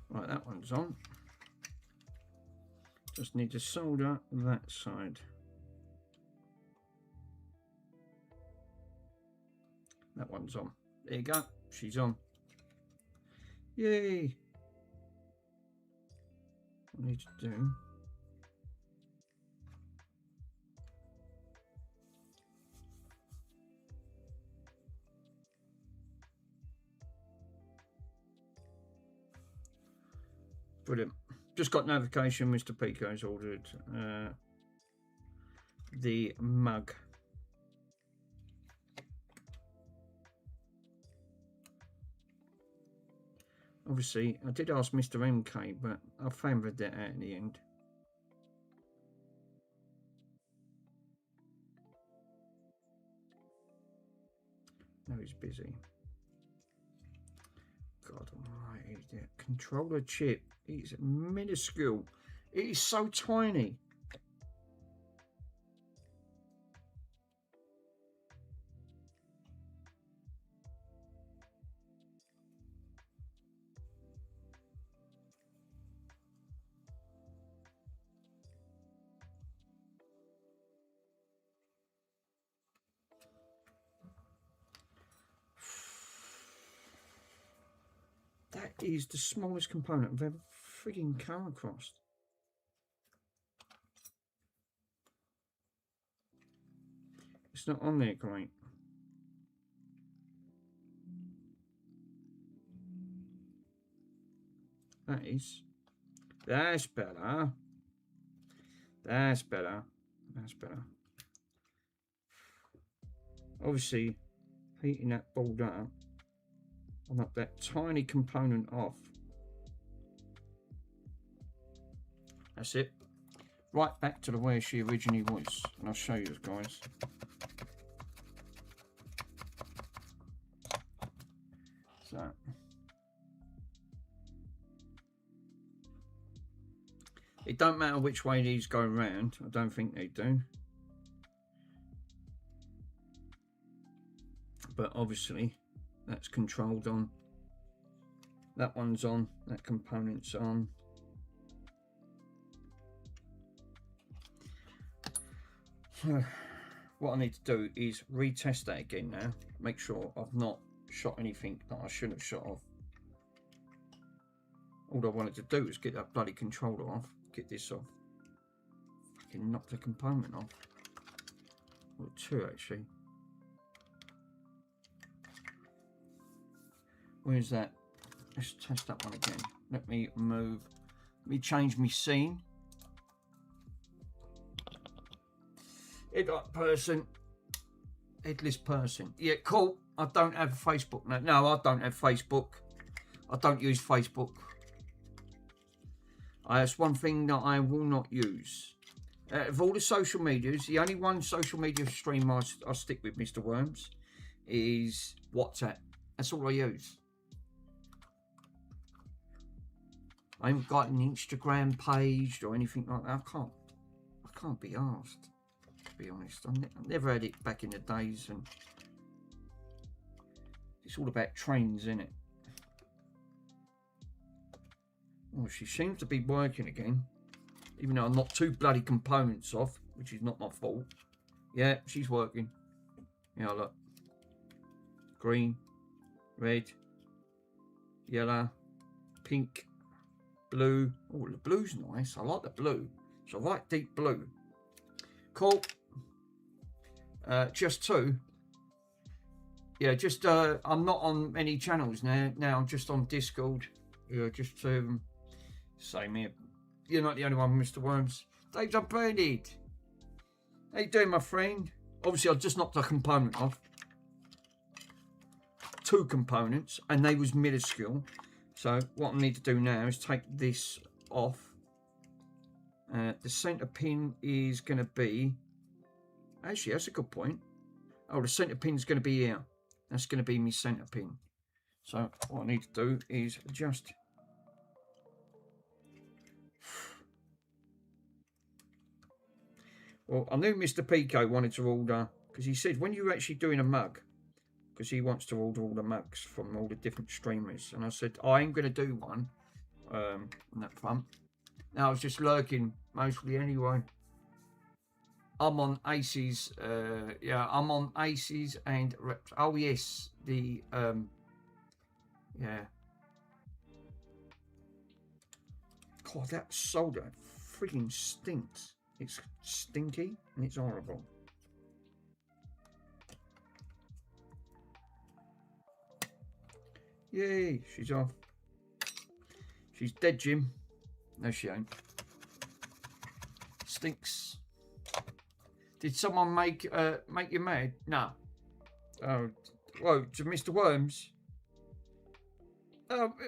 Right, that one's on. Just need to solder that side. That one's on. There you go. She's on. Yay! What I need to do. Brilliant. Just got notification Mr. Pico's ordered the mug. Obviously, I did ask Mr. MK, but I favoured that out in the end. No, he's busy. God almighty, that controller chip is minuscule. It is so tiny. That is the smallest component I've ever frigging come across. It's not on there, great. That's better. That's better. That's better. Obviously, heating that board up. I'll knock that tiny component off. That's it. Right back to the way she originally was. And I'll show you guys. So. It don't matter which way these go round. I don't think they do. But obviously, that's controlled on. That one's on. That component's on. So, what I need to do is retest that again now. Make sure I've not shot anything that I shouldn't have shot off. All I wanted to do was get that bloody controller off. Get this off. Fucking knock the component off. Or two actually. Where's that? Let's test that one again. Let me move. Let me change my scene. Headlight person. Headless person. Yeah, cool. I don't have Facebook now. No, I don't have Facebook. I don't use Facebook. That's one thing that I will not use. Of all the social medias, the only one social media stream I stick with, Mr. Worms, is WhatsApp. That's all I use. I haven't got an Instagram page or anything like that. I can't be asked, to be honest. I never had it back in the days, and it's all about trains, isn't it? Oh, she seems to be working again, even though I'm not two bloody components off, which is not my fault. Yeah, she's working. Yeah, look. Green, red, yellow, pink, blue. Oh, the blue's nice. I like the blue. It's a right deep blue. Cool. Just two. Yeah, just I'm not on any channels now. Now I'm just on Discord. Yeah, just same here. You're not the only one, Mr. Worms. Dave's unbranded. How you doing, my friend? Obviously, I just knocked a component off. Two components, and they was minuscule. So what I need to do now is take this off. The centre pin is going to be... Actually, that's a good point. Oh, the centre pin is going to be here. That's going to be my centre pin. So what I need to do is adjust. Well, I knew Mr. Pico wanted to order, because he said when you're actually doing a mug, because he wants to order all the mugs from all the different streamers, and I said I ain't going to do one on that front. Now I was just lurking mostly anyway. I'm on Aces, yeah, I'm on Aces and Reps. Oh yes, the yeah. God, that soda freaking stinks. It's stinky and it's horrible. Yay, she's off. She's dead, Jim. No, she ain't. Stinks. Did someone make you mad? No. Oh, well, to Mr. Worms.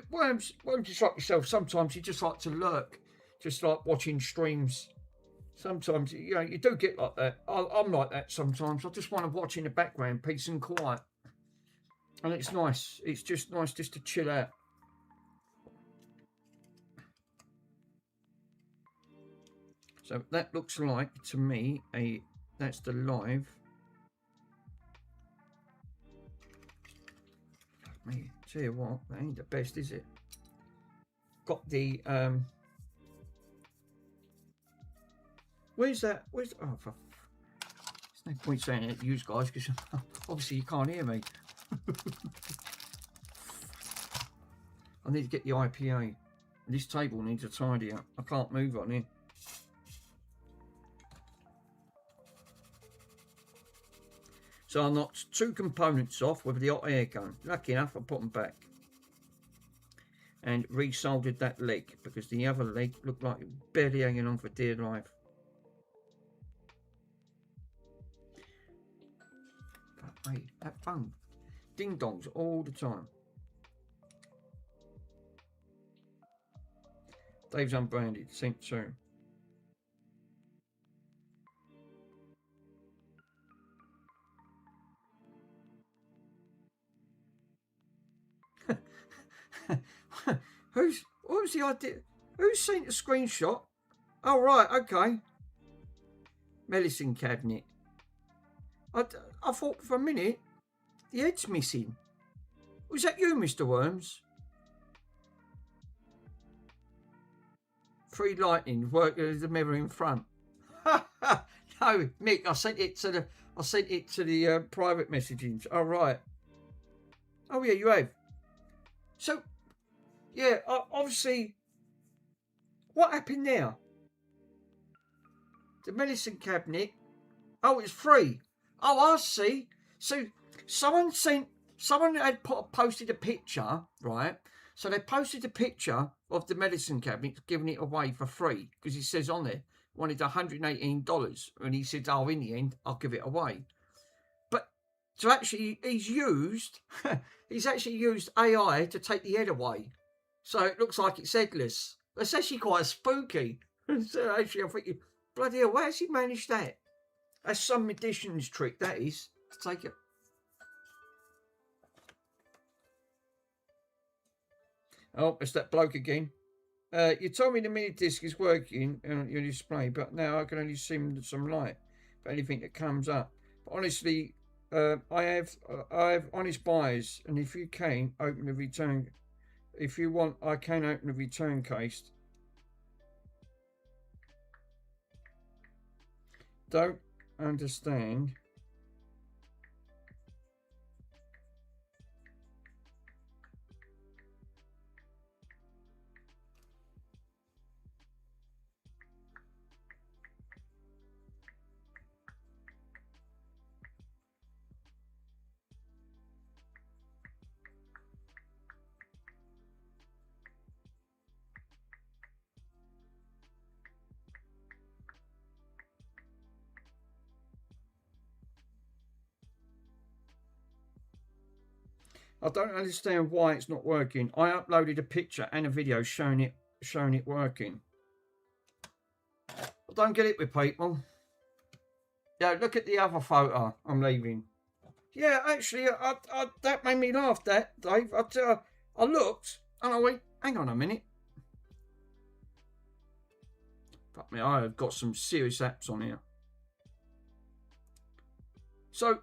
Worms is like yourself. Sometimes you just like to lurk, just like watching streams. Sometimes, you know, you do get like that. I'm like that sometimes. I just want to watch in the background, peace and quiet. And it's nice. It's just nice just to chill out. So that looks like, to me, that's the live. Fuck me. Tell you what, that ain't the best, is it? Got the Where's that? Where's... Oh, there's no point saying it to you guys, because obviously you can't hear me. I need to get the IPA. This table needs a tidy up. I can't move on here. So I knocked two components off with the hot air gun. Lucky enough, I put them back. And resoldered that leg, because the other leg looked like it was barely hanging on for dear life. But mate, that phone. Ding dongs all the time. Dave's unbranded, sent soon. What was the idea? Who's sent a screenshot Oh, right, okay. Medicine cabinet. I thought for a minute the head's missing. Was that you, Mr. Worms? 3 lightning working as the mirror in front. No, Mick, I sent it to the private messaging. Oh, right. Oh, yeah, you have. So, yeah, obviously, what happened there? The medicine cabinet. Oh, it's free. Oh, I see. So, someone had posted a picture, right? So they posted a picture of the medicine cabinet, giving it away for free because he says on there wanted $118, and he said, "Oh, in the end, I'll give it away." But so actually, he's actually used AI to take the head away, so it looks like it's headless. That's actually quite spooky. So actually, I'm thinking, bloody hell, where has he managed that? That's some magician's trick, that is, to take it. Oh, it's that bloke again. You told me the mini disc is working on your display, but now I can only see some light for anything that comes up. But honestly, I have honest buyers, and if you can open the return, if you want, I can open the return case. Don't understand. I don't understand why it's not working. I uploaded a picture and a video showing it working. I don't get it with people. Yeah, look at the other photo I'm leaving. Yeah, actually, that made me laugh, that, Dave. I looked and I went, hang on a minute. Fuck me, I have got some serious apps on here. So,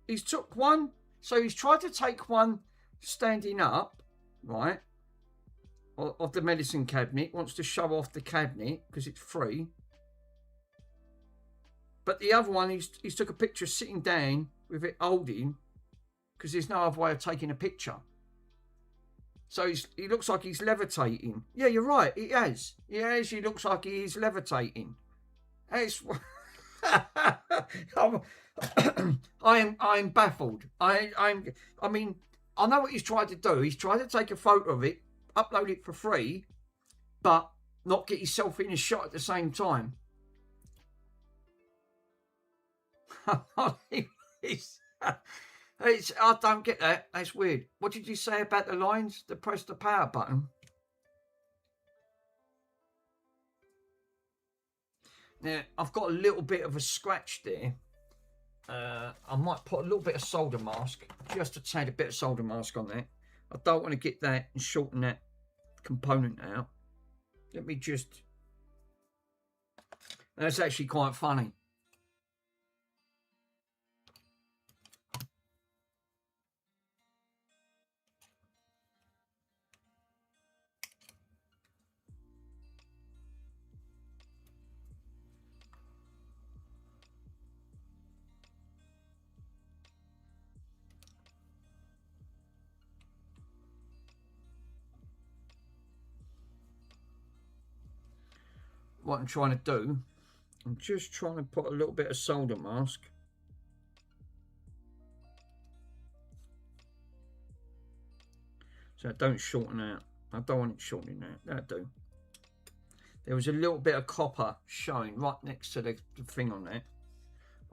he's took one. So he's tried to take one standing up, right, of the medicine cabinet. Wants to show off the cabinet because it's free. But the other one, he's took a picture sitting down with it holding because there's no other way of taking a picture. So he looks like he's levitating. Yeah, you're right. He has. He looks like he is levitating. It's... I'm baffled. I mean, I know what he's tried to do. He's tried to take a photo of it, upload it for free, but not get himself in a shot at the same time. I don't get that. That's weird. What did you say about the lines? To press the power button. Now, I've got a little bit of a scratch there. I might put a little bit of solder mask, just to take a bit of solder mask on there. I don't want to get that and shorten that component out. Let me just... That's actually quite funny. What I'm trying to do, I'm just trying to put a little bit of solder mask. So I don't shorten out. I don't want it shortening out. That'll do. There was a little bit of copper showing right next to the thing on there.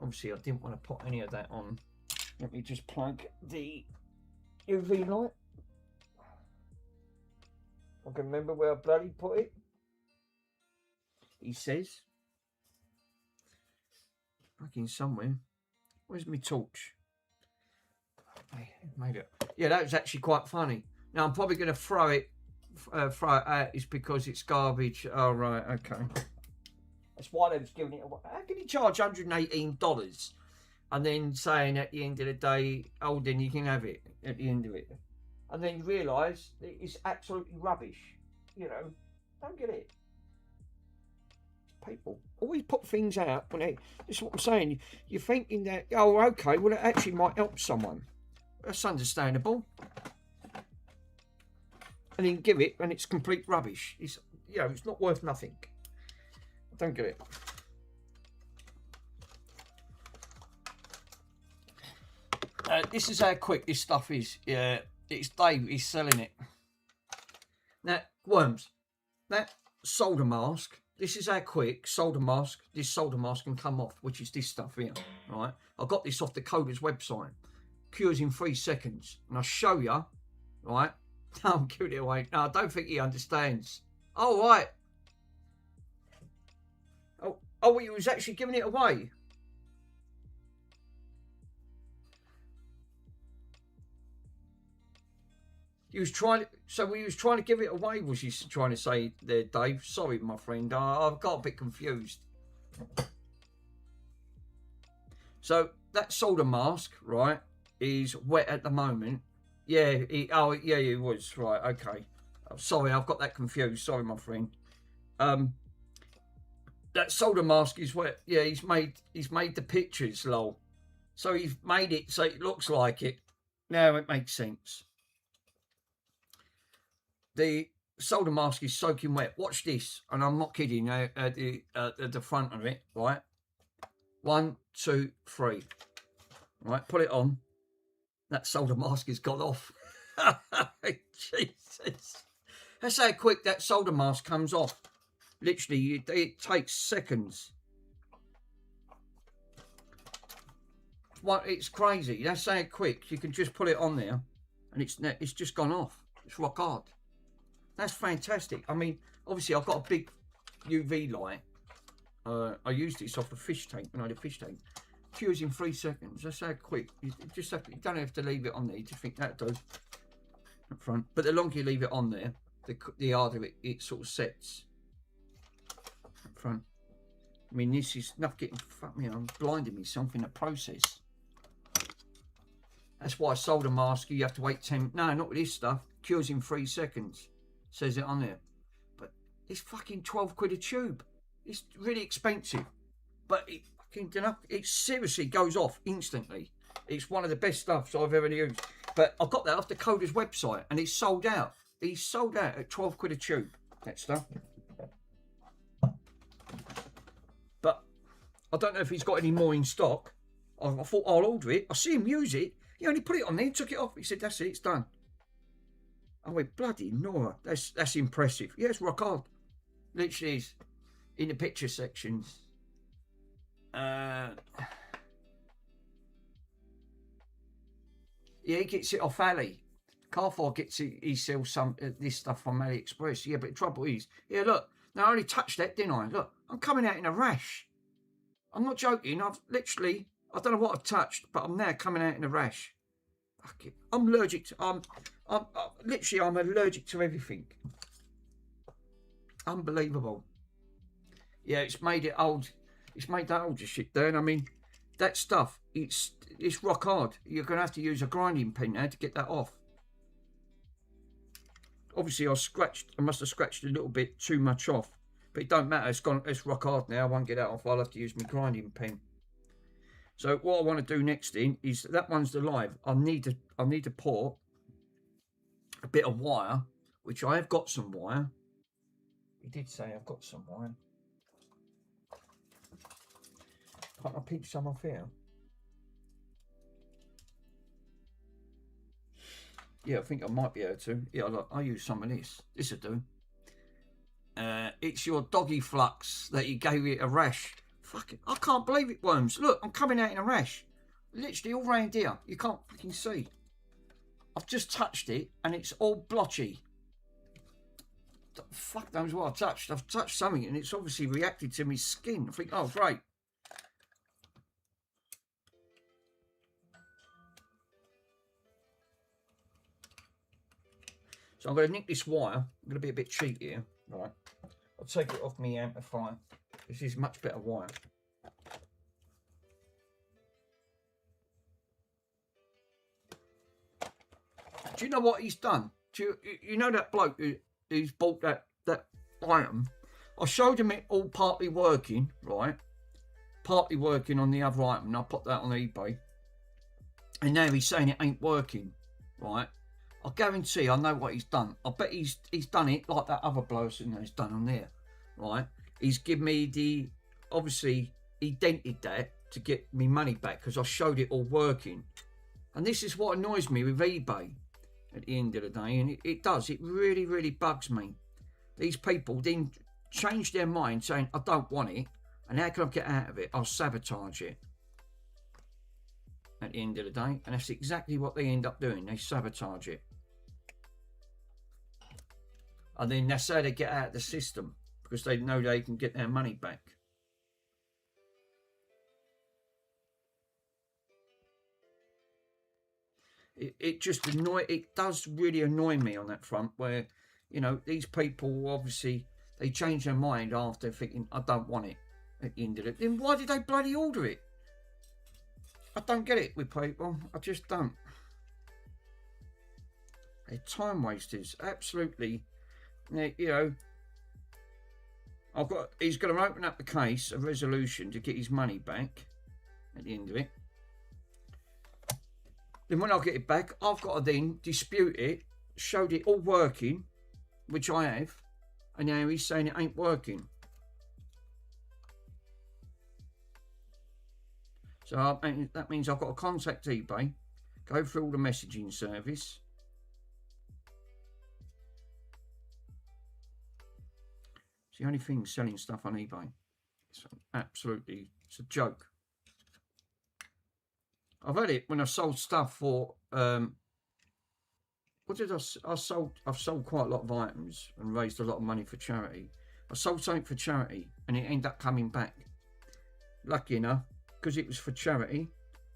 Obviously, I didn't want to put any of that on. Let me just plug the UV light. I can remember where I bloody put it. He says. Fucking somewhere. Where's my torch? Hey, made it. Yeah, that was actually quite funny. Now I'm probably going to throw it out. It's because it's garbage. Oh right, okay. That's why they was giving it away. How can you charge $118 and then saying at the end of the day, oh, then you can have it at the end of it? And then you realise it's absolutely rubbish. You know, don't get it. People always put things out when they, this is what I'm saying. You're thinking that, oh, okay, well, it actually might help someone. That's understandable. And then give it, and it's complete rubbish. It's, you know, it's not worth nothing. I don't get it. This is how quick this stuff is. Yeah, it's Dave. He's selling it. Now, worms. That solder mask. This is how quick solder mask. This solder mask can come off, which is this stuff here. Right. I got this off the Coder's website. Cures in 3 seconds, and I'll show you. Right. I'm giving it away. No, I don't think he understands. Oh, right. Oh, he was actually giving it away. He was trying. So he was trying to give it away. Was he trying to say there, Dave? Sorry, my friend. I've got a bit confused. So that solder mask, right, is wet at the moment. Yeah. Yeah, it was right. Okay. Sorry, I've got that confused. Sorry, my friend. That solder mask is wet. Yeah, he's made the pictures, lol. So he's made it so it looks like it. Now it makes sense. The solder mask is soaking wet. Watch this, and I'm not kidding. At the front of it, right? 1, 2, 3. Right, put it on. That solder mask has gone off. Jesus, that's how quick that solder mask comes off. Literally, it takes seconds. It's crazy. That's how quick you can just put it on there, and it's just gone off. It's rock hard. That's fantastic. I mean, obviously, I've got a big UV light. I used this off a fish tank when I had a fish tank. Cures in 3 seconds. That's how quick. You don't have to leave it on there. You just think that does up front. But the longer you leave it on there, the harder it sort of sets up front. I mean, this is enough getting fuck me. I'm blinding me something to process. That's why solder mask. You have to wait 10. No, not with this stuff. Cures in 3 seconds. Says it on there. But it's fucking 12 quid a tube. It's really expensive. But it seriously goes off instantly. It's one of the best stuffs I've ever used. But I got that off the Coder's website and it's sold out. He's sold out at 12 quid a tube, that stuff. But I don't know if he's got any more in stock. I thought I'll order it. I see him use it. He only put it on there, took it off. He said, that's it, it's done. I went, bloody Nora, that's impressive. Yeah, it's rock hard. Literally is. In the picture sections. Yeah, he gets it off Ali. Carfor gets it, he sells some this stuff from AliExpress. Yeah, but the trouble is, yeah, look, now I only touched that, didn't I? Look, I'm coming out in a rash. I'm not joking. I've literally, I don't know what I've touched, but I'm now coming out in a rash. Fuck it. I'm allergic to, I'm allergic to everything. Unbelievable. Yeah, it's made it old. It's made that old as shit there. And I mean, that stuff, it's rock hard. You're going to have to use a grinding pen now to get that off. Obviously, I must have scratched a little bit too much off. But it don't matter. It's rock hard now. I won't get that off. I'll have to use my grinding pen. So what I want to do next is that one's the live. I need to pour a bit of wire, which I have got some wire. He did say I've got some wire. Can't I pinch some off here? Yeah, I think I might be able to. Yeah, look, I'll use some of this. This'll do. It's your doggy flux that you gave it a rash. Fucking, I can't believe it, Worms. Look, I'm coming out in a rash. Literally all round here. You can't fucking see. I've just touched it and it's all blotchy. Fuck knows what I've touched. I've touched something and it's obviously reacted to my skin. I think, oh, great. So I'm going to nick this wire. I'm going to be a bit cheap here. Right. I'll take it off my amplifier. This is much better wire. Do you know what he's done? You know that bloke who's bought that item? I showed him it all partly working, right? Partly working on the other item, and I put that on eBay. And now he's saying it ain't working, right? I guarantee I know what he's done. I bet he's done it like that other bloke has done on there, right? He's given me obviously he dented that to get me money back because I showed it all working. And this is what annoys me with eBay at the end of the day, and it does. It really, really bugs me. These people then change their mind saying, I don't want it, and how can I get out of it? I'll sabotage it at the end of the day. And that's exactly what they end up doing. They sabotage it. And then that's how they get out of the system, because they know they can get their money back. It does really annoy me on that front, where, you know, these people obviously, they change their mind after thinking, I don't want it at the end of it. Then why did they bloody order it? I don't get it with people. I just don't. They're time wasters, absolutely. You know, he's going to open up the case, a resolution to get his money back at the end of it. Then when I get it back, I've got to then dispute it, showed it all working, which I have, and now he's saying it ain't working. So that means I've got to contact eBay, go through all the messaging service. It's the only thing selling stuff on eBay. It's a joke. I've had it when I sold stuff for what did I've sold quite a lot of items and raised a lot of money for charity. I sold something for charity and it ended up coming back. Lucky enough, because it was for charity,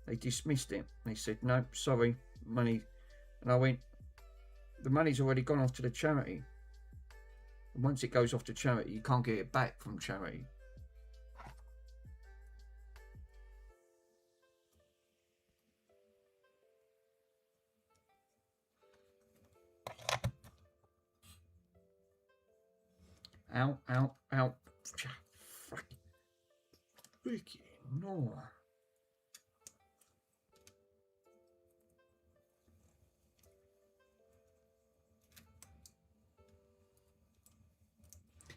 they dismissed it. They said, no, sorry, money. And I went, the money's already gone off to the charity. And once it goes off to charity, you can't get it back from charity. Out. Freaking no.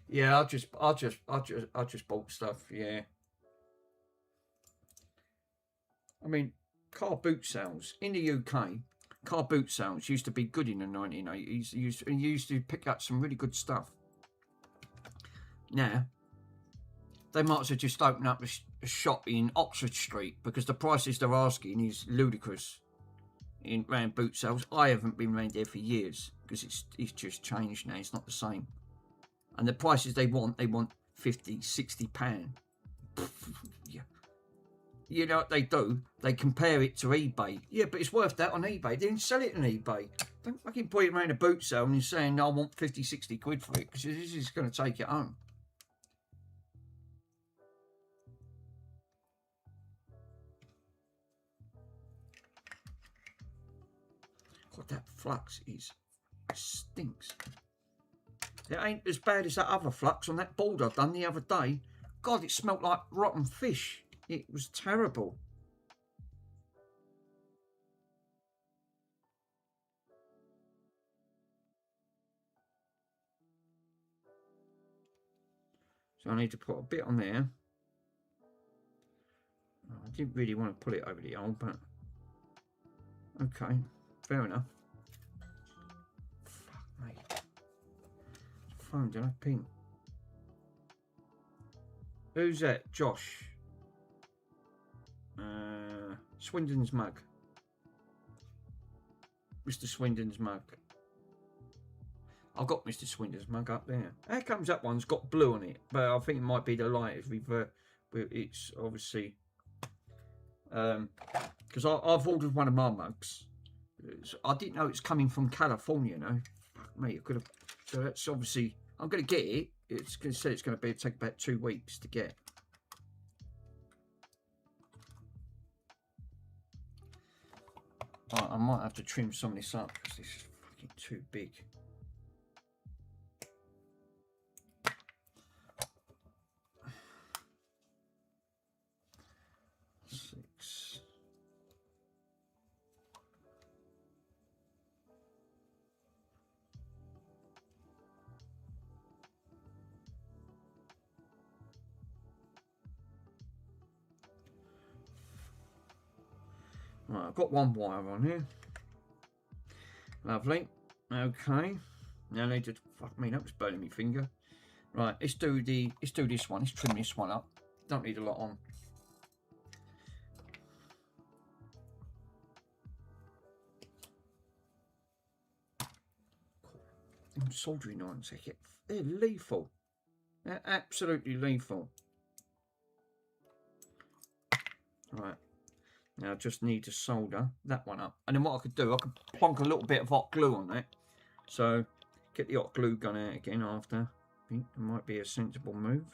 Yeah, I just bought stuff, yeah. I mean, car boot sales in the UK, car boot sales used to be good in the 1980s. You used to pick up some really good stuff. Now, they might as well just open up a shop in Oxford Street, because the prices they're asking is ludicrous round boot sales. I haven't been round there for years, because it's just changed now. It's not the same. And the prices they want 50, 60 £60. Yeah. You know what they do? They compare it to eBay. Yeah, but it's worth that on eBay. They didn't sell it on eBay. Don't fucking put it around a boot sale and you're saying, no, I want 50, 60 quid for it, because this is going to take it home. God, that flux stinks. It ain't as bad as that other flux on that board I done the other day. God, it smelt like rotten fish. It was terrible. So I need to put a bit on there. I didn't really want to put it over the hole, but okay, fair enough. Fuck, mate. Phone, did I ping? Who's that? Josh. Swindon's mug. Mr. Swindon's mug. I've got Mr. Swindon's mug up there. How comes that one's got blue on it? But I think it might be the light. It's obviously because I've ordered one of my mugs. I didn't know it's coming from California. No, fuck me, I could have. So that's obviously I'm going to get it. It's going to say it's going to take about 2 weeks to get. Right, I might have to trim some of this up because this is fucking too big. Right, I've got 1 wire on here. Lovely. Okay. Now I need to, fuck me, that was burning my finger. Right, let's do this one. Let's trim this one up. Don't need a lot on. Them soldering irons, they're lethal. They're absolutely lethal. Right. Now I just need to solder that one up. And then what I could do, I could plonk a little bit of hot glue on that. So get the hot glue gun out again after. I think it might be a sensible move.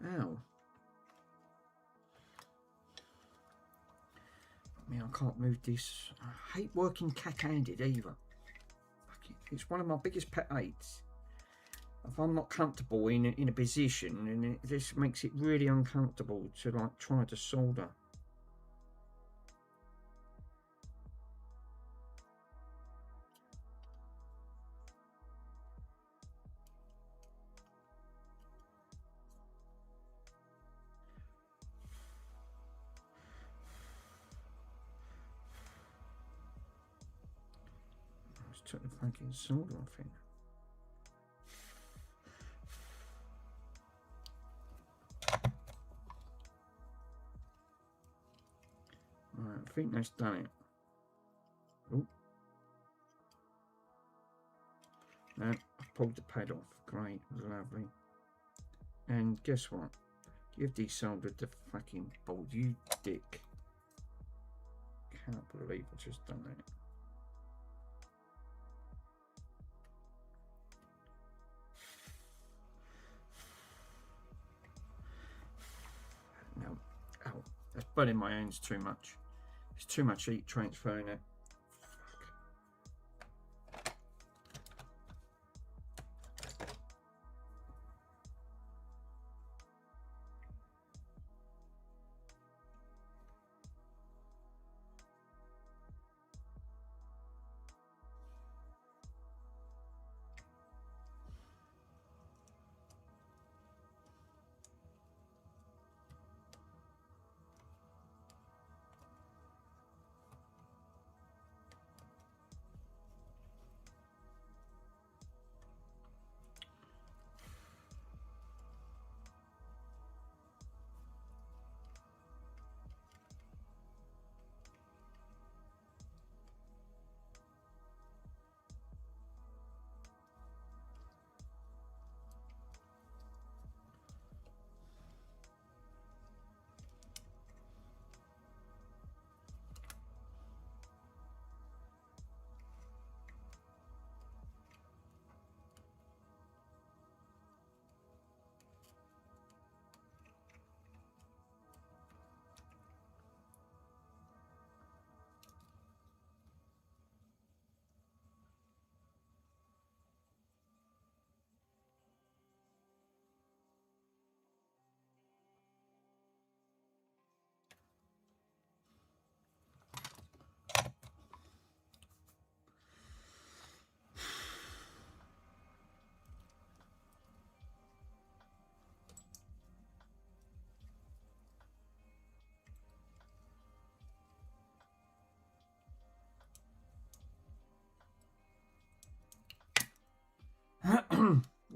Ow. I mean, I can't move this. I hate working cat-handed either. It's one of my biggest pet hates. If I'm not comfortable in a position, and this makes it really uncomfortable to like try to solder. I just took the fucking solder off it. Right, I think that's done it. Oh. No, I've pulled the pad off. Great, lovely. And guess what? You've desoldered the fucking board, you dick. Can't believe I just done that. No, ow, that's burning my hands too much. It's too much heat transferring it.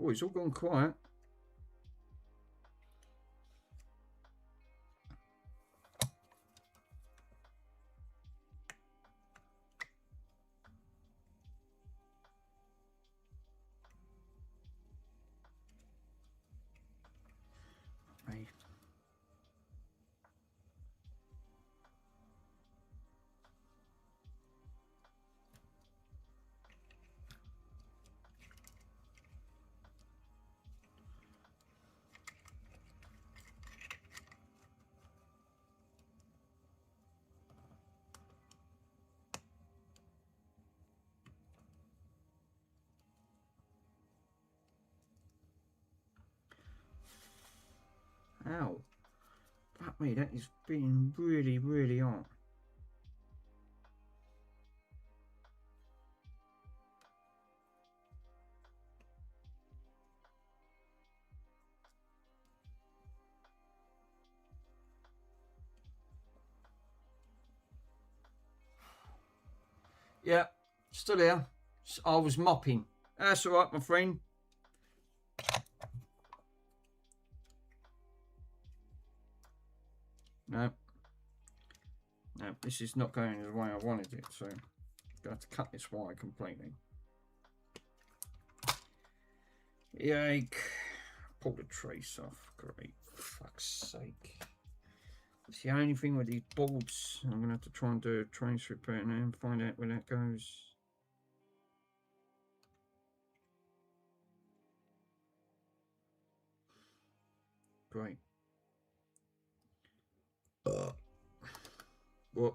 Oh, it's all gone quiet. Ow. Fuck me, that is being really, really hot. Yeah, still here. I was mopping. That's all right, my friend. No, this is not going the way I wanted it, so I'm going to cut this wire completely. Yike. Pull the trace off. Great. For fuck's sake. It's the only thing with these boards. I'm going to have to try and do a trace repair now and find out where that goes. Great. What?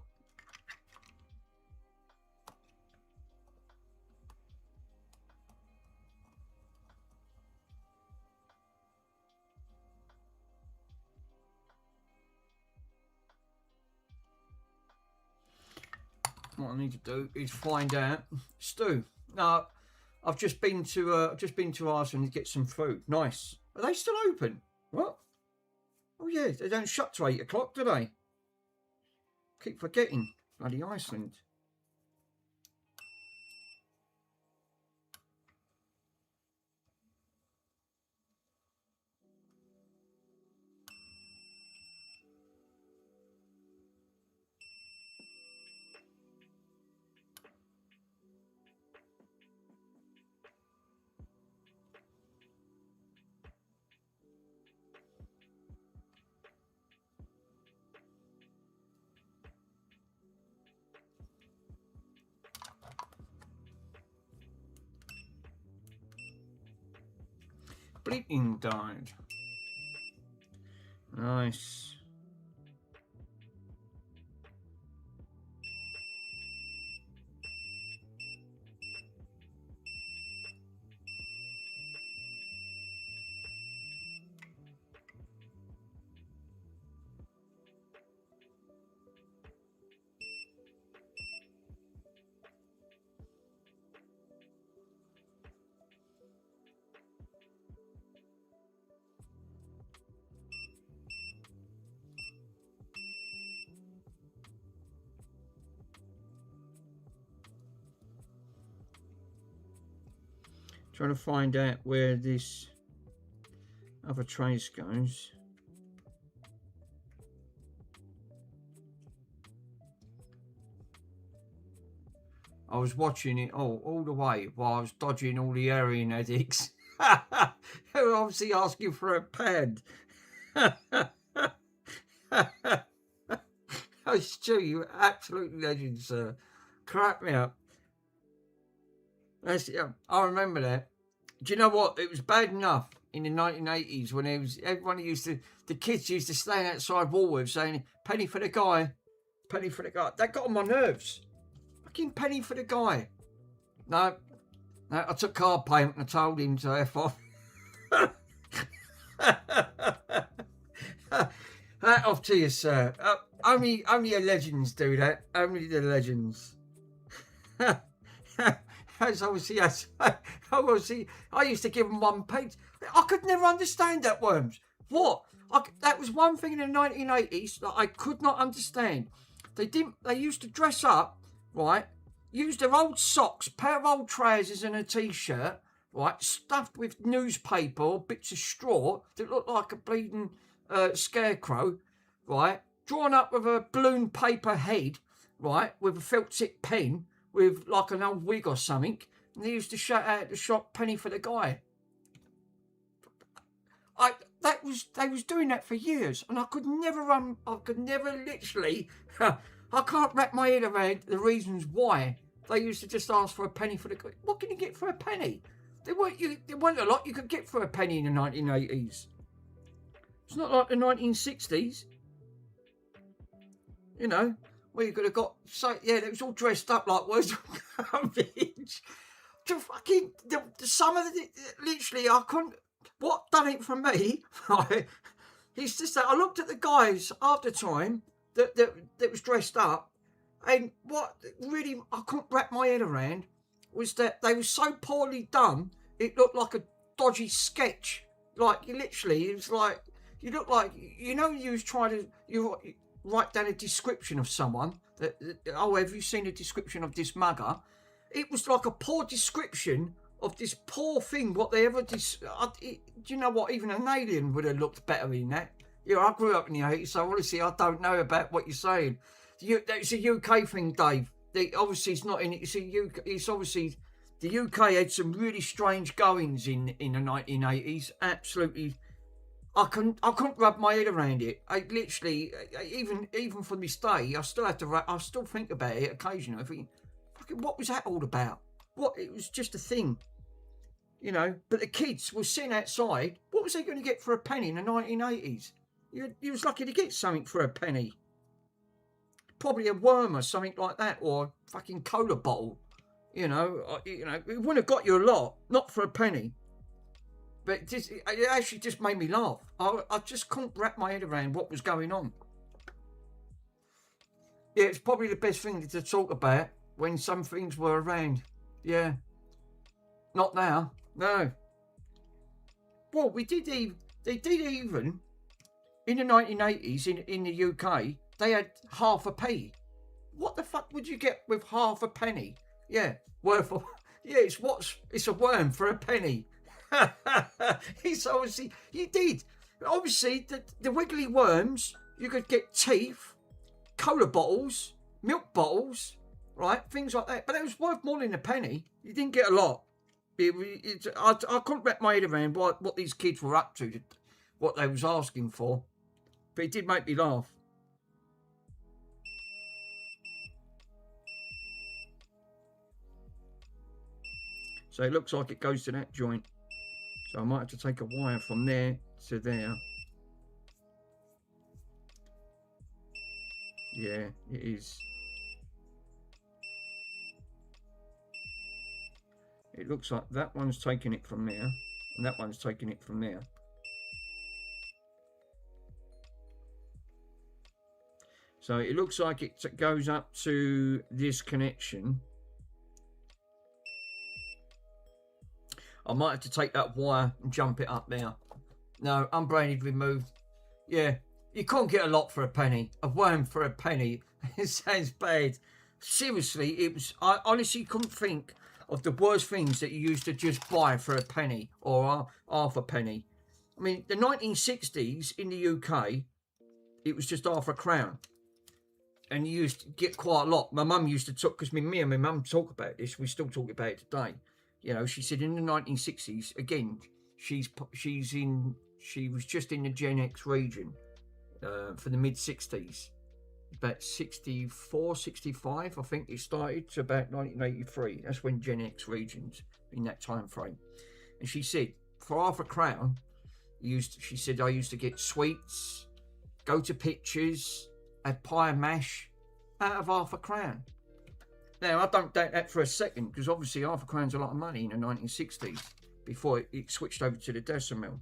What I need to do is find out. Stu, no, I've just been to Arsenal to get some food. Nice. Are they still open? What? Oh yeah, they don't shut till 8 o'clock, do they? Keep forgetting. Bloody Iceland. Bleeding died. Nice. Trying to find out where this other trace goes. I was watching it all the way while I was dodging all the Aryan addicts who were obviously asking for a pad. Oh, Stu, you're absolutely legend, sir. Crap me up. I remember that. Do you know what? It was bad enough in the 1980s when the kids used to stand outside Woolworths saying, penny for the guy, penny for the guy. That got on my nerves. Fucking penny for the guy. No, I took card payment and I told him to F off. Hat off to you, sir. Only the legends do that. Only the legends. As obviously, I used to give them 1 pence. I could never understand that, Worms. What? That was one thing in the 1980s that I could not understand. They used to dress up, right? Use their old socks, pair of old trousers and a t-shirt, right? Stuffed with newspaper or bits of straw that looked like a bleeding scarecrow, right? Drawn up with a balloon paper head, right? With a felt tip pen, with like an old wig or something, and they used to shout out at the shop, penny for the guy. They was doing that for years, and I could never literally, I can't wrap my head around the reasons why they used to just ask for a penny for the guy. What can you get for a penny? There weren't a lot you could get for a penny in the 1980s. It's not like the 1960s. You know, where you could have got, it was all dressed up like words of garbage. Some of the, literally, I couldn't, what done it for me, right? It's just that I looked at the guys after time that was dressed up, and what really I couldn't wrap my head around was that they were so poorly done. It looked like a dodgy sketch. Like you literally, it was like you look like you was trying to write down a description of someone. Oh, have you seen a description of this mugger? It was like a poor description of this poor thing. What they ever do you know what? Even an alien would have looked better in that. I grew up in the 80s, so honestly, I don't know about what you're saying. It's a UK thing, Dave. Obviously, it's not in. It's obviously the UK had some really strange goings in the 1980s. Absolutely, I couldn't wrap my head around it. I literally, even from this day, I still think about it occasionally. I think, fucking, what was that all about? It was just a thing, But the kids were sitting outside. What was they going to get for a penny in the 1980s? You was lucky to get something for a penny. Probably a worm or something like that, or a fucking cola bottle. It wouldn't have got you a lot, not for a penny. But it actually just made me laugh. I just couldn't wrap my head around what was going on. Yeah, it's probably the best thing to talk about when some things were around. Yeah. Not now. No. Well, they did even, in the 1980s in the UK, they had half a p. What the fuck would you get with half a penny? Yeah, it's a worm for a penny. It's obviously, you did. Obviously, the wiggly worms, you could get teeth, cola bottles, milk bottles, right? Things like that. But it was worth more than a penny. You didn't get a lot. I couldn't wrap my head around what these kids were up to, what they was asking for. But it did make me laugh. So it looks like it goes to that joint. So I might have to take a wire from there to there. Yeah, it is. It looks like that one's taking it from there, and that one's taking it from there. So it looks like it goes up to this connection. I might have to take that wire and jump it up there. No, unbraided removed. Yeah, you can't get a lot for a penny. A worm for a penny. It sounds bad. Seriously, I honestly couldn't think of the worst things that you used to just buy for a penny or half a penny. I mean, the 1960s in the UK, it was just half a crown. And you used to get quite a lot. My mum used to talk, because me and my mum talk about this. We still talk about it today. She said in the 1960s, again, she was just in the Gen X region for the mid-60s. About 64, 65, I think it started, to about 1983. That's when Gen X regions, in that time frame. And she said, for half a crown, she said, I used to get sweets, go to pictures, have pie and mash out of half a crown. Now, I don't doubt that for a second, because obviously half a crown's a lot of money in the 1960s, before it switched over to the decimal.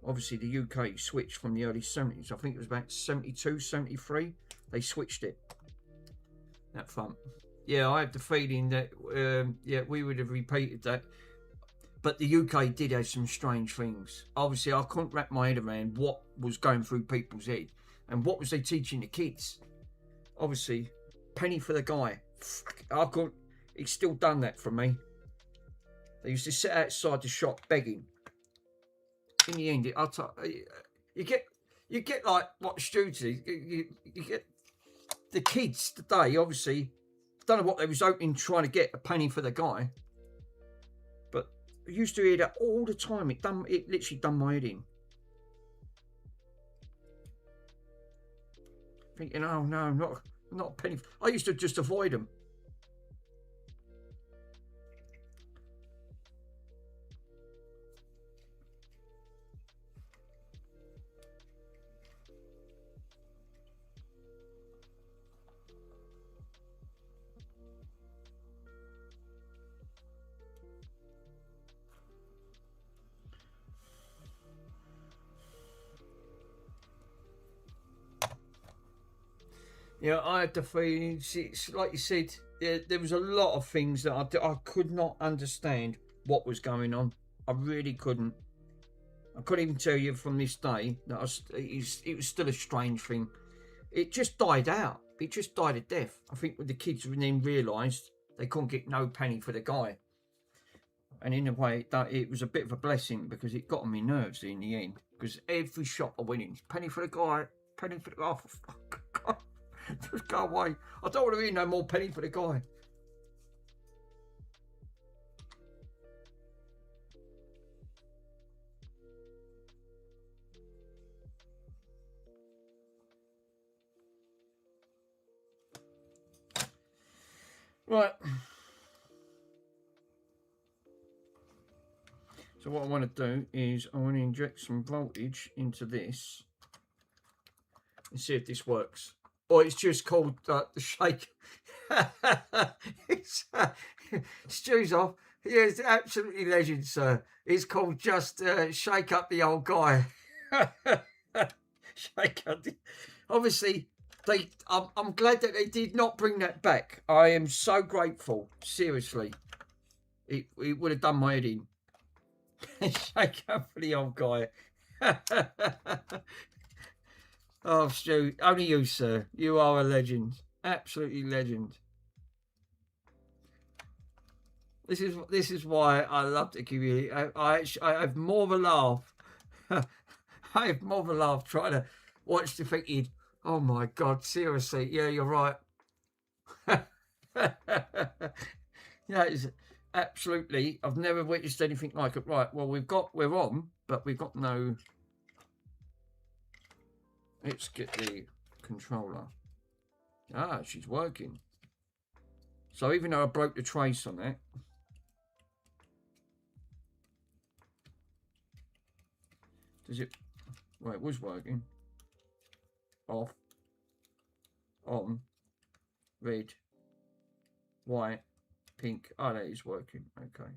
Obviously, the UK switched from the early 70s. I think it was about 72, 73. They switched it. That front. Yeah, I had the feeling that, we would have repeated that. But the UK did have some strange things. Obviously, I couldn't wrap my head around what was going through people's head. And what was they teaching the kids? Obviously, penny for the guy. It's still done that for me. They used to sit outside the shop begging. In the end, you get like what Stu said. You get the kids today. Obviously, don't know what they was hoping, trying to get a penny for the guy. But I used to hear that all the time. It literally done my head in. Thinking, oh no, not a penny. I used to just avoid them. Yeah, I had the feeling, it's like you said, there was a lot of things that I could not understand what was going on. I really couldn't. I couldn't even tell you from this day that it was still a strange thing. It just died out. It just died a death. I think when the kids then realised they couldn't get no penny for the guy. And in a way, that it was a bit of a blessing because it got on my nerves in the end. Because every shop I went in, penny for the guy, penny for the guy. Oh, just go away. I don't want to hear no more penny for the guy. Right. So what I want to do is I want to inject some voltage into this and see if this works. Or it's just called the shake. Stu's off. Yeah, it's absolutely legend, sir. It's called just shake up the old guy. Shake up the... Obviously, I'm glad that they did not bring that back. I am so grateful. Seriously. It would have done my head in. Shake up for the old guy. Oh, Stu, only you, sir. You are a legend. Absolutely legend. This is why I love the community. I have more of a laugh. I have more of a laugh trying to watch the thinking, oh my God, seriously, yeah, you're right. Yeah, it's absolutely, I've never witnessed anything like it. Right, well, we're on, but we've got no... Let's get the controller. Ah, she's working. So even though I broke the trace on that, does it... Well, it was working. Off. On. Red. White. Pink. Oh, that is working. Okay.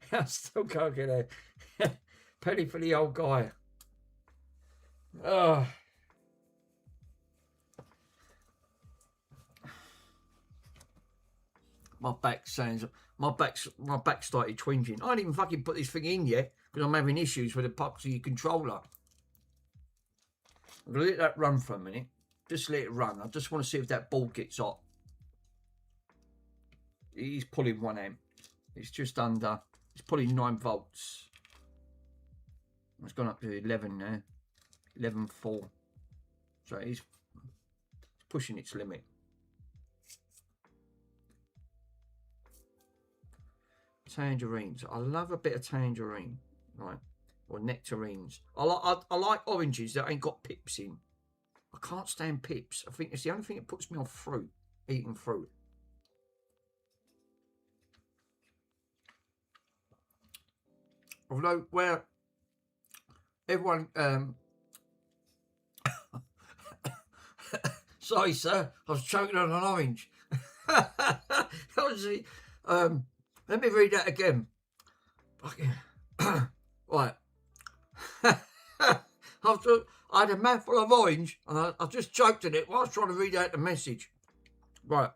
I still can't get a penny for the old guy. Oh. My back started twinging. I didn't even fucking put this thing in yet because I'm having issues with the epoxy controller. I'm gonna let that run for a minute. Just let it run. I just want to see if that ball gets hot. He's pulling 1 amp. It's just under. It's pulling 9 volts. It's gone up to 11 now. 11.4. So it's pushing its limit. Tangerines. I love a bit of tangerine, right? Or nectarines. I like oranges that ain't got pips in. I can't stand pips. I think it's the only thing that puts me off fruit. Eating fruit. Although, well, everyone, sorry, sir, I was choking on an orange. Obviously, let me read that again. Right. I had a mouthful of orange, and I just choked on it while I was trying to read out the message. Right.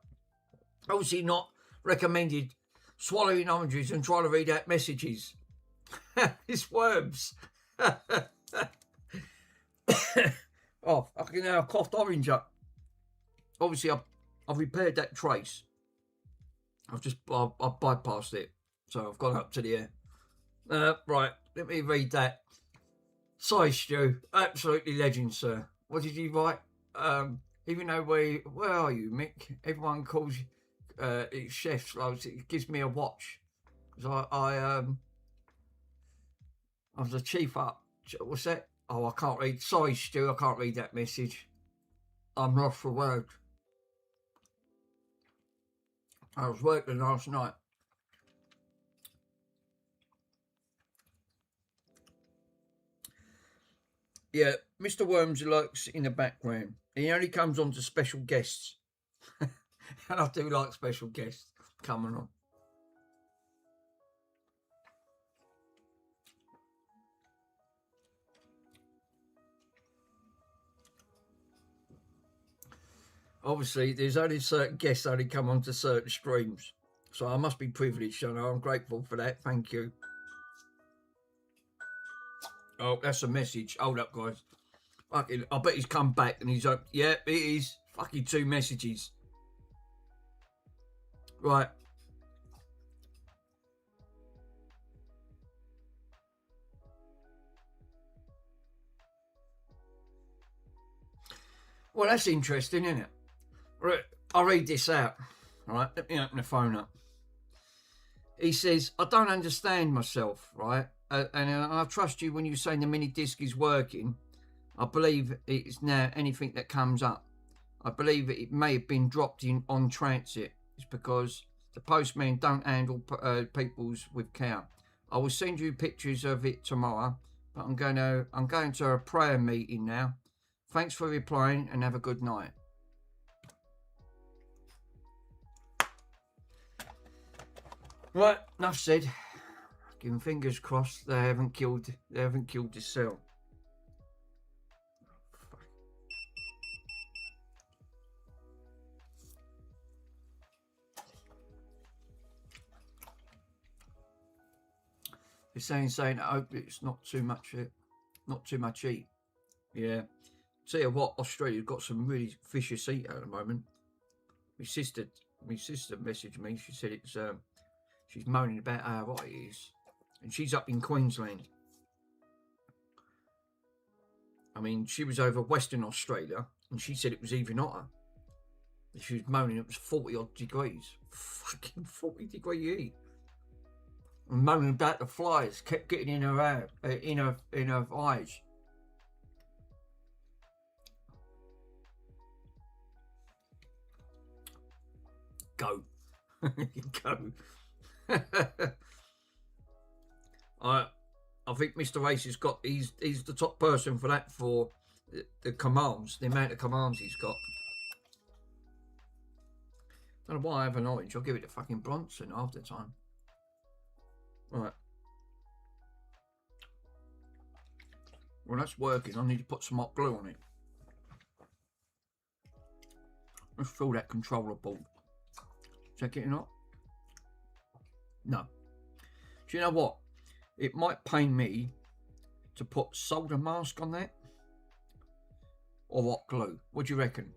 Obviously not recommended swallowing oranges and trying to read out messages. It's worms. Oh, I can now coughed orange up. Obviously, I've repaired that trace. I've bypassed it. So I've gone up to the air. Right, let me read that. Sorry, Stu. Absolutely legend, sir. What did you write? Even though where are you, Mick? Everyone calls it's chefs. It gives me a watch. Because I was the chief up. What's that? Oh, I can't read. Sorry, Stu, I can't read that message. I'm lost for words. I was working last night. Yeah, Mr. Worms lurks in the background. He only comes on to special guests. And I do like special guests coming on. Obviously, there's only certain guests only come onto certain streams. So I must be privileged, and I'm grateful for that. Thank you. Oh, that's a message. Hold up, guys. Fucking, I bet he's come back and he's like, yeah, it is. Fucking 2 messages. Right. Well, that's interesting, isn't it? Right. I'll read this out. All right. Let me open the phone up. He says, I don't understand myself, right? And I trust you when you say the mini disc is working. I believe it's now anything that comes up. I believe it may have been dropped in on transit. It's because the postmen don't handle people's with care. I will send you pictures of it tomorrow, but I'm going to a prayer meeting now. Thanks for replying and have a good night. Right, enough said. Giving fingers crossed they haven't killed the cell. They're saying I hope it's not too much heat. Yeah. Tell you what, Australia's got some really vicious heat at the moment. My sister messaged me. She said it's she's moaning about how hot it is, and she's up in Queensland. I mean, she was over Western Australia, and she said it was even hotter. She was moaning it was 40 odd degrees, fucking 40-degree heat. And moaning about the flies kept getting in her eye, in her eyes. Go. Go. I think Mr. Ace has got, he's the top person for that, for the commands, the amount of commands he's got. Don't know why I have an orange. I'll give it to fucking Bronson half the time. Right. Well, that's working. I need to put some hot glue on it. Let's fill that controller board. Check it or not? No. Do you know what? It might pain me to put solder mask on that, or hot glue. What do you reckon?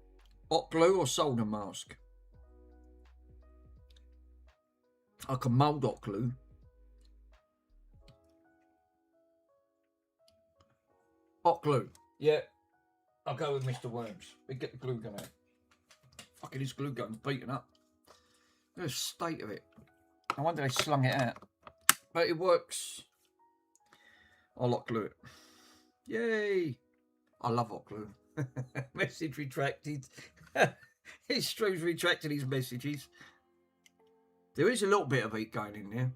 Hot glue or solder mask? I can mould hot glue. Hot glue. Yeah. I'll go with Mr. Worms. We get the glue gun out. Fucking this glue gun's beaten up. Look at the state of it. I wonder they slung it out. But it works. I'll hot glue it. Yay! I love hot glue. Message retracted. Stru's retracted his messages. There is a little bit of heat going in there.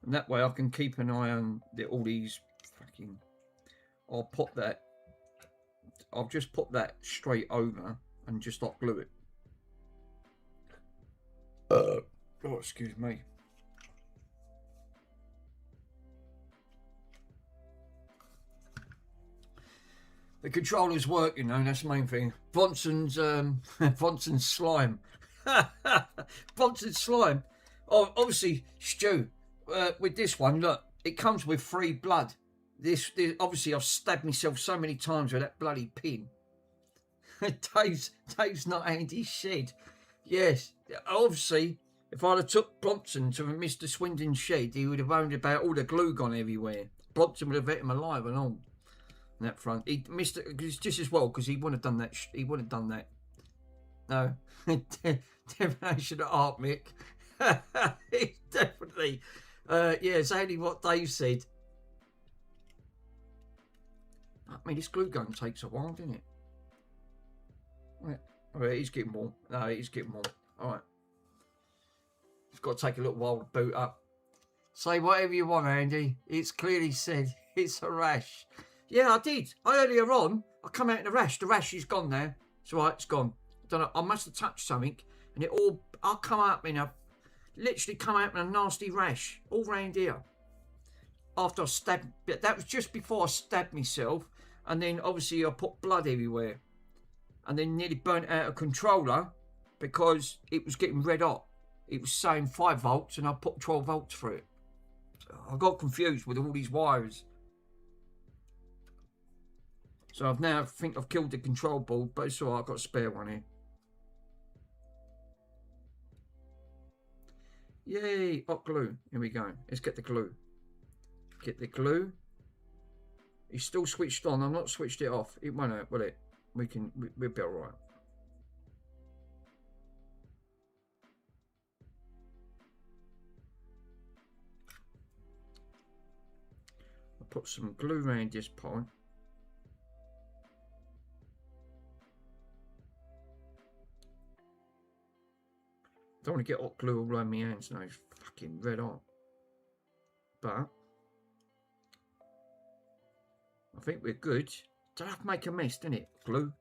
And that way I can keep an eye on all these fucking... I'll just put that straight over and just hot glue it. Oh, excuse me. The controller's working though, that's the main thing. Bronson's Bronson's slime. Bronson's slime. Oh, obviously, Stu, with this one, look, it comes with free blood. This obviously I've stabbed myself so many times with that bloody pin. Dave's not Andy shed. Yes, obviously, if I'd have took Bronson to Mr. Swindon's shed, he would have owned about all the glue gone everywhere. Bronson would have ate him alive and all. On that front, it's just as well because he wouldn't have done that. He wouldn't have done that. No, definition of art, Mick. It's definitely, yeah, exactly what Dave said. I mean, this glue gun takes a while, doesn't it? Right. All right, he's getting warm. No, he's getting warm. All right. It's got to take a little while to boot up. Say whatever you want, Andy. It's clearly said it's a rash. Yeah, I did. Earlier on, I come out in a rash. The rash is gone now. It's all right, it's gone. I don't know. I must have touched something, and I'll come out in literally come out in a nasty rash all round here. After I stabbed, that was just before I stabbed myself, and then obviously I put blood everywhere. and then nearly burnt out a controller because it was getting red hot. It was saying 5 volts and I put 12 volts through it. I got confused with all these wires. So I've now think I've killed the control board, but it's alright, I've got a spare one here. Yay, hot glue. Here we go. Let's get the glue. Get the glue. It's still switched on. I've not switched it off. It won't hurt, will it? We'll be alright. I'll put some glue around this pipe. Don't want to get hot glue all over my hands now. It's fucking red hot. But I think we're good. Don't have to make a mess, didn't it? Glue.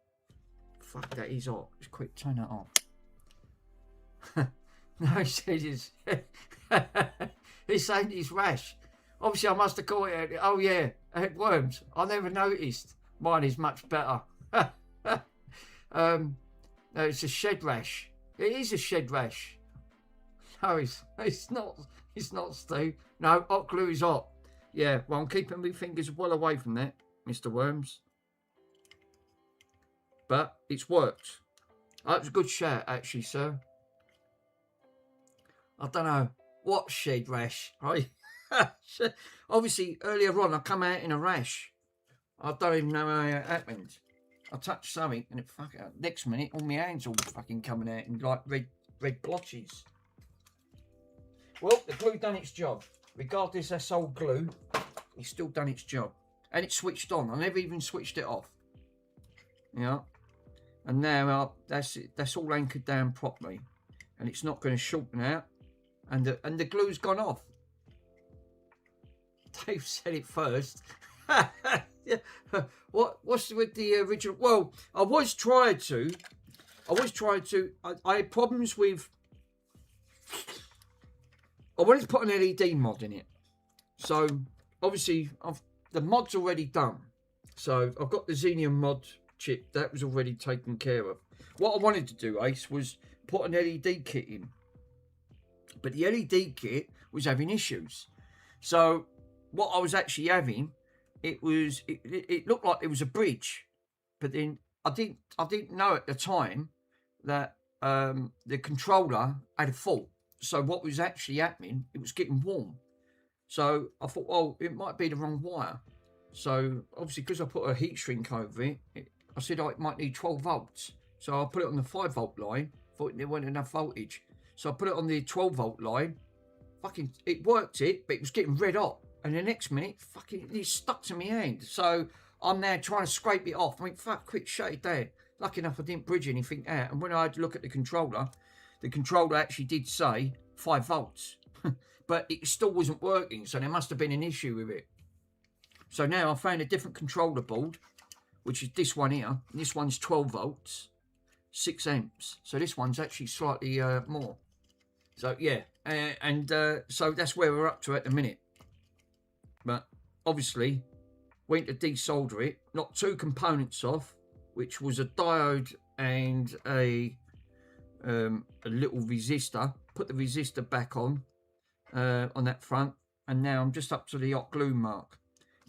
Fuck, that is hot. Just quick, turn that off. No, he said it's he's saying it's rash. Obviously, I must have caught it. Oh yeah, I had worms. I never noticed. Mine is much better. No, it's a shed rash. It is a shed rash. No, it's not. It's not, Steve. No, hot glue is hot. Yeah, well, I'm keeping my fingers well away from that, Mr. Worms. But it's worked. That was a good shout, actually, sir. I don't know what shed rash, right? Obviously, earlier on, I come out in a rash. I don't even know how it happened. I touched something and it fucking next minute all my hands all fucking coming out in like red blotches. Well, the glue done its job. Regardless that's old glue, it's still done its job. And it's switched on. I never even switched it off. Yeah. And now that's all anchored down properly. And it's not going to shorten out. And the glue's gone off. Dave said it first. Yeah. What's with the original? Well, I had problems with. I wanted to put an LED mod in it, so obviously the mod's already done. So I've got the Xenium mod chip that was already taken care of. What I wanted to do, Ace, was put an LED kit in, but the LED kit was having issues. So what I was actually having. It looked like it was a bridge, but then I didn't know at the time that the controller had a fault. So what was actually happening? It was getting warm. So I thought, well, it might be the wrong wire. So obviously, because I put a heat shrink over it, I said it might need 12 volts. So I put it on the 5 volt line. Thought there wasn't enough voltage. So I put it on the 12 volt line. Fucking, it worked it, but it was getting red hot. And the next minute, fucking, it's stuck to my hand. So I'm now trying to scrape it off. I mean, fuck, quick, shut it down. Lucky enough, I didn't bridge anything out. And when I had to look at the controller actually did say 5 volts. But it still wasn't working. So there must have been an issue with it. So now I found a different controller board, which is this one here. And this one's 12 volts, 6 amps. So this one's actually slightly more. So, yeah. So that's where we're up to at the minute. But obviously, went to desolder it, knocked 2 components off, which was a diode and a little resistor. Put the resistor back on that front, and now I'm just up to the hot glue mark.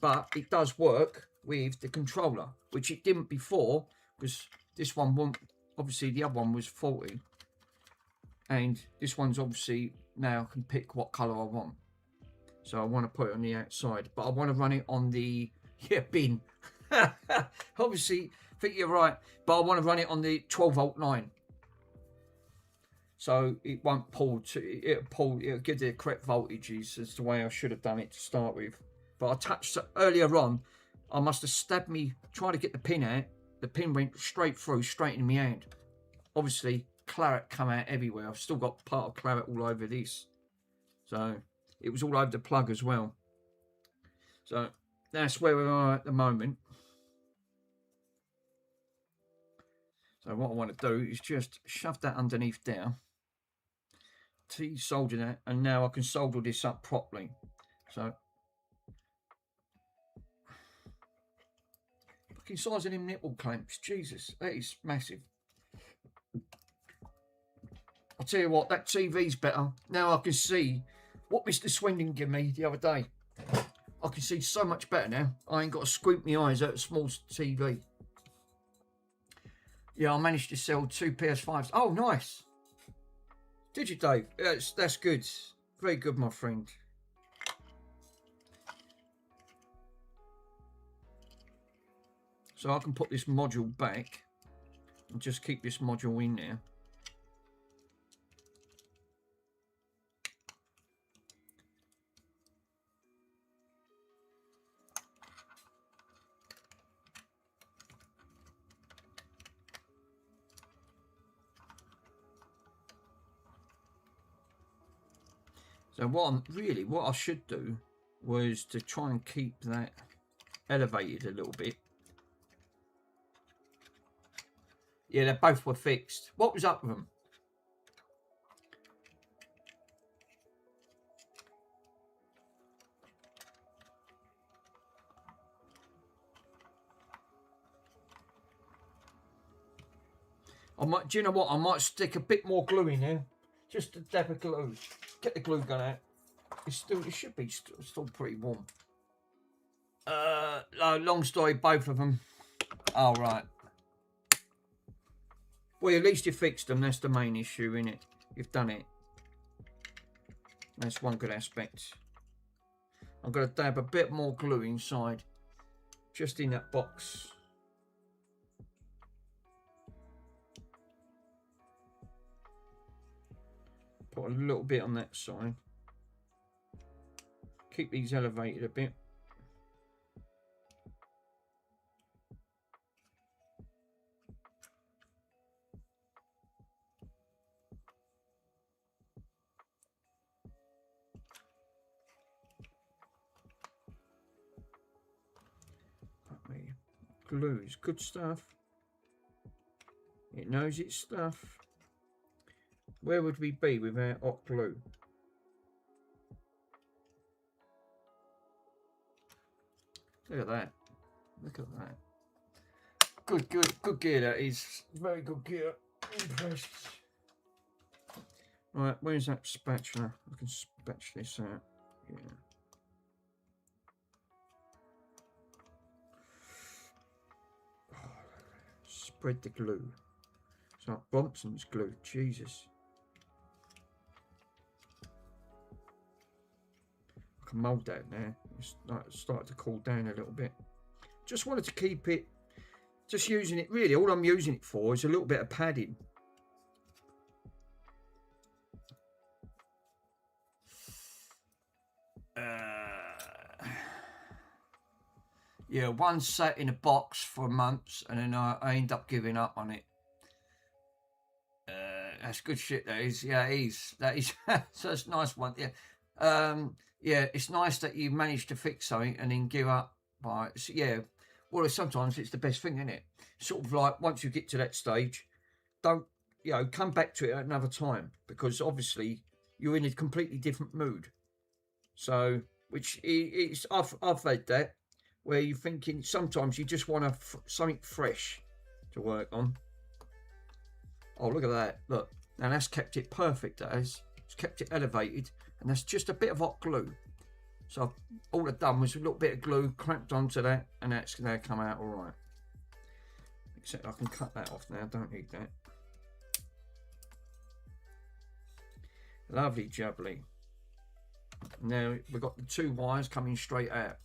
But it does work with the controller, which it didn't before, because this one won't. Obviously, the other one was faulty, and this one's obviously now I can pick what colour I want. So I want to put it on the outside, but I want to run it on the bin. Obviously, I think you're right, but I want to run it on the 12 volt line, so it won't pull. It'll give the correct voltages as the way I should have done it to start with. But I touched earlier on. I must have stabbed me trying to get the pin out. The pin went straight through, straight in my hand. Obviously, claret come out everywhere. I've still got part of claret all over this, so. It was all over the plug as well. So that's where we are at the moment. So what I want to do is just shove that underneath there. Solder that, and now I can solder this up properly. So Fucking size of them nipple clamps. Jesus, that is massive. I'll tell you what, that TV's better. Now I can see what Mr. Swindon gave me the other day. I can see so much better now. I ain't got to squint my eyes at a small TV. Yeah, I managed to sell 2 PS5s. Oh, nice. Did you, Dave? That's good. Very good, my friend. So I can put this module back and just keep this module in there. So what I should do was to try and keep that elevated a little bit. Yeah, they both were fixed. What was up with them? Do you know what? I might stick a bit more glue in there. Just a dab of glue. Get the glue gun out. It should be still pretty warm. Long story, both of them. Oh, right. Well, at least you fixed them. That's the main issue, innit? You've done it. That's one good aspect. I'm going to dab a bit more glue inside. Just in that box. Put a little bit on that side. Keep these elevated a bit. Glue is good stuff. It knows its stuff. Where would we be without hot glue? Look at that. Look at that. Good gear that is. Very good gear. Impressed. Right, where's that spatula? I can spatula this out. Yeah. Spread the glue. It's like Bronson's glue. Jesus. I can mould that now. It's started to cool down a little bit. Just wanted to keep it. Just using it. Really, all I'm using it for is a little bit of padding. Yeah, one sat in a box for months, and then I end up giving up on it. That's good shit. That is. Yeah, it is. That is. So it's a nice one. Yeah. Yeah, it's nice that you managed to fix something and then give up by it. So, yeah. Well, sometimes it's the best thing, isn't it? Sort of like once you get to that stage, don't come back to it at another time, because obviously you're in a completely different mood. So, which it's I've had that. Where you're thinking sometimes you just want something fresh to work on. Oh, look at that. Look. Now that's kept it perfect, that is. It's kept it elevated. And that's just a bit of hot glue. So all I've done was a little bit of glue clamped onto that. And that's going to come out all right. Except I can cut that off now. Don't need that. Lovely jubbly. Now we've got the 2 wires coming straight out.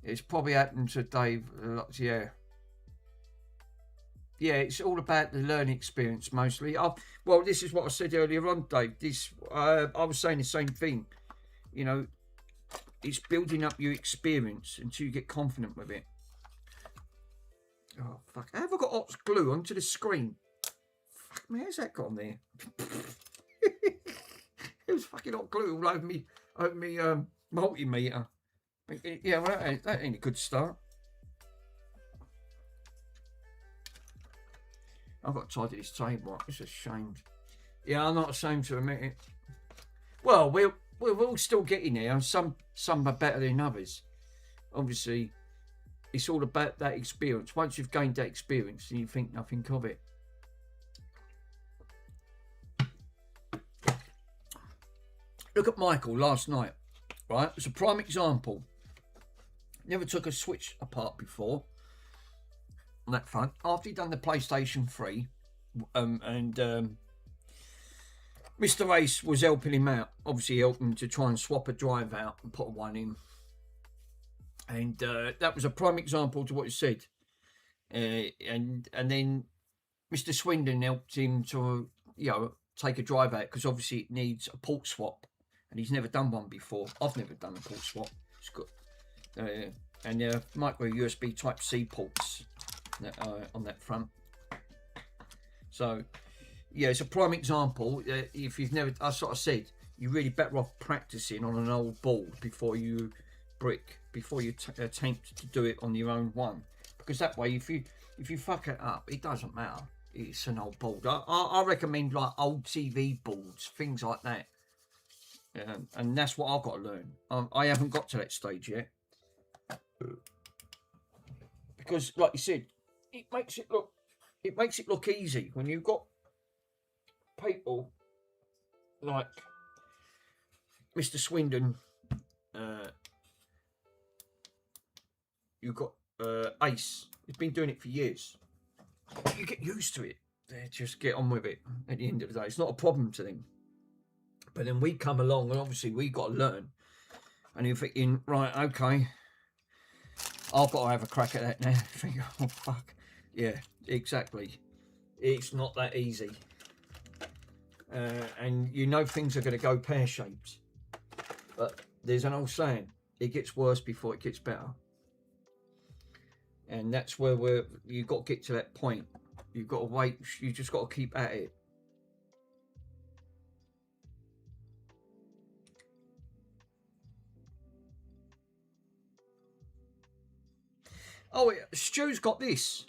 It's probably happened to Dave a lot, yeah. Yeah, it's all about the learning experience mostly. Well, this is what I said earlier on, Dave. I was saying the same thing. You know, it's building up your experience until you get confident with it. Oh, fuck. How have I got hot glue onto the screen? Fuck me, how's that got on there? It was fucking hot glue all over me multimeter. Yeah, well, that ain't a good start. I've got to tidy this table up. It's ashamed. Yeah, I'm not ashamed to admit it. Well, we're all still getting there. Some are better than others. Obviously, it's all about that experience. Once you've gained that experience, then you think nothing of it. Look at Michael last night, right? It's a prime example. Never took a Switch apart before on that front. After he'd done the PlayStation 3, Mr. Ace was helping him out. Obviously, helping him to try and swap a drive out and put one in. And that was a prime example to what he said. And then Mr. Swindon helped him to, take a drive out because obviously it needs a port swap. And he's never done one before. I've never done a port swap. It's good. And micro USB Type-C ports on that front. So, yeah, it's a prime example. If you've never, I sort of said, you're really better off practicing on an old board before you attempt to do it on your own one. Because that way, if you fuck it up, it doesn't matter. It's an old board. I recommend like old TV boards, things like that. And that's what I've got to learn. I haven't got to that stage yet. Because, like you said, it makes it look easy when you've got people like Mr. Swindon. You've got Ace. He's been doing it for years. You get used to it. They just get on with it. At the end of the day, it's not a problem to them. But then we come along, and obviously we got to learn. And you're thinking, right, okay, I've got to have a crack at that now. Think, oh fuck, yeah, exactly. It's not that easy, and things are going to go pear shaped. But there's an old saying: it gets worse before it gets better. And that's where you've got to get to that point. You've got to wait. You just got to keep at it. Oh, Stu's got this.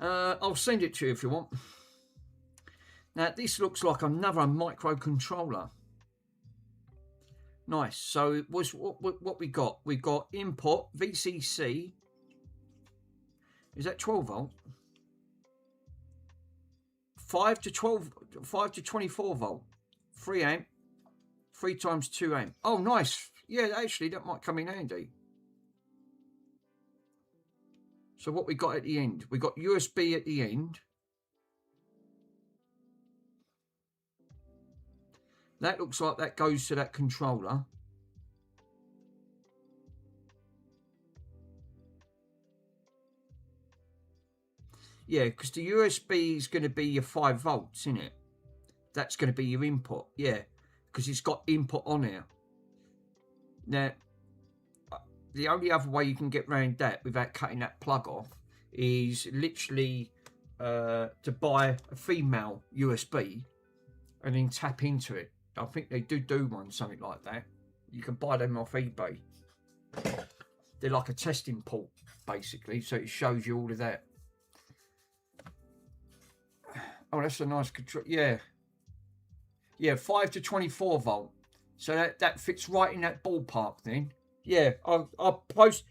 I'll send it to you if you want. Now, this looks like another microcontroller. Nice. So, it was what we got? We got input, VCC. Is that 12 volt? 5 to 24 volt. 3 amp. 3 times 2 amp. Oh, nice. Yeah, actually, that might come in handy. So what we got at the end? We got USB at the end. That looks like that goes to that controller. Yeah, because the USB is going to be your 5 volts, isn't it? That's going to be your input. Yeah, because it's got input on here. Now, the only other way you can get around that without cutting that plug off is literally to buy a female USB and then tap into it. I think they do one, something like that. You can buy them off eBay. They're like a testing port, basically, so it shows you all of that. Oh, that's a nice control. Yeah. Yeah, 5 to 24 volt. So that fits right in that ballpark then. Yeah, I'll post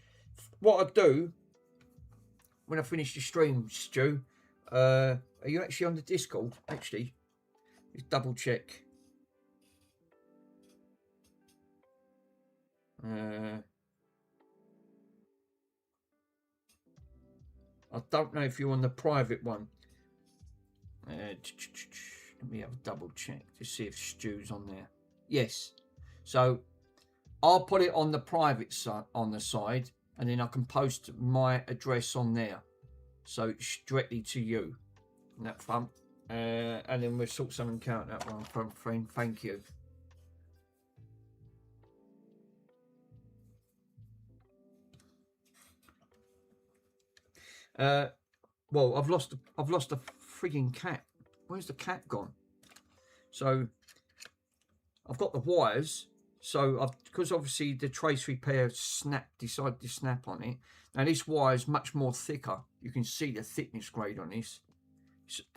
what I do when I finish the stream, Stu. Are you actually on the Discord? Actually, just double check. I don't know if you're on the private one. Let me have a double check to see if Stu's on there. Yes. So I'll put it on the private side, on the side, and then I can post my address on there. So it's directly to you on that front. And then we'll sort something out that one from friend. Thank you. Well, I've lost a frigging cat. Where's the cat gone? So I've got the wires. So because obviously the trace repair decided to snap on it. Now this wire is much more thicker. You can see the thickness grade on this.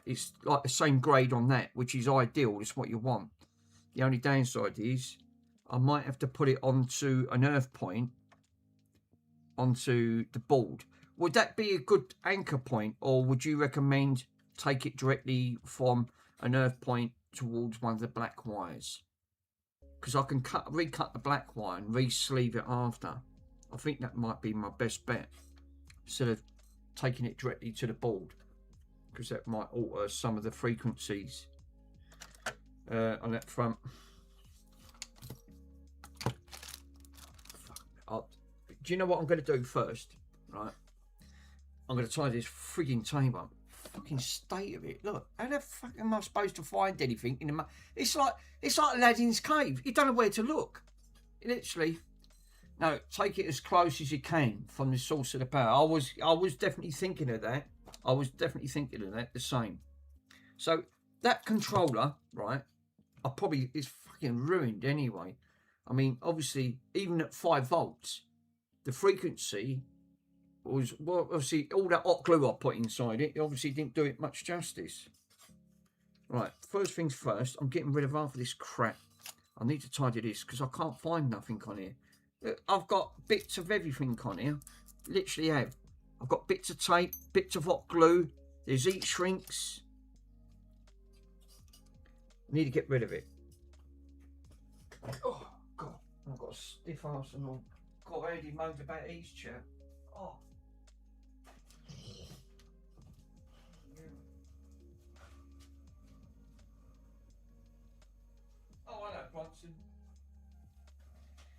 It's like the same grade on that, which is ideal. It's what you want. The only downside is I might have to put it onto an earth point onto the board, would that be a good anchor point, or would you recommend take it directly from an earth point towards one of the black wires? Because I can recut the black wire and re-sleeve it after. I think that might be my best bet, instead of taking it directly to the board, because that might alter some of the frequencies on that front. Do you know what I'm going to do first? Right, I'm going to tie this frigging table up. Fucking state of it. Look, how the fuck am I supposed to find anything in the? It's like Aladdin's cave. You don't know where to look. Literally. No, take it as close as you can from the source of the power. I was definitely thinking of that. The same. So that controller, right? It's fucking ruined anyway. I mean, obviously, even at 5 volts, the frequency was, well, obviously all that hot glue I put inside it obviously didn't do it much justice. Right, first things first, I'm getting rid of half of this crap. I need to tidy this because I can't find nothing on here. I've got bits of everything on here. Literally have. I've got bits of tape, bits of hot glue. There's heat shrinks. I need to get rid of it. Oh God, I've got a stiff arse and all. Got already moaned about his chair. Oh. Oh, I know, Bronson.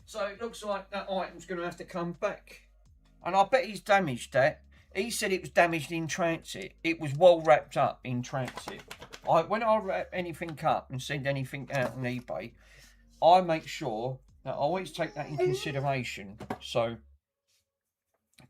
So it looks like that item's going to have to come back. And I bet he's damaged that. He said it was damaged in transit. It was well wrapped up in transit. When I wrap anything up and send anything out on eBay, I make sure that I always take that in consideration. So,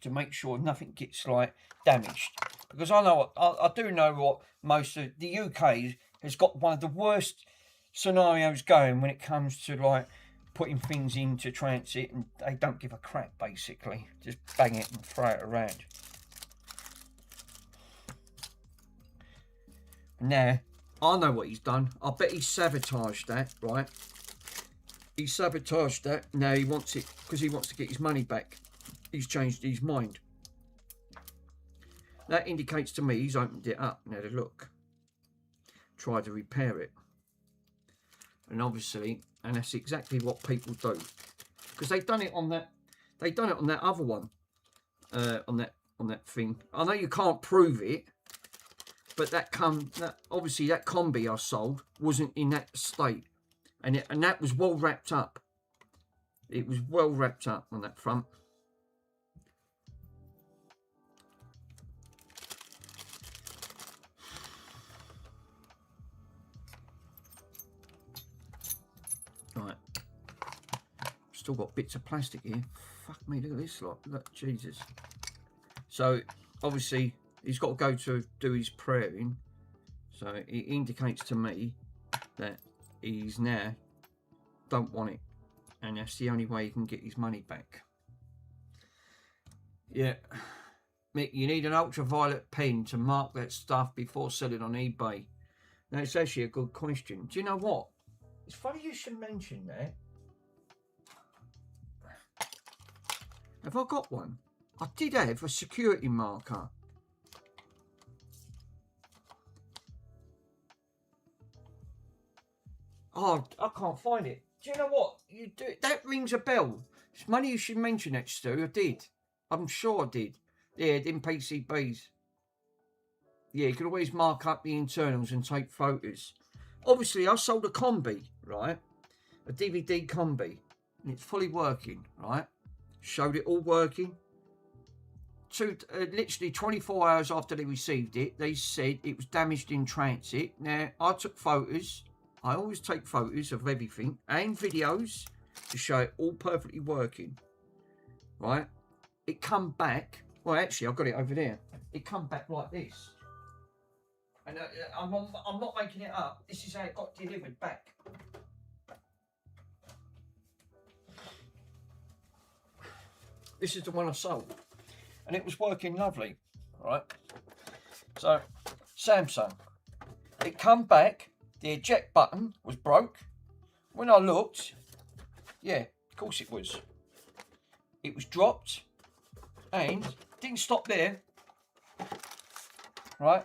to make sure nothing gets like damaged. Because I do know what most of the UK has got one of the worst scenarios going when it comes to like putting things into transit, and they don't give a crap basically. Just bang it and throw it around. Now, I know what he's done. I bet he sabotaged that, right? He sabotaged that. Now he wants it because he wants to get his money back. He's changed his mind. That indicates to me he's opened it up and had a look. Tried to repair it. And obviously, and that's exactly what people do. Because they've done it on that other one. On that thing. I know you can't prove it. But obviously that combi I sold wasn't in that state. And that was well wrapped up. It was well wrapped up on that front. Right. Still got bits of plastic here. Fuck me, look at this lot. Look, Jesus. So, obviously, he's got to go to do his praying. So, it indicates to me that he's now don't want it. And that's the only way he can get his money back. Yeah. Mick, you need an ultraviolet pen to mark that stuff before selling on eBay. Now, it's actually a good question. Do you know what? It's funny you should mention that. Have I got one? I did have a security marker. Oh, I can't find it. Do you know what? You do it. That rings a bell. It's funny you should mention that, Stu. I did. I'm sure I did. Yeah, in PCBs. Yeah, you can always mark up the internals and take photos. Obviously, I sold a combi, right? A DVD combi. And it's fully working, right? Showed it all working. Literally 24 hours after they received it, they said it was damaged in transit. Now, I took photos. I always take photos of everything and videos to show it all perfectly working. Right? It come back. Well, actually, I've got it over there. It come back like this. And I'm not making it up. This is how it got delivered back. This is the one I sold. And it was working lovely. Right? So, Samsung. It come back. The eject button was broke. When I looked, yeah, of course it was. It was dropped. And didn't stop there. Right?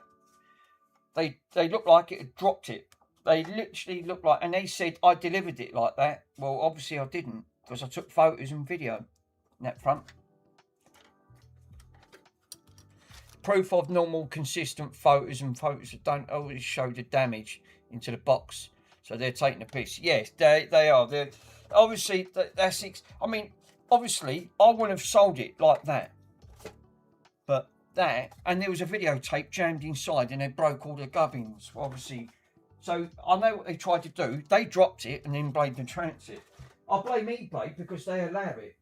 They looked like it had dropped it. They literally looked like, and they said I delivered it like that. Well, obviously I didn't, because I took photos and video in that front. Proof of normal, consistent photos and photos that don't always show the damage into the box. So they're taking a piss. Yes, they are. They're obviously that's. I mean, obviously I wouldn't have sold it like that. But that, and there was a videotape jammed inside, and they broke all the gubbins. Obviously, so I know what they tried to do. They dropped it and then blamed the transit. I blame eBay because they allow it.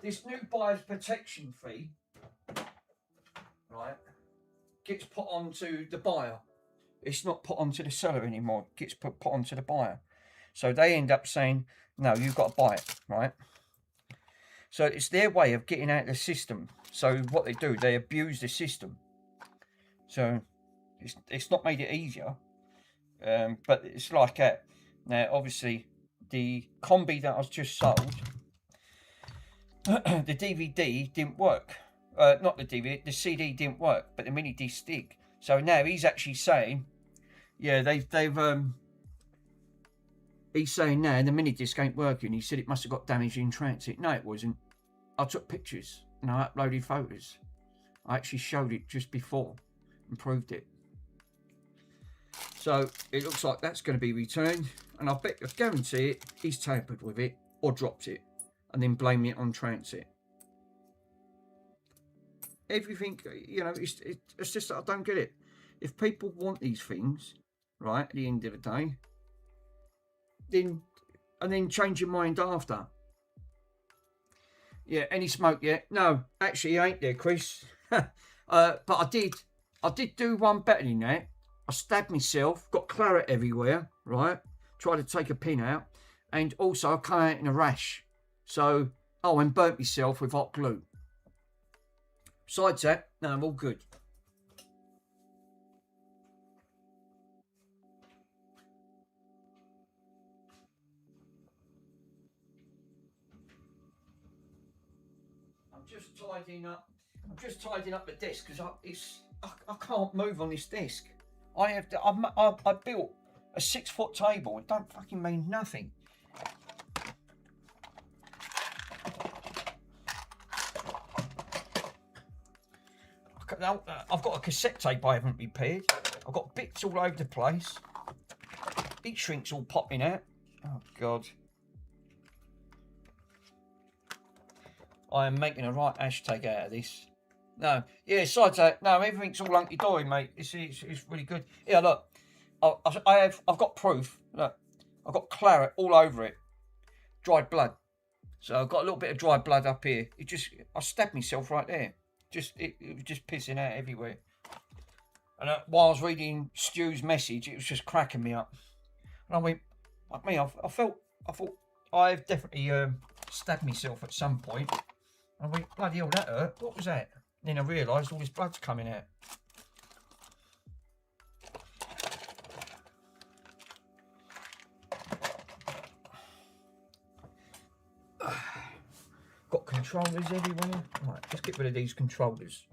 This new buyer's protection fee, right, gets put onto the buyer. It's not put onto the seller anymore. It gets put onto the buyer. So they end up saying, no, you've got to buy it, right? So it's their way of getting out of the system. So what they do, they abuse the system. So it's not made it easier. But it's like that. Now, obviously, the combi that I was just sold, the DVD didn't work. Not the DVD, the CD didn't work, but the mini disc did. So now he's actually saying, yeah, he's saying now the mini disc ain't working. He said it must have got damaged in transit. No, it wasn't. I took pictures and I uploaded photos. I actually showed it just before and proved it. So it looks like that's going to be returned, and I guarantee it, he's tampered with it or dropped it and then blaming it on transit. Everything, you know, it's just that I don't get it. If people want these things, right, at the end of the day, then change your mind after. Yeah, any smoke yet? No, actually, ain't there, Chris. But I did do one better than that. I stabbed myself, got claret everywhere, right? Tried to take a pin out, and also I came out in a rash. So, and burnt myself with hot glue. Besides that, no, I'm all good. I'm just tidying up the desk because I can't move on this desk. I built a 6-foot table. It don't fucking mean nothing. I've got a cassette tape I haven't repaired. I've got bits all over the place. Heat shrink's all popping out. Oh God. I am making a right hashtag out of this. No, yeah, besides that, no, everything's all hunky-dory, mate. It's really good. Yeah, look, I've got proof. Look, I've got claret all over it. Dried blood. So I've got a little bit of dried blood up here. I stabbed myself right there. It was just pissing out everywhere. And while I was reading Stu's message, it was just cracking me up. And I went, like me, I thought I've definitely stabbed myself at some point. And I went, bloody hell, that hurt. What was that? And then I realised all this blood's coming out. Got controllers everywhere. Right, let's get rid of these controllers.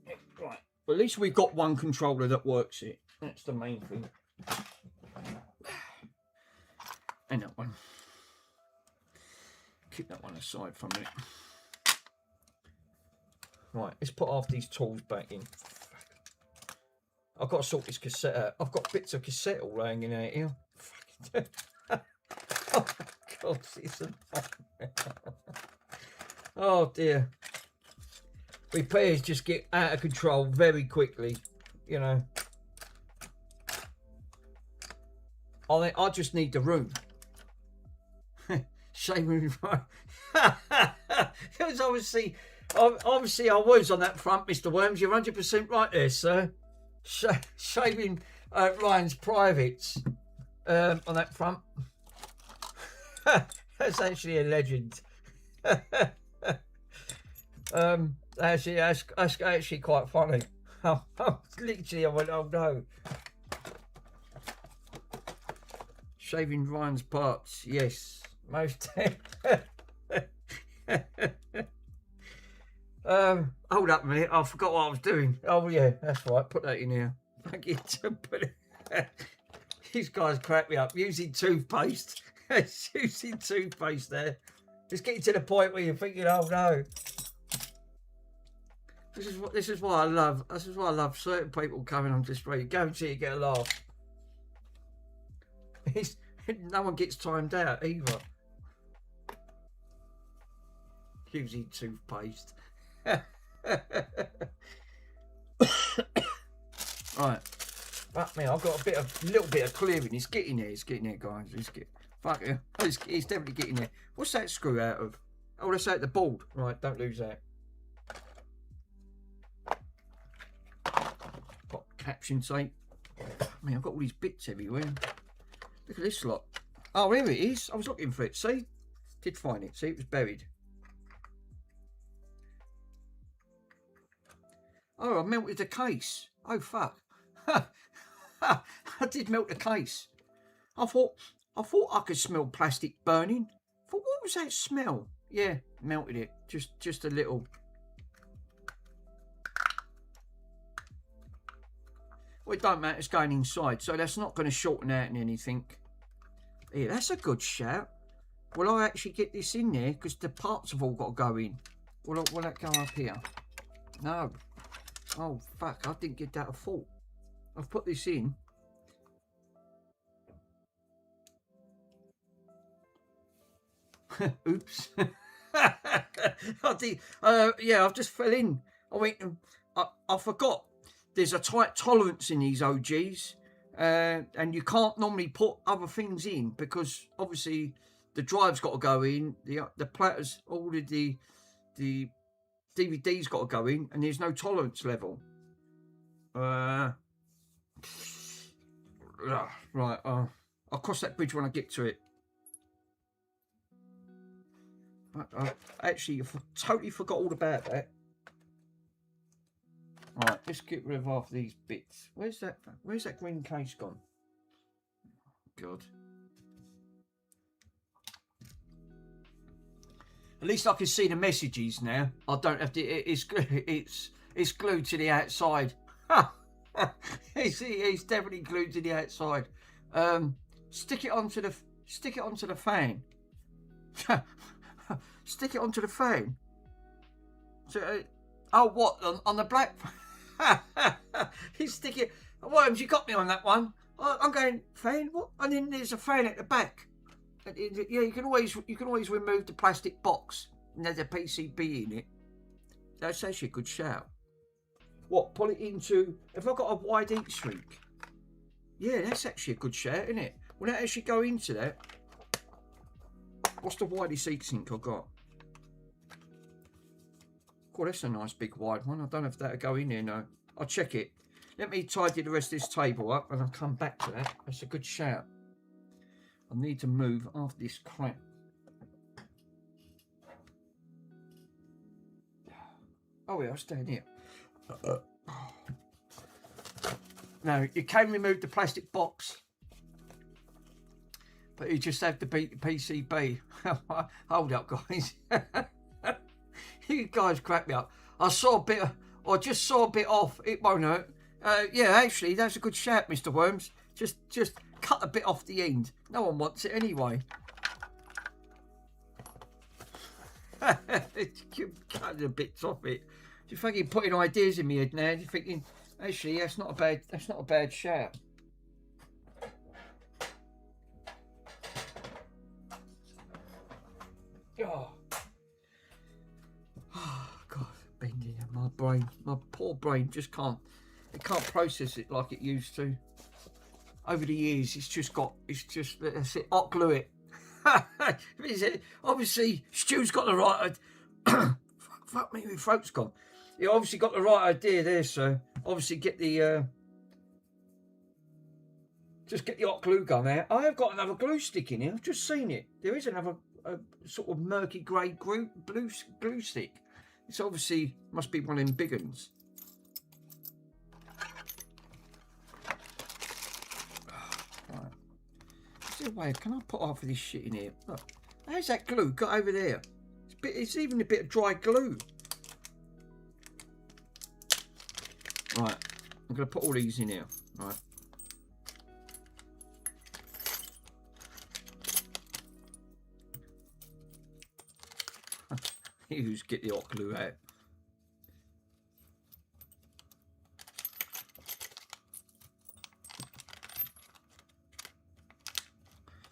Right, well, at least we've got one controller that works it. That's the main thing. And that one. Keep that one aside for a minute. Right, let's put half these tools back in. I've got to sort this cassette out. I've got bits of cassette all hanging out here. Oh my God, it's a... Oh dear. Repairs just get out of control very quickly, you know. I just need the room. Shaving right. Because obviously I was on that front, Mr. Worms. You're 100% right there, sir. Shaving Ryan's privates on that front. That's actually a legend. That's actually quite funny. Literally, I went, oh no. Shaving Ryan's parts, yes, most. Hold up a minute. I forgot what I was doing. Oh, yeah, that's right. Put that in here. Thank you. These guys crack me up. Using toothpaste. Using toothpaste there. It's getting to the point where you're thinking, oh, no. This is what I love. This is why I love certain people coming on display. Guarantee you get a laugh. No one gets timed out either. Using toothpaste. Right. Fuck me, I've got a little bit of clearing. It's getting there. It's getting there, guys. Fuck it. It's definitely getting there. What's that screw out of? Oh, that's out the board. Right, don't lose that. Got caption tape. I mean, I've got all these bits everywhere. Look at this lot. Oh, here it is. I was looking for it. See? Did find it. See, it was buried. Oh, I melted the case. Oh, fuck. I did melt the case. I thought I could smell plastic burning. I thought, what was that smell? Yeah, melted it. Just a little. Well, it don't matter. It's going inside, so that's not going to shorten out in anything. Yeah, that's a good shout. Will I actually get this in there? Because the parts have all got to go in. Will that go up here? No. Oh, fuck. I didn't get that a thought. I've put this in. Oops. I did. Yeah, I've just fell in. I went. I forgot. There's a tight tolerance in these OGs, and you can't normally put other things in because obviously the drive's got to go in. The platters, all of the DVD's got to go in, and there's no tolerance level. Right. I'll cross that bridge when I get to it. Actually, I totally forgot all about that. Right, let's get rid of half these bits. Where's that green case gone? God. At least I can see the messages now. I don't have to. It's glued to the outside. It's definitely glued to the outside. Stick it onto the fan. Stick it onto the fan. So, oh, what on the black? You stick it. Worms, you got me on that one. I'm going fan. What? And then there's a fan at the back. Yeah, you can always remove the plastic box and there's a PCB in it. That's actually a good shout. What? Pull it into? Have I got a wide heat shrink? Yeah, that's actually a good shout, isn't it? Will that actually go into that? What's the widest heat sink I've got? Oh, that's a nice big wide one. I don't know if that'll go in there now. I'll check it. Let me tidy the rest of this table up and I'll come back to that. That's a good shout. I need to move after this crap. Oh yeah, I'll stand here. Now, you can remove the plastic box, but you just have to beat the PCB. Hold up, guys. You guys crack me up. I saw a bit, or just saw a bit off. It won't hurt. Yeah, actually, that's a good shout, Mr. Worms. Just cut a bit off the end. No one wants it anyway. Cutting the bits off it. You're fucking putting ideas in my head now. You're thinking, actually, that's not a bad shout. Oh God, bending my brain, my poor brain just can't process it like it used to. Over the years, that's it. Hot glue it. Obviously, Stu's got the right. Fuck me, my throat's gone. You obviously got the right idea there, so obviously get the just get the hot glue gun out. I have got another glue stick in here. I've just seen it. There is another sort of murky grey blue glue stick. It's obviously must be one of them big ones. Right. Is there a way? Can I put half of this shit in here? Look, how's that glue got over there? It's even a bit of dry glue. Right, I'm going to put all these in here. Right. Use get the hot glue out.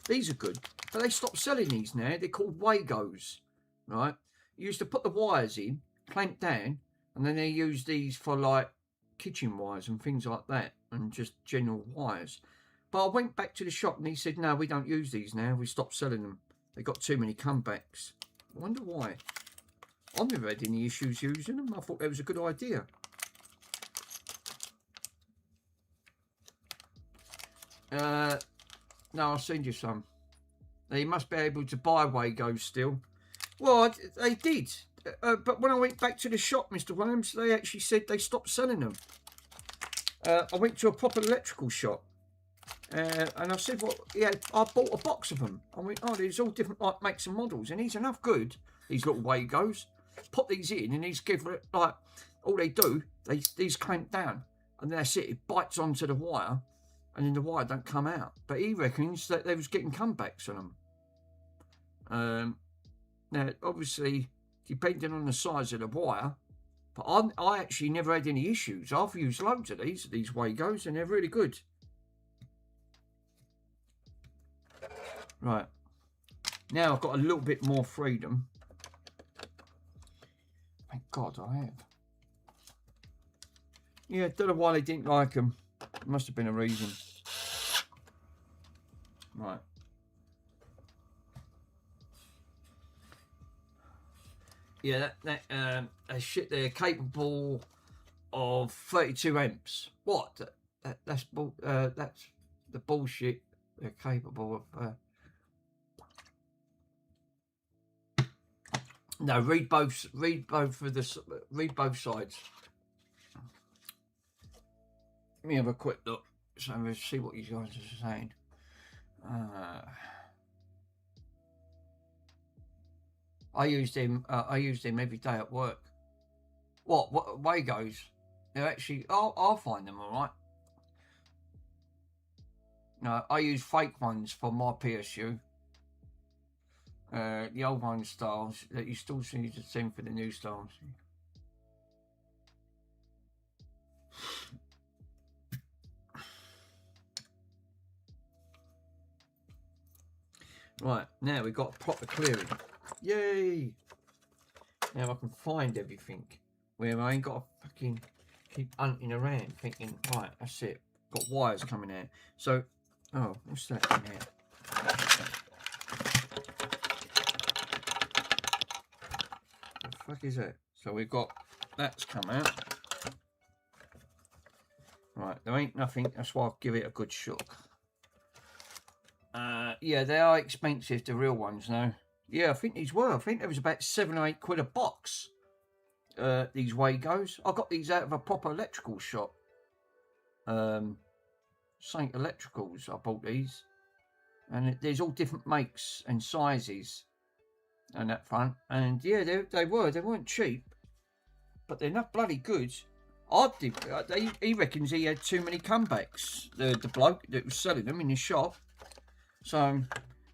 These are good, but they stopped selling these now. They're called Wagos, right? You used to put the wires in, clamp down, and then they use these for like kitchen wires and things like that, and just general wires. But I went back to the shop and he said, no, we don't use these now. We stopped selling them. They got too many comebacks. I wonder why. I've never had any issues using them. I thought that was a good idea. No, I'll send you some. They must be able to buy Wagos still. Well, they did. But when I went back to the shop, Mr. Williams, they actually said they stopped selling them. I went to a proper electrical shop. And I said, well, yeah, I bought a box of them. I went, oh, there's all different like makes and models. And these are enough good, these little Wagos. Put these in and these give it, like, all they do, these clamp down. And that's it. It bites onto the wire. And then the wire don't come out. But he reckons that they was getting comebacks on them. Now, obviously, depending on the size of the wire, but I actually never had any issues. I've used loads of these Wagos, and they're really good. Right. Now I've got a little bit more freedom. Thank God I have. Yeah, don't know why they didn't like them. Must have been a reason. Right. Yeah, shit. They're capable of 32 amps. What? That's the bullshit. They're capable of. No, read both sides. Let me have a quick look, so let's see what you guys are saying. I use them every day at work. What Wagos? They're actually. I'll find them all right. No, I use fake ones for my PSU. The old one styles that you still see the same for the new styles. Right, now we've got proper clearing. Yay! Now I can find everything where I ain't got to fucking keep hunting around thinking, right, that's it. Got wires coming out. So, oh, what's that in there? What the fuck is that? So we've got, that's come out. Right, there ain't nothing, that's why I'll give it a good shook. Yeah, they are expensive, the real ones now. Yeah, I think these were. I think there was about 7 or 8 quid a box. These Wagos. I got these out of a proper electrical shop. Saint Electricals. I bought these, and there's all different makes and sizes, and that front. And yeah, they weren't cheap, but they're not bloody good. He reckons he had too many comebacks. The bloke that was selling them in his shop. So,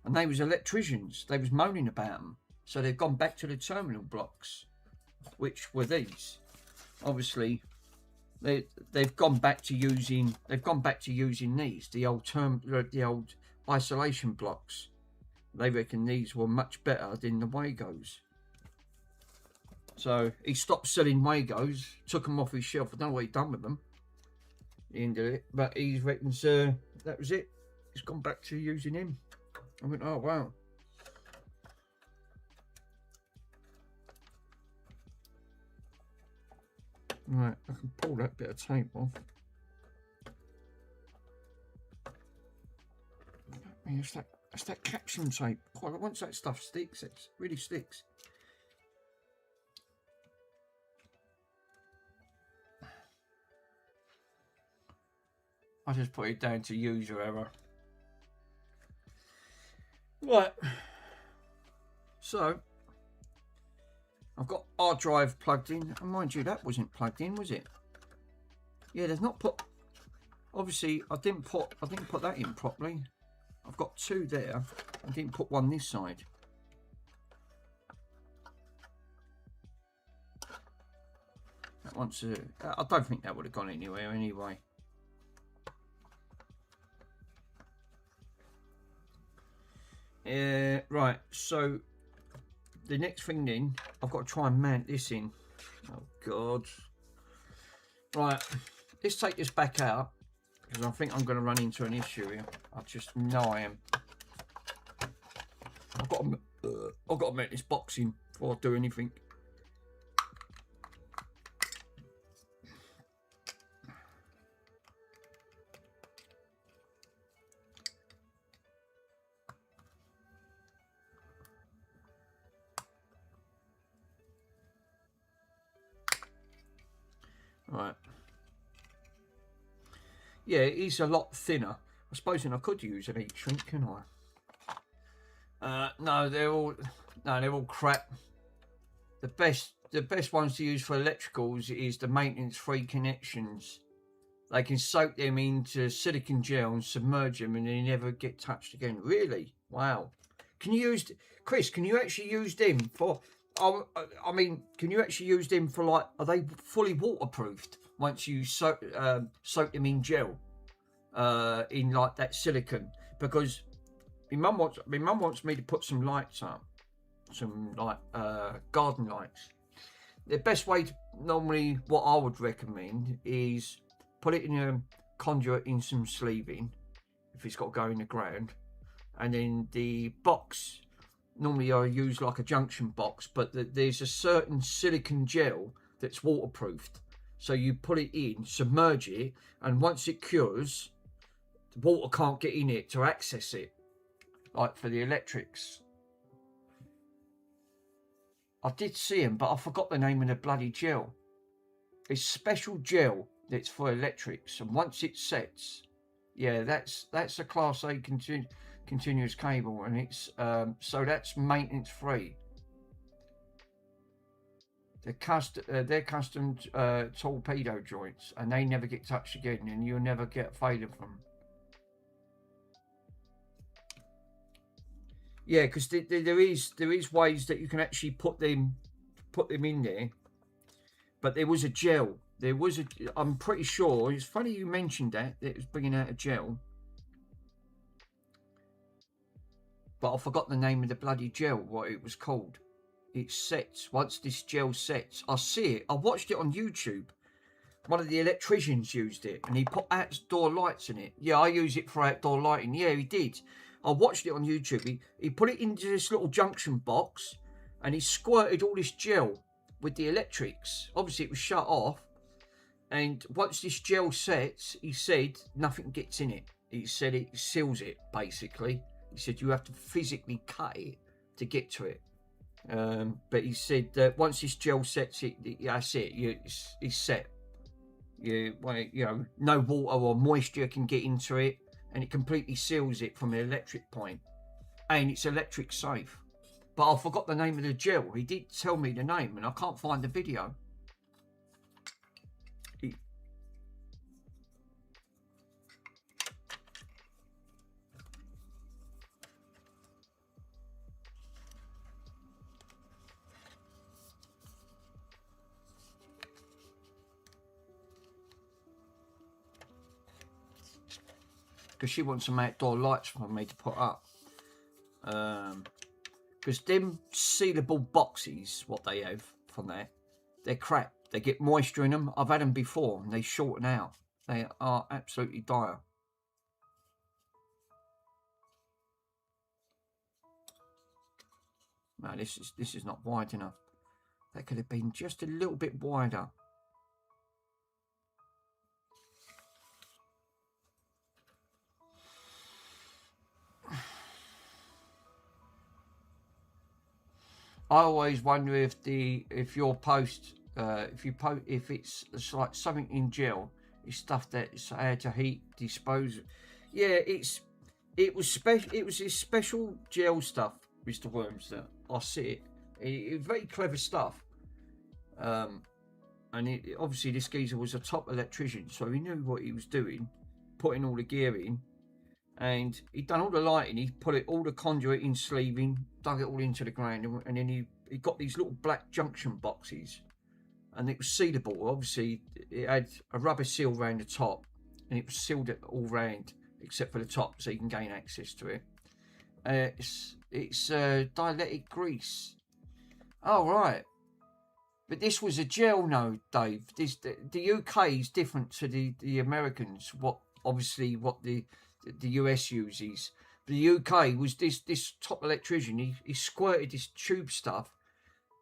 and they was electricians. They was moaning about them. So they've gone back to the terminal blocks, which were these. Obviously, they've gone back to using these, the old isolation blocks. They reckon these were much better than the Wagos. So he stopped selling Wagos, took them off his shelf. I don't know what he done with them. He ended it, but he reckons that was it. He's gone back to using him. I went, oh wow. Right, I can pull that bit of tape off. I mean, it's that caption tape. Quite once that stuff sticks, it really sticks. I just put it down to user error. Right, so I've got hard drive plugged in, and mind you, that wasn't plugged in, was it? Yeah, there's not put. Obviously, I didn't put that in properly. I've got 2 there. I didn't put one this side. That one's. I don't think that would have gone anywhere anyway. Right. So the next thing then, I've got to try and mount this in. Oh God. Right. Let's take this back out because I think I'm going to run into an issue here. I just know I am. I've got to mount this box in before I do anything. Right. Yeah, it is a lot thinner. I suppose I could use an heat shrink, can I? No, they're all crap. The best ones to use for electricals is the maintenance-free connections. They can soak them into silicone gel and submerge them, and they never get touched again. Really? Wow. Can you use, Chris? Can you actually use them for? I mean, can you actually use them for, like? Are they fully waterproofed once you soak them in gel, in like that silicone? Because my mum wants me to put some lights up, some like garden lights. The best way to, normally what I would recommend is put it in a conduit in some sleeving if it's got to go in the ground, and then the box. Normally I use like a junction box, but there's a certain silicone gel that's waterproofed. So you put it in, submerge it, and once it cures, the water can't get in it to access it, like for the electrics. I did see them, but I forgot the name of the bloody gel. It's special gel that's for electrics, and once it sets, yeah, that's a Class A continuous cable, and it's so that's maintenance free. They're custom torpedo joints, and they never get touched again, and you'll never get failure from them. Yeah, because there is ways that you can actually put them in there, but there was a gel. I'm pretty sure. It's funny you mentioned that it was bringing out a gel. But I forgot the name of the bloody gel, what it was called. It sets. Once this gel sets, I see it. I watched it on YouTube. One of the electricians used it, and he put outdoor lights in it. Yeah, I use it for outdoor lighting. Yeah, he did. I watched it on YouTube. He put it into this little junction box, and he squirted all this gel with the electrics. Obviously, it was shut off. And once this gel sets, he said nothing gets in it. He said it seals it, basically. He said you have to physically cut it to get to it. But he said that once this gel sets, that's it. It's set. No water or moisture can get into it, and it completely seals it from an electric point. And it's electric safe. But I forgot the name of the gel. He did tell me the name, and I can't find the video. Because she wants some outdoor lights for me to put up. Because them sealable boxes, what they have from there, they're crap. They get moisture in them. I've had them before, and they shorten out. They are absolutely dire. No, this is not wide enough. That could have been just a little bit wider. I always wonder if your post, if it's like something in gel, it's stuff that's had to heat dispose. Yeah, it was this special gel stuff, Mr. Worms, that I see it. It's very clever stuff. and obviously this geezer was a top electrician, so he knew what he was doing, putting all the gear in, and he'd done all the lighting. He put all the conduit in sleeving, dug it all into the ground, and then he got these little black junction boxes, and it was sealable. Obviously, it had a rubber seal around the top, and it was sealed all round except for the top, so you can gain access to it. It's dielectric grease. Oh, right. But this was a gel, no, Dave. The UK is different to the Americans. What the US uses. The UK was this top electrician. He squirted this tube stuff,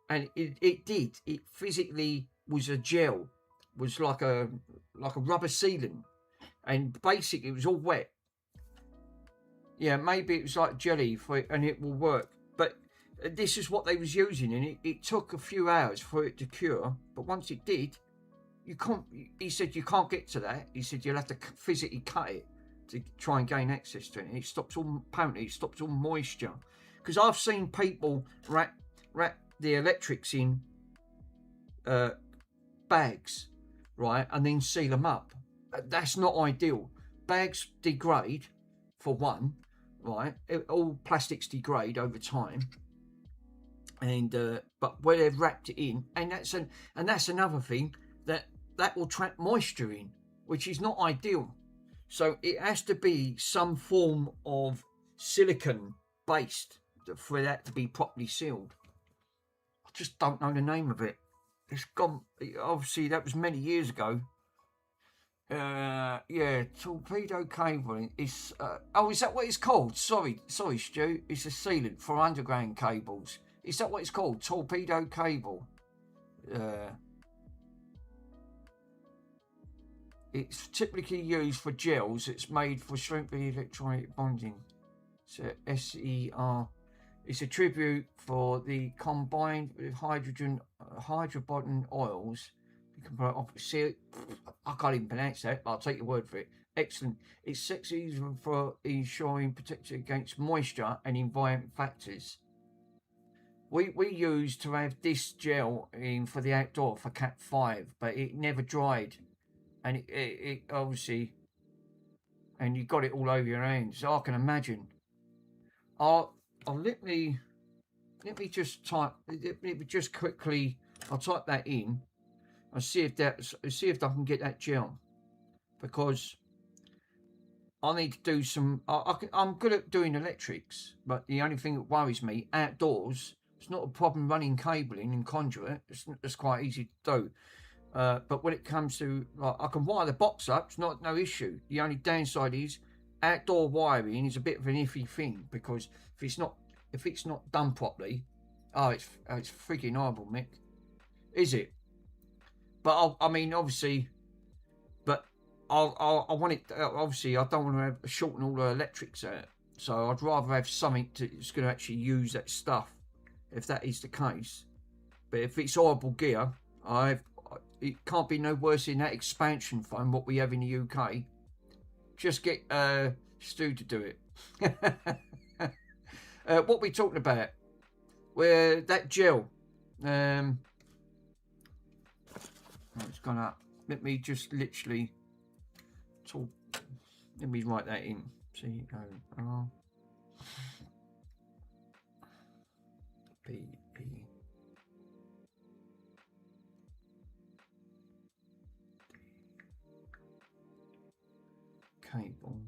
and it physically was a gel, was like a rubber sealant, and basically it was all wet. Yeah, maybe it was like jelly for it, and it will work. But this is what they was using, and it took a few hours for it to cure. But once it did, you can't. He said you can't get to that. He said you'll have to physically cut it to try and gain access to it. And it stops all moisture. Because I've seen people wrap the electrics in bags, right, and then seal them up. That's not ideal. Bags degrade, for one, right? All plastics degrade over time. And but where they've wrapped it in, and that's another thing that will trap moisture in, which is not ideal. So it has to be some form of silicone based for that to be properly sealed. I just don't know the name of it. It's gone. Obviously, that was many years ago. Yeah, torpedo cabling is. Is that what it's called? Sorry, Stu. It's a sealant for underground cables. Is that what it's called? Torpedo cable. It's typically used for gels. It's made for strengthening electronic bonding. So SER. It's a tribute for the combined with hydrobonding oils. You can see, I can't even pronounce that. I'll take your word for it. Excellent. It's sexy for ensuring protection against moisture and environment factors. We used to have this gel in for the outdoor for Cat 5, but it never dried. And it obviously, and you got it all over your hands. So I can imagine. I'll let me just type. Let me just quickly. I'll type that in. I'll see if I can get that gel, because I need to do some. I'm good at doing electrics, but the only thing that worries me outdoors. It's not a problem running cabling and conduit. It's quite easy to do. But when it comes to, like, I can wire the box up, it's no issue. The only downside is outdoor wiring is a bit of an iffy thing, because if it's not done properly, it's freaking horrible, Mick. Is it? But I mean, obviously, but I want it. Obviously, I don't want to shorten all the electrics out. So I'd rather have something that's going to actually use that stuff, if that is the case. But if it's horrible gear, it can't be no worse than that expansion foam what we have in the UK. Just get Stu to do it. What we talking about? Where that gel? It's gone up. Let me just literally talk. Let me write that in. COR PE cable.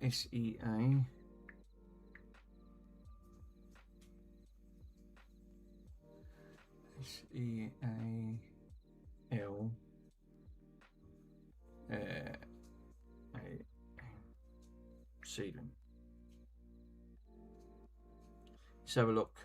SEA SEAL sealant. Let's have a look.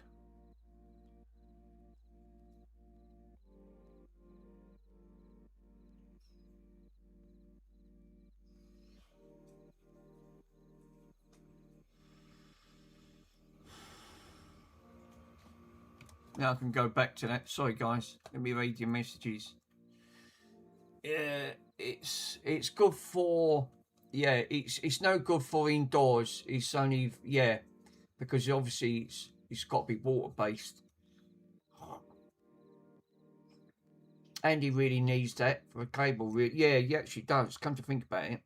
Now I can go back to that. Sorry, guys. Let me read your messages. it's good for, yeah, it's no good for indoors. It's only, yeah, because obviously it's got to be water based. Andy really needs that for a cable. Yeah, he actually does. Come to think about it.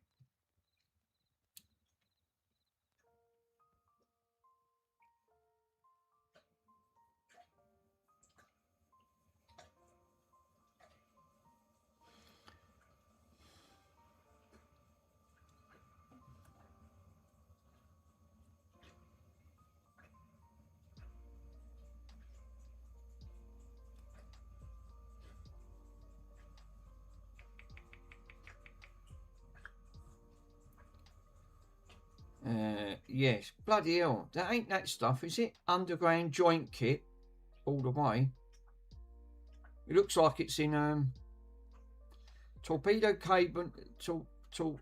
Yes, bloody hell. That ain't that stuff, is it? Underground joint kit all the way. It looks like it's in torpedo cable.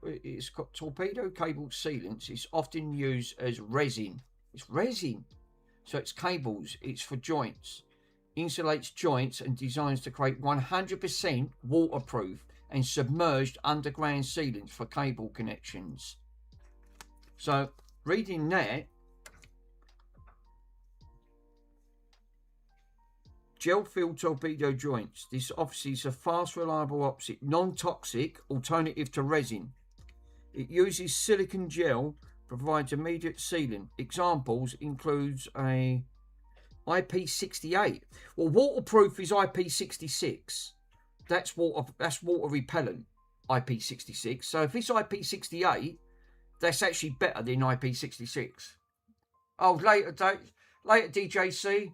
It's got torpedo cable sealants. It's often used as resin. It's resin. So it's cables. It's for joints. Insulates joints and designs to create 100% waterproof and submerged underground sealants for cable connections. So reading that, gel-filled torpedo joints. This obviously is a fast, reliable, non-toxic alternative to resin. It uses silicon gel, provides immediate sealant. Examples includes a IP68. Well, waterproof is IP66. That's water repellent. IP66. So if it's IP68, that's actually better than IP66. Oh, later DJC.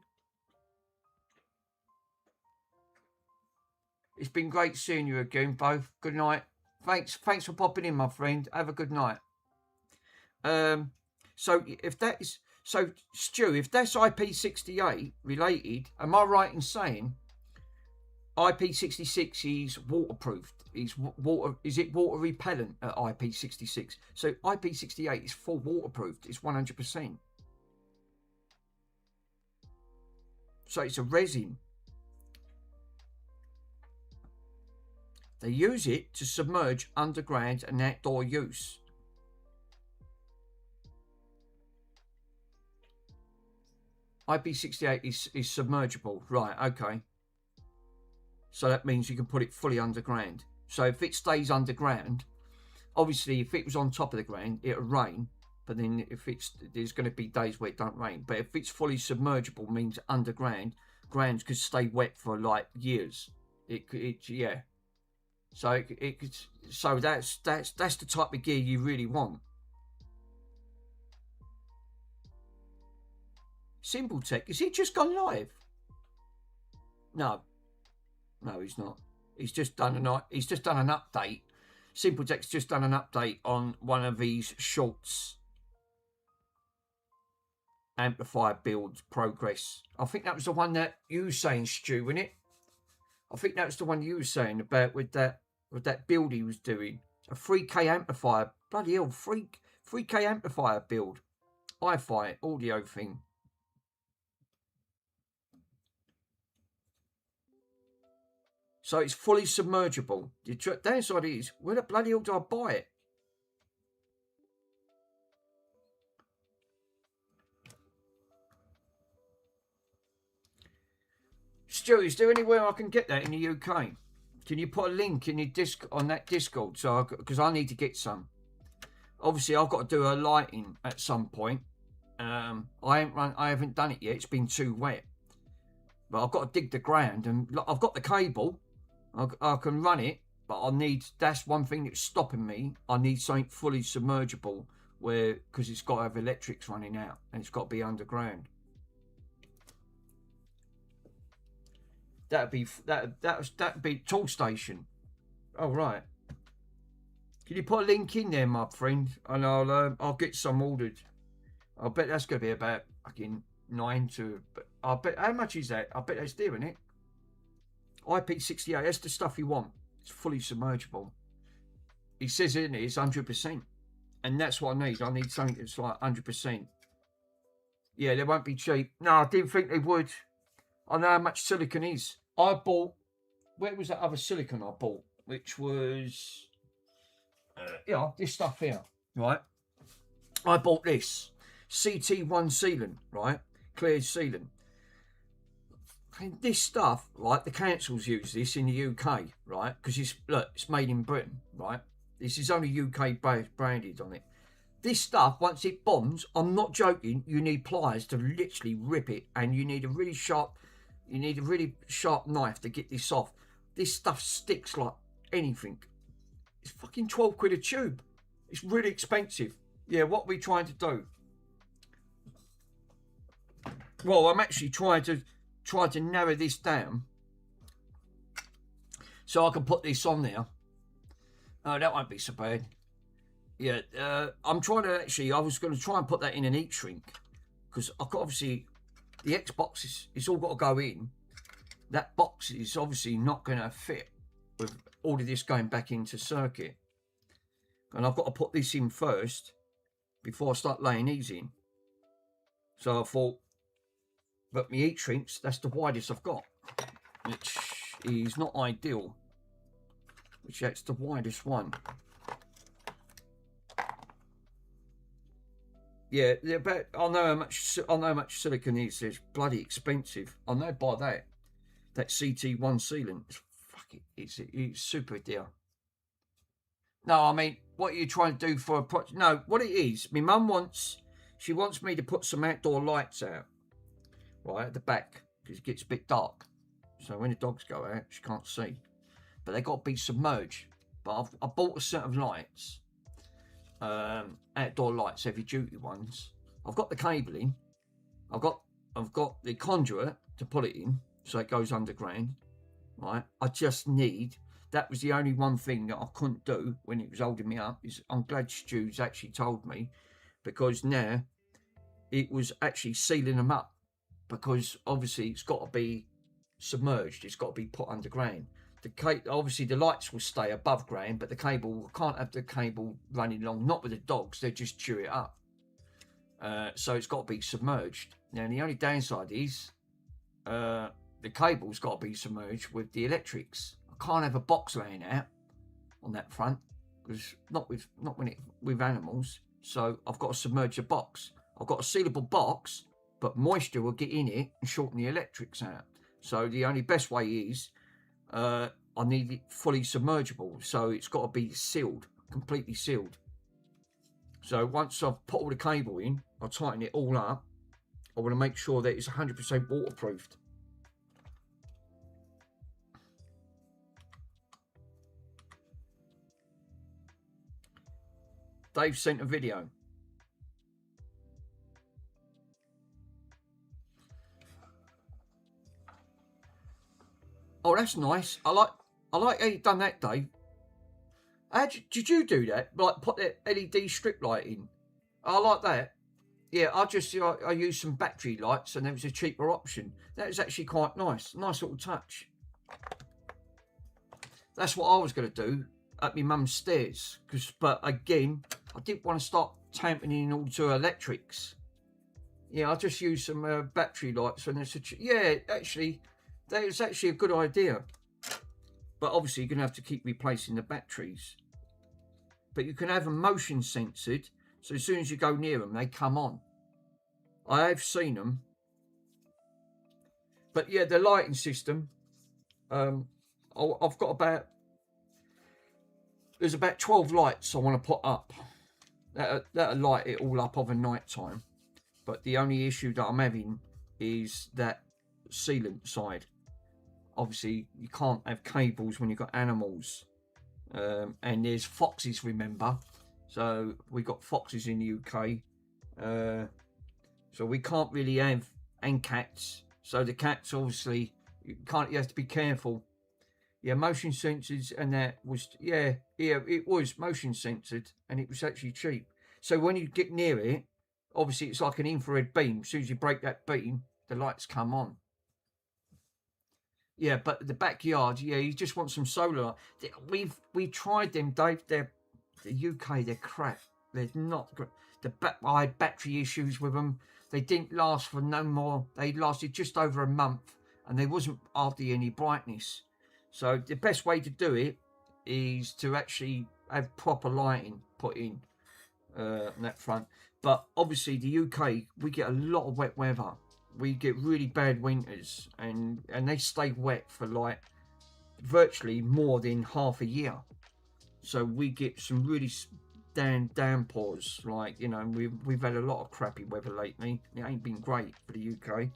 It's been great seeing you again, both. Good night. Thanks for popping in, my friend. Have a good night. So if that is so, Stu, if that's IP68 related, am I right in saying IP66 is waterproof? Is it water repellent at IP66? So IP68 is full waterproof. It's 100%. So it's a resin. They use it to submerge underground and outdoor use. IP68 is submergible. Right, okay. So that means you can put it fully underground. So if it stays underground, obviously if it was on top of the ground, it'll rain. But then there's going to be days where it don't rain. But if it's fully submergible, means underground, grounds could stay wet for like years. Yeah. So so that's the type of gear you really want. Simple Tech, is he just gone live? No, he's not. He's just done an update. Simple Tech's just done an update on one of these shorts. Amplifier build progress. I think that was the one that you were saying, Stu, wasn't it? I think that was the one you were saying about with that build he was doing. A 3K amplifier. Bloody hell, 3K amplifier build. Hi-fi audio thing. So it's fully submergible. The downside is, where the bloody hell do I buy it? Stu, is there anywhere I can get that in the UK? Can you put a link in your on that Discord? So because I need to get some. Obviously, I've got to do a lighting at some point. I haven't done it yet. It's been too wet. But I've got to dig the ground, and I've got the cable. I can run it, but that's one thing that's stopping me. I need something fully submergible, because it's got to have electrics running out, and it's got to be underground. That'd be tool station. Oh right. Can you put a link in there, my friend? And I'll get some ordered. I bet that's gonna be about fucking 9 to. I bet how much is that? I bet that's dear, isn't it? IP68. That's the stuff you want. It's fully submergible. He says in it, it's 100%, and that's what I need. I need something that's like 100%. Yeah, they won't be cheap. No, I didn't think they would. I know how much silicon is. I bought. Where was that other silicon I bought? which was, this stuff here, right? I bought this CT1 sealant, right? Cleared sealant. And this stuff, right? The councils use this in the UK, right? Because it's made in Britain, right? This is only UK branded on it. This stuff, once it bonds, I'm not joking, you need pliers to literally rip it, and you need a really sharp knife to get this off. This stuff sticks like anything. It's fucking 12 quid a tube. It's really expensive. Yeah, what are we trying to do? Well, I'm actually trying to narrow this down so I can put this on there. Oh, that won't be so bad. Yeah, I'm trying to I was going to try and put that in an heat shrink, because I've got, obviously, the Xbox it's all got to go in. That box is obviously not going to fit with all of this going back into circuit. And I've got to put this in first before I start laying these in. So I thought, but my heat shrinks, that's the widest I've got, which is not ideal. Which that's the widest one. Yeah, but I know how much silicone is. It's bloody expensive. I know by that. That CT1 sealant. It's super dear. No, I mean, what are you trying to do for a project? No, what it is, my mum wants me to put some outdoor lights out, right, at the back, because it gets a bit dark. So when the dogs go out, she can't see. But they got to be submerged. But I bought a set of lights, outdoor lights, heavy duty ones. I've got the cabling. I've got the conduit to put it in, so it goes underground. Right. I just need. That was the only one thing that I couldn't do when it was holding me up. I'm glad Stu's actually told me, because now it was actually sealing them up, because obviously it's got to be submerged. It's got to be put underground. Obviously the lights will stay above ground, but the cable, can't have the cable running along. Not with the dogs, they just chew it up. So it's got to be submerged. Now the only downside is the cable's got to be submerged with the electrics. I can't have a box laying out on that front, because not with animals. So I've got to submerge the box. I've got a sealable box, but moisture will get in it and shorten the electrics out. So the only best way is I need it fully submergible. So it's got to be sealed, completely sealed. So once I've put all the cable in, I'll tighten it all up. I want to make sure that it's 100% waterproofed. Dave sent a video. Oh, that's nice. I like how you done that, Dave. Did you do that? Like put the LED strip light in? I like that. Yeah, I used some battery lights, and it was a cheaper option. That was actually quite nice. Nice little touch. That's what I was going to do at my mum's stairs, but again, I didn't want to start tamping in all to electrics. Yeah, I just used some battery lights, and actually, that is actually a good idea. But obviously, you're going to have to keep replacing the batteries. But you can have them motion censored, so as soon as you go near them, they come on. I have seen them. But yeah, the lighting system, I've got there's about 12 lights I want to put up. That'll light it all up over night time. But the only issue that I'm having is that sealant side. Obviously, you can't have cables when you've got animals. And there's foxes, remember. So we've got foxes in the UK. So we can't really have, and cats. So the cats, obviously, you have to be careful. Yeah, motion sensors, and that was, it was motion censored, and it was actually cheap. So when you get near it, obviously it's like an infrared beam. As soon as you break that beam, the lights come on. Yeah, but the backyard, you just want some solar. We've tried them, Dave. The UK, they're crap. They're not great. I had battery issues with them. They didn't last for no more. They lasted just over a month, and there wasn't hardly any brightness. So the best way to do it is to actually have proper lighting put in on that front. But obviously the UK, we get a lot of wet weather. We get really bad winters, and they stay wet for like virtually more than half a year. So we get some really downpours. Like, you know, we've had a lot of crappy weather lately. It ain't been great for the UK.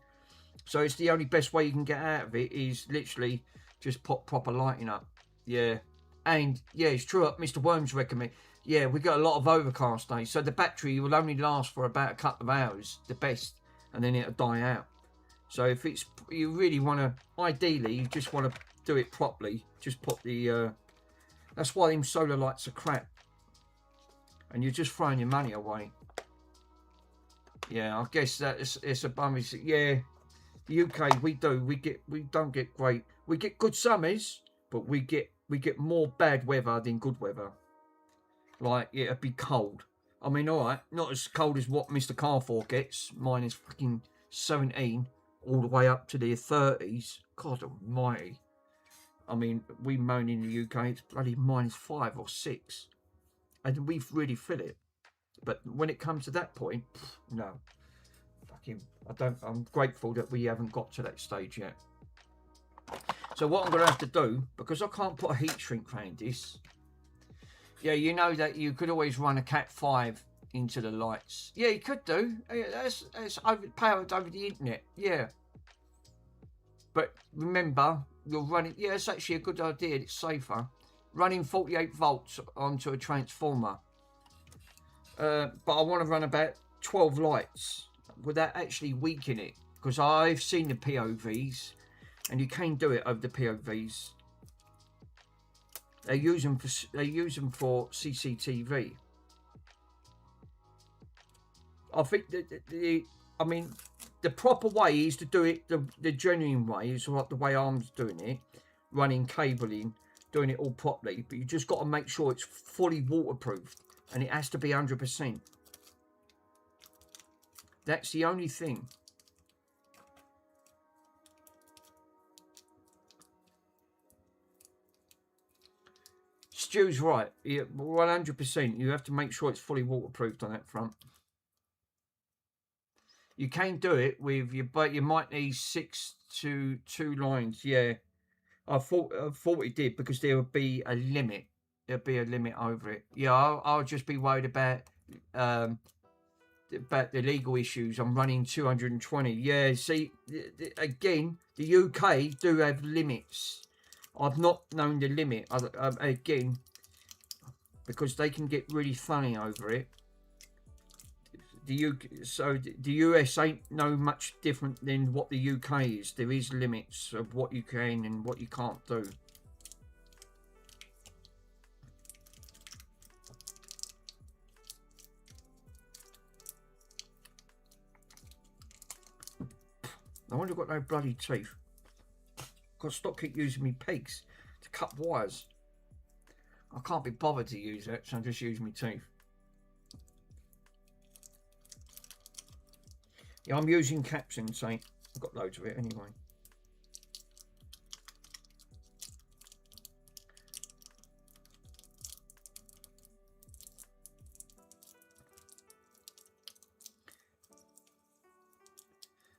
So it's the only best way you can get out of it is literally just put proper lighting up. Yeah. And yeah, it's true. Mr. Worms recommend. Yeah, we got a lot of overcast days, so the battery will only last for about a couple of hours, the best, and then it'll die out. So if it's, you really want to, ideally, you just want to do it properly. Just put the. That's why them solar lights are crap, and you're just throwing your money away. Yeah, I guess that it's a bum. Yeah, the UK we don't get great. We get good summers, but we get more bad weather than good weather. Like, it'd be cold. I mean, alright, not as cold as what Mr. Carfor gets. Mine is fucking 17, all the way up to the 30s. God almighty. I mean, we moan in the UK, it's bloody -5 or 6. And we really feel it. But when it comes to that point, no. Fucking, I'm grateful that we haven't got to that stage yet. So what I'm going to have to do, because I can't put a heat shrink around this. Yeah, you know that you could always run a Cat 5 into the lights. Yeah, you could do. That's powered over the internet. Yeah. But remember, you're running... Yeah, it's actually a good idea. It's safer. Running 48 volts onto a transformer. But I want to run about 12 lights without actually weakening it. Because I've seen the POVs. And you can do it over the POVs. They use them for CCTV. I think I mean, the proper way is to do it the genuine way is like the way I'm doing it, running cabling, doing it all properly. But you just got to make sure it's fully waterproof, and it has to be 100%. That's the only thing. Stu's right. 100%. You have to make sure it's fully waterproofed on that front. You can do it with your, but you might need 6 to 2 lines. Yeah, I thought it did, because there would be a limit. There'd be a limit over it. Yeah, I'll just be worried about the legal issues. I'm running 220. Yeah, see, again, the UK do have limits. I've not known the limit, again, because they can get really funny over it. The US ain't no much different than what the UK is. There is limits of what you can and what you can't do. I wonder got no bloody teeth. Got to stop keep using me pegs to cut wires. I can't be bothered to use that, so I just use my teeth. Yeah, I'm using capsing, Saint. I've got loads of it anyway.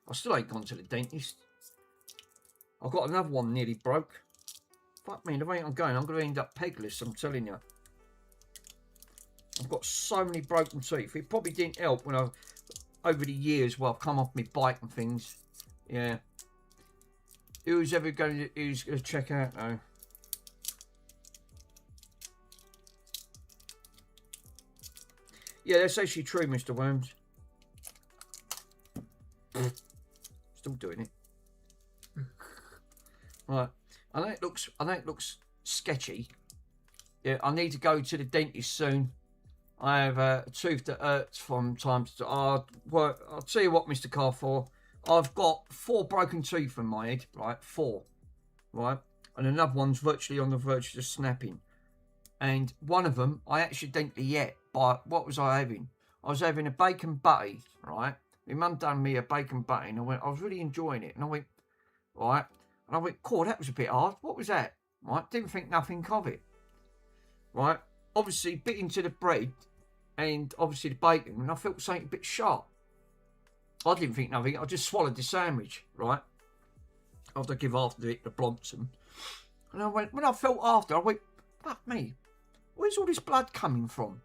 I still ain't gone to the dentist. I've got another one nearly broke. Fuck me, the way I'm going, I'm going to end up pegless, I'm telling you. I've got so many broken teeth. It probably didn't help when over the years, well, I've come off my bike and things. Yeah. Who's going to check out though? Yeah, that's actually true, Mr. Worms. Still doing it. Right. I know it looks sketchy. Yeah, I need to go to the dentist soon. I have a tooth that hurts from time to time. I'll tell you what, Mr. Carfor. I've got 4 broken teeth in my head, right? 4, right? And another one's virtually on the verge of snapping. And one of them, I accidentally ate by, what was I having? I was having a bacon butty, right? My mum done me a bacon butty, and I was really enjoying it. And I went, right? And I went, cool, that was a bit hard. What was that? Right? Didn't think nothing of it. right? Obviously bit into the bread and obviously the bacon, and I felt something a bit sharp. I didn't think nothing. I just swallowed the sandwich, right? After I give after it the Blomson. And I went, when I felt after, I went, fuck me, where's all this blood coming from?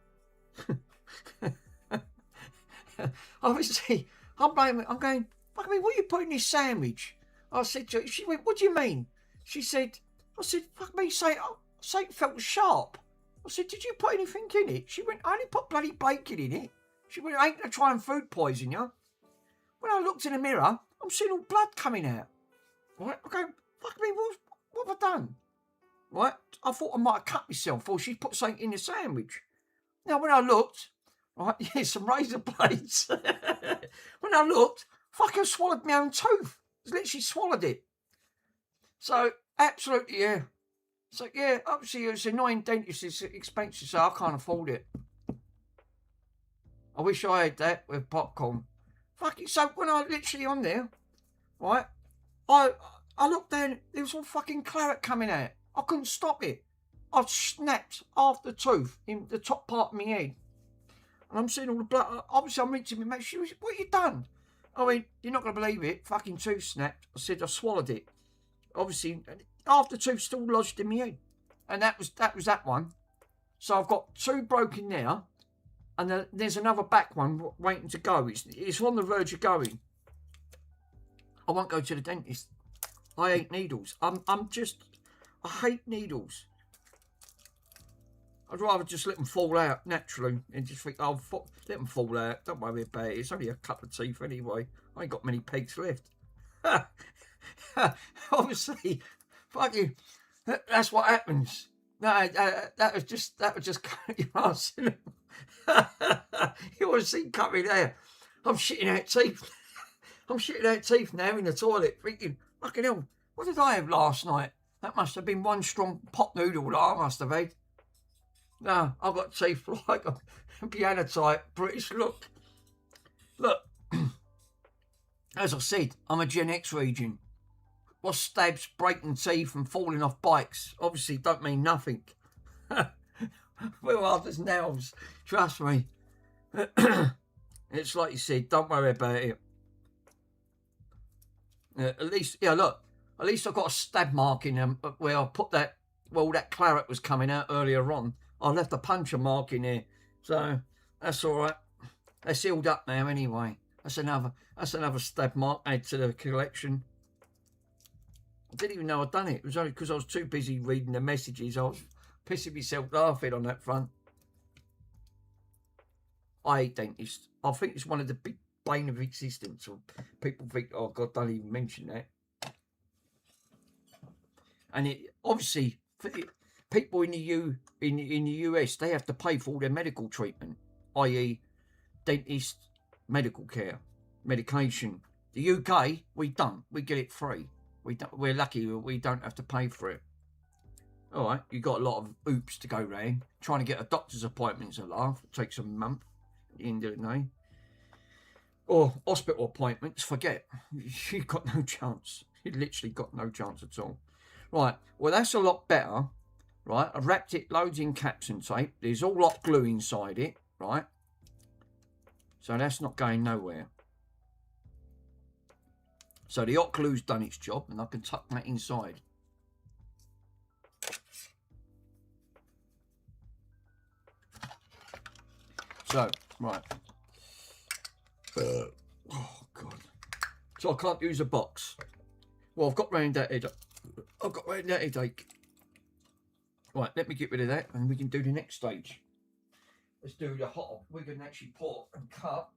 Obviously, I'm going, fuck me, what are you putting in this sandwich? I said to her, she went, what do you mean? She said, I said, fuck me, say it felt sharp. I said, did you put anything in it? She went, I only put bloody bacon in it. She went, I ain't going to try and food poison you. When I looked in the mirror, I'm seeing all blood coming out. Right? I'm going, fuck me, what have I done? Right? I thought I might have cut myself, or she put something in the sandwich. Now, when I looked, right, yeah, some razor blades. When I looked, fucking swallowed my own tooth. Literally swallowed it. So, absolutely, yeah. So, yeah, obviously, it's annoying dentist, it's expensive, so I can't afford it. I wish I had that with popcorn. Fuck it. So, when I literally on there, right, I looked down, there was all fucking claret coming out. I couldn't stop it. I'd snapped half the tooth in the top part of my head. And I'm seeing all the blood. Obviously, I'm rinsing my mouth. She was, what have you done? I mean, you're not going to believe it. Fucking tooth snapped. I said I swallowed it. Obviously, half the tooth still lodged in my head. And that was that one. So I've got two broken now. And there's another back one waiting to go. It's on the verge of going. I won't go to the dentist. I hate needles. I hate needles. I'd rather just let them fall out naturally and just think, oh, let them fall out. Don't worry about it. It's only a couple of teeth anyway. I ain't got many pegs left. Obviously, fucking, that's what happens. No, that was just you know, you want to see coming there. I'm shitting out teeth. I'm shitting out teeth now in the toilet, thinking, fucking hell, what did I have last night? That must have been one strong pot noodle that I must have had. No, I've got teeth like a piano type British look. Look, as I said, I'm a Gen X region. What stabs, breaking teeth and falling off bikes obviously don't mean nothing. Well, others nails, trust me. It's like you said, don't worry about it. At least, yeah, look, at least I've got a stab mark in them where I put that, well, that claret was coming out earlier on. I left a puncture mark in there. So, that's all right. That's healed up now anyway. That's another stab mark add to the collection. I didn't even know I'd done it. It was only because I was too busy reading the messages. I was pissing myself laughing on that front. I hate dentists. I think it's one of the big bane of existence. Or people think, oh God, don't even mention that. And it obviously for the people in the US, they have to pay for all their medical treatment, i.e., dentist, medical care, medication. The UK, we don't. We get it free. We're lucky we don't have to pay for it. All right, you got a lot of oops to go round. Trying to get a doctor's appointment's a laugh. It takes a month at the end of the day. Or hospital appointments, forget. You've got no chance. You literally got no chance at all. Right, well, that's a lot better. Right, I've wrapped it loads in caps and tape. There's all hot glue inside it, right? So that's not going nowhere. So the hot glue's done its job, and I can tuck that inside. So, right. Oh, God. So I can't use a box. Well, I've got round that headache. Right, let me get rid of that, and we can do the next stage. Let's do the hot. We're going to actually pour and cut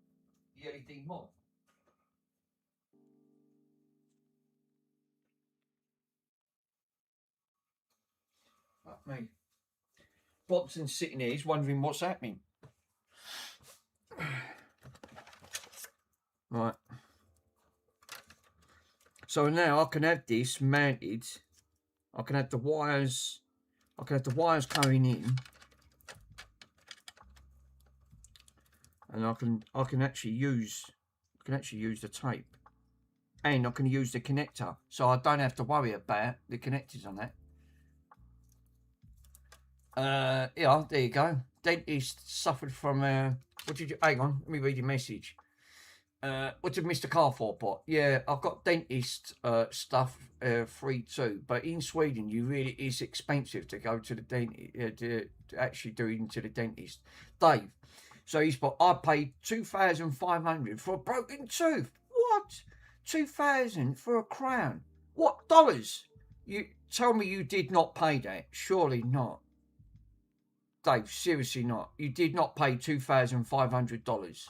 the LED mod. Fuck me. Bobson's sitting here, he's wondering what's happening. Right. So now I can have this mounted. I can have the wires. Going in, and I can actually use the tape, and I can use the connector, so I don't have to worry about the connectors on that. Yeah, there you go. Dentist suffered from, hang on, let me read your message. What did Mr. Carfor put? Yeah, I've got dentist stuff free too, but in Sweden, it's expensive to go to the dentist, to actually do it into the dentist. Dave, so he's put, I paid 2,500 for a broken tooth. What? 2,000 for a crown? What, dollars? You tell me you did not pay that. Surely not. Dave, seriously not. You did not pay $2,500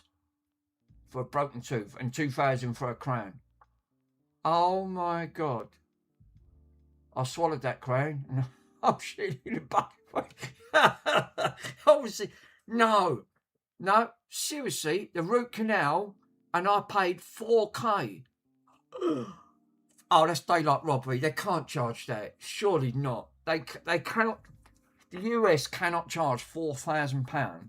for a broken tooth and 2,000 for a crown. Oh my God. I swallowed that crown and I'm shitting in the bucket. Obviously, no, seriously, the root canal and I paid 4K. Oh, that's daylight robbery. They can't charge that. Surely not. They cannot. The US cannot charge £4,000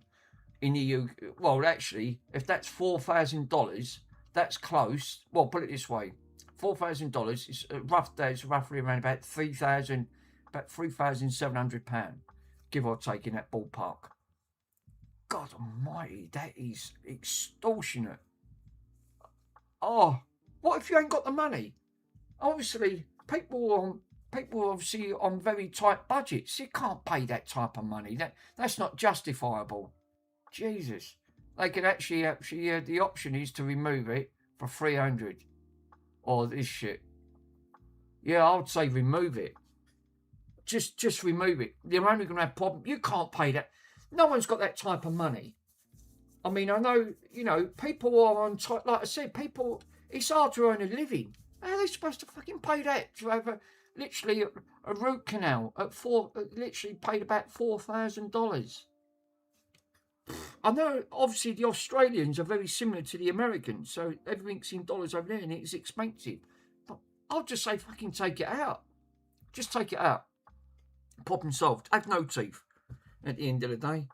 in the UK. Well, actually, if that's $4,000, that's close. Well, put it this way: $4,000 is it's roughly around about £3,700, give or take, in that ballpark. God Almighty, that is extortionate. Oh, what if you ain't got the money? Obviously, people obviously on very tight budgets. You can't pay that type of money. That's not justifiable. Jesus, they could actually the option is to remove it for 300 or this shit. Yeah, I would say remove it. Just remove it. You're only going to have problems. You can't pay that. No one's got that type of money. I mean, I know, people are on tight. Like I said, people. It's hard to earn a living. How are they supposed to fucking pay that to have literally a root canal at literally paid about $4,000? I know, obviously, the Australians are very similar to the Americans, so everything's in dollars over there and it's expensive. But I'll just say fucking take it out. Just take it out. Problem solved. Have no teeth at the end of the day.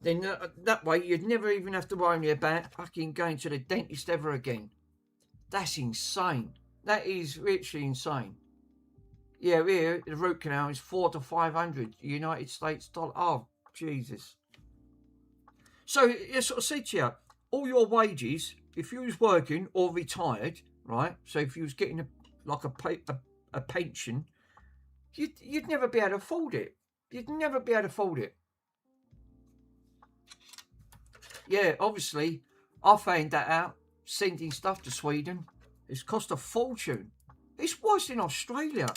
Then that way you'd never even have to worry about fucking going to the dentist ever again. That's insane. That is literally insane. Yeah, here the root canal is $400 to $500 United States dollar. Oh, Jesus. So I sort of said to you, all your wages, if you was working or retired, right? So if you was getting a pension, you'd never be able to afford it. You'd never be able to afford it. Yeah, obviously, I found that out. Sending stuff to Sweden, it's cost a fortune. It's worse in Australia.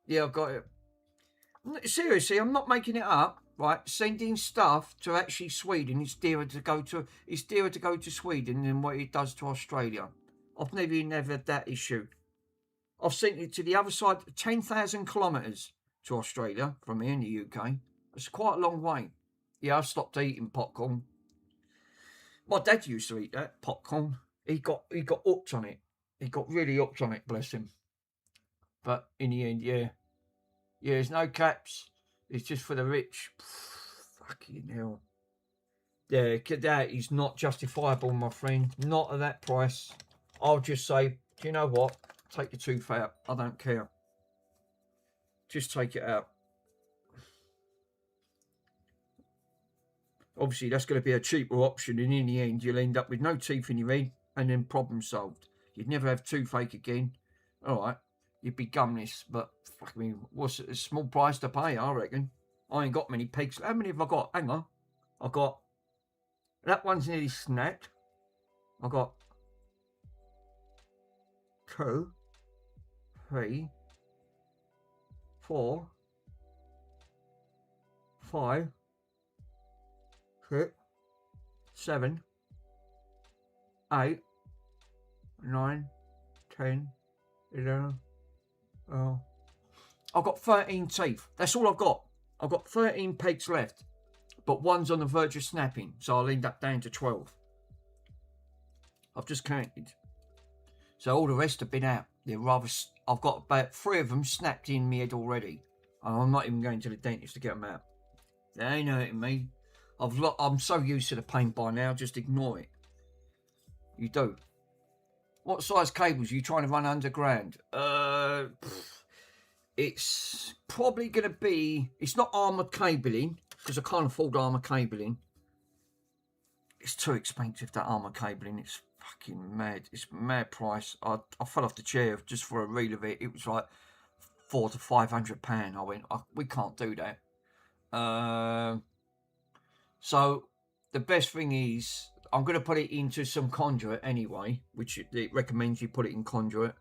Yeah, I've got it. Seriously, I'm not making it up. Right, sending stuff to actually Sweden is dearer to go to Sweden than what it does to Australia. I've never had that issue. I've sent it to the other side, 10,000 kilometres to Australia from here in the UK. It's quite a long way. Yeah, I've stopped eating popcorn. My dad used to eat that popcorn. He got hooked on it. He got really hooked on it, bless him. But in the end, yeah, there's no caps. It's just for the rich. Fucking hell. Yeah, that is not justifiable, my friend. Not at that price. I'll just say, do you know what? Take the tooth out. I don't care. Just take it out. Obviously, that's going to be a cheaper option, and in the end, you'll end up with no teeth in your head, and then problem solved. You'd never have toothache again. All right, you'd be gumless, but fuck me, what's a small price to pay? I reckon. I ain't got many pegs. How many have I got? Hang on, I got that one's nearly snapped. I got 2, 3, 4, 5, 6, 7, 8, 9, 10, 11. I've got 13 teeth. That's all I've got. I've got 13 pegs left, but one's on the verge of snapping, so I'll end up down to 12. I've just counted. So all the rest have been out. I've got about 3 of them snapped in my head already, and I'm not even going to the dentist to get them out. They ain't hurting me. I'm so used to the pain by now, just ignore it. You do. What size cables are you trying to run underground? it's probably going to be, it's not armoured cabling, because I can't afford armoured cabling. It's too expensive, that armoured cabling. It's fucking mad. It's mad price. I fell off the chair just for a reel of it. It was like £400 to £500. I went, we can't do that. So the best thing is, I'm going to put it into some conduit anyway, which it recommends you put it in conduit.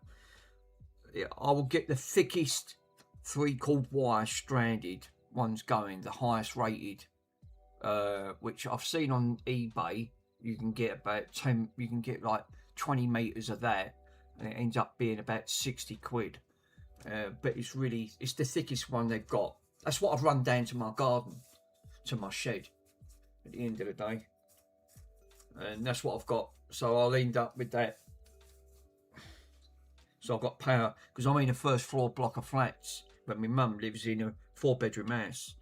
I will get the thickest 3-cord wire stranded ones going, the highest rated, which I've seen on eBay. You can get about 10, you can get like 20 meters of that, and it ends up being about 60 quid. But it's the thickest one they've got. That's what I've run down to my garden, to my shed at the end of the day. And that's what I've got. So I'll end up with that. So I've got power, because I'm in a first floor block of flats, but my mum lives in a 4-bedroom house.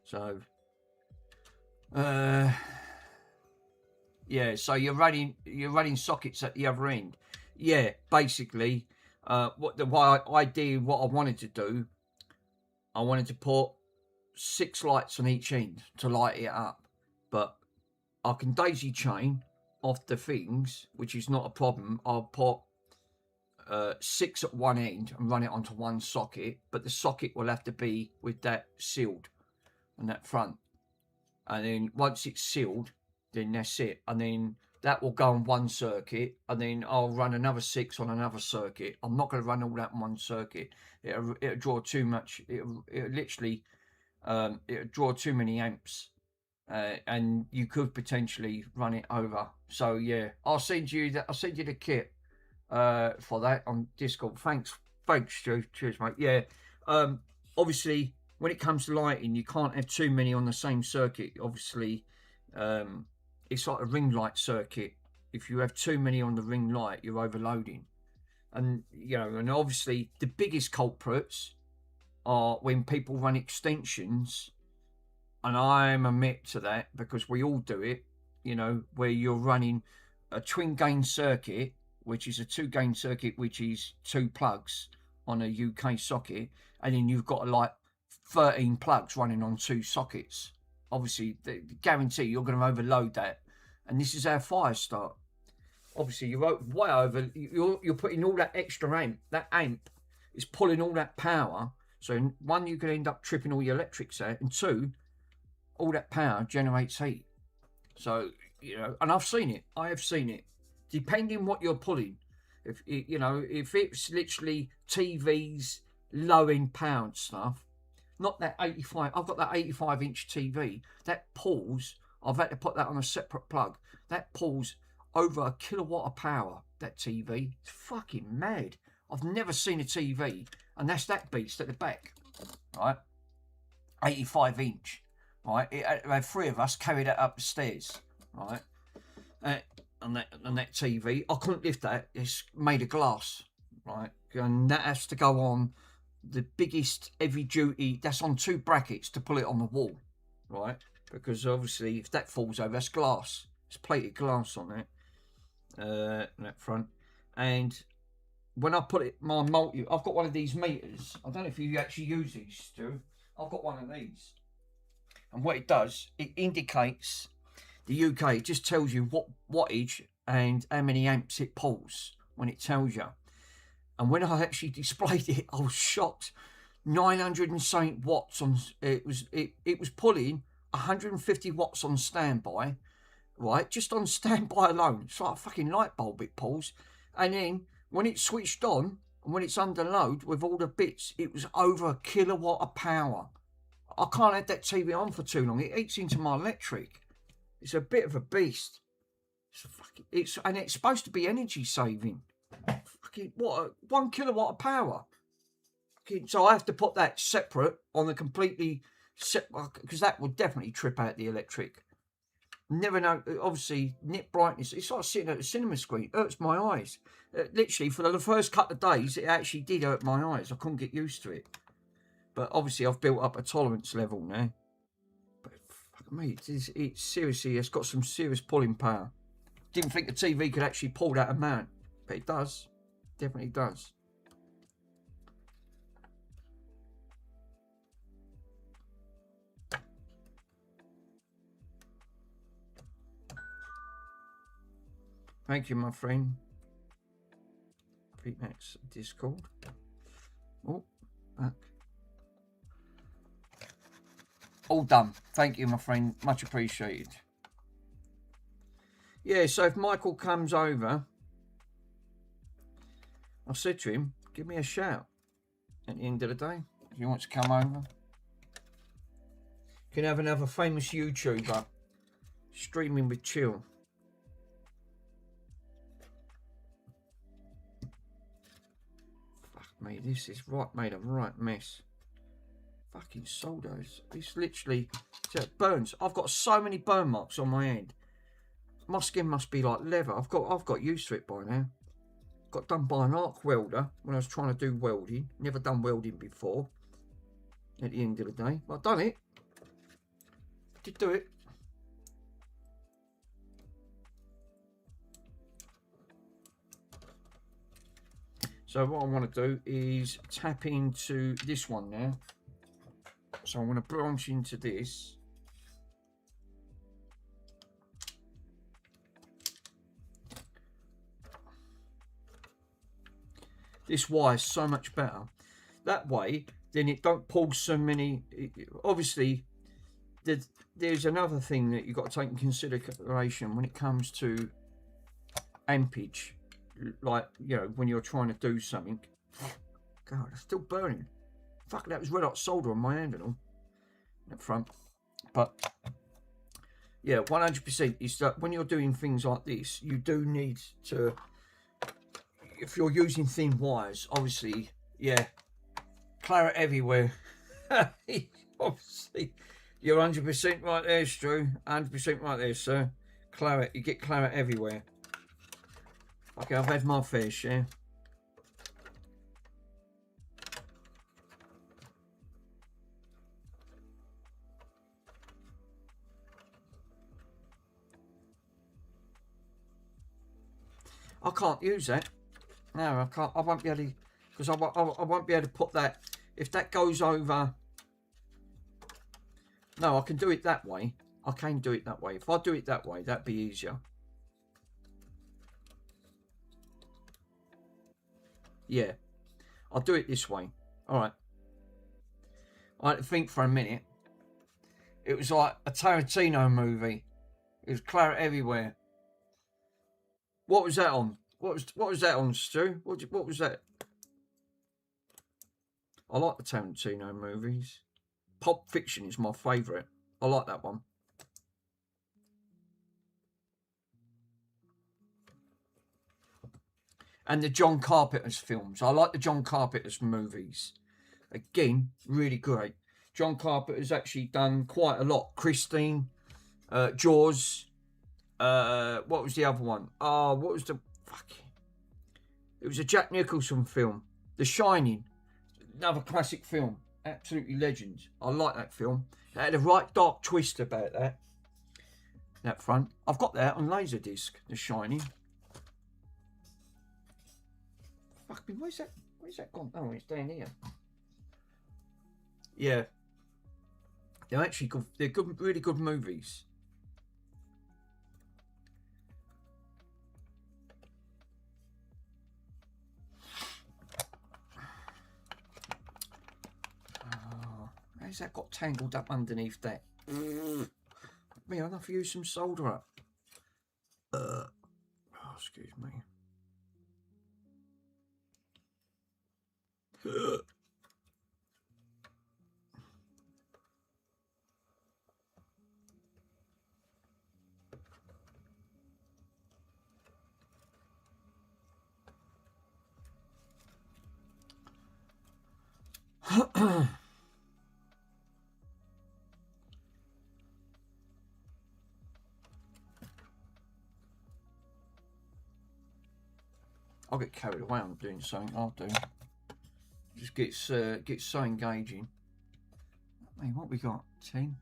So, yeah. So you're running sockets at the other end. Yeah, basically, what I wanted to do, I wanted to put 6 lights on each end to light it up, but I can daisy chain off the things, which is not a problem. I'll put 6 at one end and run it onto one socket, but the socket will have to be with that sealed on that front. And then once it's sealed, then that's it. And then that will go on one circuit, and then I'll run another 6 on another circuit. I'm not going to run all that on one circuit. It'll draw too much. It'll literally it'll draw too many amps. And you could potentially run it over. So yeah, I'll send you the kit for that on Discord. Thanks Stu. Cheers mate. Yeah, obviously when it comes to lighting, you can't have too many on the same circuit. Obviously, it's like a ring light circuit. If you have too many on the ring light, you're overloading. And and obviously the biggest culprits are when people run extensions. And I'm admit to that, because we all do it, where you're running a twin gain circuit, which is a 2-gain circuit, which is 2 plugs on a UK socket, and then you've got like 13 plugs running on 2 sockets. Obviously, guarantee you're going to overload that, and this is how fires start. Obviously, you're way over. You're putting all that extra amp. That amp is pulling all that power. So 1, you could end up tripping all your electrics out, and 2, all that power generates heat. So, and I've seen it. I have seen it. Depending what you're pulling. If it's literally TVs, low end power stuff, not that 85. I've got that 85-inch TV. That pulls. I've had to put that on a separate plug. That pulls over 1 kilowatt of power. That TV. It's fucking mad. I've never seen a TV, and that's that beast at the back, right? 85-inch. Right, it had 3 of us carry that up the stairs, right? On that TV, I couldn't lift that. It's made of glass, right? And that has to go on the biggest heavy duty. That's on 2 brackets to pull it on the wall, right? Because obviously, if that falls over, that's glass. It's plated glass on that front. And when I put it, I've got one of these meters. I don't know if you actually use these, Stu. I've got one of these. And what it does, it indicates the UK. It just tells you what wattage and how many amps it pulls when it tells you. And when I actually displayed it, I was shocked. 900 and something watts on it was pulling 150 watts on standby, right? Just on standby alone, it's like a fucking light bulb it pulls. And then when it's switched on and when it's under load with all the bits, it was over 1 kilowatt of power. I can't have that TV on for too long. It eats into my electric. It's a bit of a beast. And it's supposed to be energy saving. Fucking what? 1 kilowatt of power. So I have to put that separate on the completely separate, because that would definitely trip out the electric. Never know. Obviously, nip brightness. It's like sitting at a cinema screen. It hurts my eyes. Literally, for the first couple of days, it actually did hurt my eyes. I couldn't get used to it. But obviously, I've built up a tolerance level now. But fuck me, it's seriously, it's got some serious pulling power. Didn't think the TV could actually pull that amount, but it does. Definitely does. Thank you, my friend. I think that's Discord. Oh, back. All done. Thank you, my friend. Much appreciated. Yeah, so if Michael comes over, I said to him, give me a shout at the end of the day. If he wants to come over. Can have another famous YouTuber streaming with chill. Fuck me, this is made a right mess. Fucking soldos. It's literally burns. I've got so many burn marks on my hand. My skin must be like leather. I've got used to it by now. Got done by an arc welder when I was trying to do welding. Never done welding before. At the end of the day, but I've done it. Did do it. So what I want to do is tap into this one now. So I'm going to branch into this. This wire is so much better. That way, then it don't pull so many. Obviously, there's another thing that you've got to take in consideration when it comes to ampage. Like, you know, when you're trying to do something. God, it's still burning. Fuck, that was red hot solder on my hand and all. Up front. But, yeah, 100% is that when you're doing things like this, you do need to, if you're using thin wires, obviously, yeah, claret everywhere. Obviously, you're 100% right there, Stu. 100% right there, sir. Claret, you get claret everywhere. Okay, I've had my fair share. I can't use that. No, I can't. I won't be able to, because I won't be able to put that. If that goes over. No, I can do it that way. I can do it that way. If I do it that way, that'd be easier. Yeah, I'll do it this way. All right. I had to think for a minute. It was like a Tarantino movie. It was claret everywhere. What was that on? What was that on, Stu? What was that? I like the Tarantino movies. Pulp Fiction is my favourite. I like that one. And the John Carpenter's films. I like the John Carpenter's movies. Again, really great. John Carpenter's actually done quite a lot. Christine, Jaws. What was the other one? Oh, what was the fucking? It was a Jack Nicholson film, The Shining. Another classic film, absolutely legend. I like that film. It had a right dark twist about that front. I've got that on Laserdisc, The Shining. Fuck me, where's that gone? Oh, it's down here. Yeah, they're actually good. They're good, really good movies. How's that got tangled up underneath that? Me, I'll have to use some solder up. Oh, excuse me. I'll get carried away on doing something. I'll do. Just gets so engaging. Hey, what we got? 10.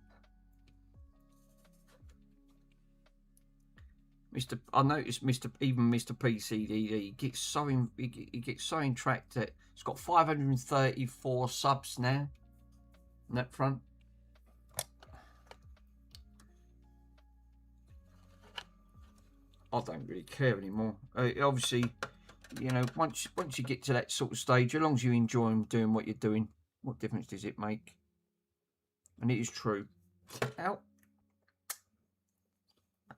I noticed even Mr. PCDD gets he gets so intracted that it's got 534 subs now. On that front. I don't really care anymore. Obviously, you know, once you get to that sort of stage, as long as you enjoy doing what you're doing, what difference does it make? And it is true. Out.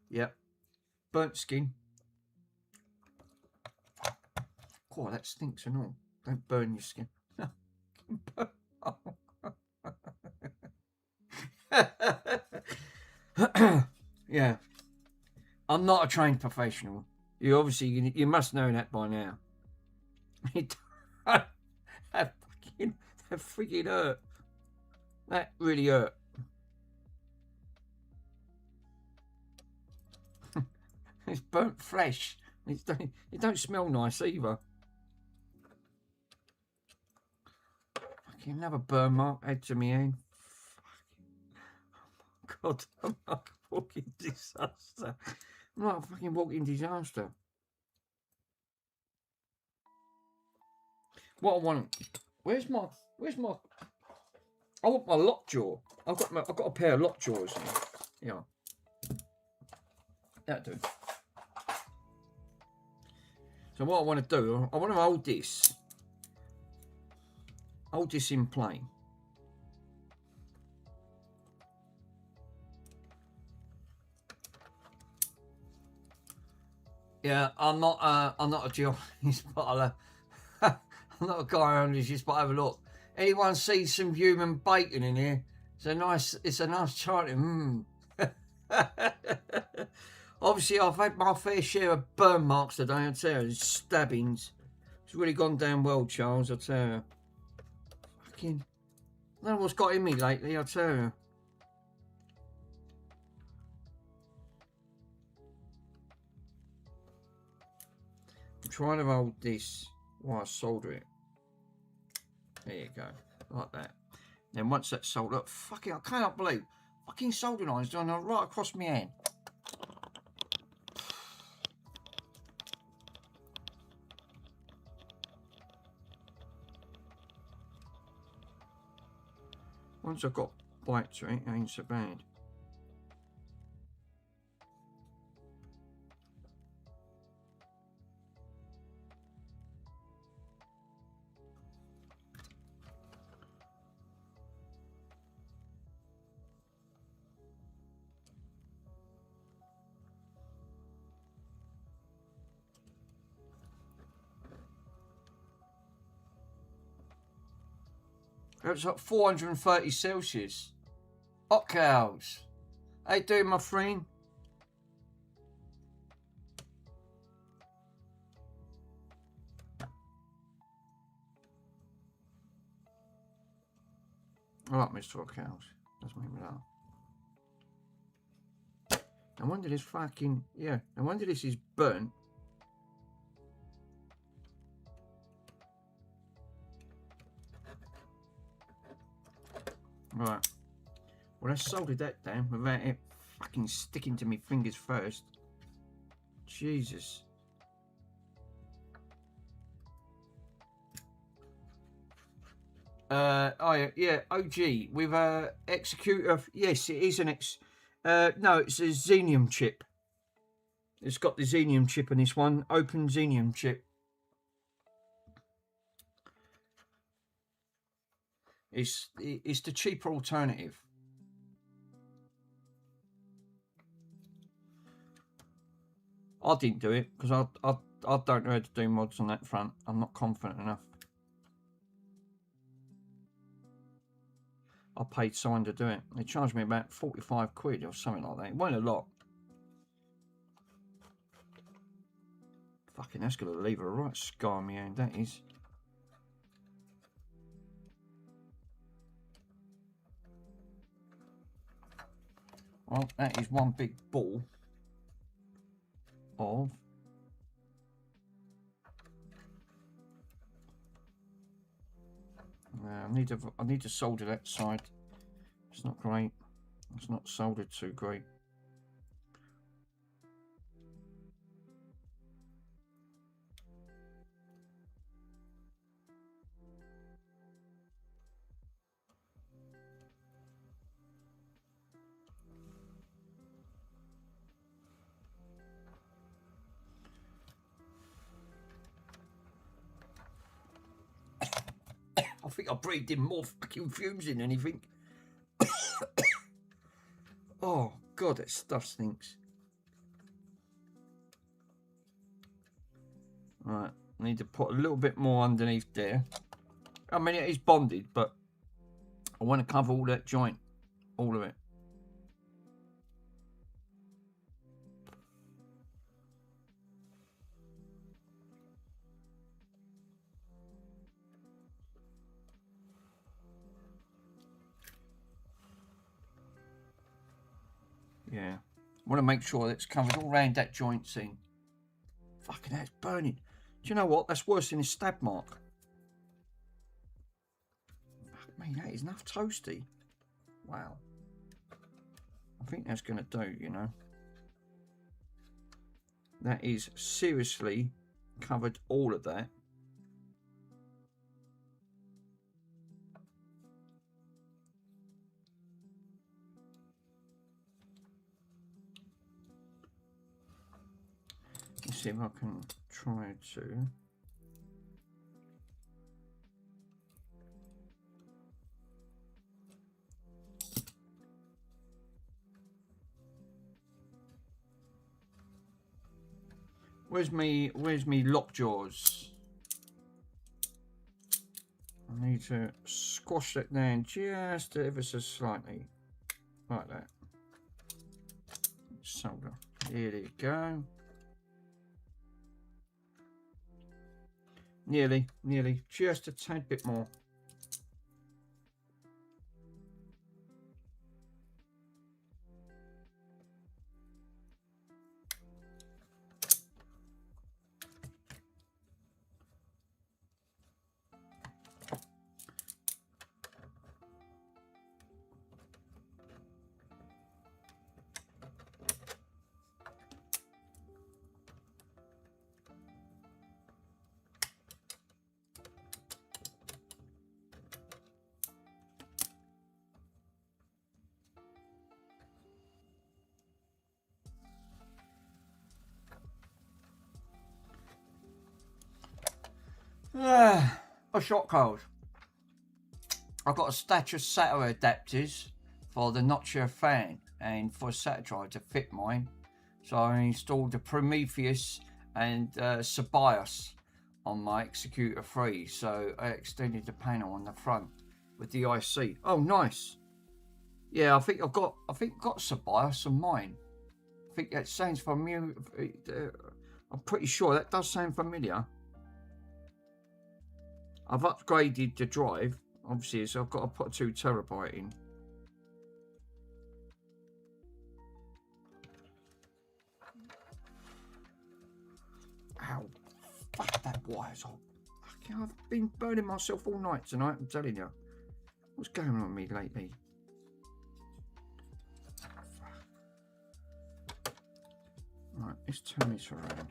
Yep. Burnt skin. God, that stinks and all. Don't burn your skin. Yeah. I'm not a trained professional. You must know that by now. That freaking hurt. That really hurt. It's burnt flesh. It don't smell nice either. Fucking another burn mark head to me hand. God, I'm like a walking disaster. I'm like a fucking walking disaster. What I want? Where's my? I want my lockjaw. I've got a pair of lockjaws. Yeah. That'll do. So what I want to do, I want to hold this in plane. Yeah, I'm not a geologist, but I'm not a gynecologist, but have a look. Anyone sees some human bacon in here? It's a nice chart. Obviously, I've had my fair share of burn marks today, I tell you, stabbings. It's really gone down well, Charles, I tell you. Fucking, I don't know what's got in me lately, I tell you. I'm trying to hold this while I solder it. There you go, like that. Then once that's soldered up, fucking, I cannot believe, fucking soldering iron's done right across my hand. Once I've got bites, right, it ain't so bad. It's like 430 Celsius. Hot cows. How you doing, my friend? I like Mr. Hot cows. Doesn't make me laugh. No wonder this fucking... Yeah, no wonder this is burnt. Right. Well, I soldered that down without it fucking sticking to my fingers first. Jesus. Oh yeah, OG with executor. Yes, it is an no, it's a xenium chip. It's got the xenium chip in this one. Open xenium chip. It's the cheaper alternative. I didn't do it because I don't know how to do mods on that front. I'm not confident enough. I paid someone to do it. They charged me about 45 quid or something like that. It wasn't a lot. Fucking, that's going to leave a right scar on my hand, that is. Well, that is one big ball of I need to solder that side. It's not great. It's not soldered too great. think I breathed in more fucking fumes than anything. Oh, God, that stuff stinks. Right, I need to put a little bit more underneath there. I mean, it is bonded, but I want to cover all that joint. All of it. Yeah. I want to make sure that it's covered all around that joint scene. Fucking hell, it's burning. Do you know what? That's worse than a stab mark. Fuck me, that is enough toasty. Wow. I think that's going to do, you know. That is seriously covered all of that. Let's see if I can try to. Where's me lockjaws? I need to squash that down just ever so slightly. Like that. Solder. Here you go. Nearly. Just a tad bit more. A shot code. I've got a stash of SATA adapters for the Notcher fan and for SATA drive to fit mine. So I installed the Prometheus and Sabios on my Executor 3. So I extended the panel on the front with the IC. Oh, nice. Yeah, I think I've got Sabios on mine. I think that sounds familiar. I'm pretty sure that does sound familiar. I've upgraded the drive, obviously, so I've got to put 2 terabyte in. Ow. Fuck, that wire's hot. I've been burning myself all night tonight, I'm telling you. What's going on with me lately? Right, let's turn this around.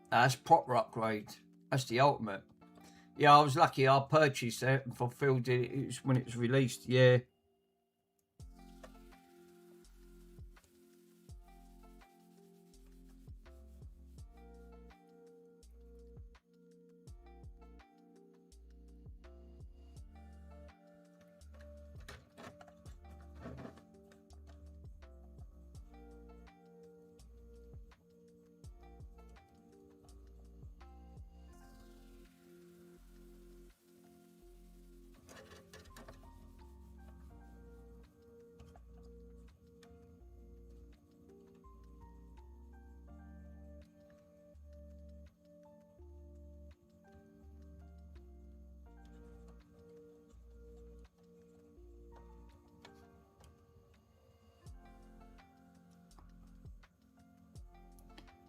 That's proper upgrade. That's the ultimate. Yeah, I was lucky. I purchased it and fulfilled it when it was released. Yeah.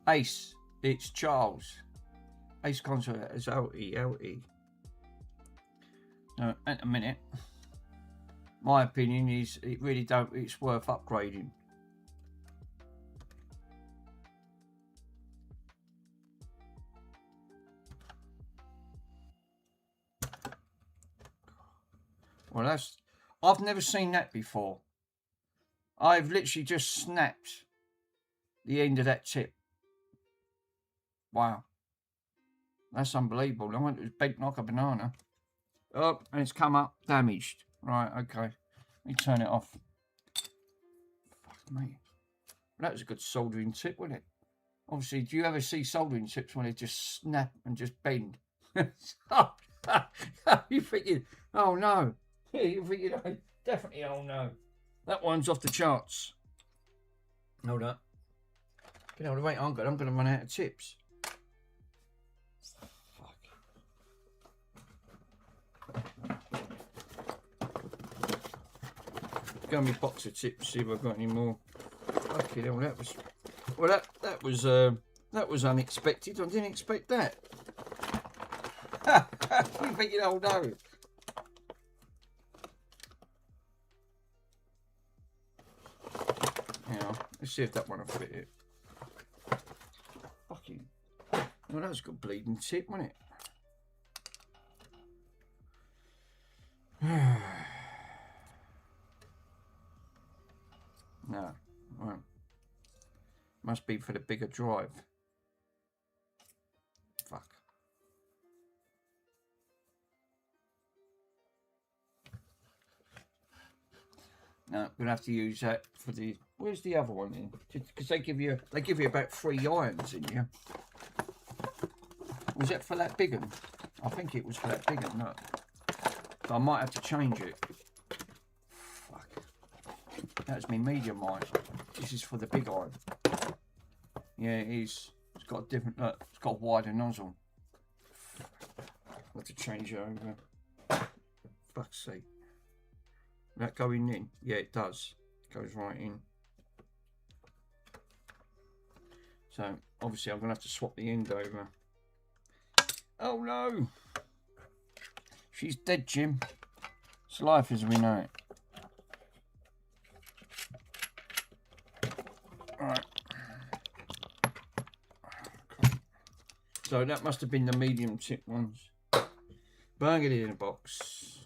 Ace, it's Charles. Ace concert is LE. No, at a minute. My opinion is it's worth upgrading. Well, I've never seen that before. I've literally just snapped the end of that tip. Wow. That's unbelievable. I went to bent like a banana. Oh, and it's come up damaged. Right, okay. Let me turn it off. Fuck me. That was a good soldering tip, wasn't it? Obviously, do you ever see soldering tips when they just snap and just bend? You're thinking, oh no. You're thinking, oh, definitely, oh no. That one's off the charts. Hold up. You know, wait, I'm going to run out of tips. Go me box of tips, see if I've got any more. Okay, well that was, that was unexpected. I didn't expect that. You thinking, oh no. Yeah, let's see if that one will fit it. Fucking, well that was a good bleeding tip, wasn't it? No, right. Must be for the bigger drive. Fuck. No, I'm gonna have to use that for the. Where's the other one in? Because they give you about 3 irons in here. Was it for that big one? I think it was for that big one. No, so I might have to change it. Fuck. That's me medium iron. This is for the big iron. Yeah, it is. It's got a different. Look, it's got a wider nozzle. I'll have to change it over. Fuck's sake. That going in? Yeah, it does. It goes right in. So obviously I'm gonna have to swap the end over. Oh no! She's dead, Jim. It's life as we know it. Alright. So that must have been the medium tip ones. Burgundy in a box.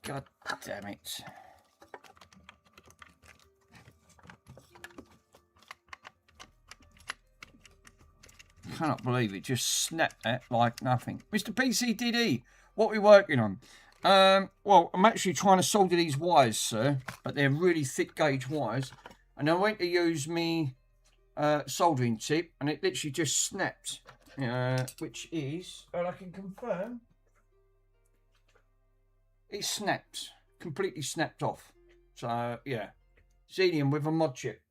God damn it. Cannot believe it. Just snapped that like nothing. Mr. PCDD, what are we working on? Well, I'm actually trying to solder these wires, sir, but they're really thick gauge wires. And I went to use me soldering tip, and it literally just snapped, which is, and I can confirm, it snapped, completely snapped off. So yeah, Xenium with a mod chip.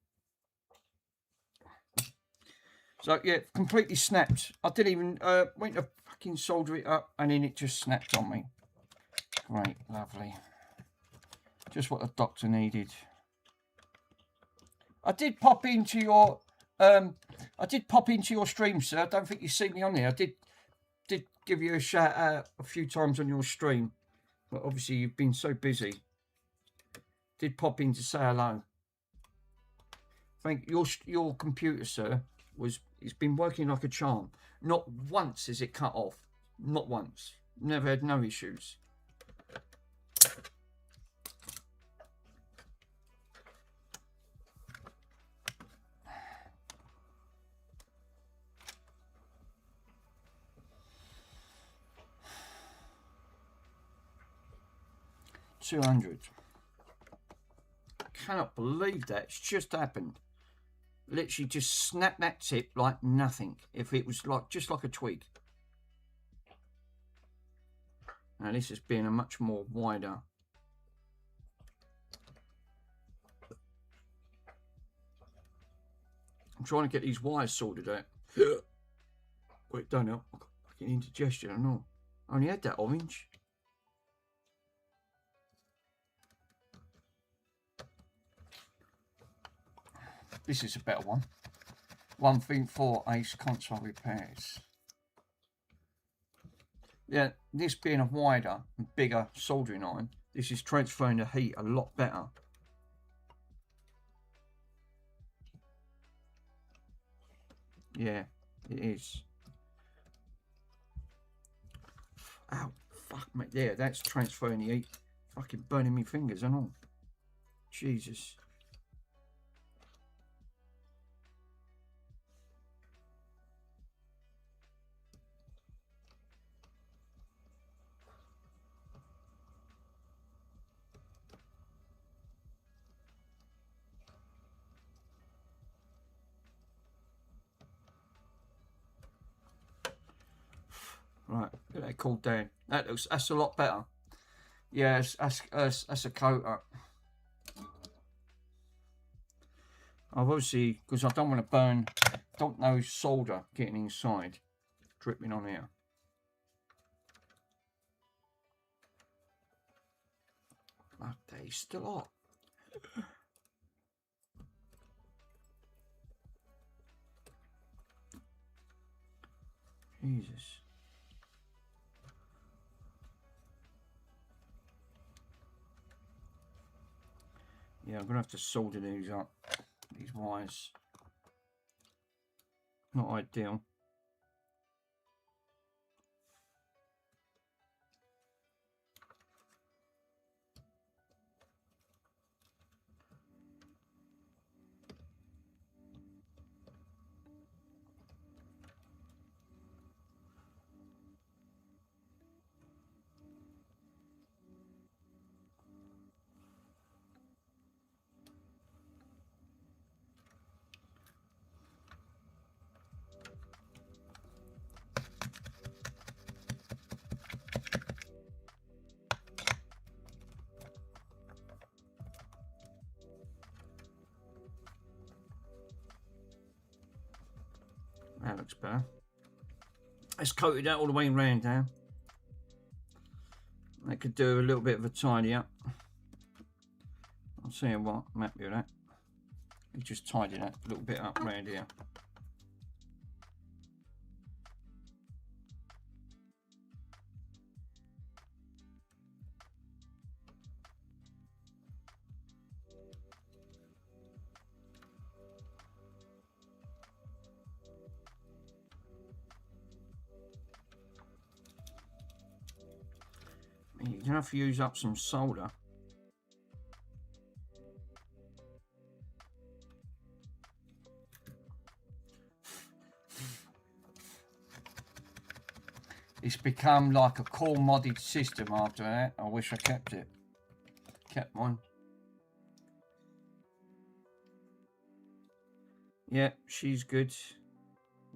So yeah, completely snapped. I didn't even went to fucking solder it up, and then it just snapped on me. Great, lovely. Just what the doctor needed. I did pop into your stream, sir. I don't think you see me on there. I did give you a shout out a few times on your stream, but obviously you've been so busy. Did pop in to say hello. Thank your computer, sir. It's been working like a charm. Not once has it cut off. Not once. Never had no issues. $200. Cannot believe that. It's just happened. Literally just snap that tip like nothing. If it was like just like a twig. Now this has been a much more wider. I'm trying to get these wires sorted out. Wait, don't help. I've got fucking indigestion, I know. I only had that orange. This is a better one. One thing for Ace console repairs. Yeah, this being a wider and bigger soldering iron, this is transferring the heat a lot better. Yeah, it is. Ow, fuck me. Yeah, that's transferring the heat. Fucking burning me fingers and all. Jesus. Right, get that cooled down. That's a lot better. Yeah, that's a coat up. I've obviously, because I don't want to burn, don't know solder getting inside, dripping on here. Oh, they're still hot. Jesus. Yeah, I'm going to have to solder these up, these wires. Not ideal. That looks better. Let's coat it out all the way around now. That could do a little bit of a tidy up. I'll see what, I'm happy with that. You just tidy that a little bit up around here. You're gonna have to use up some solder. It's become like a core modded system after that. I wish I kept it. Kept one. Yeah, she's good.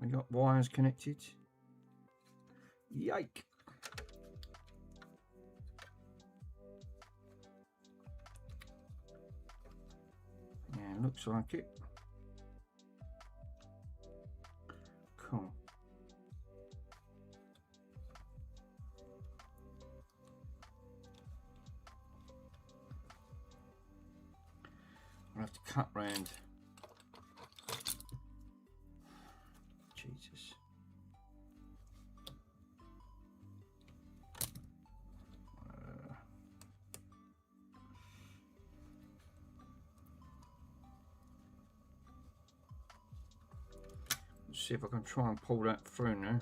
We got wires connected. Yike. Yeah, looks like it. Cool. I'll have to cut round. Jesus. Let's see if I can try and pull that through now.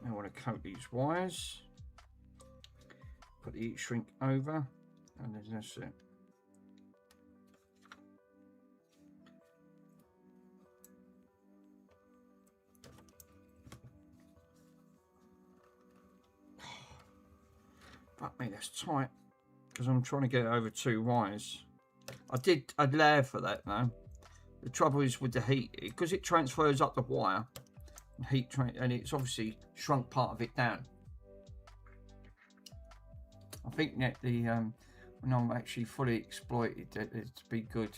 Now I want to coat these wires, put the heat shrink over, and then that's it. Fuck me, that's tight, because I'm trying to get it over 2 wires. I'd layer for that now. The trouble is with the heat, because it transfers up the wire, and it's obviously shrunk part of it down. I think that when I'm actually fully exploited, that it'd be good.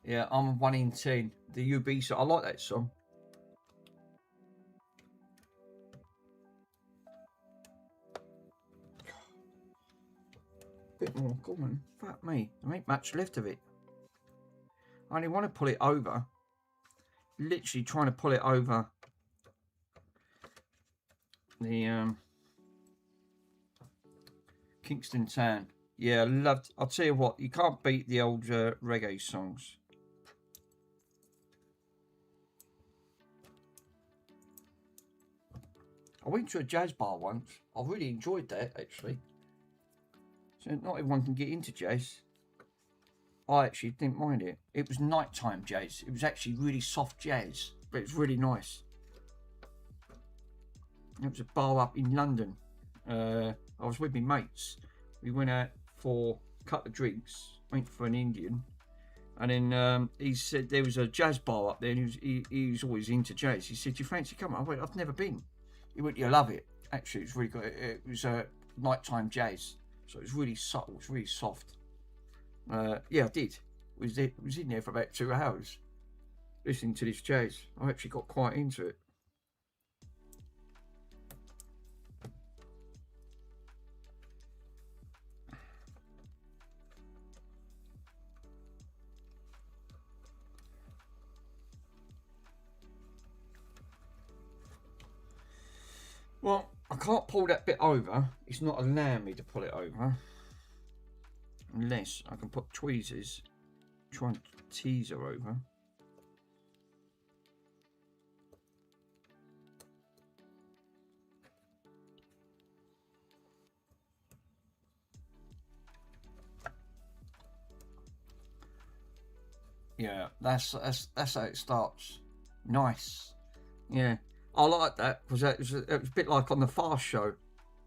Yeah, I'm 1 in 10. The UB song, I like that song. Bit more, come on, fuck me. There ain't much left of it. I only want to pull it over. Literally trying to pull it over the Kingston Town. Yeah, I loved. I'll tell you what, you can't beat the old reggae songs. I went to a jazz bar once. I really enjoyed that, actually. So not everyone can get into jazz. I actually didn't mind it. It was nighttime jazz. It was actually really soft jazz, but it was really nice. It was a bar up in London. I was with my mates. We went out for a couple of drinks, went for an Indian, and then he said there was a jazz bar up there, and he was always into jazz. He said, "Do you fancy coming?" I went, "I've never been." He went, "You'll love it. Actually, it's really good. It was nighttime jazz, so it was really subtle, it's really soft." Yeah, I did. Was in there for about 2 hours listening to this jazz. I actually got quite into it. Well, I can't pull that bit over. It's not allowing me to pull it over. Unless I can put tweezers, try and tease her over. Yeah, that's how it starts. Nice. Yeah, I like that because it was a bit like on the Fast Show.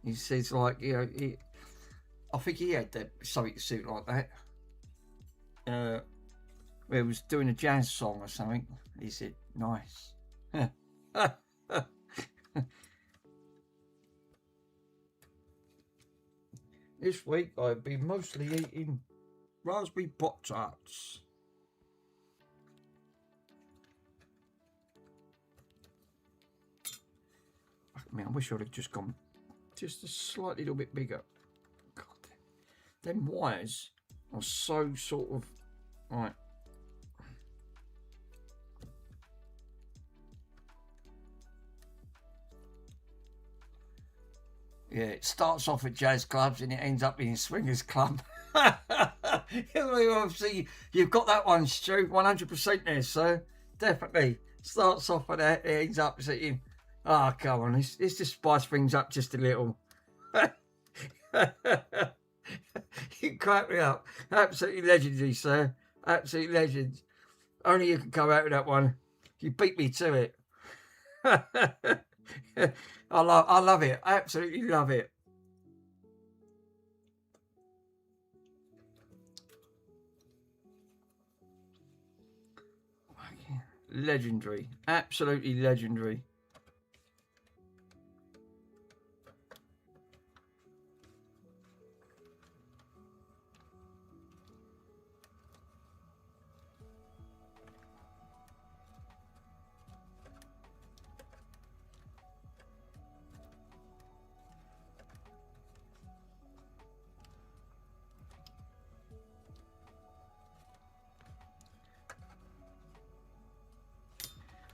He says like, you know, I think he had something to suit like that. Where he was doing a jazz song or something. He said, "Nice." This week I've been mostly eating raspberry Pop-Tarts. I mean, I wish I'd have just gone just a slightly little bit bigger. God, them wires are so sort of right. Yeah, it starts off at jazz clubs and it ends up in a swingers club. Obviously, you've got that one, Stu, 100% there, sir. Definitely. Starts off at that, it ends up sitting. Oh, come on, let's just spice things up just a little. You crack me up. Absolutely legendary, sir. Absolute legend. Only you can come out with that one. You beat me to it. I love it. I absolutely love it. Legendary. Absolutely legendary.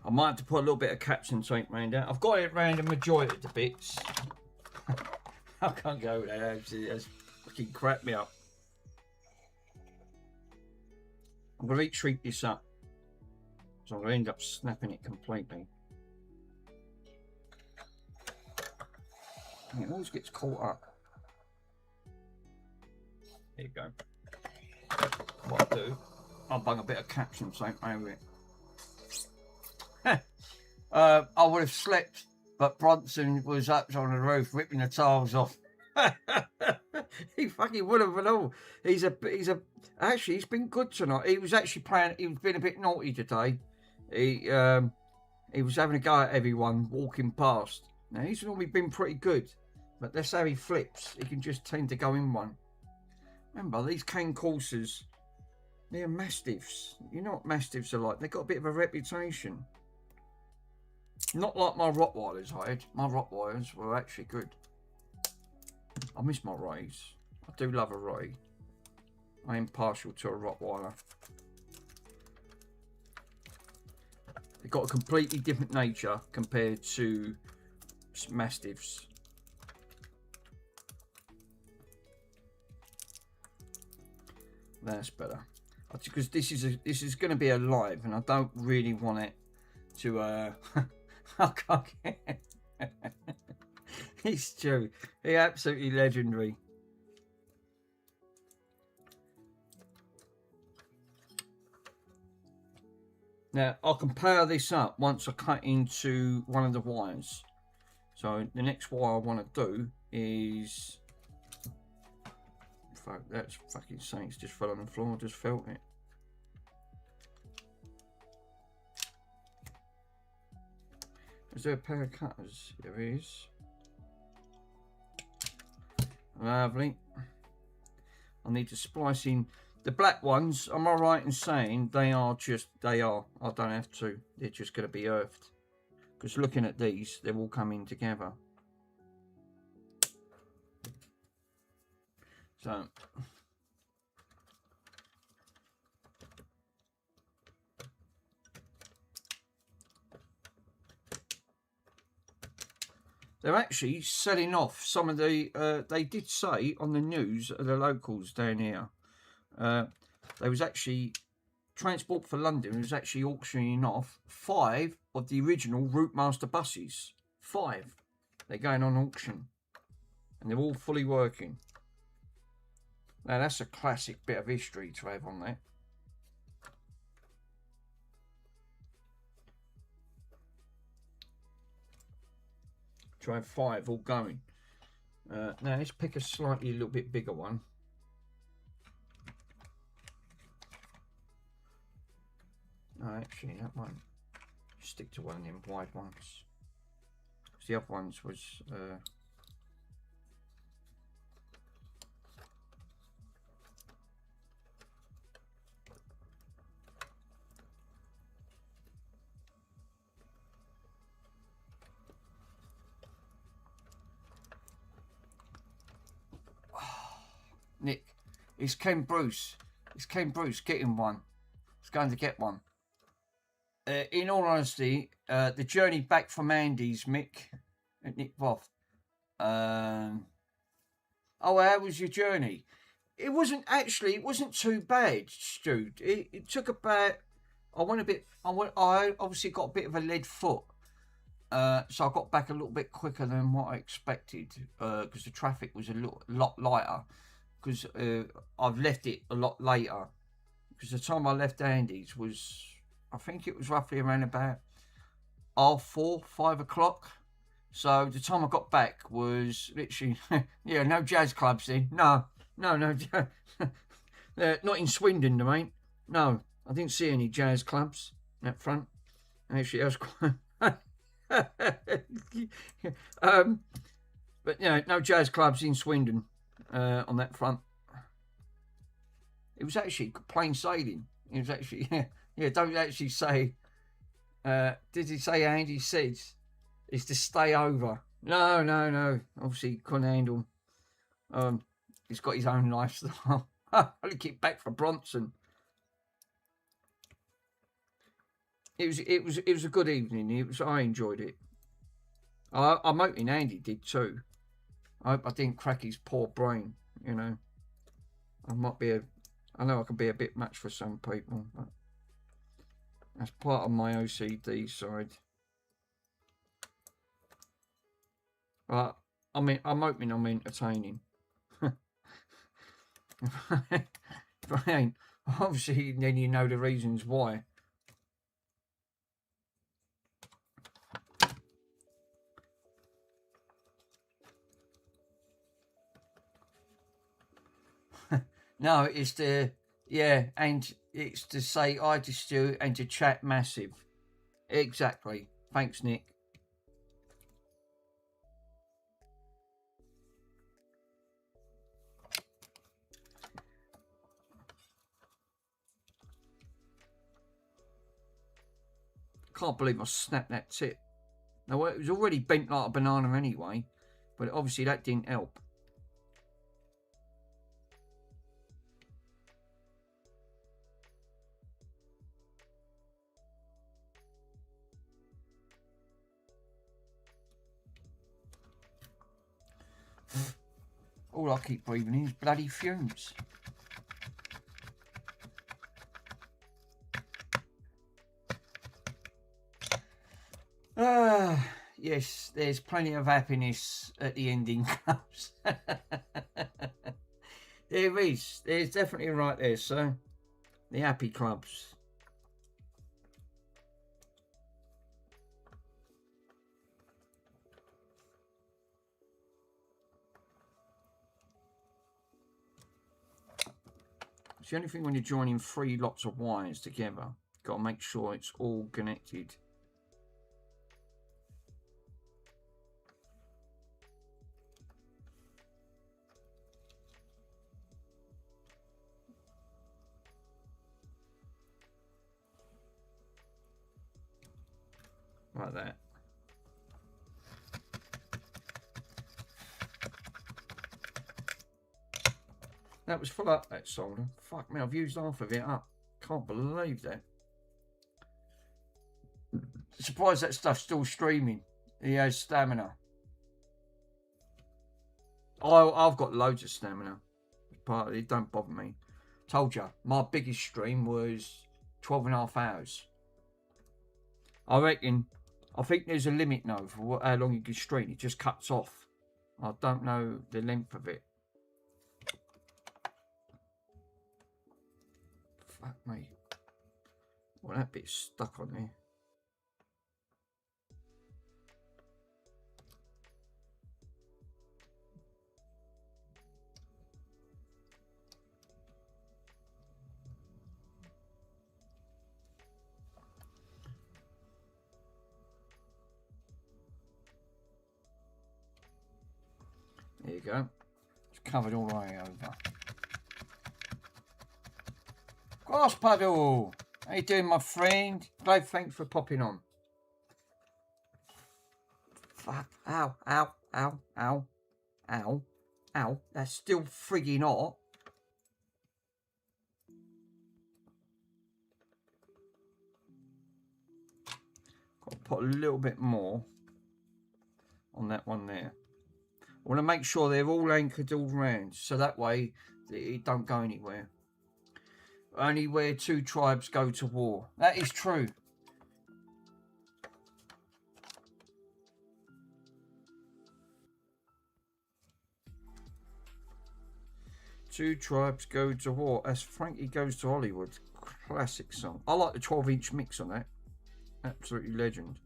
I might have to put a little bit of caption tape around that. I've got it around the majority of the bits. I can't go with that. That's fucking crap me up. I'm going to treat this up. So I'm going to end up snapping it completely. And it always gets caught up. There you go. What I'll do, I'll bung a bit of caption tape over it. I would have slept, but Bronson was up on the roof ripping the tiles off. He fucking would have and all. Actually, he's been good tonight. He was actually playing. He's been a bit naughty today. He was having a go at everyone walking past. Now he's normally been pretty good, but that's how he flips. He can just tend to go in one. Remember, these cane coursers, they're mastiffs. You know what mastiffs are like? They've got a bit of a reputation. Not like my Rottweilers I had. My Rottweilers were actually good. I miss my Rays. I do love a Ray. I am partial to a Rottweiler. They've got a completely different nature compared to strips mastiffs. That's better, because this is going to be a live, and I don't really want it to. I can't get. He's true. He's absolutely legendary. Now I can power this up once I cut into one of the wires. So the next wire I want to do is. Fuck, that's fucking saying it's just fell on the floor. I just felt it. Is there a pair of cutters? There is. Lovely. I need to splice in the black ones. Am I right in saying they are? I don't have to. They're just going to be earthed. Because looking at these, they're all coming together. So. They're actually selling off some of the, they did say on the news, the locals down here, they was actually, Transport for London was actually auctioning off 5 of the original Route Master buses. 5. They're going on auction. And they're all fully working. Now that's a classic bit of history to have on that. To have 5 all going. Now let's pick a slightly a little bit bigger one. No, actually that one. Stick to one of them wide ones. Because the other ones was. Nick, it's Ken Bruce. It's Ken Bruce getting one. It's going to get one. In all honesty, the journey back from Andy's, Mick and Nick Voth. Oh, how was your journey? It wasn't too bad, Stu. It took about. I obviously got a bit of a lead foot. So I got back a little bit quicker than what I expected. Because the traffic was a lot lighter. Because I've left it a lot later. Because the time I left Andy's was, I think it was roughly around about 4:30, 5 o'clock. So the time I got back was literally, yeah, no jazz clubs then. No. Not in Swindon, there ain't. No, I didn't see any jazz clubs up front. Actually, that was quite. But yeah, no jazz clubs in Swindon. On that front, it was actually plain sailing. It was actually, yeah. Don't actually say. Did he say Andy says is to stay over? No. Obviously, couldn't handle. He's got his own lifestyle. Only keep back for Bronson. It was a good evening. I enjoyed it. I'm hoping Andy did too. I hope I didn't crack his poor brain, you know. I know I can be a bit much for some people, but that's part of my OCD side. But I mean, I'm hoping I'm entertaining. If I ain't, obviously, then you know the reasons why. No, it's and it's to say hi to Stu and to chat massive. Exactly. Thanks, Nick. Can't believe I snapped that tip. Now, it was already bent like a banana anyway, but obviously that didn't help. all I keep breathing in is bloody fumes. Yes, there's plenty of happiness at the ending comes. There is. There's definitely right there, so the happy clubs. It's the only thing when you're joining 3 lots of wires together. Got to make sure it's all connected. Like that. That was full up, that solder. Fuck me, I've used half of it up. Can't believe that. Surprised that stuff's still streaming. He has stamina. Oh, I've got loads of stamina. But it don't bother me. Told you, my biggest stream was 12.5 hours. I think there's a limit now for how long you can stream. It just cuts off. I don't know the length of it. Fuck me. Well, that bit's stuck on there. There you go. It's covered all the way over. Grass Puddle! How you doing, my friend? Dave, thanks for popping on. Fuck. Ow, ow, ow, ow, ow, ow. That's still frigging hot. Got to put a little bit more on that one there. I want to make sure they're all anchored all round, so that way it don't go anywhere. Only where 2 tribes go to war. That is true. Two tribes go to war. As Frankie Goes to Hollywood. Classic song. I like the 12-inch mix on that. Absolutely legend.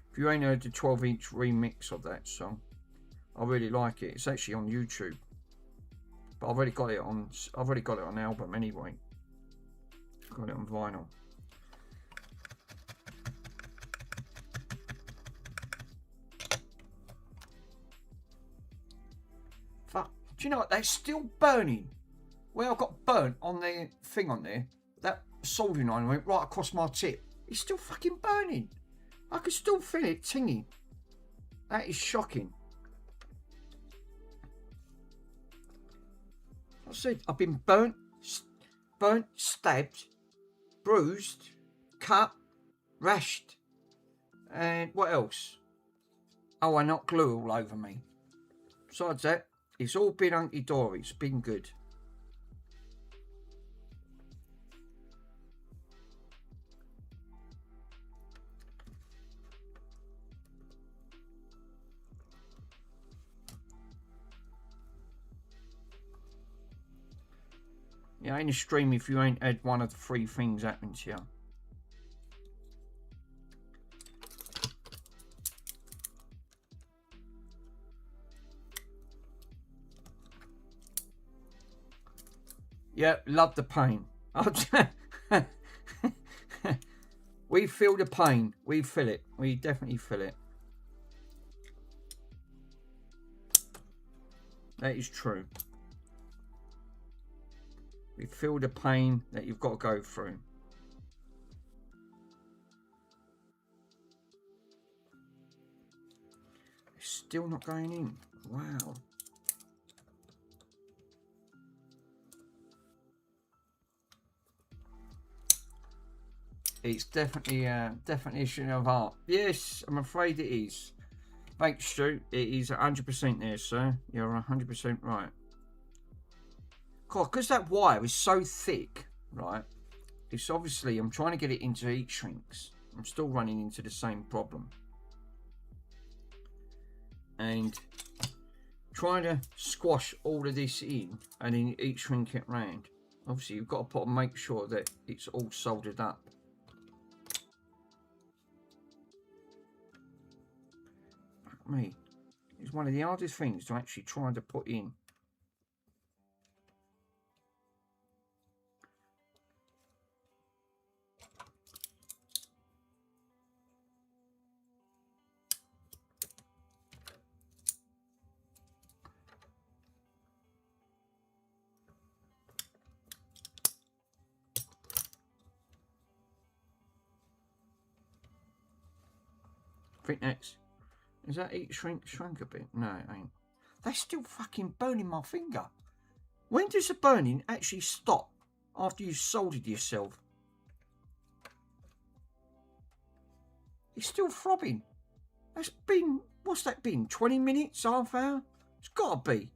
If you ain't heard the 12-inch remix of that song, I really like it. It's actually on YouTube. But I've already got it on album anyway. Got it on vinyl. Fuck. Do you know what? They're still burning. Where I got burnt on the thing on there, that soldering iron went right across my tip. It's still fucking burning. I can still feel it tinging. That is shocking. I said I've been burnt, stabbed, bruised, cut, rashed, and what else? Oh, I knocked glue all over me. Besides that, it's all been hunky-dory. It's been good. Yeah, ain't a stream if you ain't had one of the 3 things happen to you. Yeah, love the pain. We feel the pain. We feel it. We definitely feel it. That is true. We feel the pain that you've got to go through. It's still not going in. Wow. It's definitely definition of art. Yes, I'm afraid it is. Thanks, Stu. It is 100% there, sir. You're 100% right. God, because that wire is so thick, right? It's obviously, I'm trying to get it into heat shrinks. I'm still running into the same problem. And trying to squash all of this in and then heat shrink it round. Obviously, you've got to make sure that it's all soldered up. Fuck me. It's one of the hardest things to actually try to put in. I think that's... Is that heat shrunk a bit? No, it ain't. That's still fucking burning my finger. When does the burning actually stop after you've soldered yourself? It's still throbbing. That's been... What's that been? 20 minutes? Half hour? It's got to be.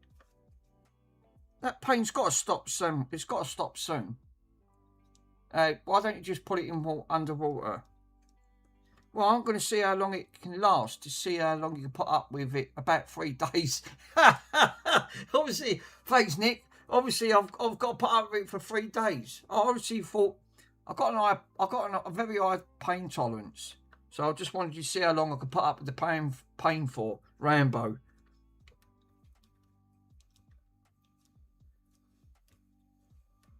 That pain's got to stop soon. It's got to stop soon. Why don't you just put it in underwater? Well, I'm going to see how long it can last, to see how long you can put up with it. About 3 days. Obviously, thanks, Nick. Obviously, I've got to put up with it for 3 days. I obviously thought I've got a very high pain tolerance, so I just wanted to see how long I could put up with the pain for. Rambo.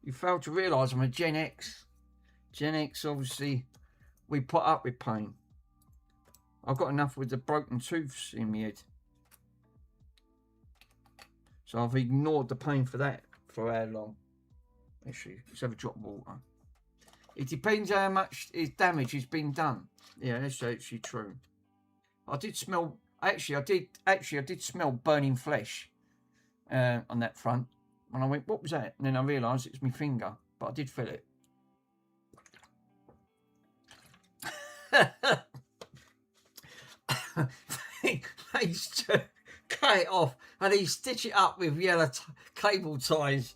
You failed to realise I'm a Gen X. Gen X, obviously, we put up with pain. I've got enough with the broken tooths in my head. So I've ignored the pain for that. For how long? Actually, let's have a drop of water. It depends how much damage has been done. Yeah, that's actually true. I did smell... Actually, I did smell burning flesh on that front. And I went, what was that? And then I realised it's my finger. But I did feel it. They used to cut it off and he stitch it up with yellow cable ties.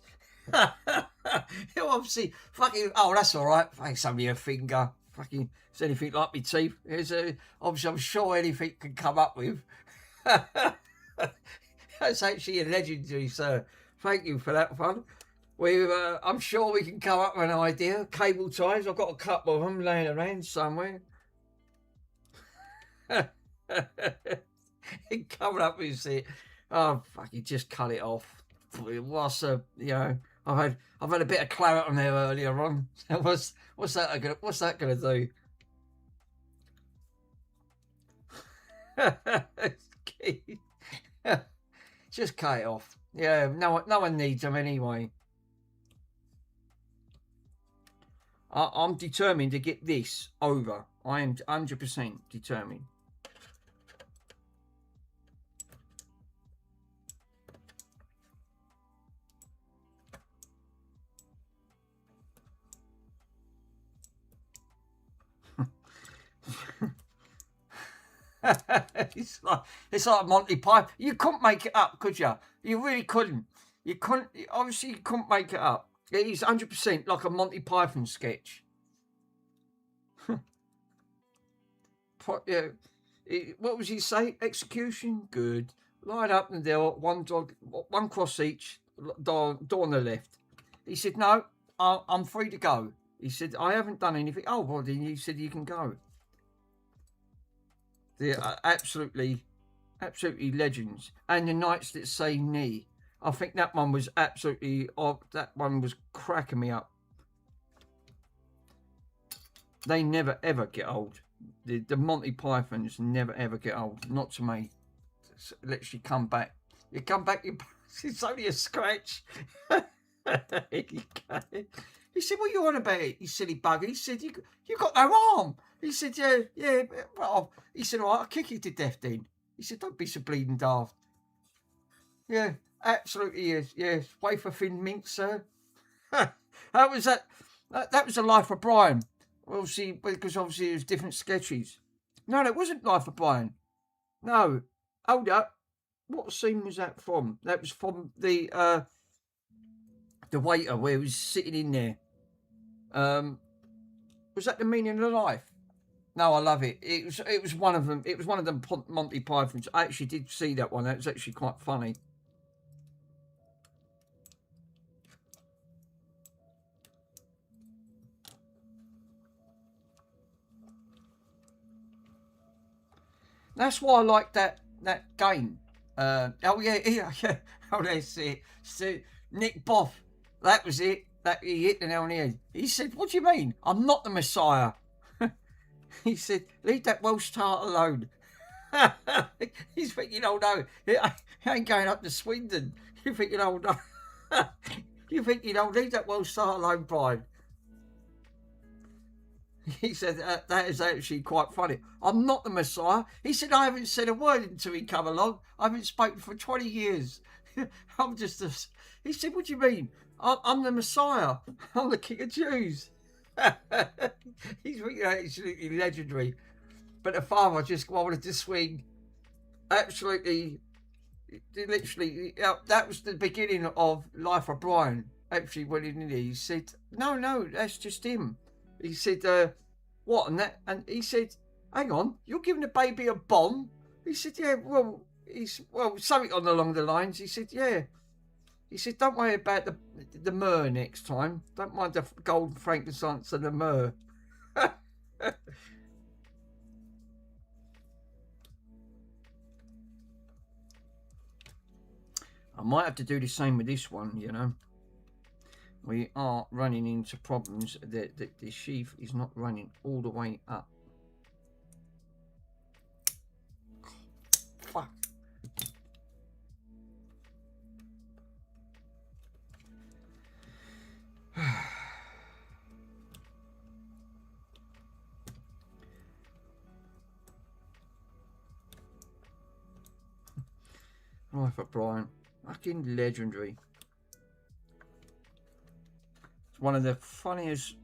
Obviously, fucking, oh, that's all right. Thanks, only a finger. Fucking, it's anything like me teeth. Obviously, I'm sure anything can come up with. That's actually a legendary, sir. Thank you for that fun. I'm sure we can come up with an idea. Cable ties. I've got a couple of them laying around somewhere. Coming up with it. Oh, fuck! You just cut it off. What's you know? I've had a bit of claret on there earlier on. What's that gonna do? Just cut it off. Yeah, no one needs them anyway. I'm determined to get this over. I am 100% determined. It's like Monty Python. You couldn't make it up, could you? You really couldn't. You couldn't. Obviously, you couldn't make it up. It is 100% like a Monty Python sketch. Yeah. What was he say? Execution, good. Line up and there, one cross each. Door on the left. He said, "No, I'm free to go." He said, "I haven't done anything." Oh, well, then he said, "You can go." They're absolutely legends. And the Knights That Say Knee. I think that one was absolutely... that one was cracking me up. They never, ever get old. The Monty Pythons never, ever get old. Not to me. It's literally come back. You come back, it's only a scratch. He said, "What are you on about, you silly bugger?" He said, you got no arm. He said, yeah. Well, he said, "All right, I'll kick you to death then." He said, "Don't be so bleeding daft." Yeah, absolutely is. Yes, wafer thin mint, sir. That was the Life of Brian. Obviously, because obviously it was different sketches. No, it wasn't Life of Brian. No, hold up. What scene was that from? That was from the waiter where he was sitting in there. Was that The Meaning of Life? No, I love it. It was one of them. It was one of them Monty Pythons. I actually did see that one. That was actually quite funny. That's why I like that game. Oh yeah. Oh, that's it. So Nick Boff. That was it. That he hit the nail on the head. He said, "What do you mean? I'm not the Messiah." He said, "Leave that Welsh tart alone." He's thinking, "Oh no, he ain't going up to Swindon." You're thinking, "Oh no." You're thinking, "Oh, leave that Welsh tart alone, Brian." He said, that is actually quite funny. "I'm not the Messiah." He said, "I haven't said a word until he come along. I haven't spoken for 20 years. I'm just a..." He said, "What do you mean? I'm the Messiah. I'm the King of Jews." He's really absolutely legendary. But the father just wanted to swing. Absolutely, literally, that was the beginning of Life of Brian. Actually, when he said, no, that's just him." He said, "What?" And he said, "Hang on, you're giving the baby a bomb?" He said, "Yeah, well," something along the lines. He said, "Yeah." He said, "Don't worry about the myrrh next time. Don't mind the gold, frankincense, and the myrrh." I might have to do the same with this one, you know. We are running into problems that the sheath is not running all the way up. Fuck. Life of Brian. Fucking legendary. It's one of the funniest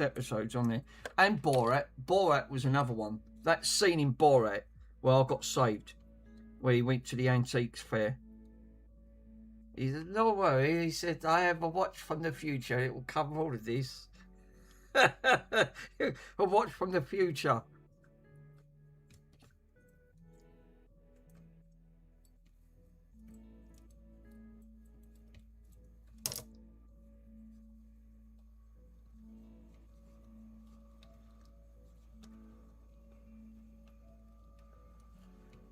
episodes on there. And Borat. Borat was another one. That scene in Borat where I got saved, where he went to the antiques fair. He said, "No worry." He said, "I have a watch from the future. It will cover all of this." A watch from the future.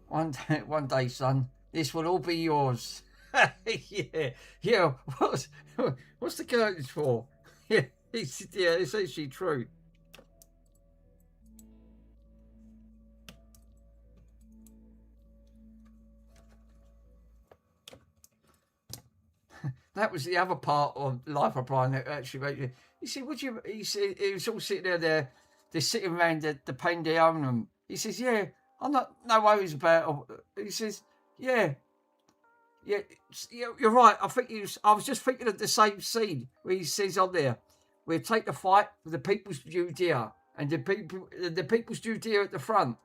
One day, son, this will all be yours. Yeah. What's the curtains for? Yeah, it's actually true. That was the other part of Life of Brian that actually made me. He said, "Would you?" He said, "It was all sitting there. They're sitting around the Pandemonium." He says, "Yeah, I'm not no worries about it." He says, "Yeah, yeah, you're right. I was just thinking of the same scene where he says on there, we'll take the fight with the People's Judea and the People's Judea at the front."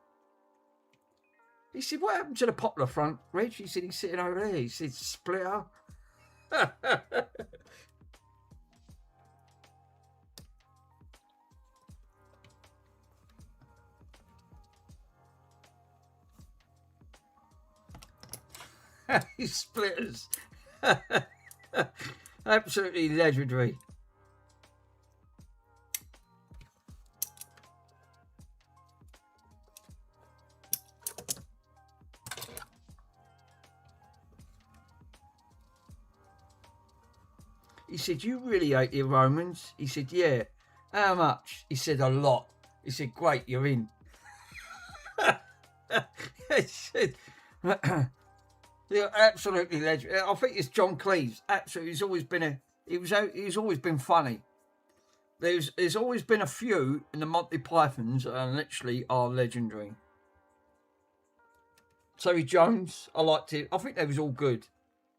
He said, "What happened to the Popular Front, Reg?" He said, "He's sitting over there." He said, "Splitter." Splitters. Absolutely legendary. He said, "You really hate the Romans?" He said, "Yeah." "How much?" He said, "A lot." He said, "Great, you're in." He said, "You're absolutely legend." I think it's John Cleese. Absolutely, he's always been funny. There's always been a few in the Monty Pythons and literally are legendary. Terry Jones, I liked it. I think they was all good.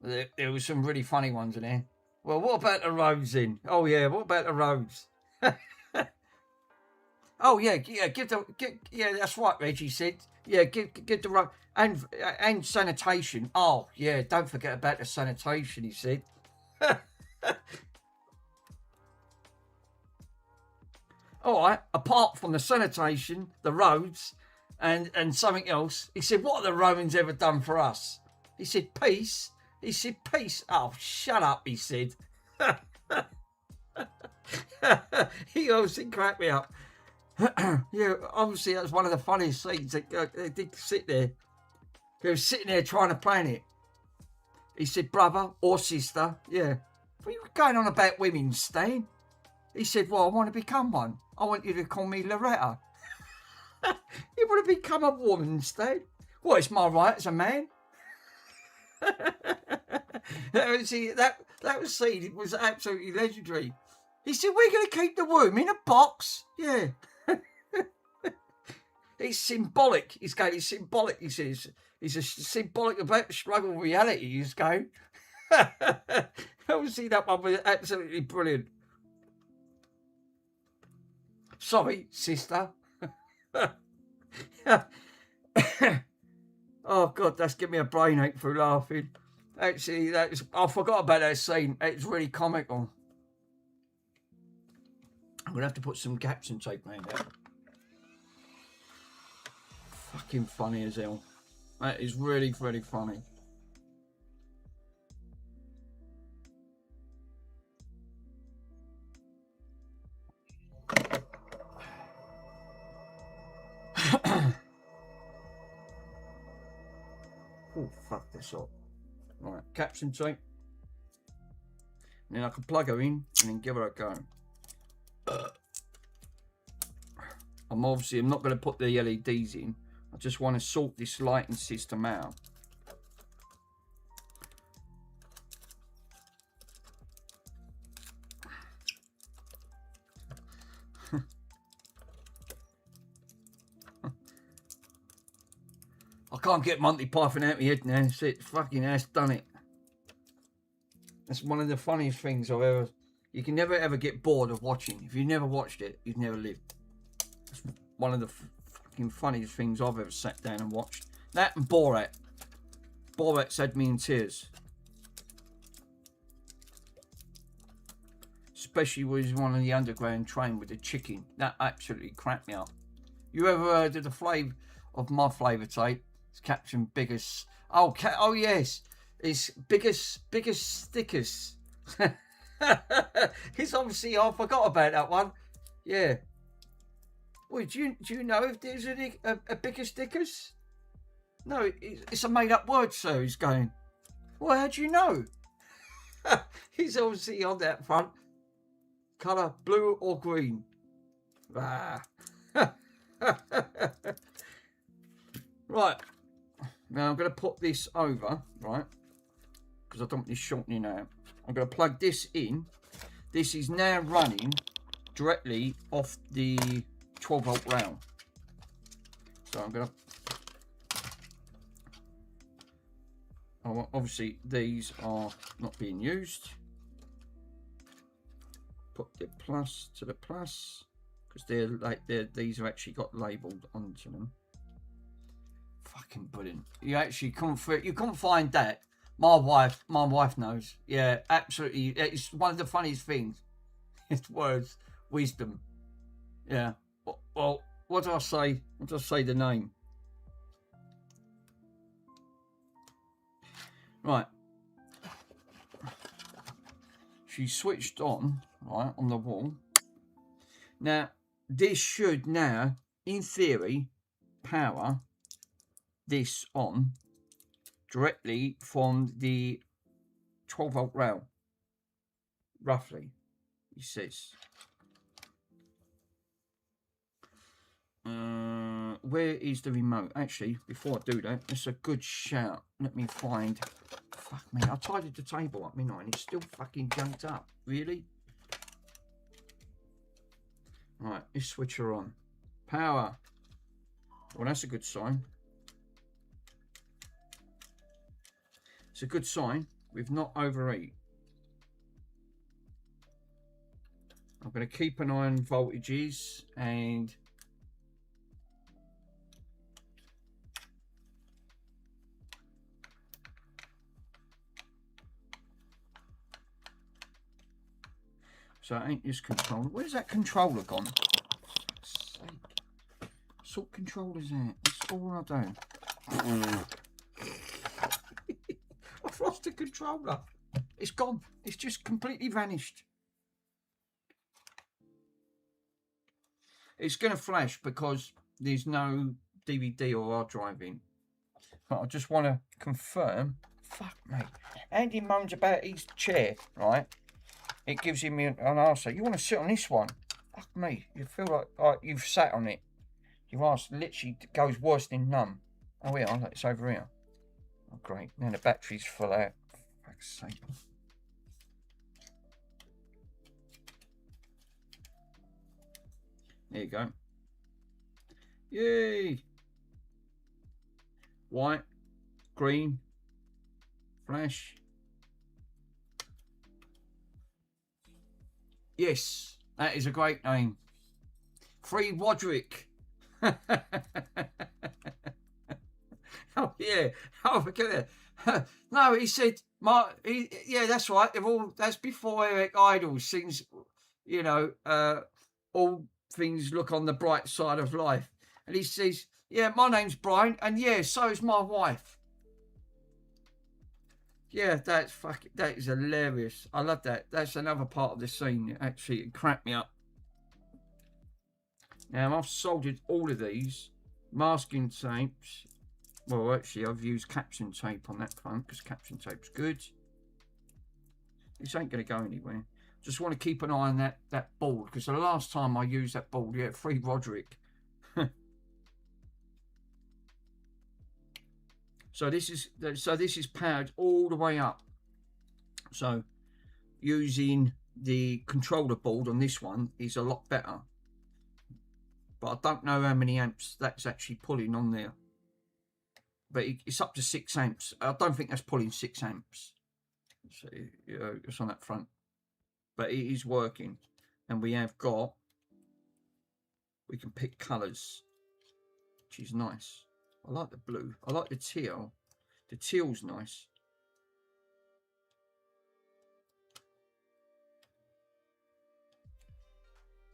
There was some really funny ones in there. Well, what about the roads then? Oh yeah, what about the roads? Oh yeah, yeah. Yeah, that's right, Reggie said. Yeah, give the rug and sanitation. Oh yeah, don't forget about the sanitation. He said. All right. Apart from the sanitation, the roads, and something else, he said, "What have the Romans ever done for us?" He said, "Peace." He said, "Peace." Oh, shut up. He said. He obviously cracked me up. Yeah, obviously that's one of the funniest scenes. They did sit there. He was sitting there trying to plan it. He said, "Brother or sister." Yeah. What are you going on about women, Stan? He said, "Well, I want to become one. I want you to call me Loretta." You want to become a woman, Stan? Well, it's my right as a man. See, that scene, it was absolutely legendary. He said, "We're going to keep the womb in a box." Yeah. It's symbolic. He's going, it's symbolic. He says, it's a symbolic about the struggle with reality. He's going. Obviously, that one was absolutely brilliant. Sorry, sister. Oh, God, that's giving me a brainache through laughing. Actually, I forgot about that scene. It's really comical. I'm going to have to put some caption tape around that. Fucking funny as hell. That is really, really funny. Oh, fuck this up. Right, caption tape. And then I can plug her in and then give her a go. I'm not going to put the LEDs in. I just want to sort this lighting system out. I can't get Monty Python out of my head now. That's it. Fucking ass done it. That's one of the funniest things I've ever... You can never ever get bored of watching. If you've never watched it, you've never lived. That's one of the fucking funniest things I've ever sat down and watched. That and Borat. Borat's had me in tears. Especially when he's on the underground train with the chicken. That absolutely cracked me up. You ever heard of the flavour of my flavour tape? It's Captain Biggest. Oh yes. It's biggest stickers. It's obviously, I forgot about that one. Yeah. Well, do you know if there's a bigger stickers? No, it's a made up word, sir. He's going, well, how do you know? He's obviously on that front. Colour, blue or green? Ah. Right. Now I'm going to put this over, right? Because I don't want this shortening out. I'm going to plug this in. This is now running directly off the 12 volt rail. So I'm going to... Oh, obviously, these are not being used. Put the plus to the plus. Because these are actually got labelled onto them. Fucking brilliant. You actually couldn't find that. My wife knows. Yeah, absolutely. It's one of the funniest things. It's words, wisdom. Yeah. Well, what do I say? What do I say the name? Right. She switched on, right, on the wall. Now, this should now, in theory, power this on directly from the 12 volt rail, roughly, he says. Where is the remote? Actually, before I do that, it's a good shout. Let me find... Fuck me, I tidied the table up, and it's still fucking junked up. Really? Right, let's switch her on. Power. Well, that's a good sign. It's a good sign. We've not overheat. I'm going to keep an eye on voltages and So it ain't this controller. Where's that controller gone? For fuck's sake. What sort of controller's that? That's all I do. I've lost the controller. It's gone. It's just completely vanished. It's going to flash because there's no DVD or hard drive in. But I just want to confirm. Fuck me. Andy moans about his chair, right? It gives him an answer. You want to sit on this one? Fuck me. You feel like you've sat on it. Your ass literally goes worse than numb. Oh, yeah, it's over here. Oh, great. Now the battery's full out. For fuck's sake. There you go. Yay! White, green, flash. Yes, that is a great name. Free Roderick. Oh yeah. Oh, forget it. No, he said, yeah, that's right. That's before Eric Idle sings, you know, all things look on the bright side of life. And he says, yeah, my name's Brian, and yeah, so is my wife. Yeah, that is hilarious. I love that. That's another part of the scene. Actually, it cracked me up. Now, I've soldered all of these masking tapes. Well, actually, I've used caption tape on that front because caption tape's good. This ain't going to go anywhere. Just want to keep an eye on that board because the last time I used that board, yeah, Free Roderick. So this is powered all the way up. So using the controller board on this one is a lot better. But I don't know how many amps that's actually pulling on there. But it's up to 6 amps. I don't think that's pulling 6 amps. So, you know, it's on that front. But it is working. And we have got, we can pick colours, which is nice. I like the blue. I like the teal. The teal's nice.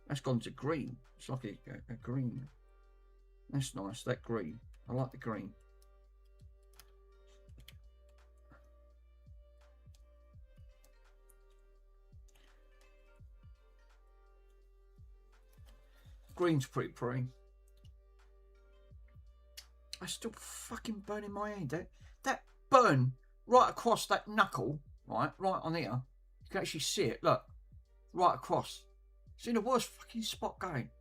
That's gone to green. It's like a green. That's nice, that green. I like the green. Green's pretty pretty. I still fucking burning my hand. That burn right across that knuckle, right on here. You can actually see it. Look, right across. It's in the worst fucking spot going.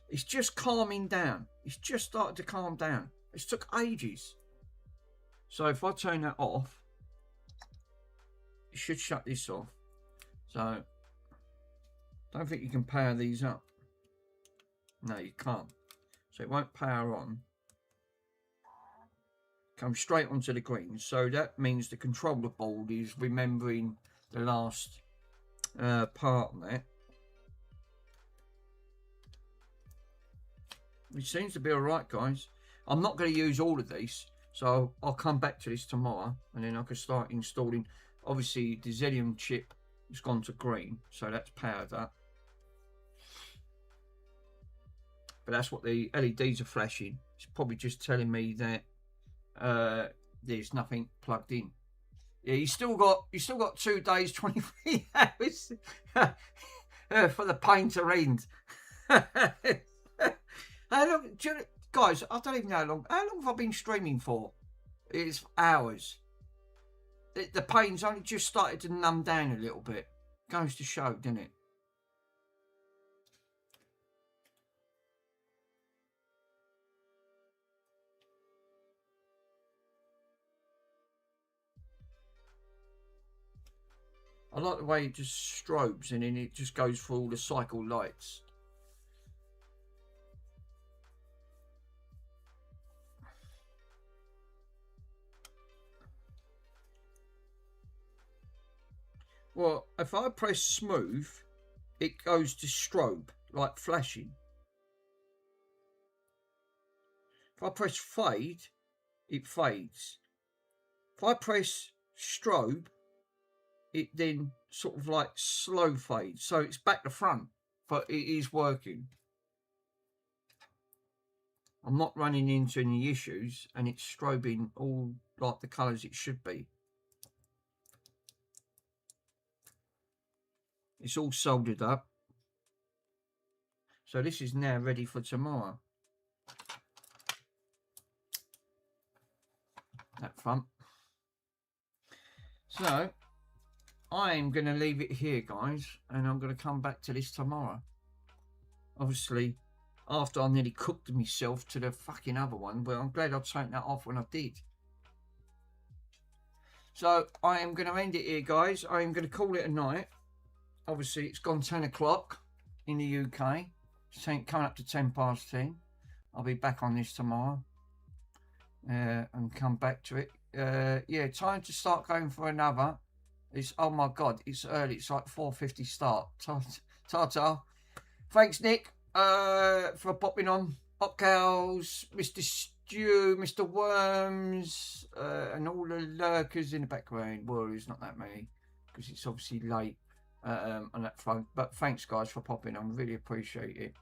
It's just calming down. It's just started to calm down. It's took ages. So if I turn that off, it should shut this off. So I don't think you can power these up. No, you can't. So it won't power on. Come straight onto the green. So that means the controller board is remembering the last part on that. It seems to be alright, guys. I'm not going to use all of these, so I'll come back to this tomorrow, and then I can start installing. Obviously, the Xenium chip has gone to green, so that's powered up. But that's what the LEDs are flashing. It's probably just telling me that there's nothing plugged in. Yeah, you still got 2 days, 23 hours for the pain to end. How long, guys, I don't even know how long have I been streaming for? It's hours. The pain's only just started to numb down a little bit. Goes to show, doesn't it? I like the way it just strobes and then it just goes through all the cycle lights. Well, if I press smooth, it goes to strobe, like flashing. If I press fade, it fades. If I press strobe, it then sort of like slow fade. So it's back to front, but it is working. I'm not running into any issues, and it's strobing all like the colours it should be. It's all soldered up. So this is now ready for tomorrow. That front. So I'm going to leave it here, guys, and I'm going to come back to this tomorrow. Obviously, after I nearly cooked myself to the fucking other one, but I'm glad I took that off when I did. So I am going to end it here, guys. I am going to call it a night. Obviously, it's gone 10 o'clock in the UK. It's coming up to 10 past 10. I'll be back on this tomorrow and come back to it. Yeah, time to start going for another. It's, oh my God, it's early. It's like 4:50 start. Ta-ta. Thanks, Nick, for popping on. Hot Cows, Mr. Stew, Mr. Worms, and all the lurkers in the background. Well, there's not that many because it's obviously late on that front. But thanks, guys, for popping on. Really appreciate it.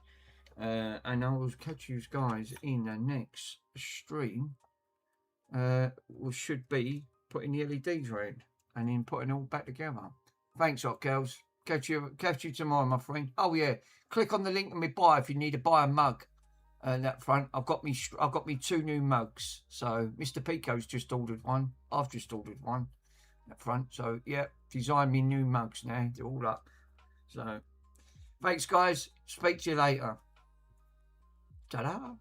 And I will catch you guys in the next stream. We should be putting the LEDs around and then putting it all back together. Thanks, Hot Girls. Catch you tomorrow, my friend. Oh yeah, click on the link in my bio if you need to buy a mug. That front, I've got me 2 new mugs. So Mr. Pico's just ordered one. I've just ordered one. That front. So yeah, design me new mugs now. They're all up. So thanks, guys. Speak to you later. Ta-da.